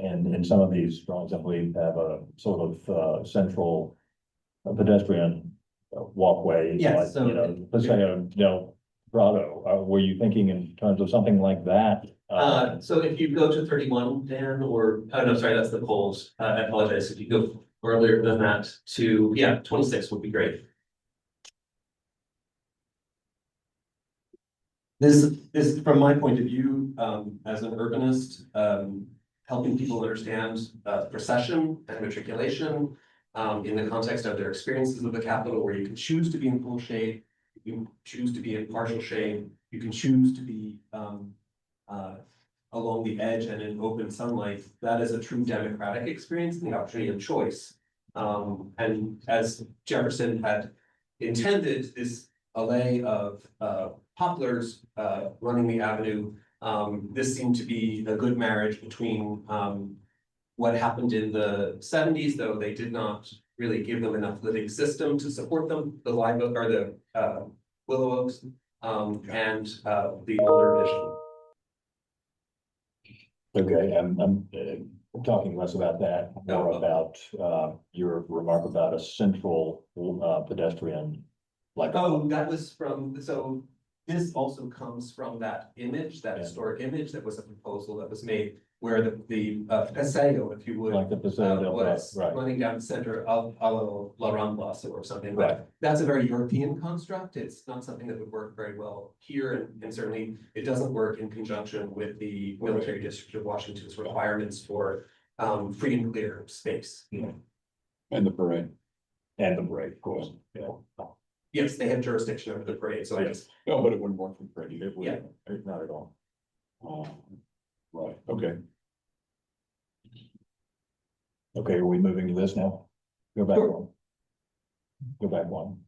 and in some of these drawings, I believe have a sort of central pedestrian walkway. Yes, like, so- let's say Del Prado, were you thinking in terms of something like that? So if you go to 31, Dan, or, oh, no, sorry, that's the polls. I apologize. If you go earlier than that to, 26 would be great. This is from my point of view, as an urbanist, helping people understand procession and matriculation in the context of their experiences of the Capitol, where you can choose to be in full shade, you can choose to be in partial shade, you can choose to be along the edge and in open sunlight. That is a true democratic experience and the opportunity of choice. And as Jefferson had intended, this alley of poplars running the avenue, this seemed to be a good marriage between what happened in the 70s, though they did not really give them enough living system to support them, the live oak or the willow oaks, and the older vision. Okay, I'm talking less about that, more about, your remark about a central, pedestrian. Like, Oh, that was from, so this also comes from that image, that historic image that was a proposal that was made where the paseo, if you would. like the Paseo del Was right, running down the center of La Rambla or something, Right. but that's a very European construct. It's not something that would work very well here, and certainly it doesn't work in conjunction with the military district of Washington's requirements for free and clear space. And the parade. and the parade, of course, yeah. Yes, they have jurisdiction over the parade, so I just, No, but it wouldn't work for the parade. It would, Yeah. not at all. Right, okay. Okay, are we moving to this now? Go back Sure. one. Go back one.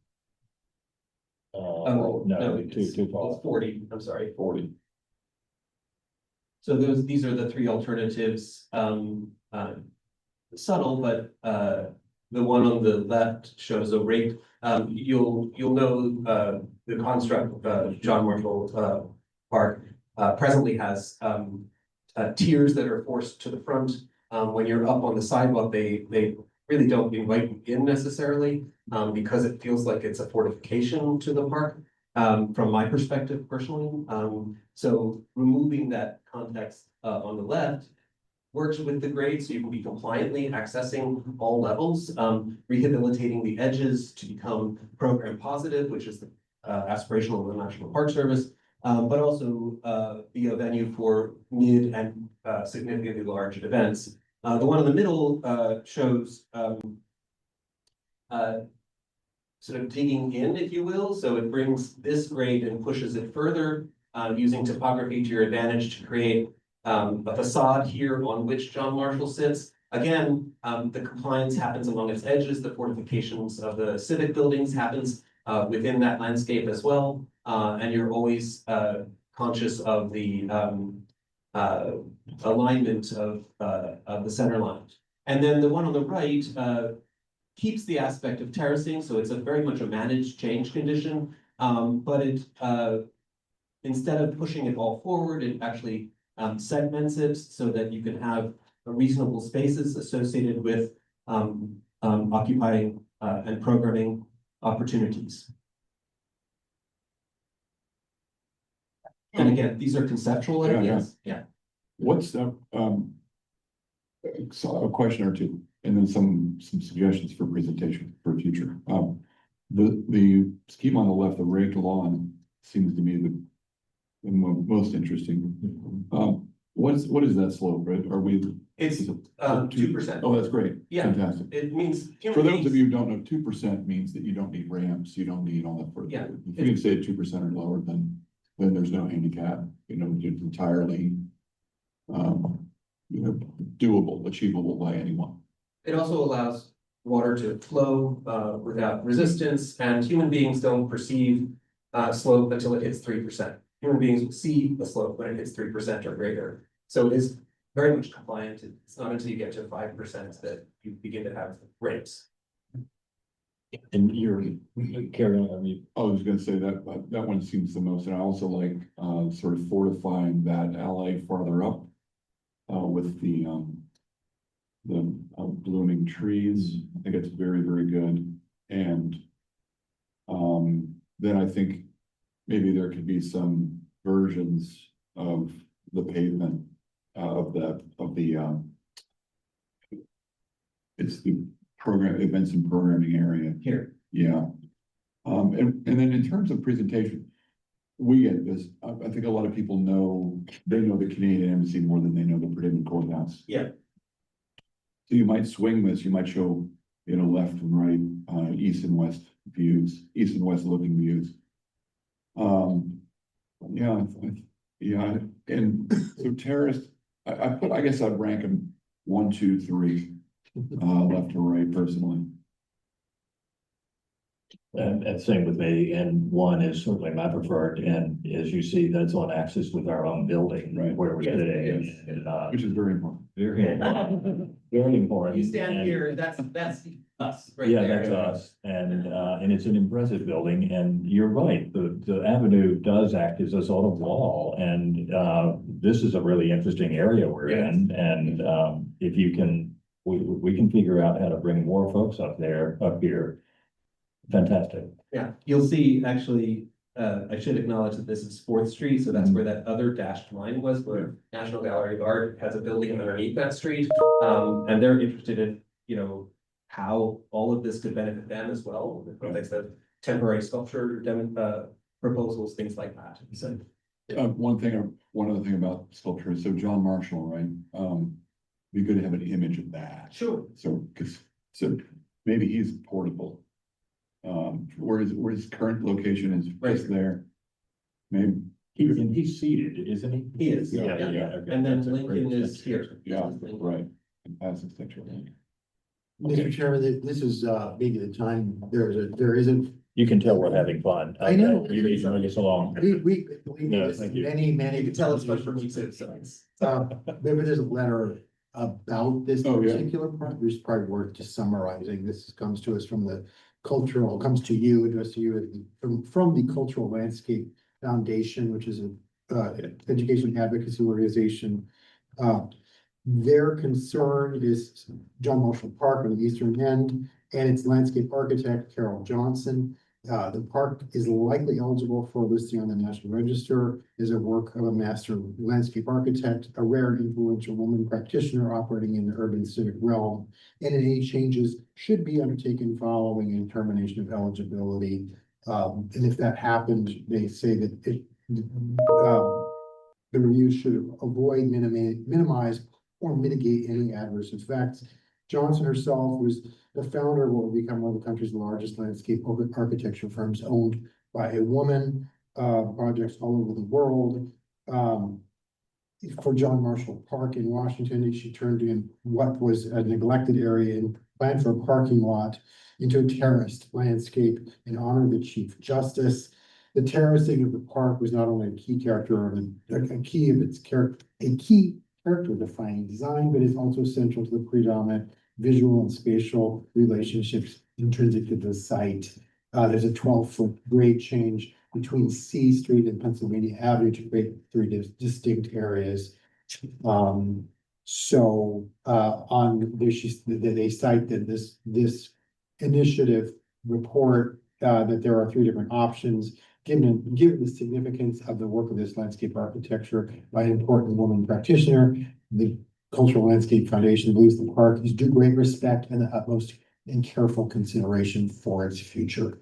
oh, no, it's too far. 40, I'm sorry. 40. So these are the three alternatives, subtle, but, the one on the left shows a rate. You'll know, the construct of John Marshall, Park, presently has, tiers that are forced to the front. When you're up on the sidewalk, they really don't invite you in necessarily, because it feels like it's a fortification to the park, from my perspective personally. So removing that context, on the left works with the grade, so you can be compliantly accessing all levels, rehabilitating the edges to become program positive, which is the aspirational of the National Park Service, but also be a venue for mid and significantly large events. The one in the middle shows sort of digging in, if you will. So it brings this grade and pushes it further, using topography to your advantage to create a facade here on which John Marshall sits. Again, the compliance happens along its edges. The fortifications of the civic buildings happens within that landscape as well. And you're always conscious of the alignment of the center line. And then the one on the right keeps the aspect of terracing, so it's a very much a managed change condition. But it instead of pushing it all forward, it actually segments it so that you can have reasonable spaces associated with occupying and programming opportunities. And again, these are conceptual Yeah, ideas. Yeah. What's the, so a question or two, and then some suggestions for presentation for future. The scheme on the left, the raked lawn, seems to me the most interesting. What is that slope, right? Are we? It's 2%. Oh, that's great. Yeah. Fantastic. It means. For those of you who don't know, 2% means that you don't need ramps, you don't need all that. Yeah. If you can say 2% or lower, then there's no handicap, it's entirely, doable, achievable by anyone. It also allows water to flow without resistance, and human beings don't perceive slope until it hits 3%. Human beings will see the slope when it hits 3% or greater. So it is very much compliant. It's not until you get to 5% that you begin to have ramps. And you're carrying, I mean, I was gonna say that, but that one seems the most, and I also like sort of fortifying that alley farther up with the blooming trees. I think it's very, very good. And then I think maybe there could be some versions of the pavement it's the program events and programming area here. Yeah. And then in terms of presentation, we get this. I think a lot of people know, they know the Canadian Embassy more than they know the Purdue Courthouse. Yeah. So you might swing this, you might show, left and right, east and west views, east and west looking views. Yeah, and so terraced, I guess I'd rank them 1, 2, 3, left to right personally. And same with me, and one is certainly my preferred, and as you see, that's on axis with our own building, Right. where we're Yes, sitting. yes. And, Which is very important. very important, very important. You stand and- here, that's us, right Yeah, there. that's us, and it's an impressive building, and you're right, the avenue does act as a sort of wall, and, this is a really interesting area we're Yes. in, and, if you can, we can figure out how to bring more folks up here. Fantastic. Yeah, you'll see, actually, I should acknowledge that this is Fourth Street, so that's where that other dashed line was, where National Gallery of Art has a building underneath that street. And they're interested in, how all of this could benefit them as well, in the context of temporary sculpture, proposals, things like that. So, One other thing about sculpture, so John Marshall, right? Be good to have an image of that. sure. So maybe he's portable. Where his current location is just there. Maybe. He's seated, isn't he? He is, Yeah, yeah. okay. And then That's a Lincoln great is picture. here. Yeah, right. Fantastic picture. Mr. Chairman, this is maybe the time, there isn't. You can tell we're having fun. I know. You need to bring us along. We No, this thank you. many. You can tell it's much for me too, so. Maybe there's a letter about this Oh, yeah. particular part, which is probably worth just summarizing. This comes to us from the comes to you, addressed to you from the Cultural Landscape Foundation, which is a education advocacy organization. Their concern is John Marshall Park on the eastern end and its landscape architect, Carol Johnson. The park is likely eligible for listing on the National Register as a work of a master landscape architect, a rare and influential woman practitioner operating in the urban civic realm. And any changes should be undertaken following a determination of eligibility. And if that happened, they say that the review should avoid, minimize, or mitigate any adverse effects. Johnson herself was the founder of what will become one of the country's largest landscape architecture firms, owned by a woman, projects all over the world. For John Marshall Park in Washington, she turned in what was a neglected area and planned for a parking lot into a terraced landscape in honor of the Chief Justice. The terracing of the park was not only a key character defining design, but is also central to the predominant visual and spatial relationships intrinsic to the site. There's a 12-foot grade change between C Street and Pennsylvania Avenue to create three distinct areas. On this, they cite that this initiative report that there are three different options. Given the significance of the work of this landscape architecture by an important woman practitioner, the Cultural Landscape Foundation believes the park is due great respect and the utmost and careful consideration for its future.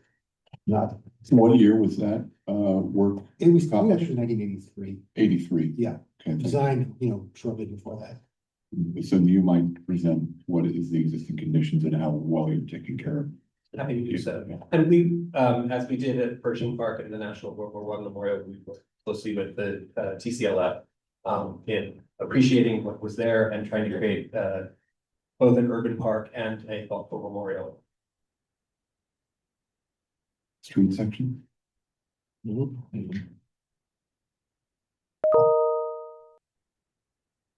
What year was that work? It was published in 1983. 83. Yeah, Okay. designed, shortly before that. So you might present what is the existing conditions and how well you're taking care of. Happy to do so. And we, as we did at Pershing Park and the National World War I Memorial, we worked closely with the TCLF in appreciating what was there and trying to create both an urban park and a thoughtful memorial. Street section?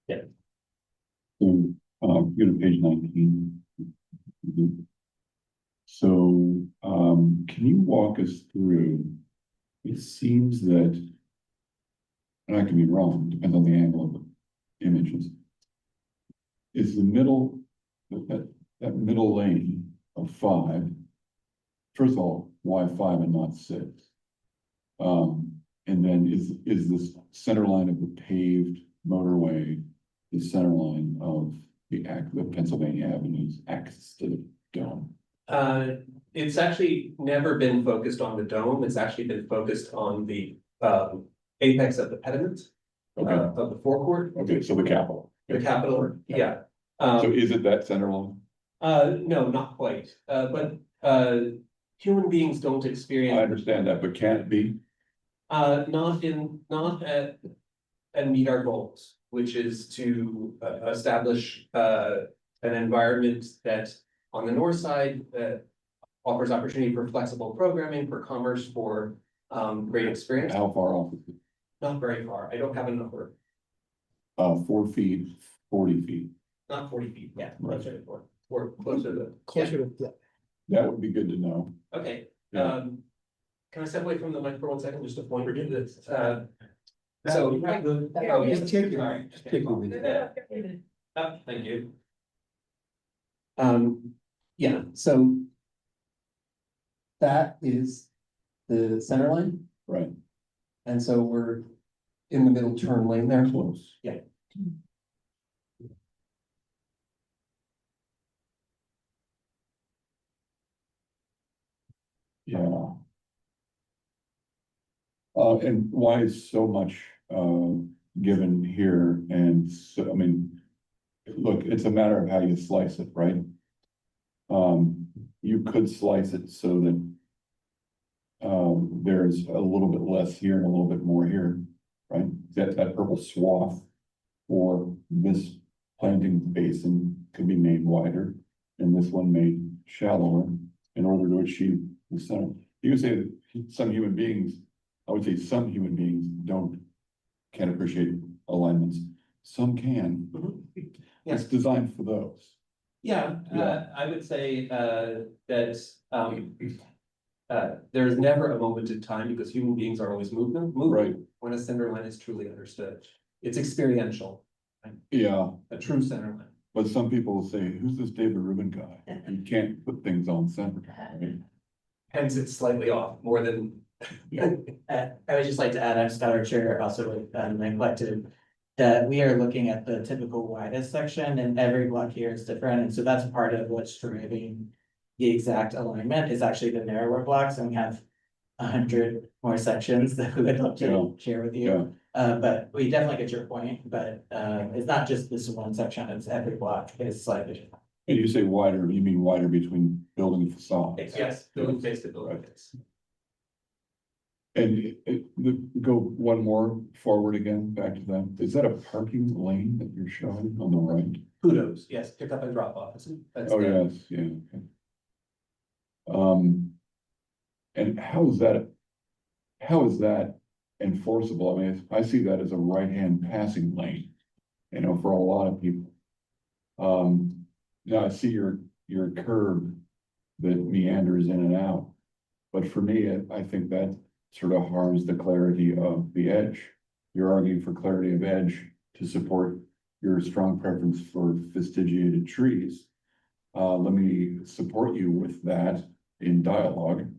Yeah. So, go to page 19. So, can you walk us through, it seems that, and I can be wrong, depends on the angle of the images. Is the middle, that middle lane of 5, first of all, why 5 and not 6? And then is this center line of the paved motorway the center line of the Pennsylvania Avenue's access to the dome? It's actually never been focused on the dome. It's actually been focused on the apex of the pediment of the forecourt. Okay, so the Capitol. The Capitol, yeah. So is it that center line? No, not quite. But human beings don't experience. I understand that, but can it be? Not and meet our goals, which is to establish an environment that on the north side offers opportunity for flexible programming, for commerce, for great experience. How far off? Not very far. I don't have a number, 4 feet, 40 feet. not 40 feet. Yeah, Right. closer to or closer to. Closer to, yeah. That would be good to know. Okay, Yeah. can I step away from the mic for 1 second, just to point for this, so. Yeah, yes, just take it. all right, Just take it with you. Thank you. Yeah, so. That is the center line, Right. and so we're in the middle turn lane there. Close. Yeah. Yeah. And why is so much, given here? And so, I mean, look, it's a matter of how you slice it, right? You could slice it so that there's a little bit less here and a little bit more here, right? That purple swath for this planting basin could be made wider and this one made shallower in order to achieve the center. You can say that some human beings, I would say some human beings can't appreciate alignments. Some can. It's designed for those. Yeah, Yeah. I would say that there's never a moment in time because human beings are always moving Right. when a center line is truly understood. It's experiential, Yeah, a true center line. but some people will say, who's this David Rubin guy? You can't put things on center. Right? Hence, it's slightly off more than. I would just like to add, I'm Scholar Chair also with my collective, that we are looking at the typical widest section and every block here is different. And so that's part of what's driving the exact alignment is actually the narrower blocks, and we have 100 more sections that we would love to share with you. But we definitely get your point, but it's not just this one section, it's every block is slightly different. And you say wider, you mean wider between building and facade? Yes, building face to building face. And go one more forward again, back to that. Is that a parking lane that you're showing on the right? Kudos, yes, pick up and drop off. That's Oh, the- yes, yeah. Okay. And how is that enforceable? I mean, I see that as a right-hand passing lane, you know, for a lot of people. Now I see your curb that meanders in and out, but for me, I think that sort of harms the clarity of the edge. You're arguing for clarity of edge to support your strong preference for fastigiated trees. Let me support you with that in dialogue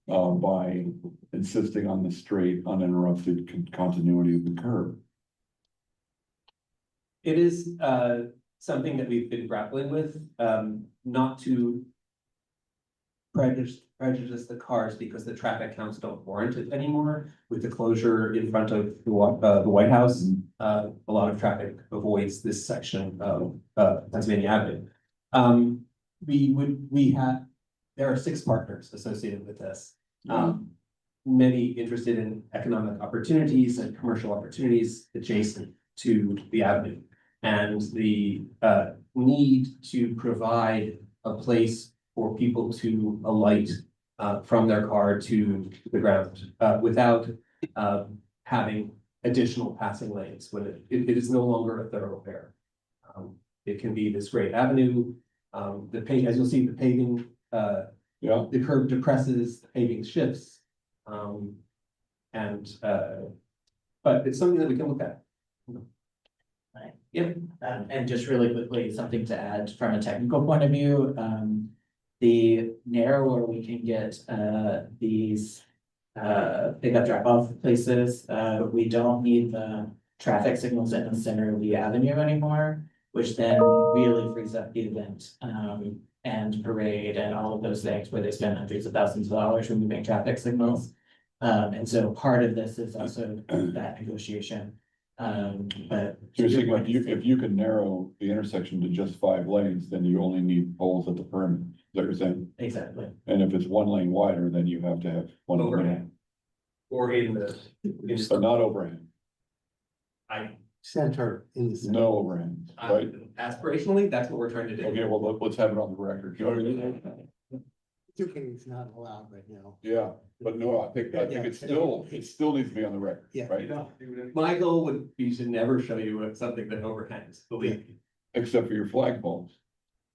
by insisting on the straight, uninterrupted continuity of the curb. It is something that we've been grappling with, not to prejudice the cars because the traffic counts don't warrant it anymore. With the closure in front of the White House, a lot of traffic avoids this section of Pennsylvania Avenue. There are 6 partners associated with this. Many interested in economic opportunities and commercial opportunities adjacent to the avenue. And the need to provide a place for people to alight from their car to the ground without having additional passing lanes when it is no longer a thoroughfare. It can be this great avenue. As you'll see, the paving, the curb depresses, the paving shifts. But it's something that we can look at. Right. Yep. And just really quickly, something to add from a technical point of view, the narrower we can get these pickup drop-off places, we don't need the traffic signals in the center of the avenue anymore, which then really frees up the event and parade and all of those things where they spend hundreds of thousands of dollars removing traffic signals. And so part of this is also that negotiation. But So you're saying if you can narrow the intersection to just 5 lanes, then you only need poles at the perimeter. Is that what you're saying? Exactly. And if it's 1 lane wider, then you have to have 1 overhang. Or in the. But not overhang. Center in the center. No overhang, right? Aspirationally, that's what we're trying to do. Okay, well, let's have it on the record. You know what I mean? Ticking is not allowed right now. Yeah, but no, I think it still needs to be on the record, Yeah. right? My goal would be to never show you something that overhangs, believe me. Except for your flagpoles.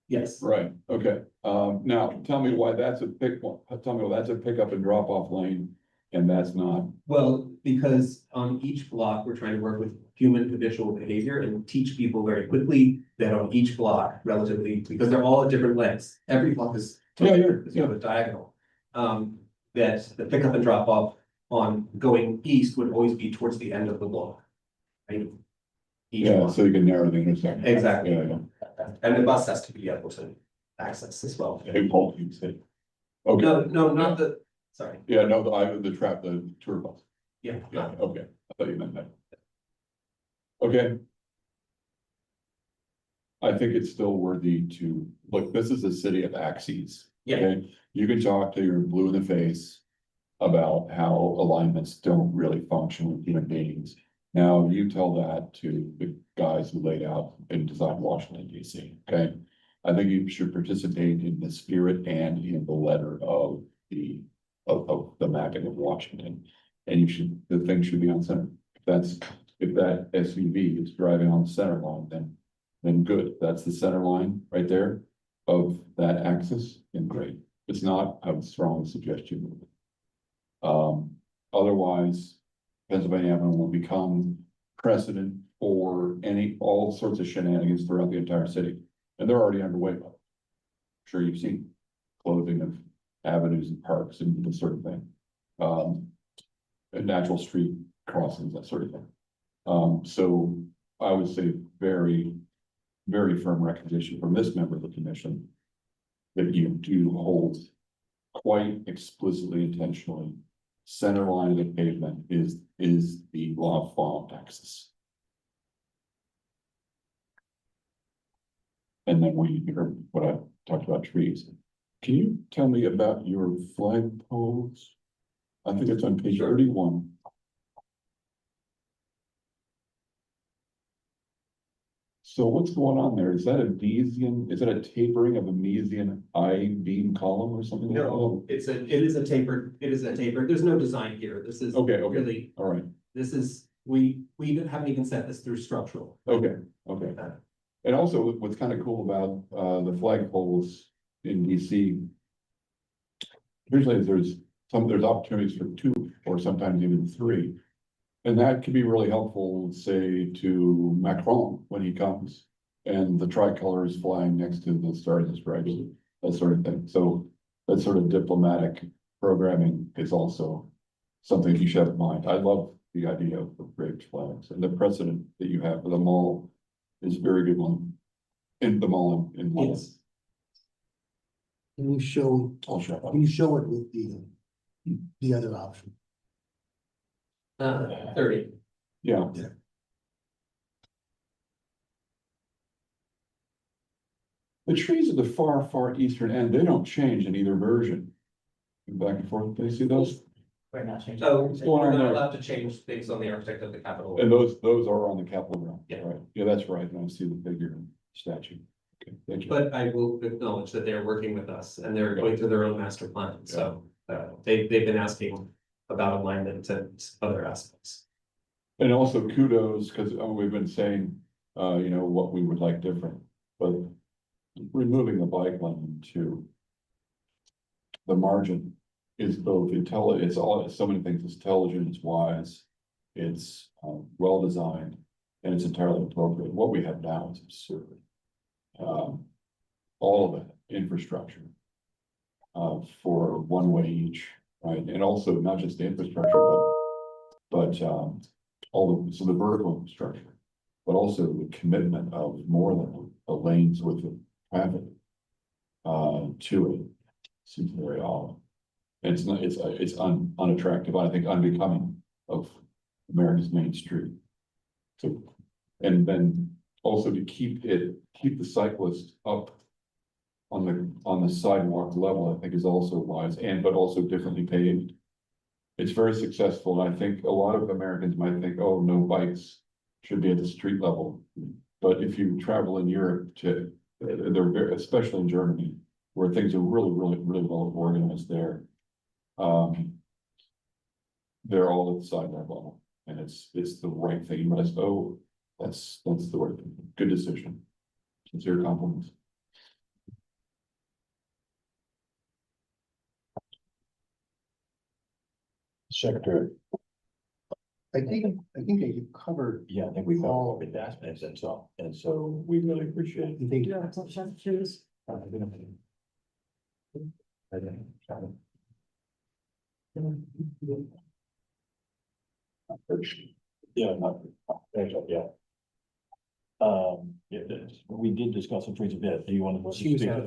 Yes. Right, okay. Now, tell me why that's a pickup and drop off lane and that's not. Well, because on each block, we're trying to work with human habitual behavior and teach people very quickly that on each block relatively, because they're all at different lengths. Every block is a diagonal. That the pickup and drop off on going east would always be towards the end of the block. Right? Each Yeah, block. so you can narrow the intersection. Exactly. Yeah. And the bus has to be able to access as well. Hey, Paul, you say. Okay. No, not the, sorry. Yeah, no, the tour bus. Yeah. Yeah, okay, I thought you meant that. Okay. I think it's still worthy to, look, this is a city of axes. Yeah. Okay? You can talk to your blue in the face about how alignments don't really function with human beings. Now, you tell that to the guys who laid out and designed Washington DC, okay? I think you should participate in the spirit and in the letter of the mapping of Washington. And the thing should be on center. If that SUV is driving on the center line, then good. That's the center line right there of that axis, and great. If it's not, I would strongly suggest you move it. Otherwise, Pennsylvania Avenue will become precedent for all sorts of shenanigans throughout the entire city. And they're already underway. I'm sure you've seen clothing of avenues and parks and this sort of thing. And natural street crossings, that sort of thing. So I would say very, very firm recognition from this member of the commission that you do hold quite explicitly, intentionally, center line of the pavement is the L'Enfant axis. And then we heard what I talked about trees. Can you tell me about your flagpoles? I think it's on page 31. So what's going on there? Is that a tapering of a Mesian I-beam column or something? No, it is a tapered. There's no design here. This is Okay, really, all right. this is, we haven't even set this through structural. Okay. And also what's kind of cool about the flagpoles in DC. Usually there's opportunities for 2 or sometimes even 3. And that can be really helpful, say, to Macron when he comes and the tricolor is flying next to the Stars and Stripes, that sort of thing. So that sort of diplomatic programming is also something you should have in mind. I love the idea of the draped flags, and the precedent that you have for the mall is a very good one. In the mall in London. Yes. Can you show it with the other option? 30. Yeah. The trees at the far eastern end, they don't change in either version. Back and forth, do you see those? We're not changing. So What's going we're on not there? allowed to change things on the architect of the Capitol. And those are on the Capitol ground. Yeah. Right. Yeah, that's right. And I see the figure and statue. Okay, thank you. But I will acknowledge that they're working with us and they're going through their own master plan. So they've been asking about alignment and other aspects. And also kudos, because we've been saying, what we would like different, but removing the bike lane to the margin is both it's so many things. It's intelligent, it's wise, it's well designed, and it's entirely appropriate. What we have now is absurd. All of it, infrastructure for one way each, right? And also not just the infrastructure, but the vertical infrastructure, but also the commitment of more than the lanes with the traffic to it seems very odd. It's unattractive, I think unbecoming of America's main street. So, and then also to keep the cyclist up on the sidewalk level, I think is also wise, but also differently paved. It's very successful, and I think a lot of Americans might think, oh, no bikes should be at the street level. But if you travel in Europe they're especially in Germany, where things are really well organized there. They're all at the sidewalk level, and it's the right thing, but that's the right thing. Good decision. Sincere compliments. Secretary. I think that you covered. Yeah, I think we all been aspects and so we really appreciate it. Thank Yeah, so check shoes. Yeah, yeah. Yeah, we did discuss some trees a bit. Do you want to speak? I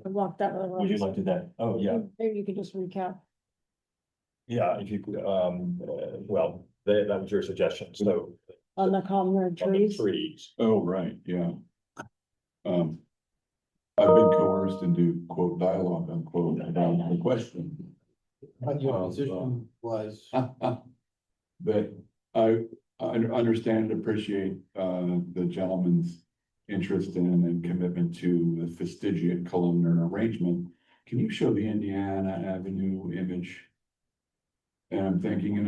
walked that way. Would you like to that? Oh, yeah. Maybe you could just recap. Yeah, if you could, well, that was your suggestion, so. On the columnar On the trees. trees. Oh, right, yeah. I've been coerced into quote dialogue unquote about the question. But your position was. That I understand and appreciate the gentleman's interest in and commitment to the fastigiate columnar arrangement. Can you show the Indiana Avenue image? And I'm thinking,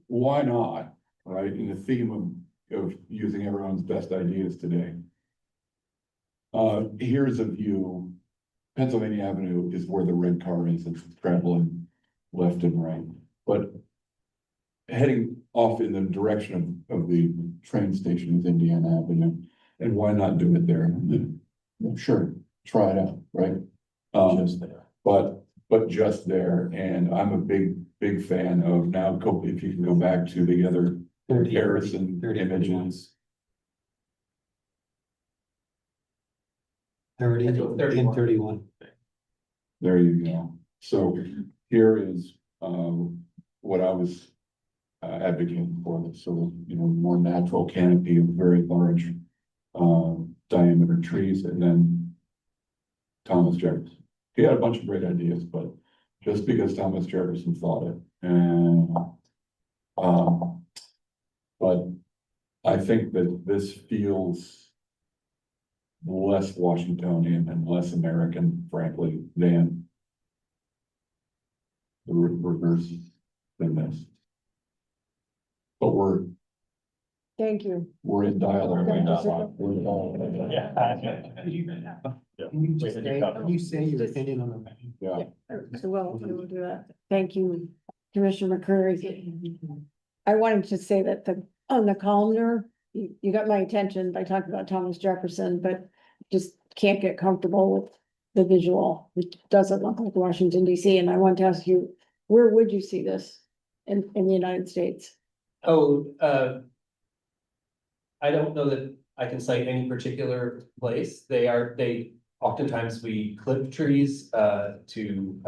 why not, right? In the theme of using everyone's best ideas today. Here's a view. Pennsylvania Avenue is where the red car is, it's traveling left and right. But heading off in the direction of the train station is Indiana Avenue. And why not do it there? Sure, try it out, right? Just there. But just there. And I'm a big fan of now, if you can go back to the other comparison images. 30 and 31. There you go. So here is what I was advocating for, this sort of, more natural canopy of very large diameter trees, and then Thomas Jefferson. He had a bunch of great ideas, but just because Thomas Jefferson thought it, and but I think that this feels less Washingtonian and less American, frankly, than the reverse than this. But Thank you. we're in dialogue right now. Can you say your opinion on the? Yeah. So we'll do that. Thank you, Commissioner McCreary. I wanted to say that on the columnar, you got my attention by talking about Thomas Jefferson, but just can't get comfortable with the visual. It doesn't look like Washington DC, and I want to ask you, where would you see this in the United States? I don't know that I can cite any particular place. Oftentimes we clip trees to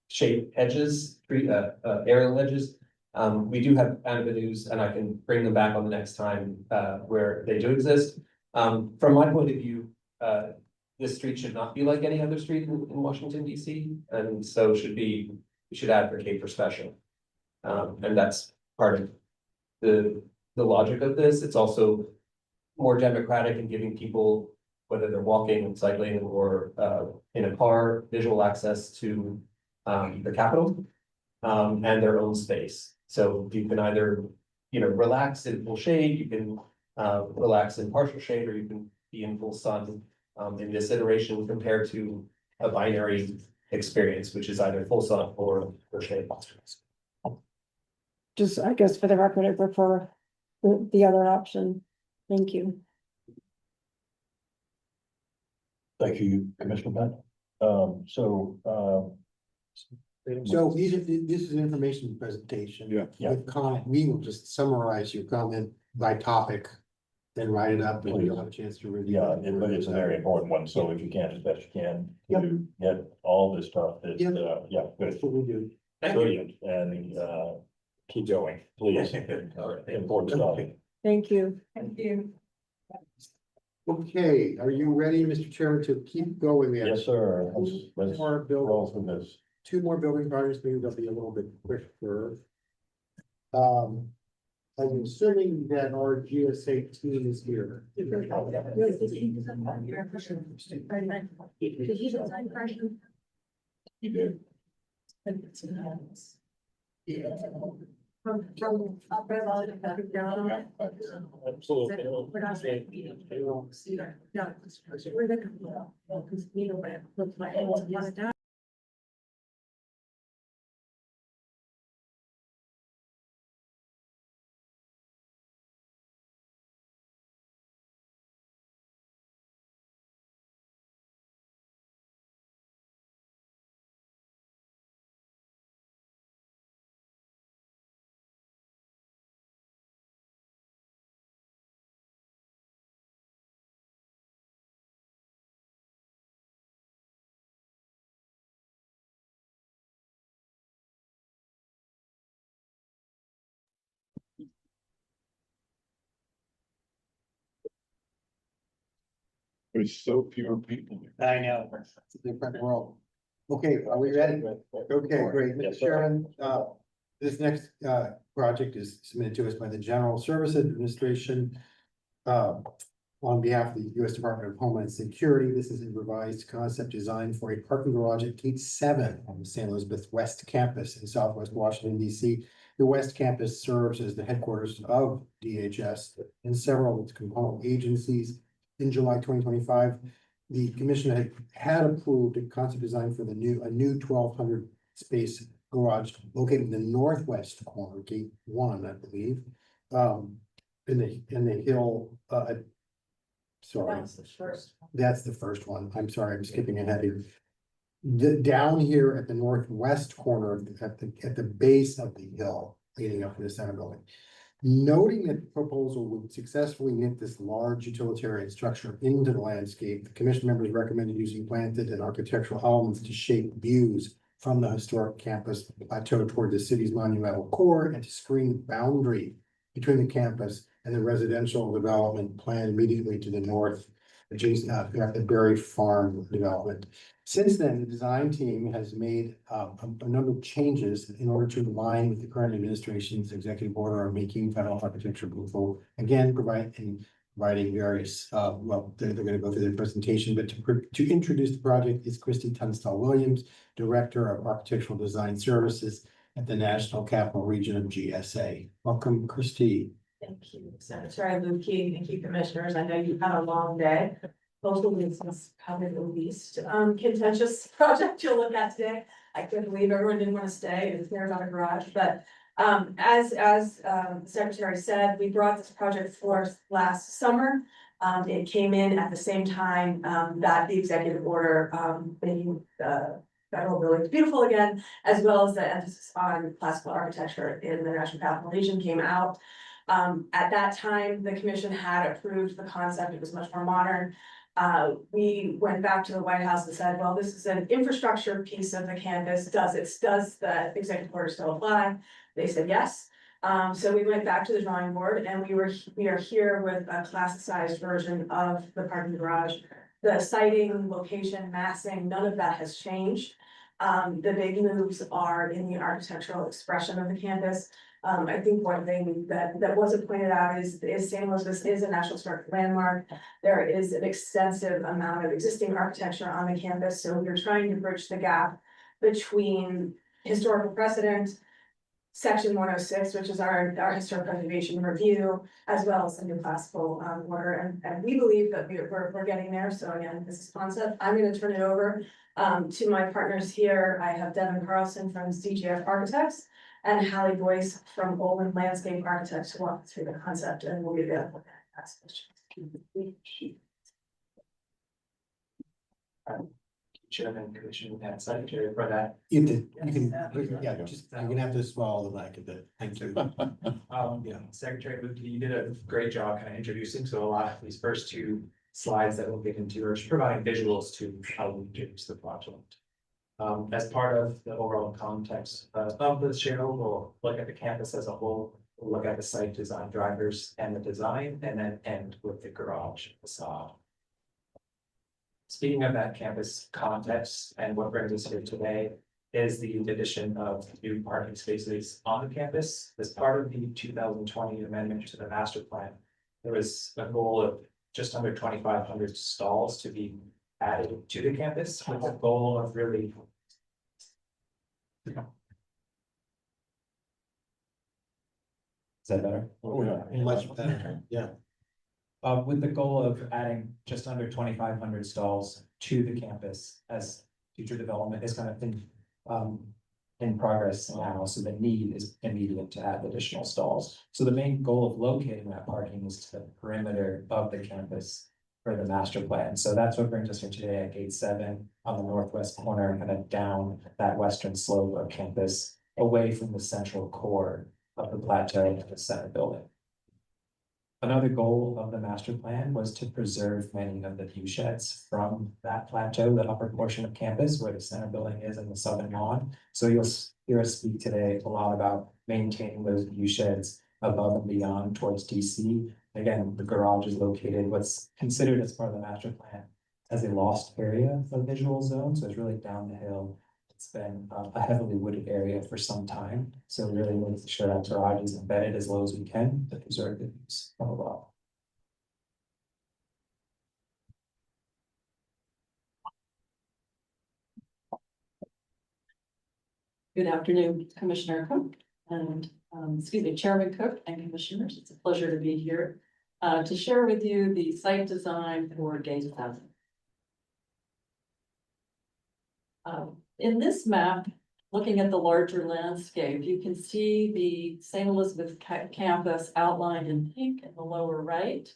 shape hedges, aerial hedges. We do have avenues, and I can bring them back on the next time where they do exist. From my point of view, this street should not be like any other street in Washington DC, and so we should advocate for special. And that's part of the logic of this. It's also more democratic in giving people, whether they're walking and cycling or in a car, visual access to the Capitol and their own space. So you can either, relax in full shade, you can relax in partial shade, or you can be in full sun in this iteration compared to a binary experience, which is either full sun or shade. Just, I guess for the record, I prefer the other option. Thank you. Thank you, Commissioner Bennett. So this is an information presentation. Yeah. With comment, we will just summarize your comment by topic, then write it up, and you'll have a chance to review. Yeah, but it's a very important one, so if you can, as best you can, to get all this stuff, good. That's what we do. Brilliant, and keep going, please. Important stuff. Thank you. Thank you. Okay, are you ready, Mr. Chairman, to keep going? We have Yes, sir. Let's more roll through this. two more building projects, maybe they'll be a little bit quicker. I'm assuming that our GSA team is here. You did. Absolutely. There's so few people. I know, it's a different world. Okay, are we ready? Okay, great. Mr. Chairman, this next project is submitted to us by the General Services Administration. On behalf of the U.S. Department of Homeland Security, this is a revised concept design for a parking garage at Gate 7 on the St. Elizabeth West Campus in Southwest Washington, D.C. The West Campus serves as the headquarters of DHS and several of its component agencies. In July 2025, the commission had approved a concept design for a new 1,200 space garage located in the northwest corner, Gate 1, I believe, in the hill. Sorry, That's the first. that's the first one. I'm sorry, I'm skipping ahead here. Down here at the northwest corner, at the base of the hill leading up to the Senate building. Noting that the proposal would successfully knit this large utilitarian structure into the landscape, the commission members recommended using planted and architectural elements to shape views from the historic campus plateau toward the city's monumental core and to screen the boundary between the campus and the residential development planned immediately to the north, adjacent the Berry Farm development. Since then, the design team has made a number of changes in order to align with the current administration's executive order on making federal architecture beautiful. Again, providing various, well, they're going to go through their presentation, but to introduce the project is Christy Tunstall Williams, Director of Architectural Design Services at the National Capital Region of GSA. Welcome, Christy. Thank you, Secretary Lukey. Thank you, Commissioners. I know you've had a long day. Hopefully this is probably the least contentious project you'll look at today. I couldn't believe everyone didn't want to stay. It's there about a garage, but as the Secretary said, we brought this project forth last summer. It came in at the same time that the executive order making federal buildings beautiful again, as well as the emphasis on classical architecture in the National Capital Region came out. At that time, the commission had approved the concept. It was much more modern. We went back to the White House and said, well, this is an infrastructure piece of the campus. Does the executive order still apply? They said yes. So we went back to the drawing board and we are here with a classicized version of the parking garage. The siting, location, massing, none of that has changed. The big moves are in the architectural expression of the campus. I think one thing that wasn't pointed out is St. Elizabeth is a National Historic Landmark. There is an extensive amount of existing architecture on the campus, so we're trying to bridge the gap between historical precedent, Section 106, which is our historic preservation review, as well as the new classical order, and we believe that we're getting there. So again, this is concept. I'm going to turn it over to my partners here. I have Devin Carlson from CGF Architects and Hallie Boyce from Olin Landscape Architects to walk through the concept, and we'll be available to ask questions. Chairman, Commission, and Secretary for that. You can, yeah, just, you're gonna have to swallow the mic a bit. Thank you. Yeah, Secretary Lukey, you did a great job kind of introducing, so a lot of these first two slides that we'll get into are providing visuals to how we introduce the project. As part of the overall context of this show, we'll look at the campus as a whole, we'll look at the site design drivers and the design, and then end with the garage facade. Speaking of that campus context and what brings us here today, is the addition of new parking spaces on the campus. As part of the 2020 amendment to the master plan, there was a goal of just under 2,500 stalls to be added to the campus with the goal of really. Is that better? Much better, yeah. With the goal of adding just under 2,500 stalls to the campus as future development is kind of in progress now, so the need is immediate to add additional stalls. So the main goal of locating that parking is to the perimeter of the campus for the master plan. So that's what brings us here today at gate 7 on the northwest corner, kind of down that western slope of campus, away from the central core of the plateau and the center building. Another goal of the master plan was to preserve many of the view sheds from that plateau, the upper portion of campus where the center building is in the southern lawn. So you'll hear us speak today a lot about maintaining those view sheds above and beyond towards DC. Again, the garage is located what's considered as part of the master plan as a lost area of visual zone. So it's really down the hill. It's been a heavily wooded area for some time. So we really make sure that garage is embedded as low as we can to preserve the views from above. Good afternoon, Commissioner Cook and Chairman Cook and Commissioners. It's a pleasure to be here to share with you the site design for Gate 7. In this map, looking at the larger landscape, you can see the St. Elizabeth campus outlined in pink in the lower right.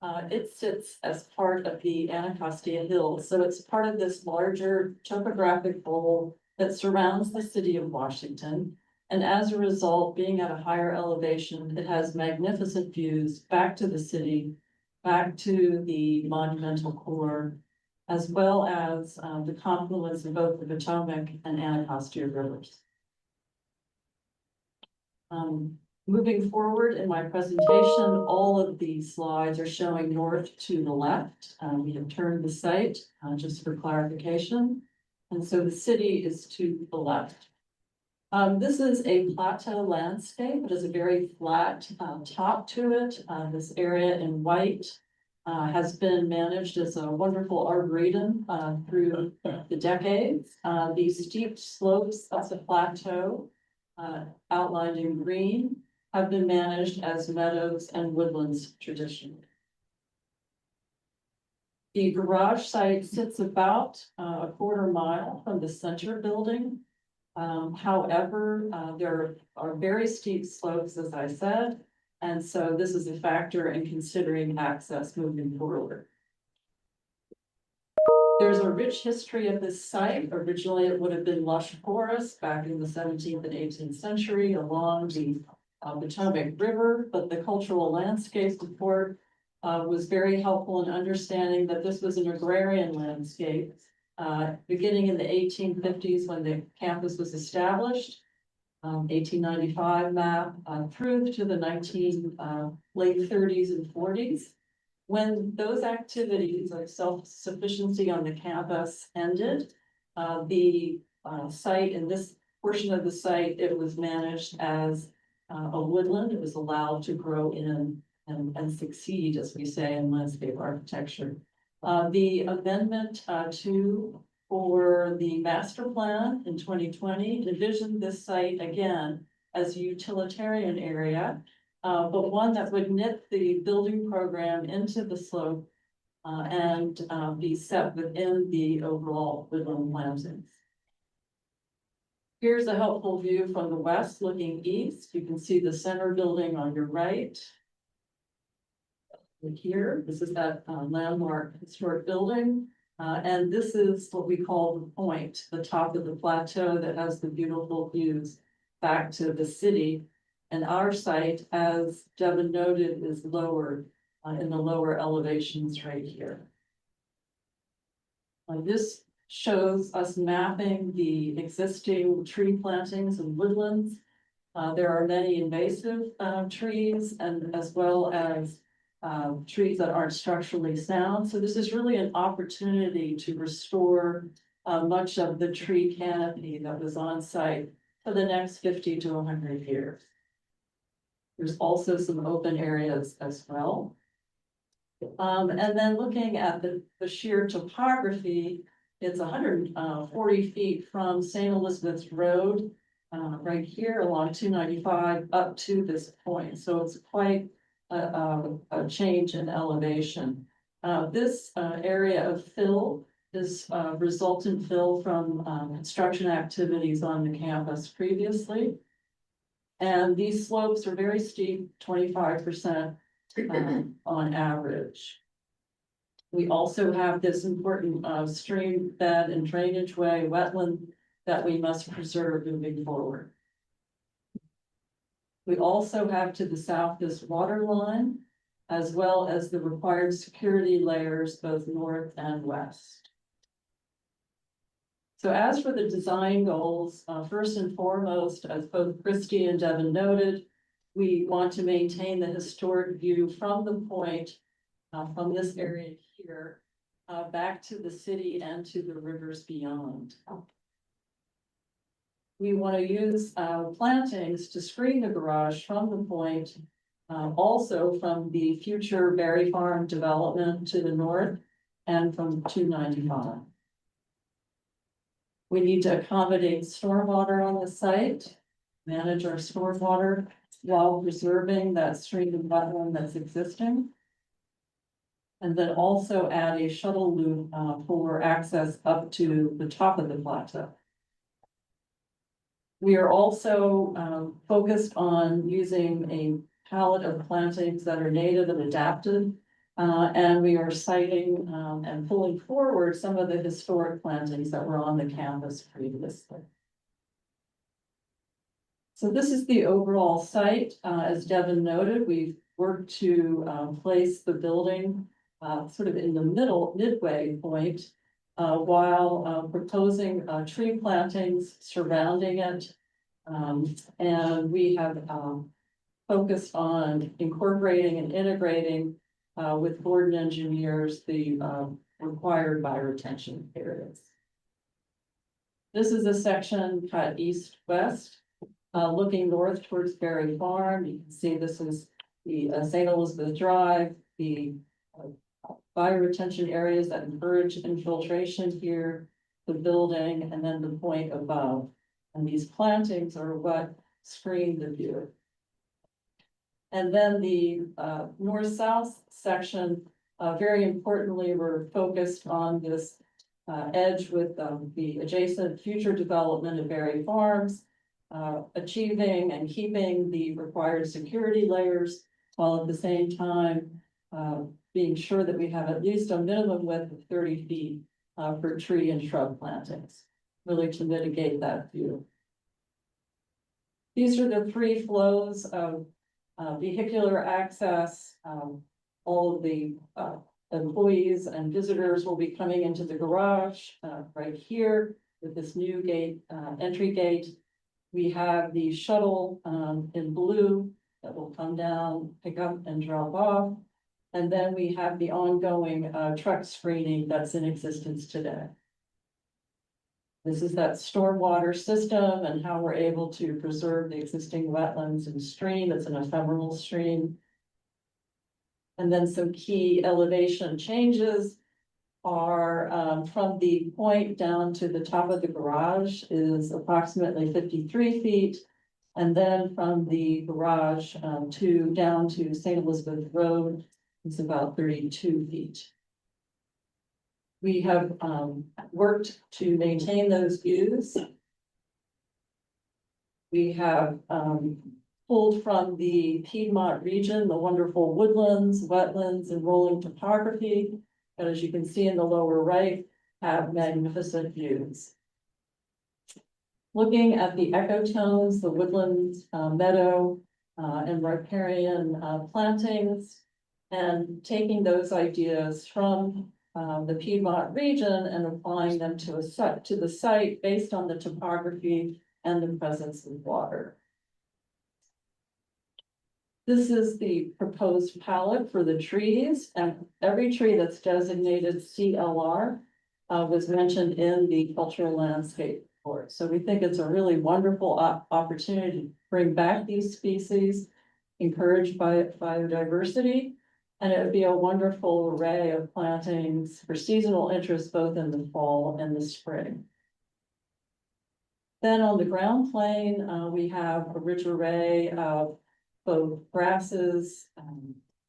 It sits as part of the Anacostia Hills, so it's part of this larger topographic bowl that surrounds the city of Washington. And as a result, being at a higher elevation, it has magnificent views back to the city, back to the monumental core, as well as the confluence of both the Potomac and Anacostia rivers. Moving forward in my presentation, all of these slides are showing north to the left. We have turned the site just for clarification. And so the city is to the left. This is a plateau landscape. It has a very flat top to it. This area in white has been managed as a wonderful arboretum through the decades. These steep slopes of the plateau, outlined in green, have been managed as meadows and woodlands traditionally. The garage site sits about a quarter mile from the center building. However, there are very steep slopes, as I said, and so this is a factor in considering access moving forward. There's a rich history of this site. Originally, it would have been lush forest back in the 17th and 18th century along the Potomac River, but the cultural landscape report was very helpful in understanding that this was an agrarian landscape beginning in the 1850s when the campus was established. 1895 map through to the late 30s and 40s. When those activities of self-sufficiency on the campus ended, the site, in this portion of the site, it was managed as a woodland. It was allowed to grow in and succeed, as we say, in landscape architecture. The amendment for the master plan in 2020 envisioned this site again as a utilitarian area, but one that would knit the building program into the slope and be set within the overall woodland plantings. Here's a helpful view from the west looking east. You can see the center building on your right. Here, this is that landmark historic building. And this is what we call the point, the top of the plateau that has the beautiful views back to the city. And our site, as Devin noted, is lower in the lower elevations right here. This shows us mapping the existing tree plantings and woodlands. There are many invasive trees and as well as trees that aren't structurally sound. So this is really an opportunity to restore much of the tree canopy that was on site for the next 50 to 100 years. There's also some open areas as well. And then looking at the sheer topography, it's 140 feet from St. Elizabeth's Road, right here along 295 up to this point. So it's quite a change in elevation. This area of fill is resultant fill from construction activities on the campus previously. And these slopes are very steep, 25% on average. We also have this important stream bed and drainage way wetland that we must preserve moving forward. We also have to the south this water line, as well as the required security layers both north and west. So as for the design goals, first and foremost, as both Christy and Devin noted, we want to maintain the historic view from the point, from this area here, back to the city and to the rivers beyond. We want to use plantings to screen the garage from the point, also from the future Berry Farm development to the north and from 295. We need to accommodate stormwater on the site, manage our stormwater while preserving that stream and wetland that's existing. And then also add a shuttle loop for access up to the top of the plateau. We are also focused on using a palette of plantings that are native and adapted. And we are citing and pulling forward some of the historic plantings that were on the campus previously. So this is the overall site. As Devin noted, we've worked to place the building sort of in the midway point, while proposing tree plantings surrounding it. And we have focused on incorporating and integrating with Gordon engineers the required bioretention areas. This is a section cut east-west, looking north towards Berry Farm. You can see this is the St. Elizabeth Drive, the bioretention areas that encourage infiltration here, the building, and then the point above. And these plantings are what screen the view. And then the north-south section, very importantly, we're focused on this edge with the adjacent future development of Berry Farms, achieving and keeping the required security layers, while at the same time being sure that we have at least a minimum width of 30 feet for tree and shrub plantings, really to mitigate that view. These are the three flows of vehicular access. All of the employees and visitors will be coming into the garage right here with this new gate, entry gate. We have the shuttle in blue that will come down, pick up and drop off. And then we have the ongoing truck screening that's in existence today. This is that stormwater system and how we're able to preserve the existing wetlands and stream. It's an ephemeral stream. And then some key elevation changes are from the point down to the top of the garage is approximately 53 feet. And then from the garage down to St. Elizabeth Road is about 32 feet. We have worked to maintain those views. We have pulled from the Piedmont region, the wonderful woodlands, wetlands, and rolling topography, that, as you can see in the lower right, have magnificent views. Looking at the ecotones, the woodlands, meadow, and riparian plantings, and taking those ideas from the Piedmont region and applying them to the site based on the topography and the presence of water. This is the proposed palette for the trees, and every tree that's designated CLR was mentioned in the cultural landscape report. So we think it's a really wonderful opportunity to bring back these species, encourage biodiversity, and it would be a wonderful array of plantings for seasonal interest both in the fall and the spring. Then on the ground plane, we have a rich array of both grasses,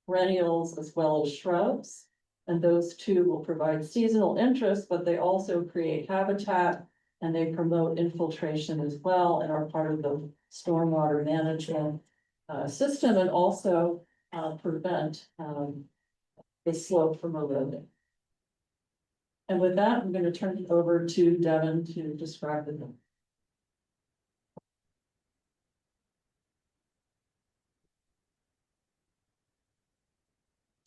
perennials, as well as shrubs. And those two will provide seasonal interest, but they also create habitat and they promote infiltration as well and are part of the stormwater management system, and also prevent the slope from eroding. And with that, I'm going to turn it over to Devin to describe the.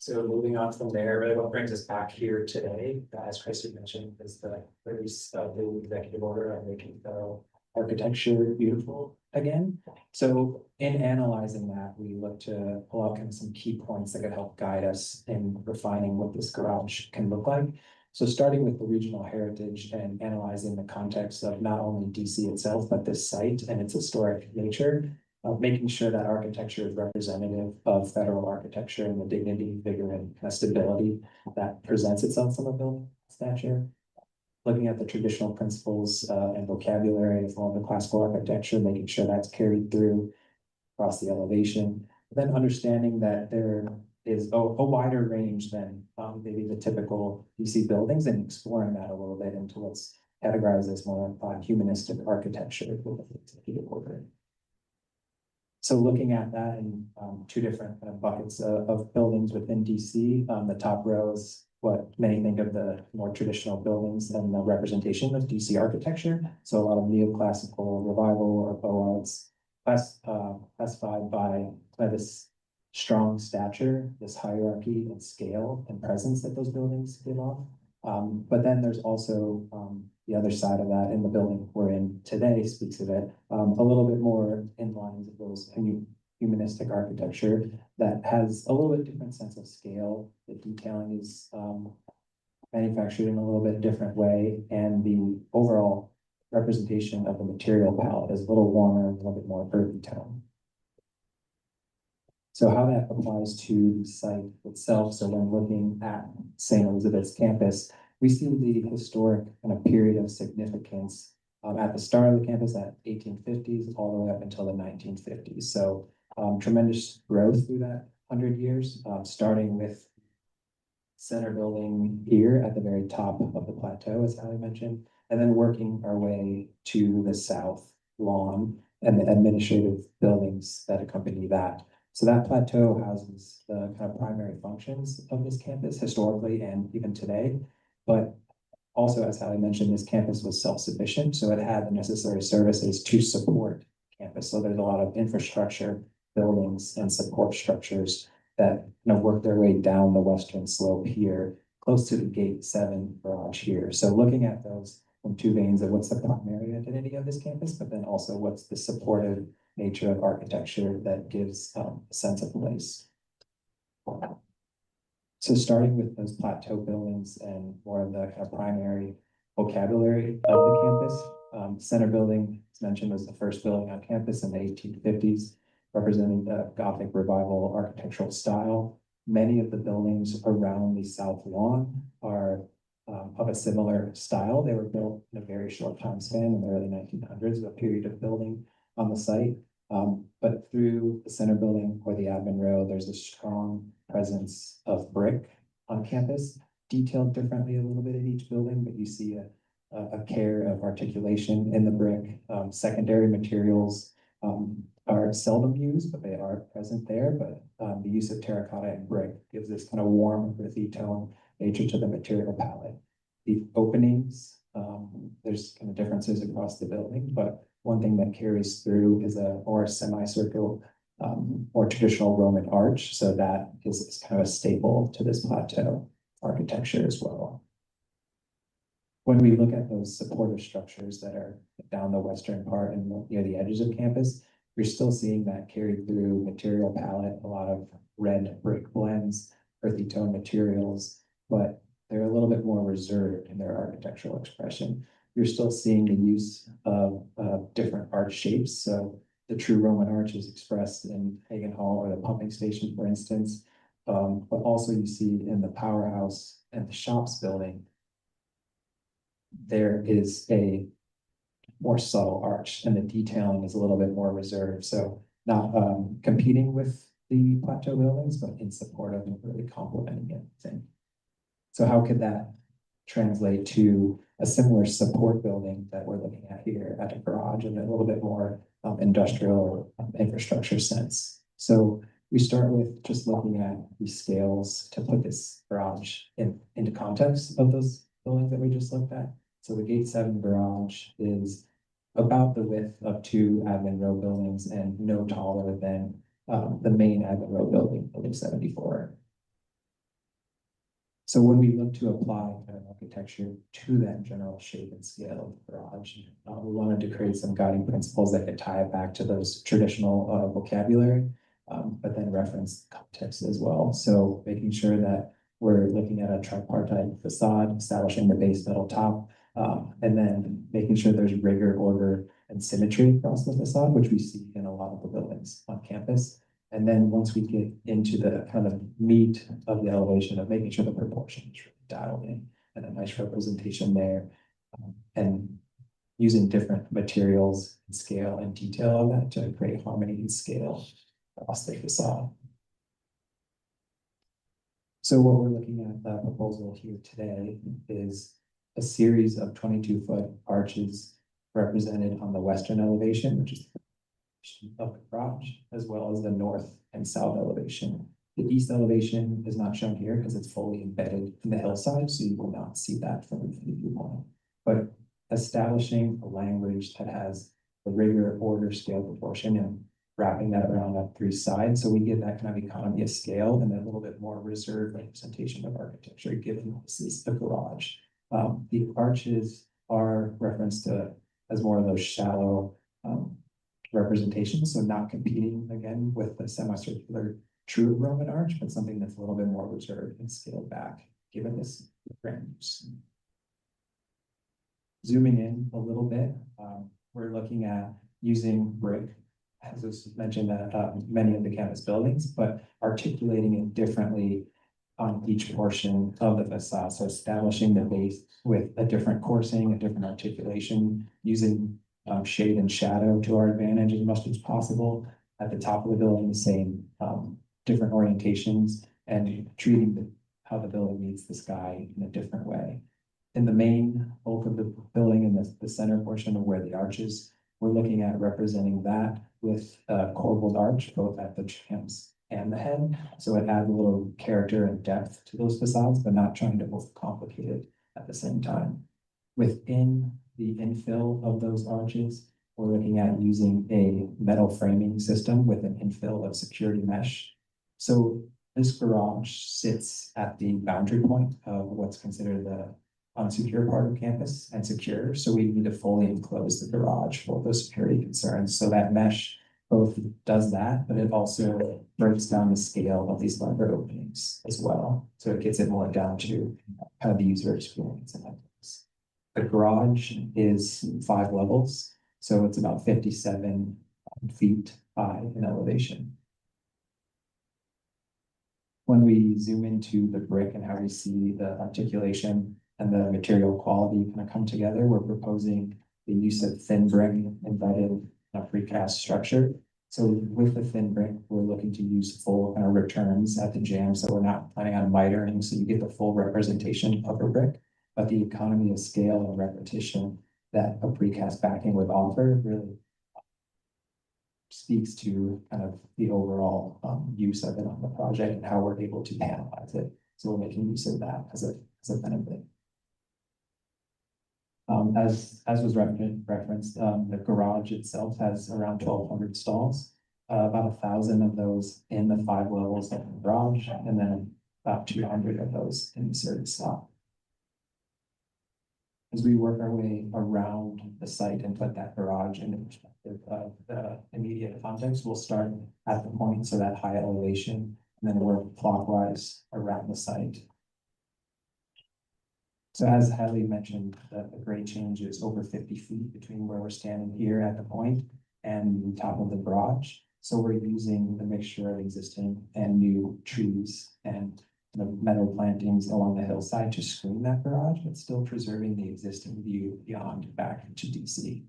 So moving on from there, really what brings us back here today, as Christy mentioned, is the release of the executive order on making federal architecture beautiful again. So in analyzing that, we look to pull out kind of some key points that could help guide us in refining what this garage can look like. So starting with the regional heritage and analyzing the context of not only DC itself, but this site and its historic nature, making sure that architecture is representative of federal architecture and the dignity, vigor, and kind of stability that presents itself from a building stature. Looking at the traditional principles and vocabulary as well as the classical architecture, making sure that's carried through across the elevation. Then understanding that there is a wider range than maybe the typical DC buildings, and exploring that a little bit into what's categorized as more humanistic architecture. So looking at that in two different buckets of buildings within DC, the top row is what many think of the more traditional buildings and the representation of DC architecture. So a lot of neoclassical, revival, or Beaux Arts, classified by this strong stature, this hierarchy and scale and presence that those buildings give off. But then there's also the other side of that, in the building we're in today speaks of it, a little bit more in lines of those humanistic architecture that has a little bit different sense of scale. The detailing is manufactured in a little bit different way, and the overall representation of the material palette is a little warmer, a little bit more earthy tone. So how that applies to the site itself. So when looking at St. Elizabeth's campus, we see the historic kind of period of significance at the start of the campus at 1850s all the way up until the 1950s. So tremendous growth through that 100 years, starting with center building here at the very top of the plateau, as Sally mentioned, and then working our way to the south lawn and the administrative buildings that accompany that. So that plateau houses the kind of primary functions of this campus historically and even today. But also, as Sally mentioned, this campus was self-sufficient, so it had the necessary services to support campus. So there's a lot of infrastructure, buildings, and support structures that work their way down the western slope here, close to the Gate 7 garage here. So looking at those from two veins of what's the primary identity of this campus, but then also what's the supportive nature of architecture that gives a sense of place. So starting with those plateau buildings and more of the kind of primary vocabulary of the campus, center building, as mentioned, was the first building on campus in the 1850s, representing the Gothic Revival architectural style. Many of the buildings around the South Lawn are of a similar style. They were built in a very short time span in the early 1900s, a period of building on the site. But through the center building or the admin row, there's a strong presence of brick on campus, detailed differently a little bit in each building, but you see a care of articulation in the brick. Secondary materials are seldom used, but they are present there. But the use of terracotta and brick gives this kind of warm, earthy tone nature to the material palette. The openings, there's kind of differences across the building, but one thing that carries through is a more semicircle or traditional Roman arch. So that is kind of a staple to this plateau architecture as well. When we look at those supportive structures that are down the western part and near the edges of campus, you're still seeing that carried through material palette, a lot of red brick blends, earthy tone materials, but they're a little bit more reserved in their architectural expression. You're still seeing the use of different arch shapes. So the true Roman arch is expressed in Hagen Hall or the pumping station, for instance. But also you see in the powerhouse and the shops building, there is a more subtle arch and the detailing is a little bit more reserved. So not competing with the plateau buildings, but in support of and really complementing it, I think. So how could that translate to a similar support building that we're looking at here at a garage in a little bit more industrial infrastructure sense? So we start with just looking at the scales to put this garage into context of those buildings that we just looked at. So the Gate 7 garage is about the width of 2 admin row buildings and no taller than the main admin row building, building 74. So when we look to apply kind of architecture to that general shape and scale of the garage, we wanted to create some guiding principles that could tie it back to those traditional vocabulary, but then reference context as well. So making sure that we're looking at a tripartite facade, establishing the base metal top, and then making sure there's rigor, order, and symmetry across the facade, which we see in a lot of the buildings on campus. And then once we get into the kind of meat of the elevation of making sure the proportion is really dialed in and a nice representation there, and using different materials and scale and detail of that to create harmony and scale across the facade. So what we're looking at the proposal here today is a series of 22-foot arches represented on the western elevation, which is of the garage, as well as the north and south elevation. The east elevation is not shown here because it's fully embedded in the hillside, so you will not see that from the viewpoint. But establishing a language that has the rigor, order, scale, proportion, and wrapping that around up 3 sides, so we get that kind of economy of scale and a little bit more reserved representation of architecture, given this is the garage. The arches are referenced to as more of those shallow representations, so not competing again with the semicircular true Roman arch, but something that's a little bit more reserved and scaled back, given this grand use. Zooming in a little bit, we're looking at using brick, as was mentioned at many of the campus buildings, but articulating it differently on each portion of the facade. So establishing the base with a different coursing, a different articulation, using shade and shadow to our advantage as much as possible. At the top of the building, the same different orientations, and treating how the building meets the sky in a different way. In the main bulk of the building, in the center portion of where the arch is, we're looking at representing that with a corbelled arch, both at the champs and the head. So it adds a little character and depth to those facades, but not trying to overcomplicate it at the same time. Within the infill of those arches, we're looking at using a metal framing system with an infill of security mesh. So this garage sits at the boundary point of what's considered the unsecure part of campus and secure. So we need to fully enclose the garage for those security concerns. So that mesh both does that, but it also breaks down the scale of these lumber openings as well. So it gets it more down to kind of the user experience in that place. The garage is 5 levels, so it's about 57 feet high in elevation. When we zoom into the brick and how we see the articulation and the material quality kind of come together, we're proposing the use of thin brick embedded in a precast structure. So with the thin brick, we're looking to use full kind of returns at the jam. So we're not planning on mitering, so you get the full representation of a brick, but the economy of scale and repetition that a precast backing would offer really speaks to kind of the overall use of it on the project and how we're able to analyze it. So we're making use of that as a benefit. As was referenced, the garage itself has around 1,200 stalls, about 1,000 of those in the 5 levels of the garage, and then about 200 of those in the service slot. As we work our way around the site and put that garage into perspective of the immediate context, we'll start at the point, so that high elevation, and then work clockwise around the site. So as Hadley mentioned, the grade change is over 50 feet between where we're standing here at the point and the top of the garage. So we're using the mixture of existing and new trees and the meadow plantings along the hillside to screen that garage, but still preserving the existing view beyond back to DC.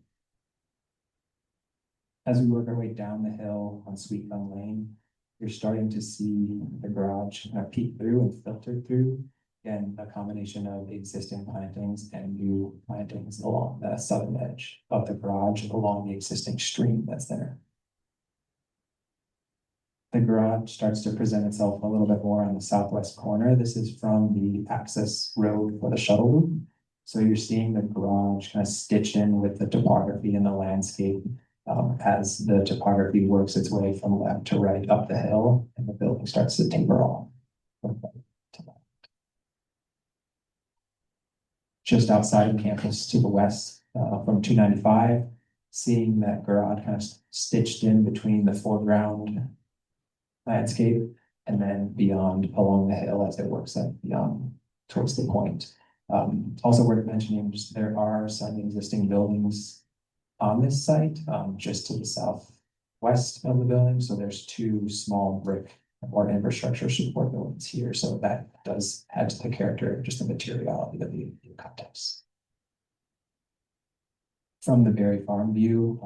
As we work our way down the hill on Sweet Gum Lane, you're starting to see the garage kind of peek through and filter through. Again, a combination of existing plantings and new plantings along the southern edge of the garage, along the existing stream that's there. The garage starts to present itself a little bit more on the southwest corner. This is from the access road for the shuttle loop. So you're seeing the garage kind of stitched in with the topography and the landscape as the topography works its way from left to right up the hill, and the building starts to taper off. Just outside of campus to the west from 295, seeing that garage kind of stitched in between the foreground landscape and then beyond along the hill as it works up beyond towards the point. Also worth mentioning, just there are some existing buildings on this site, just to the southwest of the building. So there's two small brick or infrastructure support buildings here. So that does add to the character, just the materiality of the context. From the Berry Farm view,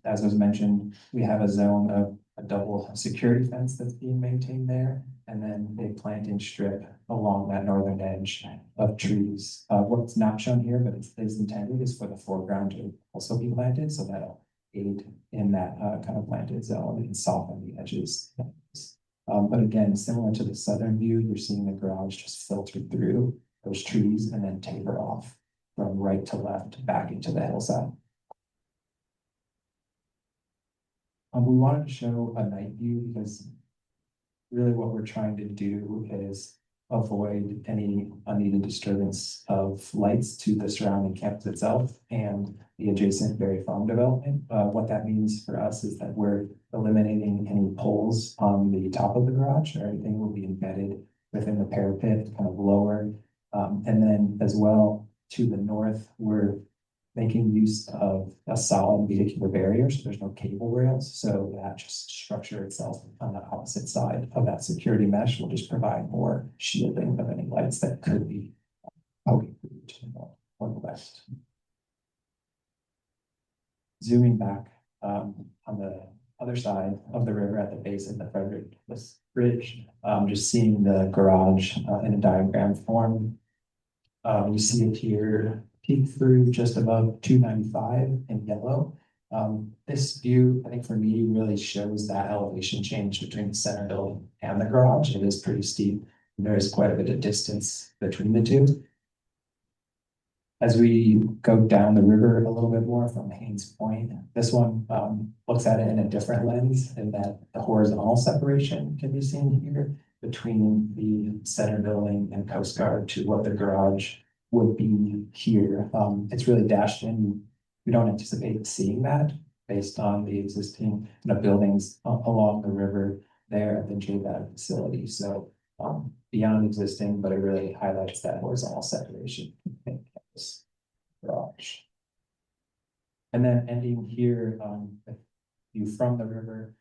as was mentioned, we have a zone of a double security fence that's being maintained there, and then a planting strip along that northern edge of trees. What's not shown here, but is intended, is for the foreground to also be planted, so that'll aid in that kind of planted zone and soften the edges. But again, similar to the southern view, you're seeing the garage just filter through those trees and then taper off from right to left back into the hillside. We wanted to show a night view because really what we're trying to do is avoid any unneeded disturbance of lights to the surrounding campus itself and the adjacent Berry Farm development. What that means for us is that we're eliminating any poles on the top of the garage. Everything will be embedded within the parapet, kind of lower. And then as well to the north, we're making use of a solid vehicular barrier, so there's no cable rails. So that just structure itself on the opposite side of that security mesh will just provide more shielding of any lights that could be poking through to the north or the west. Zooming back on the other side of the river at the base of the Frederick Bridge, just seeing the garage in a diagram form. We see it here peek through just above 295 in yellow. This view, I think for me, really shows that elevation change between the center building and the garage. It is pretty steep. There is quite a bit of distance between the two. As we go down the river a little bit more from Haynes Point, this one looks at it in a different lens, in that the horizontal separation can be seen here between the center building and Coast Guard to what the garage would be here. It's really dashed in. We don't anticipate seeing that based on the existing buildings along the river there at the JBAG facility. So beyond existing, but it really highlights that horizontal separation in campus garage. And then ending here, view from the river,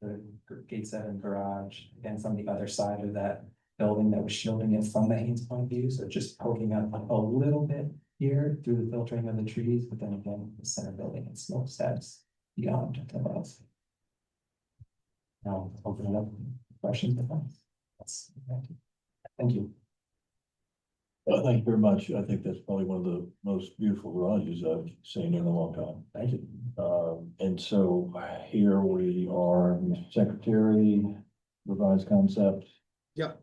the Gate 7 garage, again from the other side of that building that was shielding it from the Haynes Point view. So just poking up a little bit here through the filtering of the trees, but then again, the center building and smokestacks beyond and above. Now I'll open it up for questions. Thank you. Well, thank you very much. I think that's probably one of the most beautiful garages I've seen in a long time. Thank you. And so here we are, Mr. Secretary, revised concept. Yep.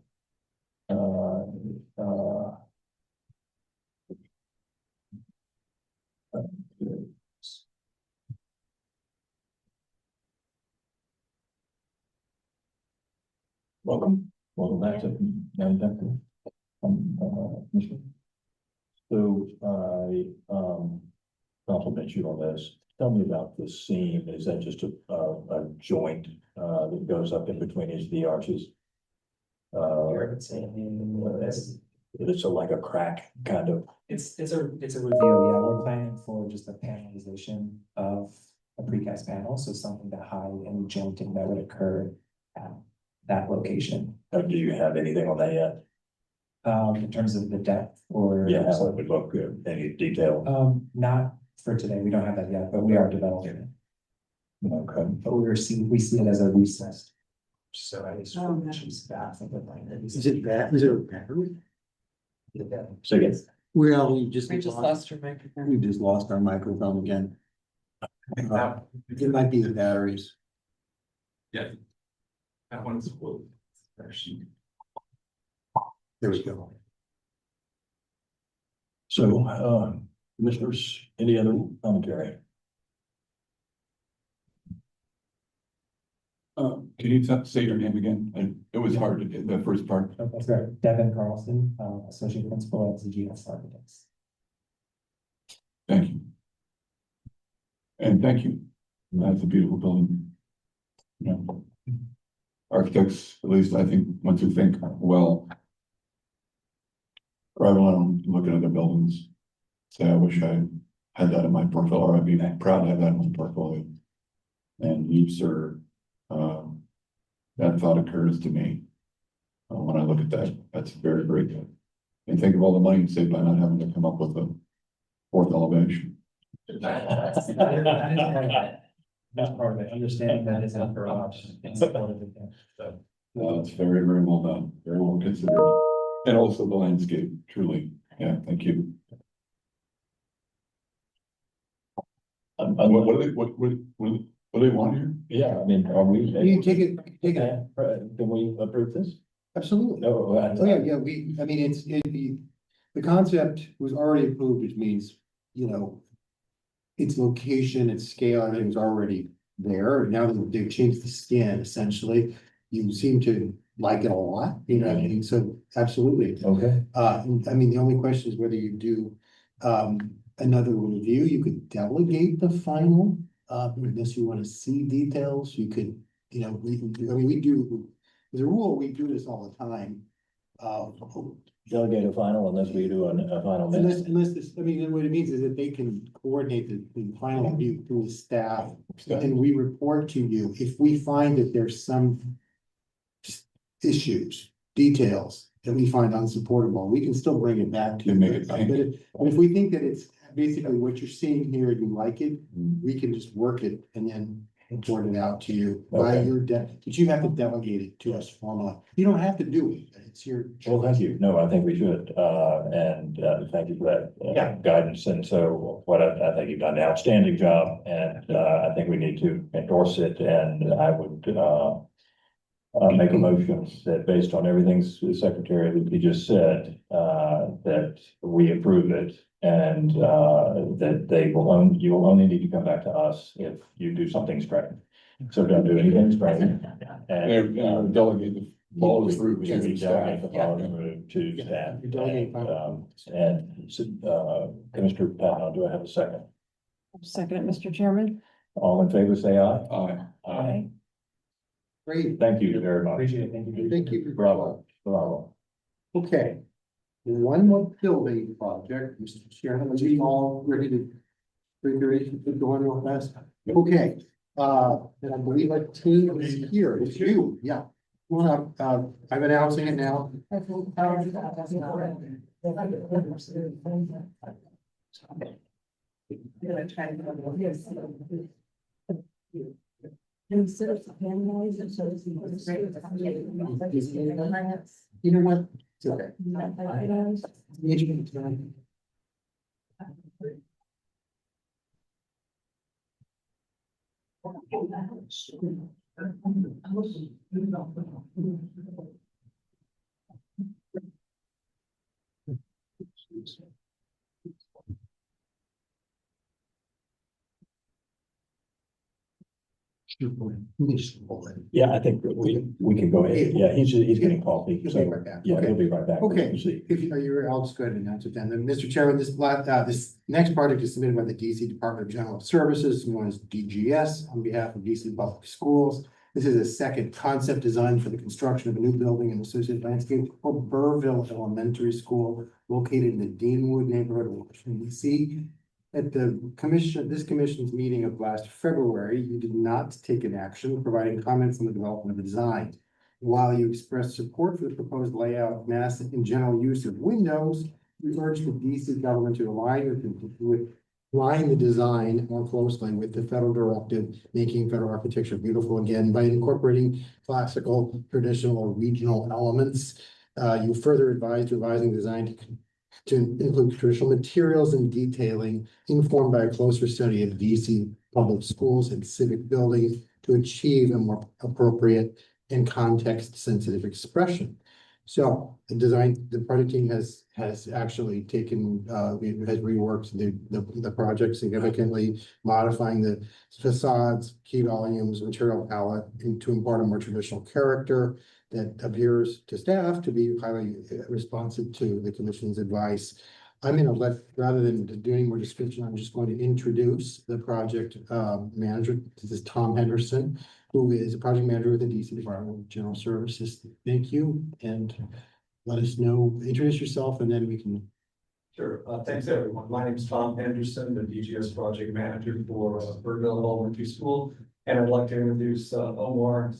Welcome back to Commissioner. So I compliment you on this. Tell me about the seam. Is that just a joint that goes up in between each of the arches? Here, it's this It's like a crack kind of. It's a review, yeah, we're planning for just a panelization of a precast panel, so something to hide any jointing that would occur at that location. Do you have anything on that yet? In terms of the depth or? Yeah, how it would look, any detail? Not for today, we don't have that yet, but we are developing it. Okay. But we see it as a recessed. So I just choose that. Is it that, is it a battery? So yes. Well, We just lost your microphone. We just lost our microphone again. It might be the batteries. Yeah. That one's cool. There we go. So, commissioners, any other commentary? Can you say your name again? It was hard to get that first part. That's right, Devin Carlson, Associate Principal at ZGS Architects. Thank you. And thank you. That's a beautiful building. You know, architects, at least I think, once you think, well, drive around, looking at their buildings, say, I wish I had that in my portfolio, or I'd be proud to have that in my portfolio. And you, sir, that thought occurs to me when I look at that. That's very, very good. And think of all the money you save by not having to come up with a fourth elevation. That's part of it, understanding that it's not for us. It's part of it. So. It's very, very well done, very well considered. And also the landscape, truly. Yeah, thank you. What do they want here? Yeah, I mean, are we? You take it. Can we approve this? Absolutely. No. Oh, yeah, I mean, the concept was already approved, which means, you know, its location, its scale, everything's already there. Now that they've changed the skin, essentially, you seem to like it a lot, you know, what I mean, so absolutely. Okay. I mean, the only question is whether you do, another review. You could delegate the final, unless you want to see details, you could, you know, we do, as a rule, we do this all the time. Delegate a final unless we do a final. Unless this, I mean, what it means is that they can coordinate the final review through the staff, and we report to you if we find that there's some issues, details that we find unsupportable, we can still bring it back to you. But if we think that it's basically what you're seeing here, you like it, we can just work it and then report it out to you by your but you have to delegate it to us formally. You don't have to do it, it's your. Well, thank you. No, I think we should, and thank you for that guidance. And so what I think you've done an outstanding job, and I think we need to endorse it. And I would make a motion that based on everything the Secretary Leavitt just said, that we approve it. And that you will only need to come back to us if you do something strange. So don't do anything strange. And delegate the ball through to staff. Commissioner Patton, do I have a second? Second it, Mr. Chairman. All in favor, say aye. Aye. Aye. Great. Thank you very much. Appreciate it, thank you. Thank you. Bravo, bravo. Okay. One more building project, Mr. Chairman, are we all ready to keep going real fast? Okay, and I believe our team is here, it's you, yeah. Well, I'm announcing it now. You know what? It's okay. Yeah, I think we can go ahead. Yeah, he's getting coffee. He'll So be right back. yeah, Okay. he'll be right back. Okay, See. I'll just go ahead and announce it then. Mr. Chairman, this next project is submitted by the DC Department of General Services, known as DGS, on behalf of DC Public Schools. This is a second concept design for the construction of a new building and associated landscape for Burville Elementary School located in the Deanwood neighborhood of Washington, DC. At this commission's meeting of last February, you did not take an action providing comments on the development of the design. While you expressed support for the proposed layout, mass and general use of windows, we urge the DC government to align the design more closely with the federal directive, making federal architecture beautiful again by incorporating classical, traditional, or regional elements. You further advised revising design to include traditional materials and detailing informed by a closer study of DC public schools and civic buildings to achieve a more appropriate and context-sensitive expression. So the project team has actually taken, has reworked the project significantly, modifying the facades, key volumes, material palette, and to impart a more traditional character that appears to staff to be highly responsive to the commission's advice. I'm going to rather than do any more description, I'm just going to introduce the project manager. This is Tom Henderson, who is a project manager with the DC Department of General Services. Thank you, and let us know, introduce yourself, and then we can. Sure. Thanks, everyone. My name is Tom Henderson, the DGS project manager for Burville Elementary School, and I'd like to introduce Omar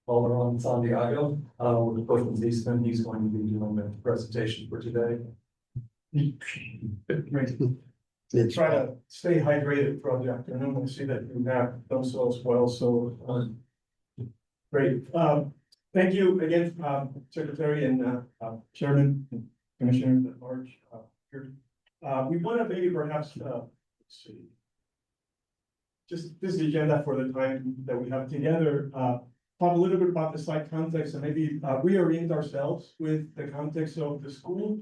Balderon Santiago, with the Portland Eastman. He's going to be doing the presentation for today. Try to stay hydrated throughout the afternoon. I see that you have done so as well. So great. Thank you again, Secretary and Chairman, and Commissioners at large. Here. We want to maybe perhaps let's see, just this agenda for the time that we have together. Talk a little bit about the site context and maybe reorient ourselves with the context of the school.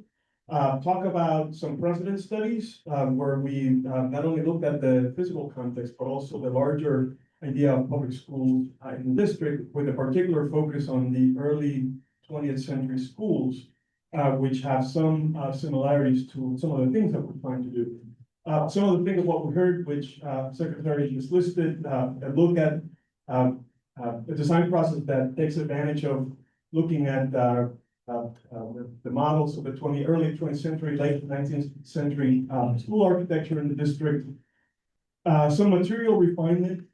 Talk about some precedent studies where we not only looked at the physical context, but also the larger idea of public schools in the district, with a particular focus on the early 20th century schools, which have some similarities to some of the things that we're trying to do. Some of the things of what we heard, which Secretary just listed, a look at a design process that takes advantage of looking at the models of the early 20th century, late 19th century school architecture in the district. Some material refinement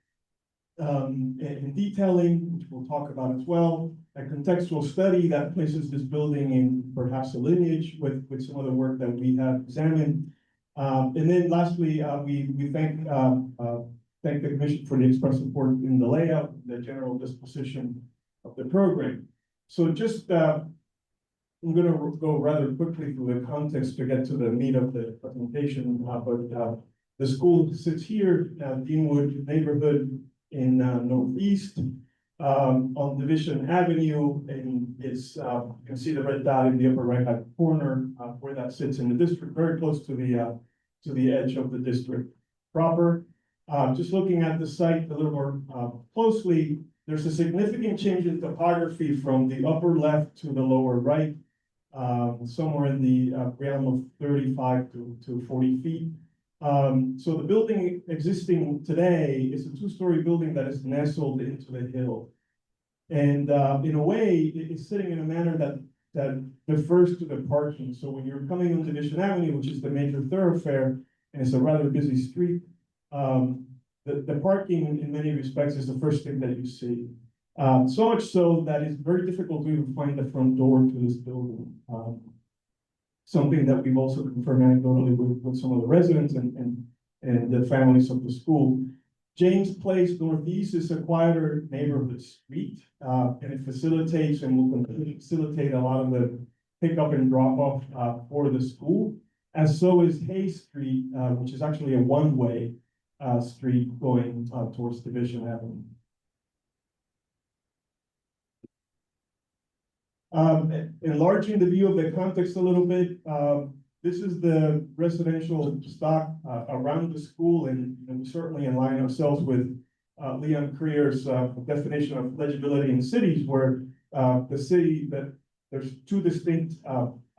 and detailing, which we'll talk about as well. A contextual study that places this building in perhaps a lineage with some of the work that we have examined. And then lastly, we thank the Commission for the express support in the layout, the general disposition of the program. So just I'm going to go rather quickly through the context to get to the meat of the presentation. But the school sits here, Deanwood neighborhood in Northeast, on Division Avenue, and it's you can see the red dot in the upper right-hand corner where that sits in the district, very close to the edge of the district proper. Just looking at the site a little more closely, there's a significant change in topography from the upper left to the lower right, somewhere in the realm of 35 to 40 feet. So the building existing today is a two-story building that is nestled into the hill. And in a way, it's sitting in a manner that defers to the parking. So when you're coming on Division Avenue, which is the major thoroughfare, and it's a rather busy street, the parking in many respects is the first thing that you see. So much so that it's very difficult to even find the front door to this building. Something that we've also confirmed anecdotally with some of the residents and the families of the school. James Place Northeast is a quieter neighborhood street, and it facilitates and will continue to facilitate a lot of the pickup and drop off for the school. As so is Hayes Street, which is actually a one-way street going towards Division Avenue. Enlarging the view of the context a little bit, this is the residential stock around the school, and we certainly align ourselves with Leon Creer's definition of legibility in cities, where the city that there's two distinct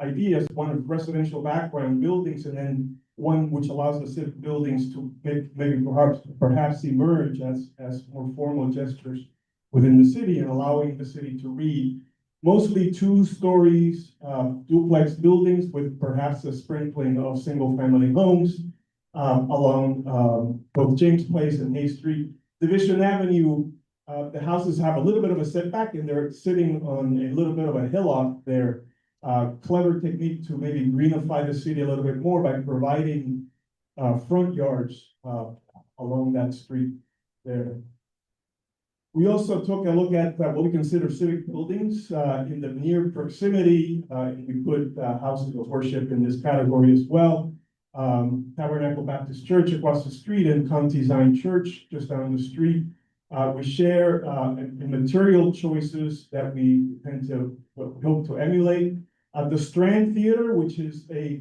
ideas, one of residential background buildings, and then one which allows the civic buildings to maybe perhaps emerge as more formal gestures within the city and allowing the city to read. Mostly 2 stories, duplex buildings with perhaps a sprinkling of single-family homes along both James Place and Hay Street. Division Avenue, the houses have a little bit of a setback and they're sitting on a little bit of a hillock there. Clever technique to maybe greenify the city a little bit more by providing front yards along that street there. We also took a look at what we consider civic buildings in the near proximity. We put houses of worship in this category as well. Tabernacle Baptist Church across the street and County Zion Church just down the street. We share in material choices that we tend to hope to emulate. The Strand Theater, which is a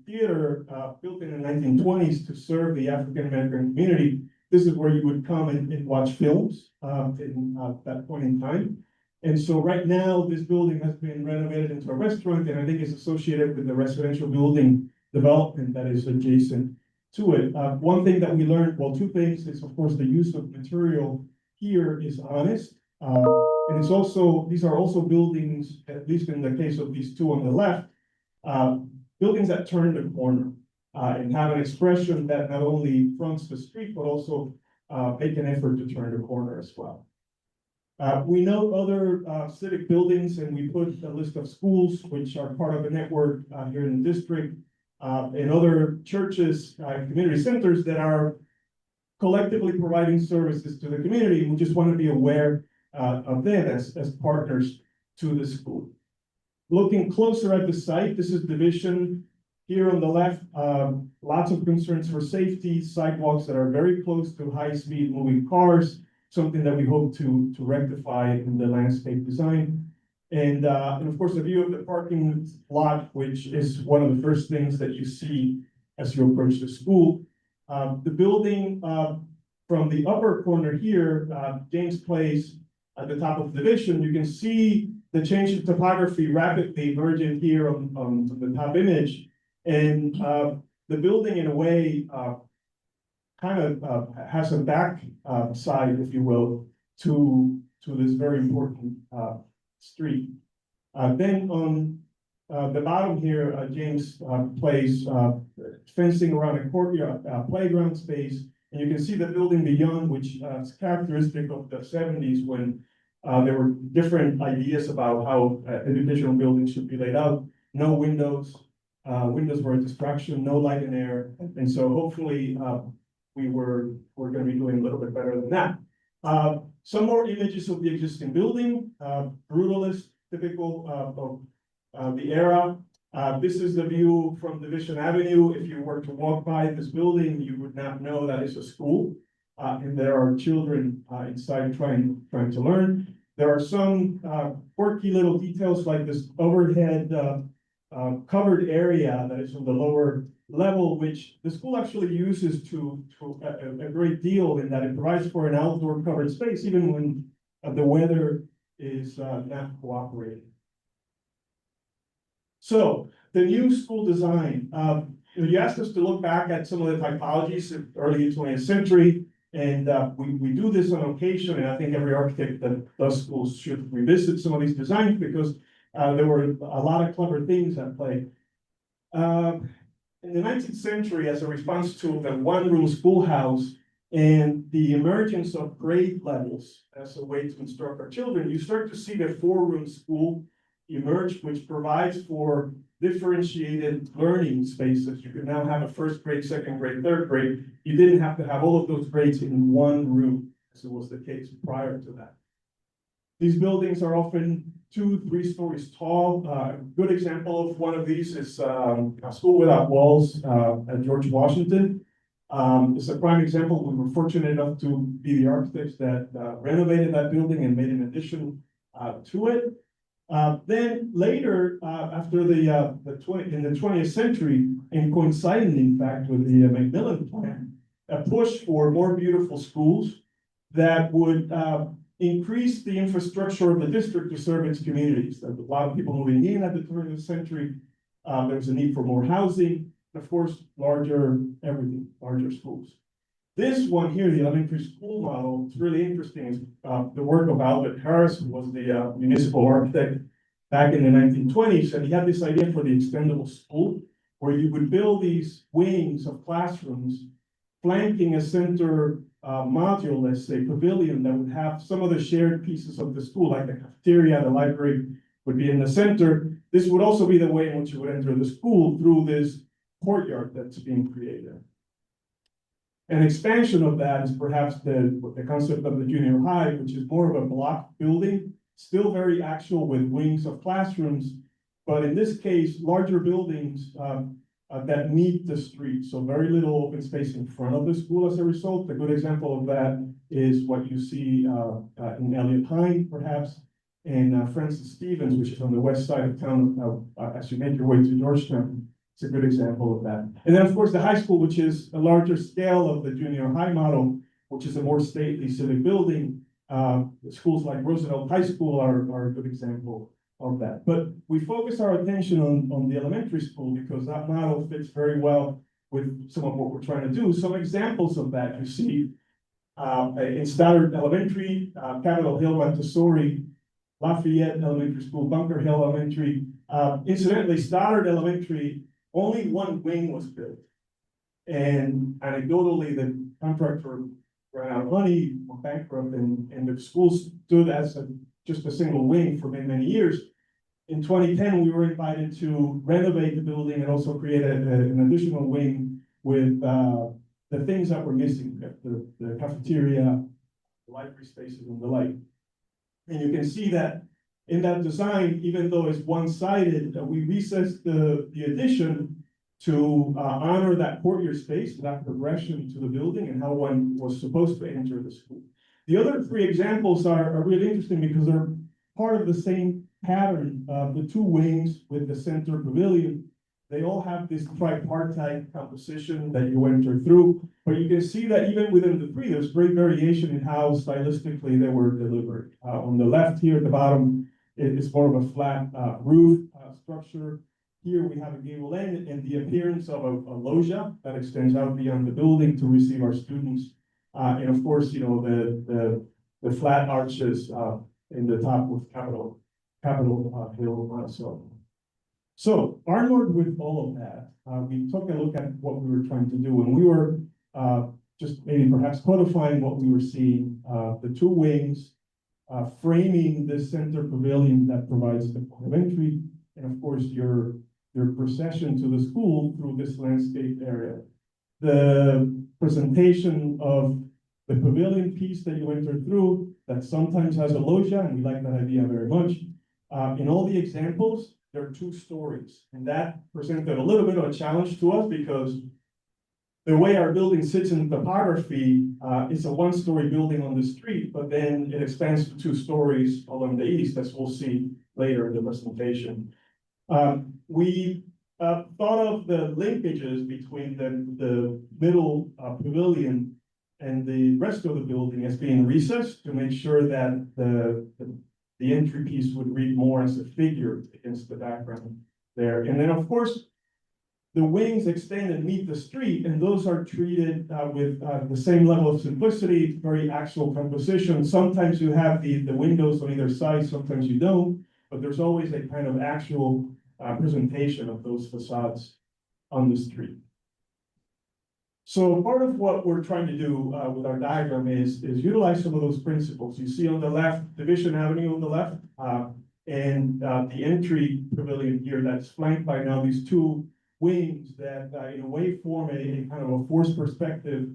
theater built in the 1920s to serve the African American community. This is where you would come and watch films in that point in time. And so right now, this building has been renovated into a restaurant, and I think it's associated with the residential building development that is adjacent to it. One thing that we learned, well, 2 things, is of course the use of material here is honest. And it's also, these are also buildings, at least in the case of these 2 on the left, buildings that turn the corner and have an expression that not only fronts the street, but also make an effort to turn the corner as well. We note other civic buildings, and we put a list of schools which are part of a network here in the district, and other churches, community centers that are collectively providing services to the community. We just want to be aware of them as partners to the school. Looking closer at the site, this is Division. Here on the left, lots of concerns for safety, sidewalks that are very close to high-speed moving cars, something that we hope to rectify in the landscape design. And of course, a view of the parking lot, which is one of the first things that you see as you approach the school. The building from the upper corner here, James Place, at the top of the Division, you can see the change in topography rapidly emerging here on the top image. And the building, in a way, kind of has a back side, if you will, to this very important street. Then on the bottom here, James Place, fencing around a courtyard, playground space. And you can see the building beyond, which is characteristic of the 70s when there were different ideas about how educational buildings should be laid out. No windows. Windows were a distraction, no light and air. And so hopefully we're going to be doing a little bit better than that. Some more images of the existing building, brutalist, typical of the era. This is the view from Division Avenue. If you were to walk by this building, you would not know that it's a school. And there are children inside trying to learn. There are some quirky little details like this overhead covered area that is on the lower level, which the school actually uses to a great deal in that it provides for an outdoor covered space, even when the weather is not cooperating. So the new school design, you asked us to look back at some of the typologies of early 20th century, and we do this on occasion, and I think every architect that does schools should revisit some of these designs because there were a lot of clever things at play. In the 19th century, as a response to the one-room schoolhouse and the emergence of grade levels as a way to instruct our children, you start to see the 4-room school emerge, which provides for differentiated learning spaces. You can now have a first grade, second grade, third grade. You didn't have to have all of those grades in one room, as it was the case prior to that. These buildings are often 2-3 stories tall. A good example of one of these is a school without walls at George Washington. It's a prime example. We were fortunate enough to be the architects that renovated that building and made an addition to it. Then later, after in the 20th century, and coinciding in fact with the Macmillan Plan, a push for more beautiful schools that would increase the infrastructure of the district to serve its communities. There were a lot of people moving in at the turn of the century. There was a need for more housing, and of course, larger schools. This one here, the elementary school model, is really interesting. It's the work of Albert Harris, who was the municipal architect back in the 1920s, and he had this idea for the extendable school, where you would build these wings of classrooms flanking a center module, let's say pavilion, that would have some of the shared pieces of the school, like the cafeteria, the library would be in the center. This would also be the way in which you would enter the school through this courtyard that's being created. An expansion of that is perhaps the concept of the junior high, which is more of a block building, still very actual with wings of classrooms, but in this case, larger buildings that meet the street. So very little open space in front of the school as a result. A good example of that is what you see in Elliott Hine, perhaps, and Francis Stevens, which is on the west side of town as you make your way to Georgetown. It's a good example of that. And then, of course, the high school, which is a larger scale of the junior high model, which is a more stately civic building. Schools like Roosevelt High School are a good example of that. But we focus our attention on the elementary school because that model fits very well with some of what we're trying to do. Some examples of that you see in Stoddard Elementary, Capitol Hill, Montessori, Lafayette Elementary School, Bunker Hill Elementary. Incidentally, Stoddard Elementary, only one wing was built. And anecdotally, the contractor ran out of money, went bankrupt, and the school stood as just a single wing for many, many years. In 2010, we were invited to renovate the building and also create an additional wing with the things that were missing, the cafeteria, the library spaces, and the like. And you can see that in that design, even though it's one-sided, we recessed the addition to honor that courtyard space, that progression to the building and how one was supposed to enter the school. The other three examples are really interesting because they're part of the same pattern of the two wings with the center pavilion. They all have this tripartite composition that you enter through, but you can see that even within the three, there's great variation in how stylistically they were delivered. On the left here at the bottom, it's more of a flat roof structure. Here we have a gable end and the appearance of a loggia that extends out beyond the building to receive our students. And of course, you know, the flat arches in the top with Capitol Hill. So armored with all of that, we took a look at what we were trying to do, and we were just maybe perhaps codifying what we were seeing, the two wings, framing the center pavilion that provides the point of entry, and of course your procession to the school through this landscape area. The presentation of the pavilion piece that you enter through that sometimes has a loggia, and we like that idea very much. In all the examples, there are two stories, and that presented a little bit of a challenge to us because the way our building sits in topography, it's a one-story building on the street, but then it expands to 2 stories along the east, as we'll see later in the presentation. We thought of the linkages between the middle pavilion and the rest of the building as being recessed to make sure that the entry piece would read more as a figure against the background there. And then, of course, the wings extend and meet the street, and those are treated with the same level of simplicity, very actual composition. Sometimes you have the windows on either side, sometimes you don't, but there's always a kind of actual presentation of those facades on the street. So part of what we're trying to do with our diagram is utilize some of those principles. You see on the left, Division Avenue on the left, and the entry pavilion here that's flanked by now these 2 wings that in a way form a kind of a forced perspective,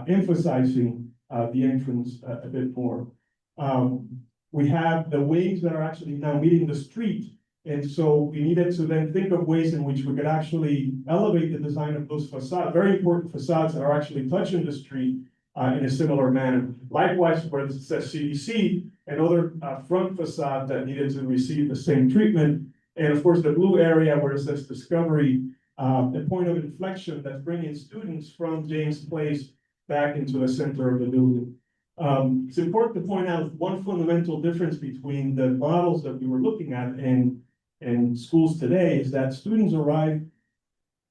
emphasizing the entrance a bit more. We have the wings that are actually now meeting the street. And so we needed to then think of ways in which we could actually elevate the design of those facades, very important facades that are actually touching the street in a similar manner. Likewise, where it says CDC, another front facade that needed to receive the same treatment. And of course, the blue area where it says Discovery, the point of inflection that's bringing students from James Place back into the center of the building. It's important to point out one fundamental difference between the models that we were looking at and schools today is that students arrive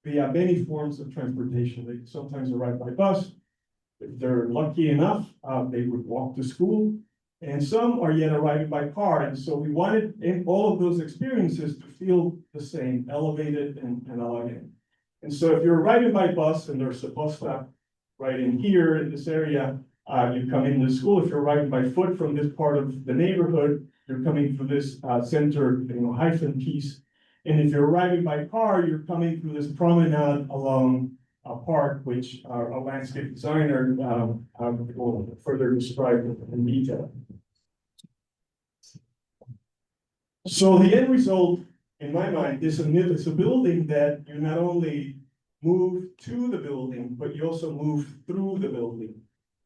via many forms of transportation. They sometimes arrive by bus, If they're lucky enough, they would walk to school. And some are yet arriving by car. And so we wanted in all of those experiences to feel the same, elevated and elegant. And so if you're arriving by bus and there's a bus stop right in here in this area, you come into school. If you're arriving by foot from this part of the neighborhood, you're coming through this center, hyphen piece. And if you're arriving by car, you're coming through this promenade along a park, which a landscape designer will further describe in detail. So the end result, in my mind, is it's a building that you not only move to the building, but you also move through the building.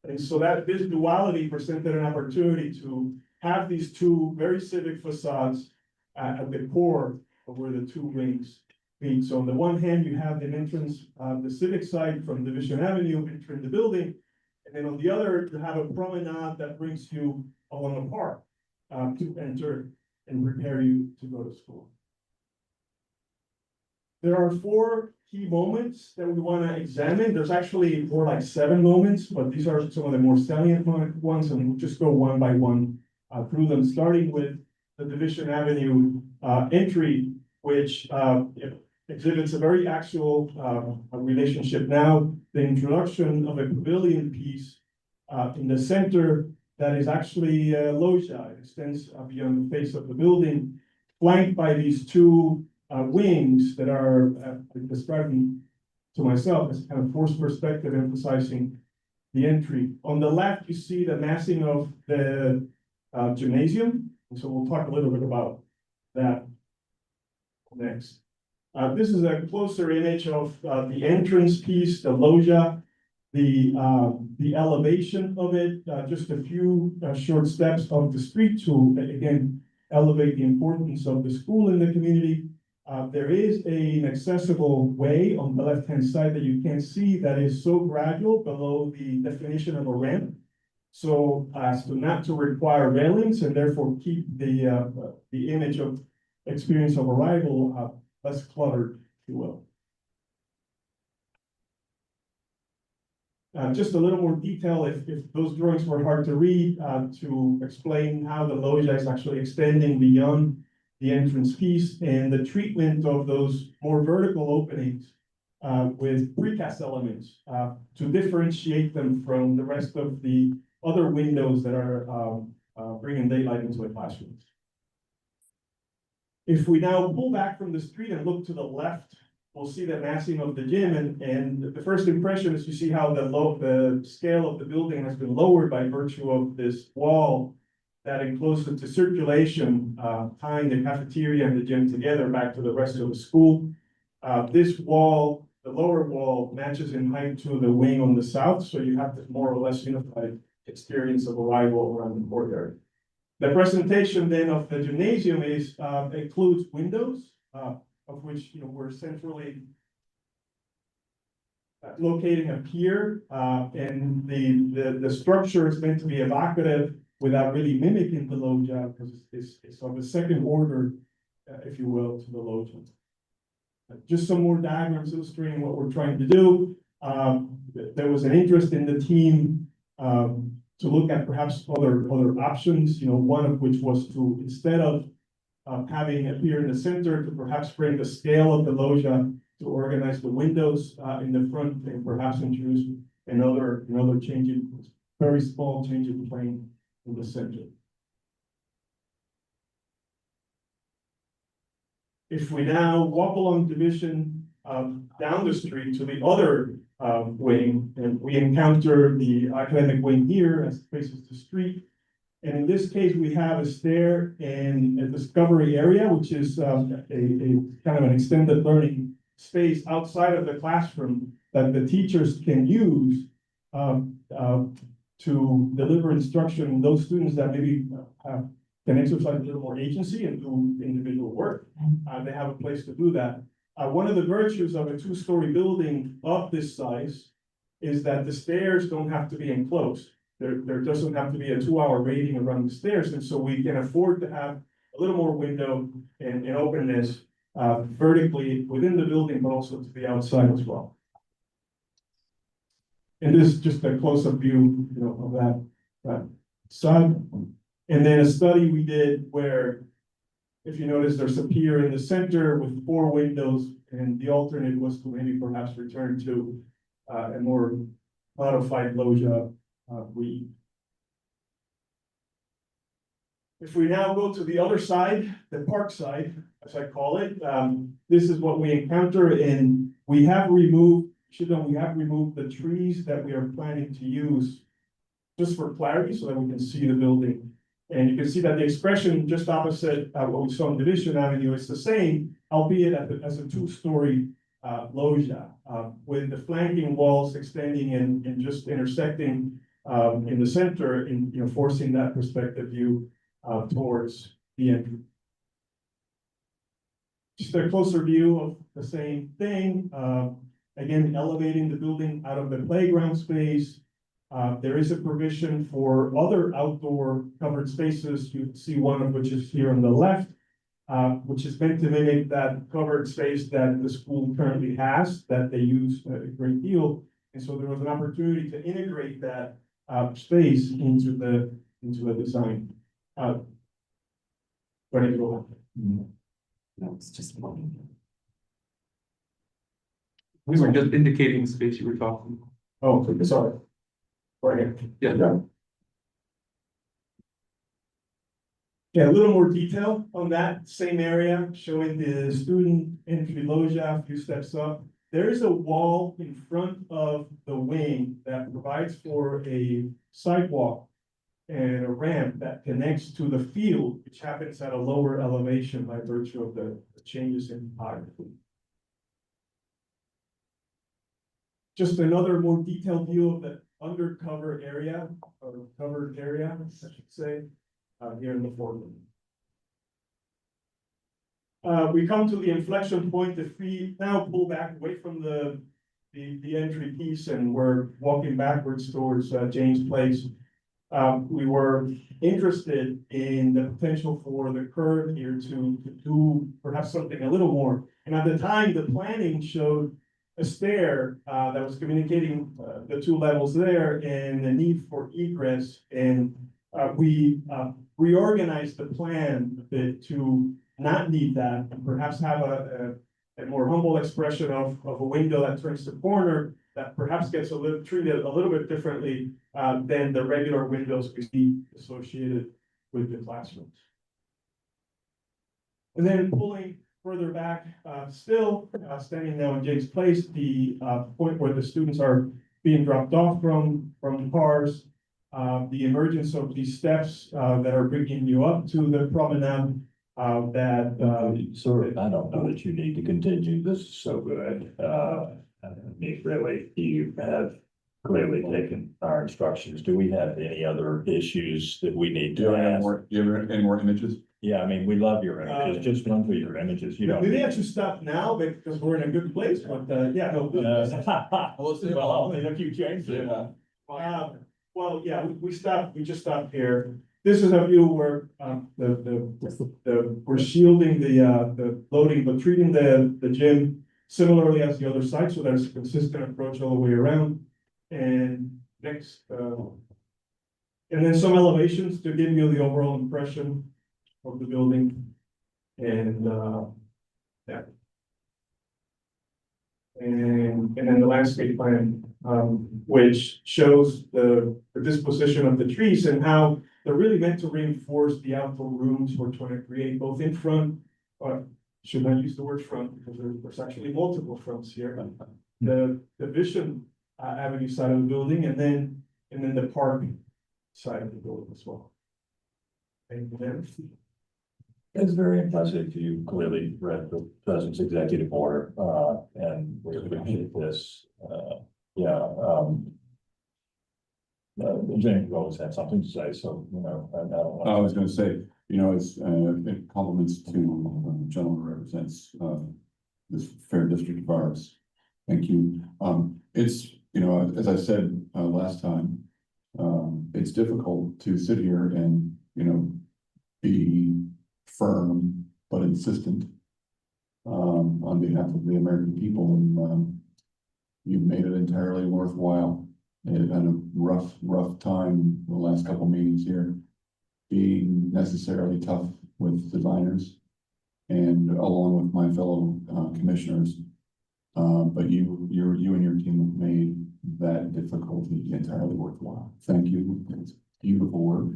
And so that this duality presented an opportunity to have these two very civic facades at the core of where the two wings meet. So on the one hand, you have an entrance, the civic side from Division Avenue entering the building. And then on the other, you have a promenade that brings you along a park to enter and prepare you to go to school. There are 4 key moments that we want to examine. There's actually more like 7 moments, but these are some of the more salient ones, and we'll just go one by one through them, starting with the Division Avenue entry, which exhibits a very actual relationship now. The introduction of a pavilion piece in the center that is actually loggia. It extends beyond the face of the building, flanked by these 2 wings that are describing to myself as kind of forced perspective, emphasizing the entry. On the left, you see the massing of the gymnasium. And so we'll talk a little bit about that next. This is a closer image of the entrance piece, the loggia, the elevation of it, just a few short steps of the street to, again, elevate the importance of the school in the community. There is an accessible way on the left-hand side that you can see that is so gradual below the definition of a ramp, so as to not to require railings and therefore keep the image of experience of arrival less cluttered, if you will. Just a little more detail, if those drawings were hard to read, to explain how the loggia is actually extending beyond the entrance piece and the treatment of those more vertical openings with precast elements to differentiate them from the rest of the other windows that are bringing daylight into the classrooms. If we now pull back from the street and look to the left, we'll see the massing of the gym, and the first impression is you see how the scale of the building has been lowered by virtue of this wall that encloses the circulation, tying the cafeteria and the gym together back to the rest of the school. This wall, the lower wall, matches in height to the wing on the south, so you have this more or less unified experience of arrival around the courtyard. The presentation then of the gymnasium is includes windows, of which we're centrally locating a pier, and the structure is meant to be evocative without really mimicking the loggia, because it's of a second order, if you will, to the loggia. Just some more diagrams illustrating what we're trying to do. There was an interest in the team to look at perhaps other options, one of which was to, instead of having a pier in the center, to perhaps bring the scale of the loggia to organize the windows in the front, and perhaps introduce another very small change in plane in the center. If we now walk along Division down the street to the other wing, and we encounter the academic wing here as it faces the street. And in this case, we have a stair and a discovery area, which is a kind of an extended learning space outside of the classroom that the teachers can use to deliver instruction. Those students that maybe can exercise a little more agency and do individual work, they have a place to do that. One of the virtues of a 2-story building of this size is that the stairs don't have to be enclosed. There doesn't have to be a 2-hour waiting around the stairs, and so we can afford to have a little more window and openness vertically within the building, but also to the outside as well. And this is just a close-up view, you know, of that side. And then a study we did where, if you notice, there's a pier in the center with 4 windows, and the alternate was to maybe perhaps return to a more modified loggia weave. If we now go to the other side, the park side, as I call it, this is what we encounter, and we have removed the trees that we are planning to use just for clarity so that we can see the building. And you can see that the expression just opposite what we saw on Division Avenue is the same, albeit as a 2-story loggia, with the flanking walls extending and just intersecting in the center, in, you know, forcing that perspective view towards the entry. Just a closer view of the same thing. Again, elevating the building out of the playground space. There is a provision for other outdoor covered spaces. You can see one of which is here on the left, which is meant to mimic that covered space that the school currently has, that they use a great deal. And so there was an opportunity to integrate that space into the design. Ready to go on. No, it's just one. We were just indicating the space you were talking. Oh, sorry. Right here. Yeah. Yeah, a little more detail on that same area, showing the student entry loggia a few steps up. There is a wall in front of the wing that provides for a sidewalk and a ramp that connects to the field, which happens at a lower elevation by virtue of the changes in topography. Just another more detailed view of the undercover area, or covered area, I should say, here in the foreground. We come to the inflection point. If we now pull back away from the entry piece and we're walking backwards towards James Place, we were interested in the potential for the curve here to do perhaps something a little more. And at the time, the planning showed a stair that was communicating the 2 levels there and the need for egress. And we reorganized the plan a bit to not need that and perhaps have a more humble expression of a window that turns the corner that perhaps gets treated a little bit differently than the regular windows we see associated with the classrooms. And then pulling further back, standing now in James Place, the point where the students are being dropped off from cars, the emergence of these steps that are bringing you up to the promenade. Sir, I don't know that you need to continue. This is so good. I mean, really, you have clearly taken our instructions. Do we have any other issues that we need to ask? Do you have any more images? Yeah, I mean, we love your images. Just run through your images. You don't. We may actually stop now because we're in a good place, but yeah, no. Well, if you change it. Well, yeah, we just stopped here. This is a view where we're shielding the loading, but treating the gym similarly as the other side, so there's a consistent approach all the way around. And next, and then some elevations to give you the overall impression of the building. And yeah. And then the landscape plan, which shows the disposition of the trees and how they're really meant to reinforce the outdoor rooms we're trying to create, both in front, should not use the word front because there's actually multiple fronts here. The Vision Avenue side of the building, and then the park side of the building as well. Thank you. It's very impressive. You clearly read the president's executive order, and we appreciate this. James always had something to say, so, you know, I don't want. I was gonna say, you know, it's, it compliments to the gentleman who represents, this fair district of ours. Thank you. It's, you know, as I said, last time, it's difficult to sit here and, you know, be firm but insistent on behalf of the American people, and you've made it entirely worthwhile. had a rough time the last couple meetings here, being necessarily tough with designers and along with my fellow commissioners. But you and your team have made that difficulty entirely worthwhile. Thank you. It's beautiful work.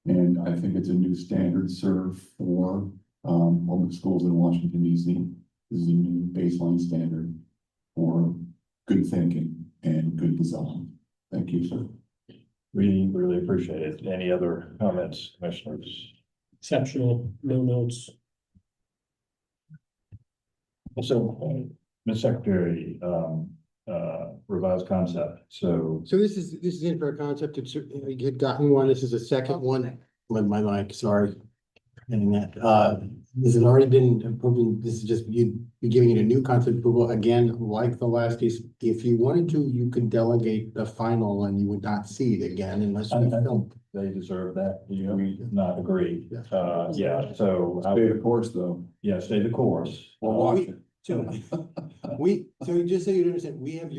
And I think it's a new standard served for public schools in Washington, D.C. This is a new baseline standard for good thinking and good design. Thank you, sir. We really appreciate it. Any other comments, commissioners? Exceptional, no notes. So, Ms. Secretary, revised concept, so. So this is in for a concept, we had gotten one, this is a second one, with my mic, sorry. And that, this has already been approved, this is just, you'd be giving it a new concept approval, again, like the last case. If you wanted to, you could delegate the final and you would not see it again unless you film. They deserve that. Do you not agree? Yeah, so. Stay the course, though. Yeah, stay the course. We'll watch it. So just so you understand, we have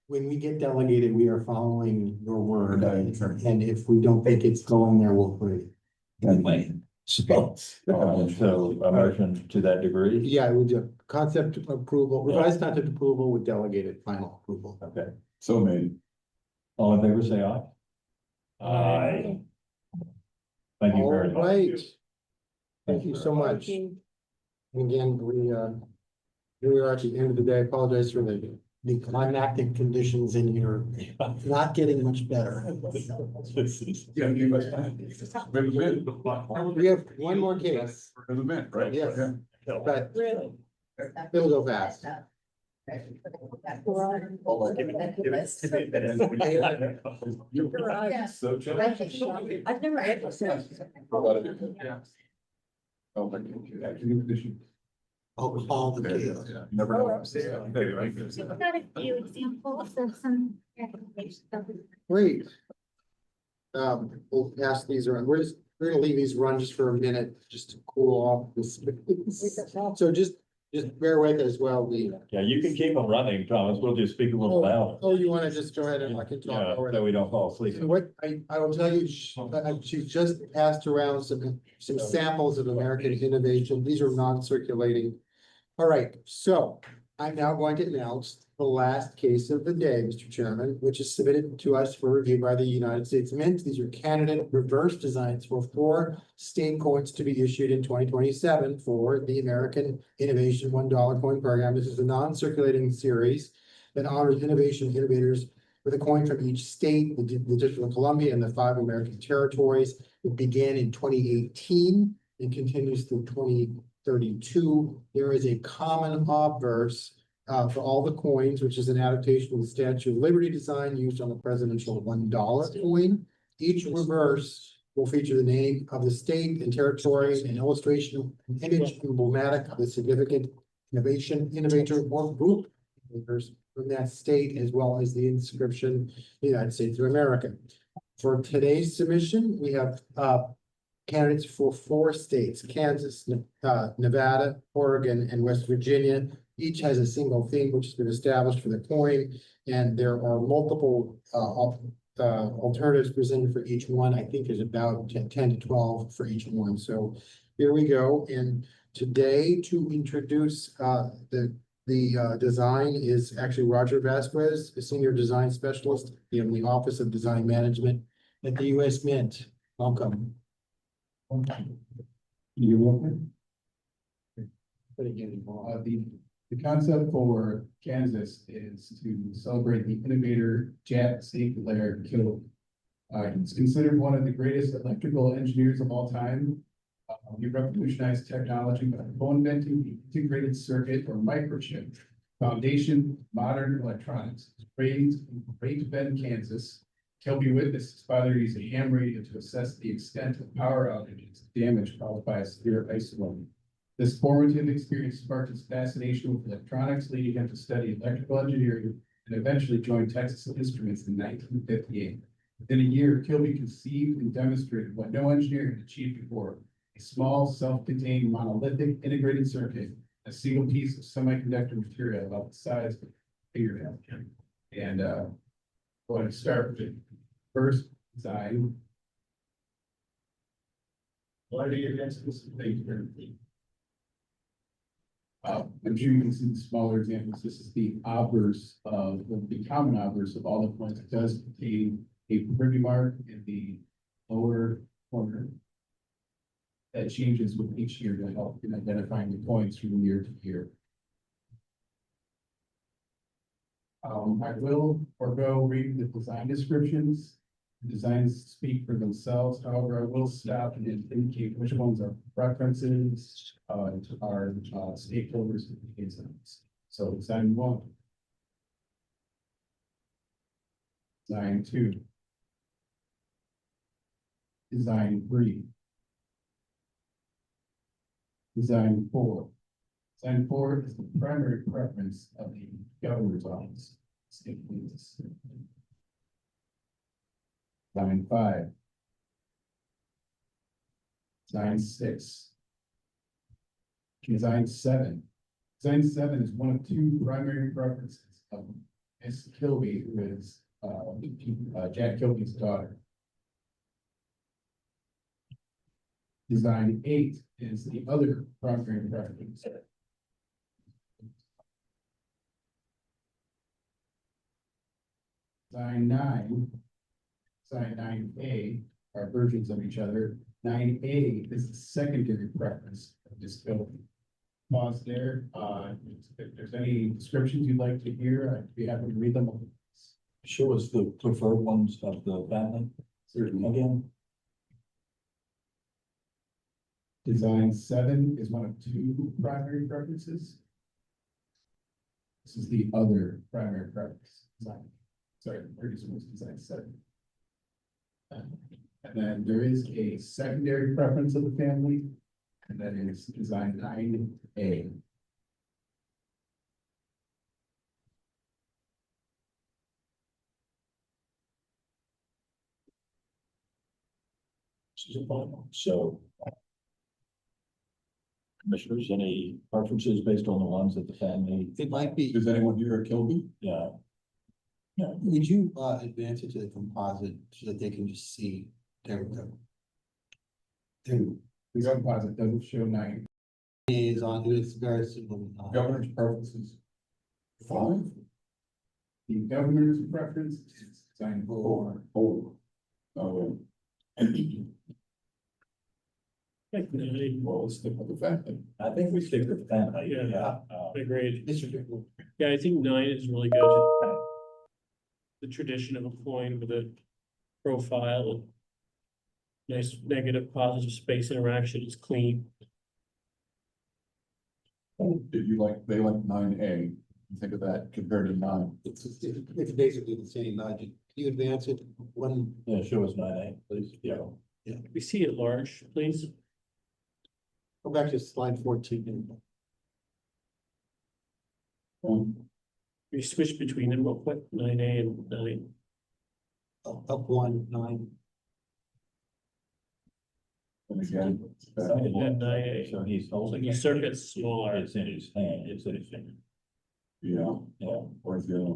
when we get delegated, we are following your word. And if we don't think it's going there, we'll put it anyway. So A motion to that degree? yeah, we do concept approval, revised concept approval with delegated final approval. Okay. So made. All in favor, say aye. Aye. Thank you very much. All right. Thank you so much. And again, here we are at the end of the day. I apologize for the climactic conditions in here. Not getting much better. Yeah, you must have. We have one more case. An event, right? Yes. Yeah. But it'll go fast. I've never had this. Oh, thank you. Oh, all the case. Yeah, never know. We've got a few examples of some. Great. We'll pass these around. We're gonna leave these run just for a minute, just to cool off this. So just bear with as well. Yeah, you can keep them running, Thomas. We'll just speak a little louder. Oh, you wanna just go ahead and I can talk Yeah, over so we don't fall asleep. So what I will tell you, she just passed around some samples of American innovation. These are non-circulating. All right, so I'm now going to announce the last case of the day, Mr. Chairman, which is submitted to us for review by the United States Mint. These are candidate reverse designs for 4 state coins to be issued in 2027 for the American Innovation $1 coin program. This is a non-circulating series that honors innovators with a coin from each state, the District of Columbia, and the 5 American territories. It began in 2018 and continues through 2032. There is a common obverse for all the coins, which is an adaptation of the Statue of Liberty design used on the presidential $1 coin. Each reverse will feature the name of the state and territory, an illustration, an image emblematic of the significant innovator or group from that state, as well as the inscription, United States of America. For today's submission, we have candidates for 4 states: Kansas, Nevada, Oregon, and West Virginia. Each has a single theme which has been established for the coin, and there are multiple alternatives presented for each one. I think there's about 10 to 12 for each one. So here we go. And today, to introduce the design is actually Roger Vasquez, a senior design specialist in the Office of Design Management at the U.S. Mint. Welcome. You're welcome. The concept for Kansas is to celebrate the innovator Jack St. Clair Kilby. He's considered one of the greatest electrical engineers of all time. He revolutionized technology by co-inventing the integrated circuit or microchip foundation modern electronics. Raised in Great Bend, Kansas, Kilby witnessed his father use a ham radio to assess the extent of power outages damage caused by a severe ice storm. This formative experience sparked his fascination with electronics, leading him to study electrical engineering and eventually joined Texas Instruments in 1958. Within a year, Kilby conceived and demonstrated what no engineer had achieved before: a small, self-contained, monolithic integrated circuit, a single piece of semiconductor material about the size of a fingernail. And going to start with first design. Why do you advance this? Thank you very much. I'm sure you can see the smaller examples. This is the obverse of the common obverse of all the points. It does contain a privy mark in the lower corner that changes with each year to help in identifying the points from year to year. I will forego reading the design descriptions. The designs speak for themselves. However, I will stop and indicate which ones are preferences to our stakeholders and liaisons. So design 1. Design 2. Design 3. Design 4. Design 4 is the primary preference of the governor's office. Design 5. Design 6. Design 7. Design 7 is one of 2 primary preferences of Miss Kilby, who is Jack Kilby's daughter. Design 8 is the other primary preference. Design 9, design 9A are versions of each other. 9A is the secondary preference of this building. Pause there. If there's any descriptions you'd like to hear, I'd be happy to read them. Show us the preferred ones of the family. Certainly. Again. Design 7 is one of 2 primary preferences. This is the other primary preference. Sorry, previous one was design 7. And then there is a secondary preference of the family, and that is design 9A. This is a final. So, commissioners, any preferences based on the ones that the family? It might be. Does anyone here at Kilby? Yeah. Yeah, would you advance it to the composite so that they can just see? There we go. The composite doesn't show 9. Is on, it's very similar. Governor's preferences. 5. The governor's preference is design 4. 4. Oh, well, let's stick with the family. I think we stick with the family. Yeah. Agreed. Mr. Yeah, I think 9 is really good. The tradition of a coin with a profile, nice negative positive space interaction is clean. Did you like, they like 9A? Think of that compared to 9. It's basically the same. Can you advance it one? Yeah, show us 9A, please. Yeah. We see it large, please. Go back to slide 14. We switch between them real quick, 9A and 9. Up 1, 9. And again. And 9A. So he's So holding. your circuit's smaller. It's in his hand, it's in his finger. Yeah, Yeah. where's the other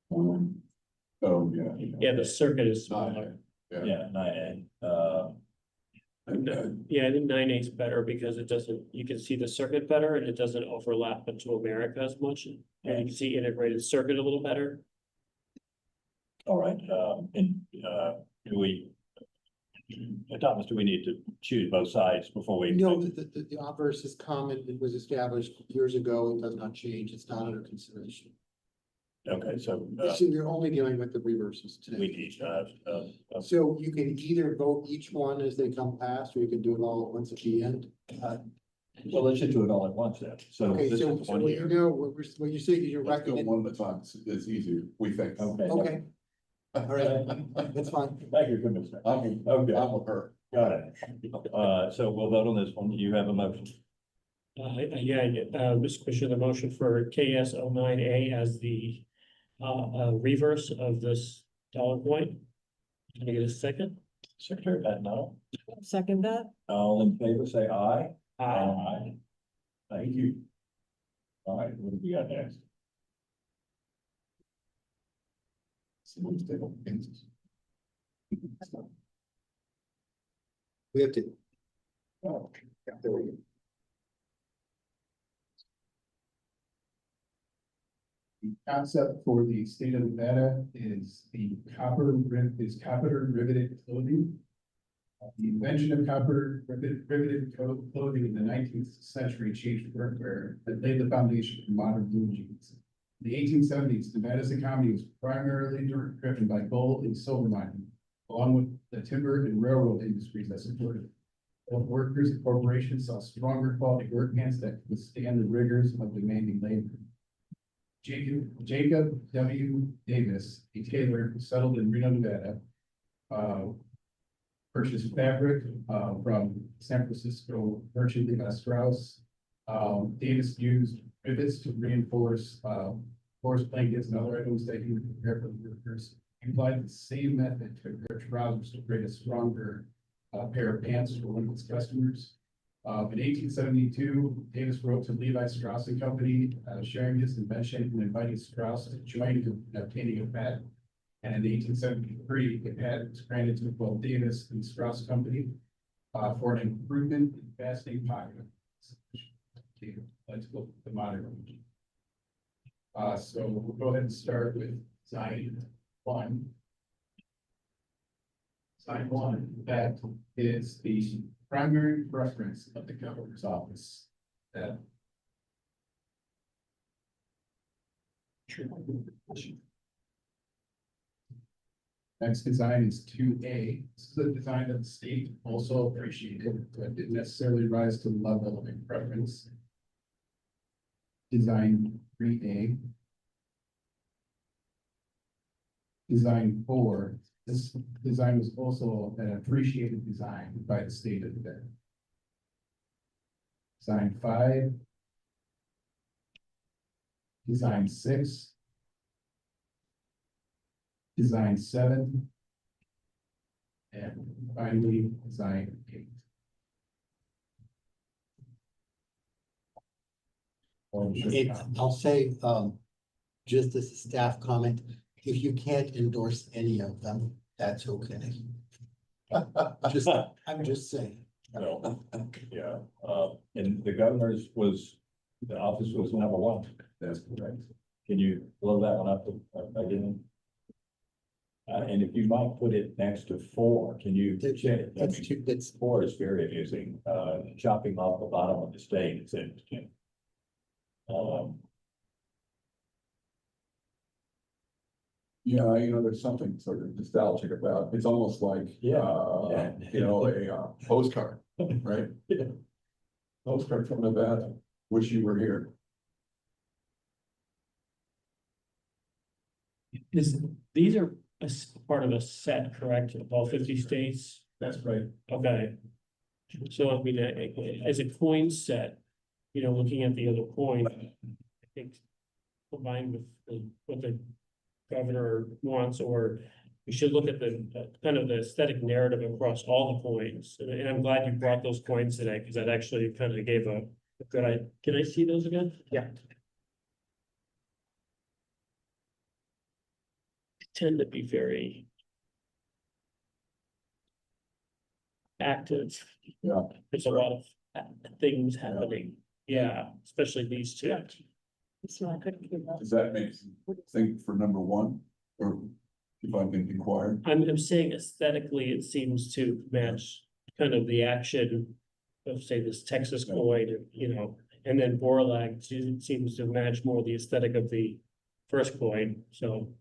one? Oh, yeah. Yeah, the circuit is smaller. Yeah, 9A. Yeah, I think 9A is better because it doesn't, you can see the circuit better and it doesn't overlap into America as much. And you can see integrated circuit a little better. All right, do we, Thomas, do we need to choose both sides before we? No, the obverse is common. It was established years ago. It does not change. It's not under consideration. Okay, so. So you're only dealing with the reverses today. We need, So you can either vote each one as they come past, or you can do it all at once at the end. well, let's just do it all at once then. So Okay, this so is one what here. you know, what you say is you're Let's go recommending. one at a time. It's easier, we think. Okay. Okay, all right, that's fine. Thank you, Commissioner. I'm with her. Got it. So we'll vote on this one. You have a motion. Mr. Commissioner, the motion for KS 09A as the reverse of this dollar coin. Can I get a second? Secretary Patino. Second that. All in favor, say aye. Aye. Thank you. All right, what do we got next? We have to. Oh, yeah, there we go. The concept for the state of Nevada is copper riveted clothing. The invention of copper riveted clothing in the 19th century changed workwear that laid the foundation for modern blue jeans. In the 1870s, Nevada's economy was primarily driven by gold and silver mining, along with the timber and railroad industries that supported it. Both workers and corporations saw stronger quality work pants that could withstand the rigors of demanding labor. Jacob W. Davis, a tailor who settled in Reno, Nevada, purchased fabric from San Francisco merchant Levi Strauss. Davis used rivets to reinforce horse blankets and other items that he would prepare for the workers. He applied the same method to their trousers to create a stronger pair of pants for one of his customers. In 1872, Davis wrote to Levi Strauss and Company, sharing his invention and inviting Strauss to join in obtaining a patent. And in 1873, a patent was granted to both Davis and Strauss Company for an improvement in fastening pocket. Let's go with the modern one. So we'll go ahead and start with design one. Design one, that is the primary preference of the governor's office. Next design is 2A. This is a design that the state also appreciated, but didn't necessarily rise to the level of preference. Design 3A. Design 4. This design was also an appreciated design by the state of Nevada. Design 5. Design 6. Design 7. And finally, design 8. I'll say, just as a staff comment, if you can't endorse any of them, that's okay. I'm just saying. No, yeah, and the governor's the office was number 1. That's correct. Can you blow that one up again? And if you might put it next to 4, can you check? That's 4 is very amusing, chopping off the bottom of the state, it's interesting. Yeah, there's something sort of nostalgic about, it's almost like, a postcard, right? Yeah. Postcard from Nevada, wish you were here. These are part of a set, correct, of all 50 states? That's right. Okay. So I mean, as a coin set, looking at the other coin, I think combined with what the governor wants, or we should look at the kind of the aesthetic narrative across all the coins. And I'm glad you brought those coins today, because that actually kind of gave a good idea. Can I see those again? Yeah. Tend to be very active. Yeah. There's a lot of things happening. Yeah, especially these two. Does that make think for number 1, or if I can inquire? I'm saying aesthetically, it seems to match kind of the action of, say, this Texas coin, and then Borlag seems to match more the aesthetic of the first coin, so.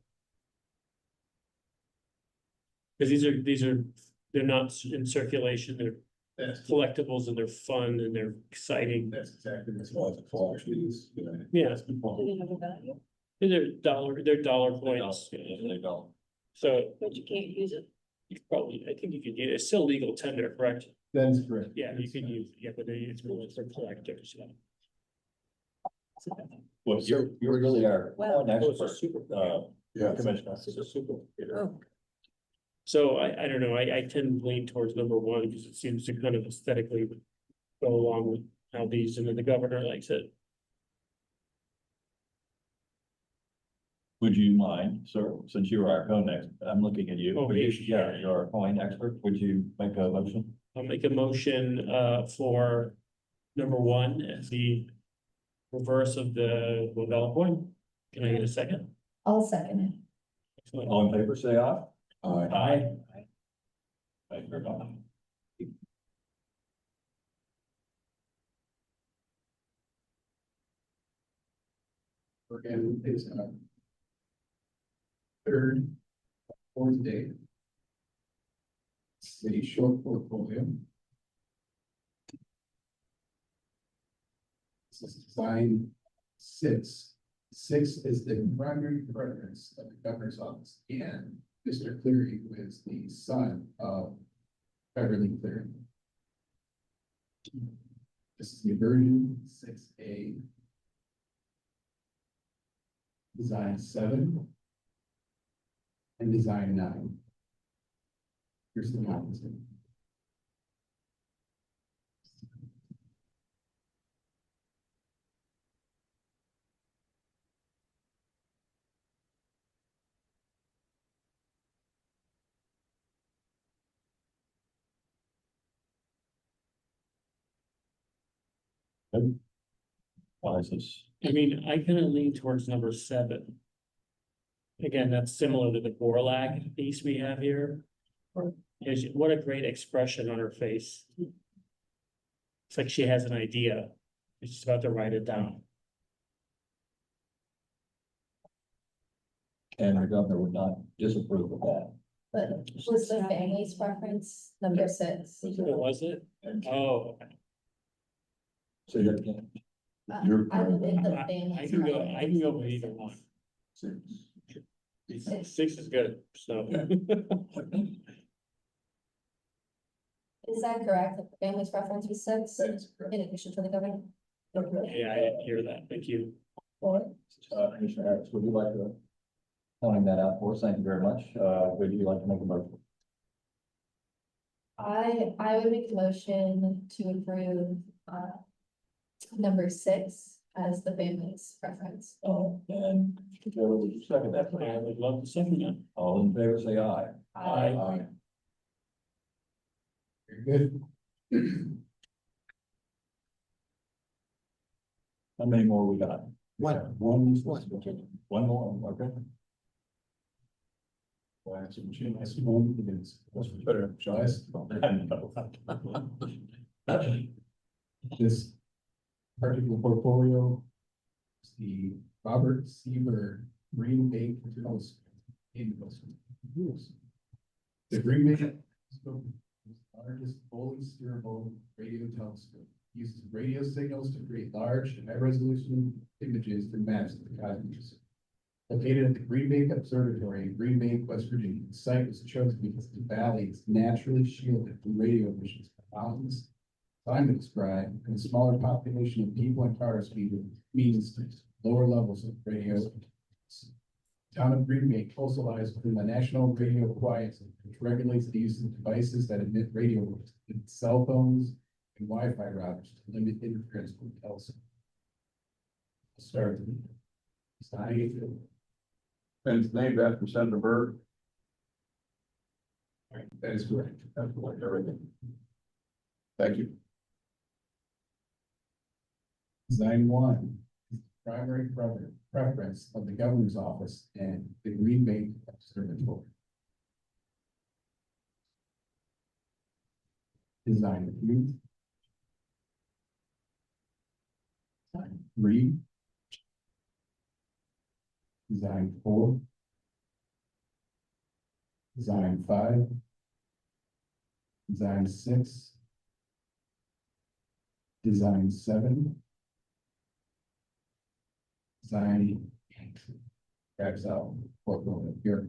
Because they're not in circulation, they're collectibles and they're fun and they're exciting. That's exactly what the fall is. Yeah. They're dollar coins. They don't. So. But you can't use it. I think you could use it. It's still legal tender, correct? That's correct. Yeah, you can use it. Yeah, but it's more for collectors. Well, you're really our one It's a expert, super. Commissioner, it's a super. So I don't know, I tend to lean towards number 1 because it seems to kind of aesthetically go along with how these, and then the governor likes it. would you mind, sir, since you are our co-next, I'm looking at you. Oh, Would you- me? Yeah, you're our coin expert. Would you make a motion? I'll make a motion for number one as the reverse of the Lavella coin. Can I get a second? I'll second it. Excellent. All in favor, say aye. Aye. Thank you very much. Again, it's third, fourth day. It's a short portfolio. This is design 6. 6 is the primary preference of the governor's office, and Mr. Cleary, who is the son of Beverly Cleary. This is the version 6A. Design 7. And design 9. Here's the copies. Why is this? I mean, I kind of lean towards number 7. Again, that's similar to the Borlaug piece we have here. What a great expression on her face. It's like she has an idea. She's just about to write it down. And the governor would not disapprove of that. But was the family's preference number 6? Was it? Oh, Say that again. I would think the I family's can go, preference I can go with either one. 6 is good, so. Is that correct? The family's preference was 6 That's correct. in addition to the government? Yeah, I didn't hear that. Thank you. Commissioner Harris, would you like to point that out for us? Thank you very much. Would you like to make a motion? I would make the motion to approve number 6 as the family's preference. Oh, and Joe, would you second that, I please? would love to second that. All in favor, say aye. Aye. Very good. How many more we got? One. One more, okay. Better, This particular portfolio is the Robert Sieber Green Bay Telescope in Wilson. The Green Bay Telescope is the largest fully steerable radio telescope. It uses radio signals to create large, high-resolution images and maps of the cosmos. Located at the Green Bay Observatory in Green Bay, West Virginia, the site was chosen because the valley is naturally shielded from radio emissions by mountains, climate described, and a smaller population of people and cars means lower levels of radio. Town of Green Bay also lies within the National Radio Quiet, which regulates the use of devices that emit radio waves, including cell phones and Wi-Fi routers to limit interference with the telescope. Start. And it's named after Senator Byrd. That is correct. That's like everything. Thank you. Design 1 is the primary preference of the governor's office and the Green Bay Observatory. Design 3. Design 3. Design 4. Design 5. Design 6. Design 7. Design 8. Grabs out portfolio here.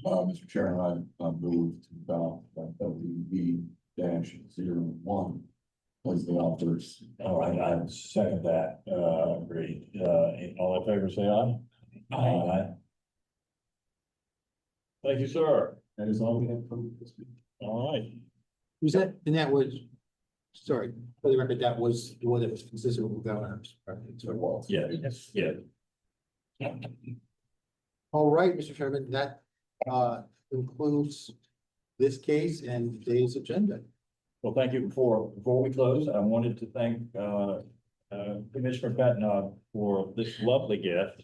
Mr. Chairman, I moved to adopt WB-01 as the authors. All right, I second that, agreed. All in favor, say aye. Aye. Thank you, sir. That is all we have for this week. All right. Was that, and that was Sorry, for the record, that was the one that was consistent with ours. Yeah, yeah. All right, Mr. Chairman, that concludes this case and today's agenda. Well, thank you. Before we close, I wanted to thank Commissioner Patton for this lovely gift.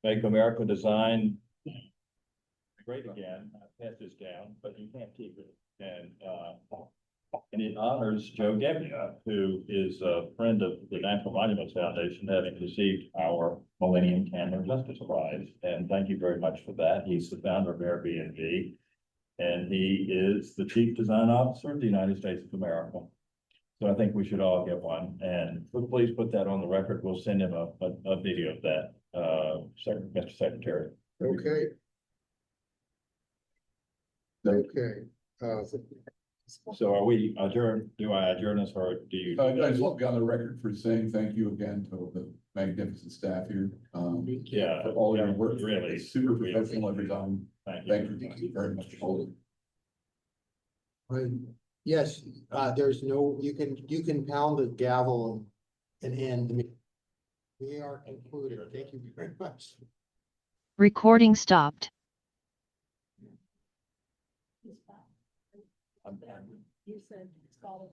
Make America Design great again. I passed this down, but you can't keep it. And it honors Joe Gebbia, who is a friend of the National Monuments Foundation, having received our Millennium Candler Justice Prize. And thank you very much for that. He's the founder of Airbnb, and he is the Chief Design Officer of the United States of America. So I think we should all get one, and please put that on the record. We'll send him a video of that, Mr. Secretary. Okay. Okay. So are we adjourned? Do I adjourn us, or do you? I just want to be on the record for saying thank you again to the magnificent staff here. Yeah, for all your work. really. It's super professional every time. Thank Thank you very much. Yes, there's no, you can pound the gavel and end the meeting. We are concluded. Thank you very much. Recording stopped. You said it's called.